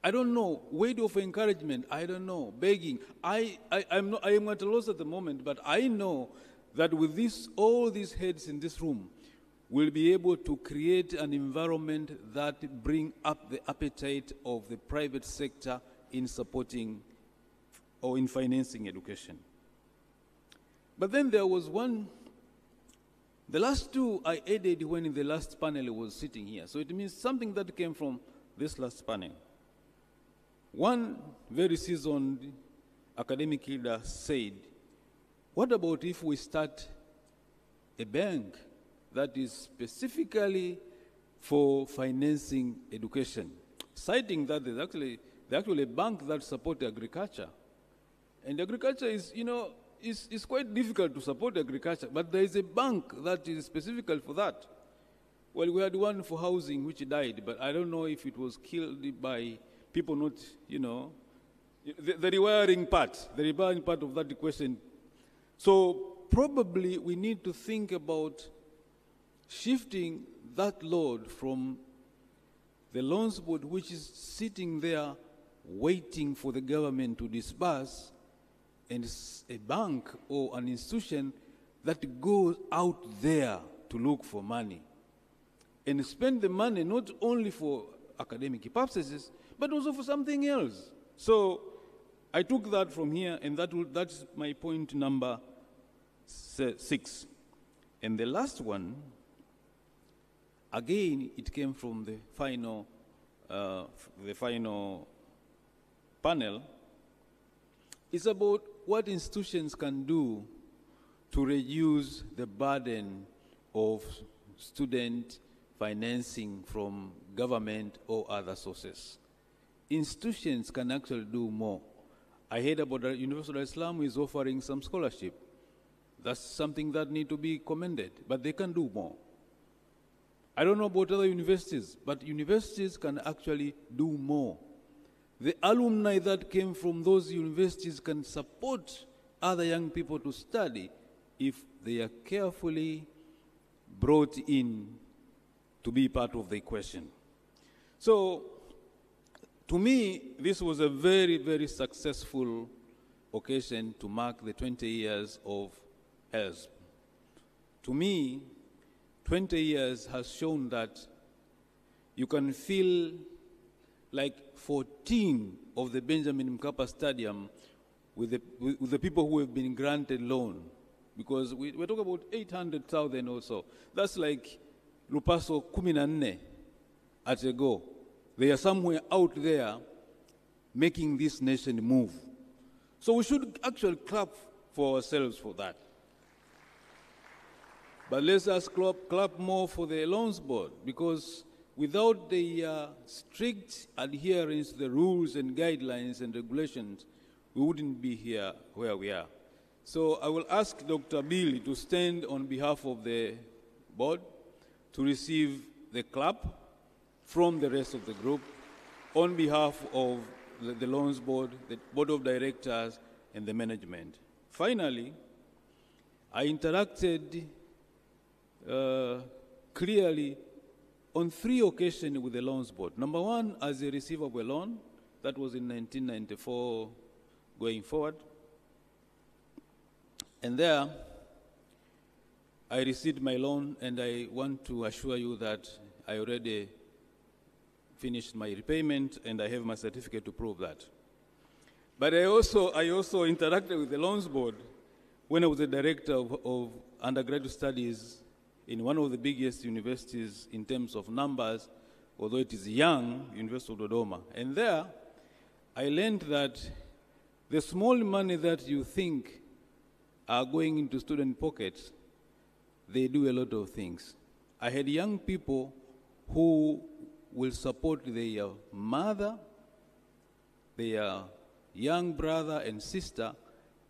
[SPEAKER 4] I don't know, weight of encouragement, I don't know, begging. I am at a loss at the moment, but I know that with all these heads in this room, we'll be able to create an environment that bring up the appetite of the private sector in supporting or in financing education. But then there was one, the last 2 I added when the last panel was sitting here. So it means something that came from this last panel. One very seasoned academic leader said, what about if we start a bank that is specifically for financing education? Citing that there's actually a bank that supports agriculture. And agriculture is, it's quite difficult to support agriculture, but there is a bank that is specifically for that. Well, we had one for housing which died, but I don't know if it was killed by people not, the rewiring part of that question. So probably we need to think about shifting that load from the loans board, which is sitting there waiting for the government to disburse, and a bank or an institution that goes out there to look for money and spend the money not only for academic purposes, but also for something else. So I took that from here, and that's my point number 6. And the last one, again, it came from the final panel, is about what institutions can do to reduce the burden of student financing from government or other sources. Institutions can actually do more. I heard about the University of Islam is offering some scholarship. That's something that needs to be commended, but they can do more. I don't know about other universities, but universities can actually do more. The alumni that came from those universities can support other young people to study if they are carefully brought in to be part of the equation. So, to me, this was a very, very successful occasion to mark the 20 years of HESLB. To me, 20 years has shown that you can feel like 14 of the Benjamin Mkapa Stadium with the people who have been granted loan. Because we're talking about 800,000 or so. That's like Lupaso Kuminane at a go. They are somewhere out there making this nation move. So we should actually clap for ourselves for that. But let's us clap more for the loans board, because without the strict adherence to the rules and guidelines and regulations, we wouldn't be here where we are. So I will ask Dr. Pili to stand on behalf of the board to receive the clap from the rest of the group on behalf of the loans board, the board of directors, and the management. Finally, I interacted clearly on 3 occasions with the loans board. Number 1, as a receiver of a loan, that was in 1994 going forward. And there, I received my loan, and I want to assure you that I already finished my repayment, and I have my certificate to prove that. But I also interacted with the loans board when I was the director of undergraduate studies in one of the biggest universities in terms of numbers, although it is young, University of Dodoma. And there, I learned that the small money that you think are going into student pockets, they do a lot of things. I had young people who will support their mother, their young brother and sister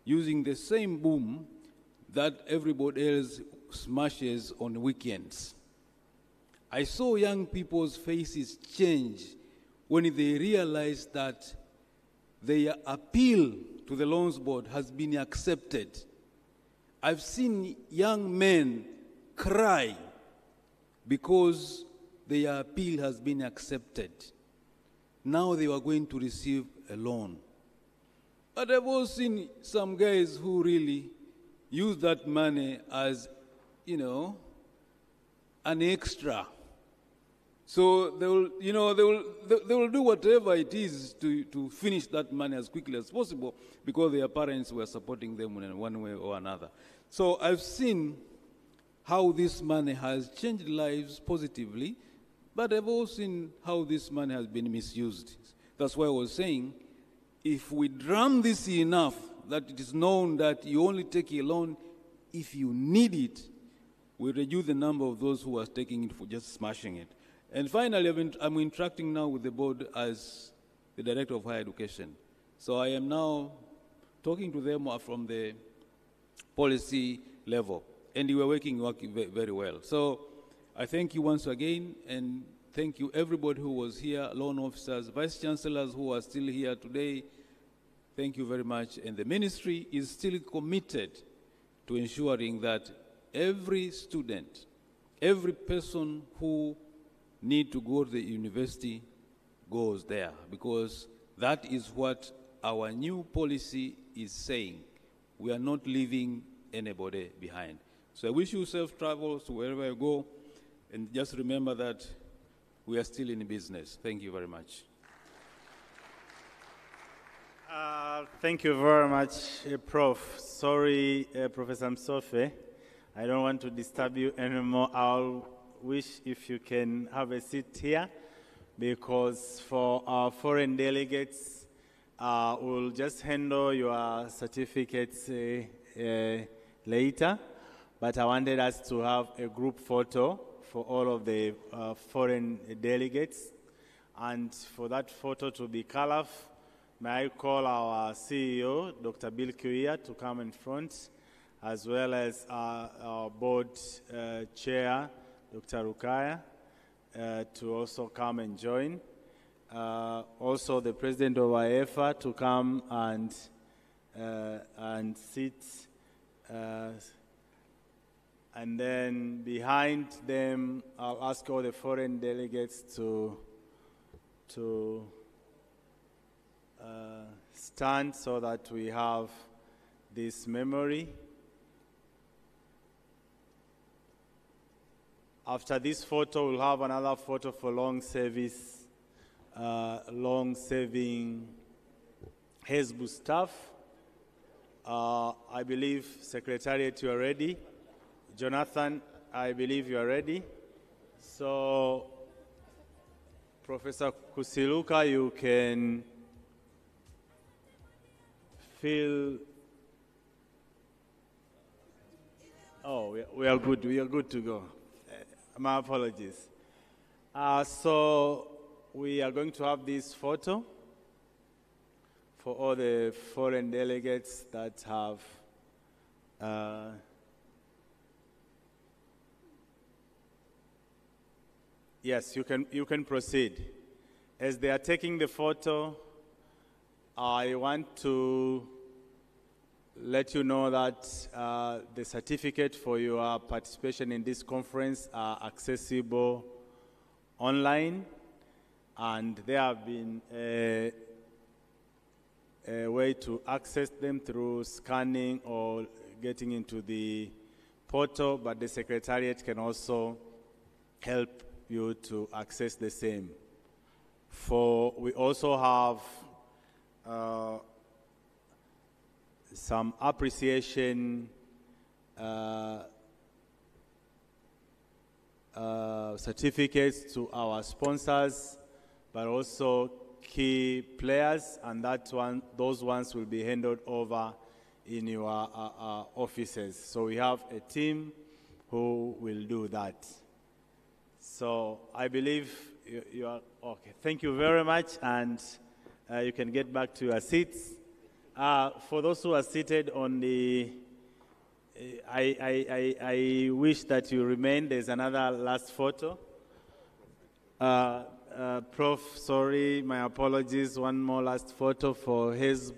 [SPEAKER 4] using the same boom that everybody else smashes on weekends. I saw young people's faces change when they realized that their appeal to the loans board has been accepted. I've seen young men cry because their appeal has been accepted. Now they were going to receive a loan. But I've also seen some guys who really use that money as, an extra. So they will do whatever it is to finish that money as quickly as possible because their parents were supporting them in one way or another. So I've seen how this money has changed lives positively, but I've also seen how this money has been misused. That's why I was saying, if we drum this enough that it is known that you only take a loan if you need it, we reduce the number of those who are taking it for just smashing it. And finally, I'm interacting now with the board as the Director of Higher Education. So I am now talking to them from the policy level. And you are working very well. So I thank you once again, and thank you everybody who was here, loan officers, vice chancellors who are still here today. Thank you very much. And the ministry is still committed to ensuring that every student, every person who needs to go to the university goes there, because that is what our new policy is saying. We are not leaving anybody behind. So I wish you safe travels to wherever you go, and just remember that we are still in business. Thank you very much.
[SPEAKER 1] Thank you very much, Prof. Sorry, Professor Msofe. I don't want to disturb you anymore. I'll wish if you can have a seat here, because for our foreign delegates, we'll just handle your certificates later, but I wanted us to have a group photo for all of the foreign delegates. And for that photo to be colorful, may I call our CEO, Dr. Pili, to come in front, as well as our board chair, Dr. Rukaya, to also come and join. Also, the president of IEFA to come and sit. And then behind them, I'll ask all the foreign delegates to stand so that we have this memory. After this photo, we'll have another photo for long-serving HESLB staff. I believe, Secretariat, you are ready. Jonathan, I believe you are ready. So, Professor Kusiluka, you can feel. Oh, we are good. We are good to go. My apologies. So we are going to have this photo for all the foreign delegates that have yes, you can proceed. As they are taking the photo, I want to let you know that the certificate for your participation in this conference are accessible online, and there have been a way to access them through scanning or getting into the portal, but the Secretariat can also help you to access the same. We also have some appreciation certificates to our sponsors, but also key players, and those ones will be handed over in your offices. So we have a team who will do that. So I believe you are okay. Thank you very much, and you can get back to your seats. For those who are seated on the, I wish that you remain. There's another last photo. Prof, sorry, my apologies. One more last photo for HESLB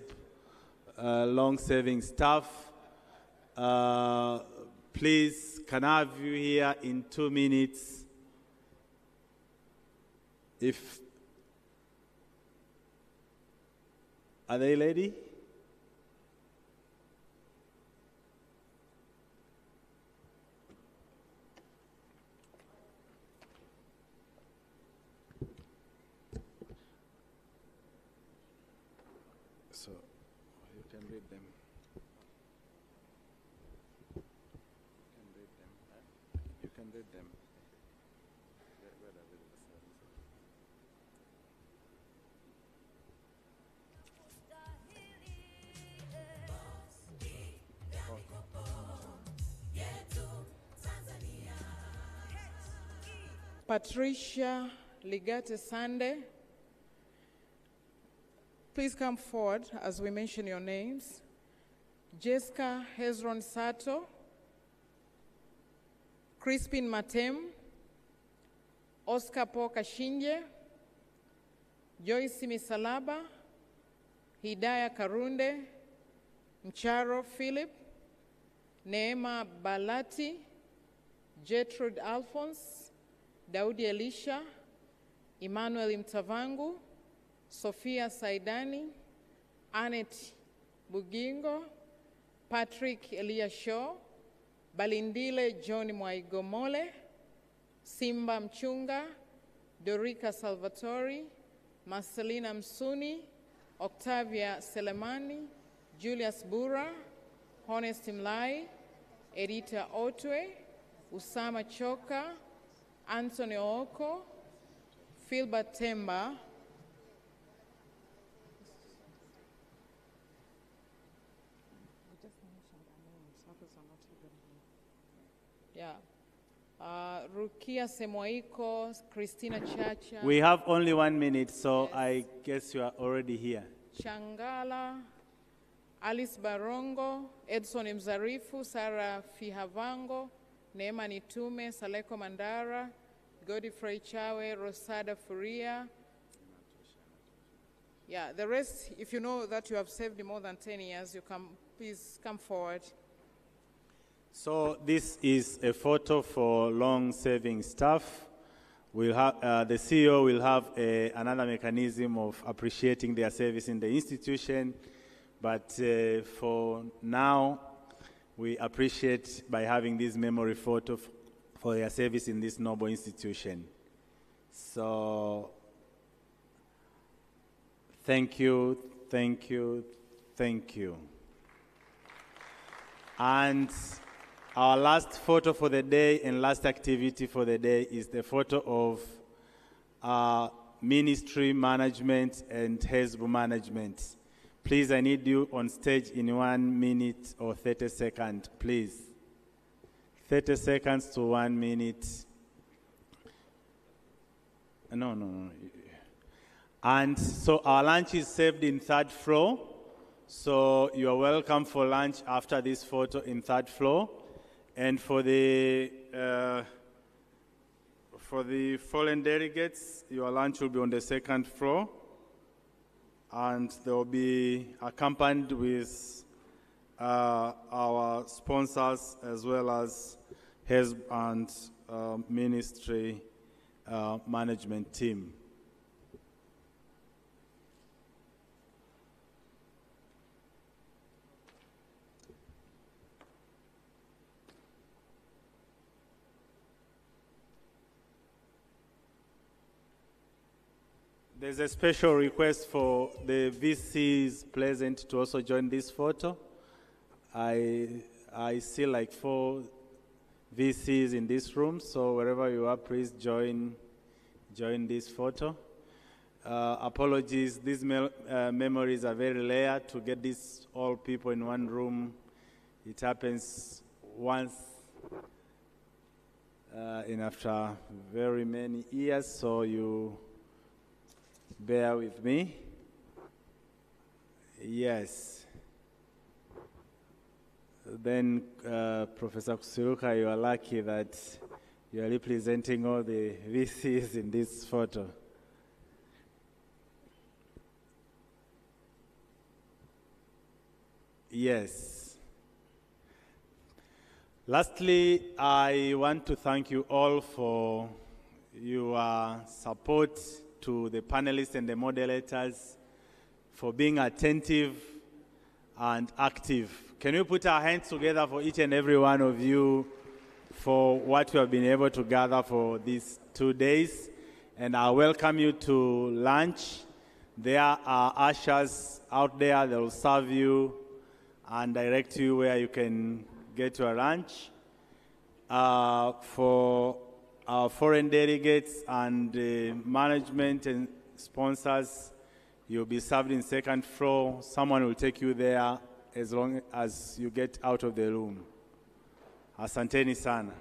[SPEAKER 1] long-serving staff. Please, can I have you here in 2 minutes? Are they ready? So you can read them. You can read them.
[SPEAKER 9] Patricia Ligate Sande, please come forward as we mention your names. Jessica Hezron Sato, Crispin Matem, Oscar Po Kashinje, Joyce Misalaba, Hidaya Karunde, Mcharo Philip, Neema Balati, Gertrude Alphonse, Daudi Elisha, Emmanuel Mtavangu, Sophia Saidani, Annette Bugingo, Patrick Elia Shaw, Balindile John Mwaigomole, Simba Mchunga, Dorica Salvatori, Marcelina Msuni, Octavia Selemani, Julius Bura, Honest Mlai, Edita Otwe, Usama Choka, Anthony Oko, Philbert Temba, Rukia Semoiko, Christina Chacha.
[SPEAKER 1] We have only 1 minute, so I guess you are already here.
[SPEAKER 9] Changala, Alice Barongo, Edson Mzarifu, Sarah Fihavango, Neema Nitume, Saleko Mandara, Godfrey Chawe, Rosada Furia. Yeah, the rest, if you know that you have served more than 10 years, you can please come forward.
[SPEAKER 1] So this is a photo for long-serving staff. We'll have, the CEO will have another mechanism of appreciating their service in the institution, but for now, we appreciate by having this memory photo for their service in this noble institution. So, thank you, thank you, thank you. And our last photo for the day and last activity for the day is the photo of ministry management and HESLB management. Please, I need you on stage in 1 minute or 30 seconds, please. 30 seconds to 1 minute. No. And so our lunch is served in 3rd floor. So you are welcome for lunch after this photo in 3rd floor. And for the foreign delegates, your lunch will be on the 2nd floor. And they will be accompanied with our sponsors as well as HESLB and ministry management team. There's a special request for the VCs present to also join this photo. I see like 4 VCs in this room, so wherever you are, please join this photo. Apologies, these memories are very rare. To get these all people in one room, it happens once in after very many years, so you bear with me. Yes. Then, Professor Kusiruka, you are lucky that you are representing all the VCs in this photo. Yes. Lastly, I want to thank you all for your support to the panelists and the moderators, for being attentive and active. Can we put our hands together for each and every one of you for what you have been able to gather for these 2 days? And I welcome you to lunch. There are ushers out there that will serve you and direct you where you can get your lunch. For our foreign delegates and management and sponsors, you'll be served in 2nd floor. Someone will take you there as long as you get out of the room. Asanteni sana.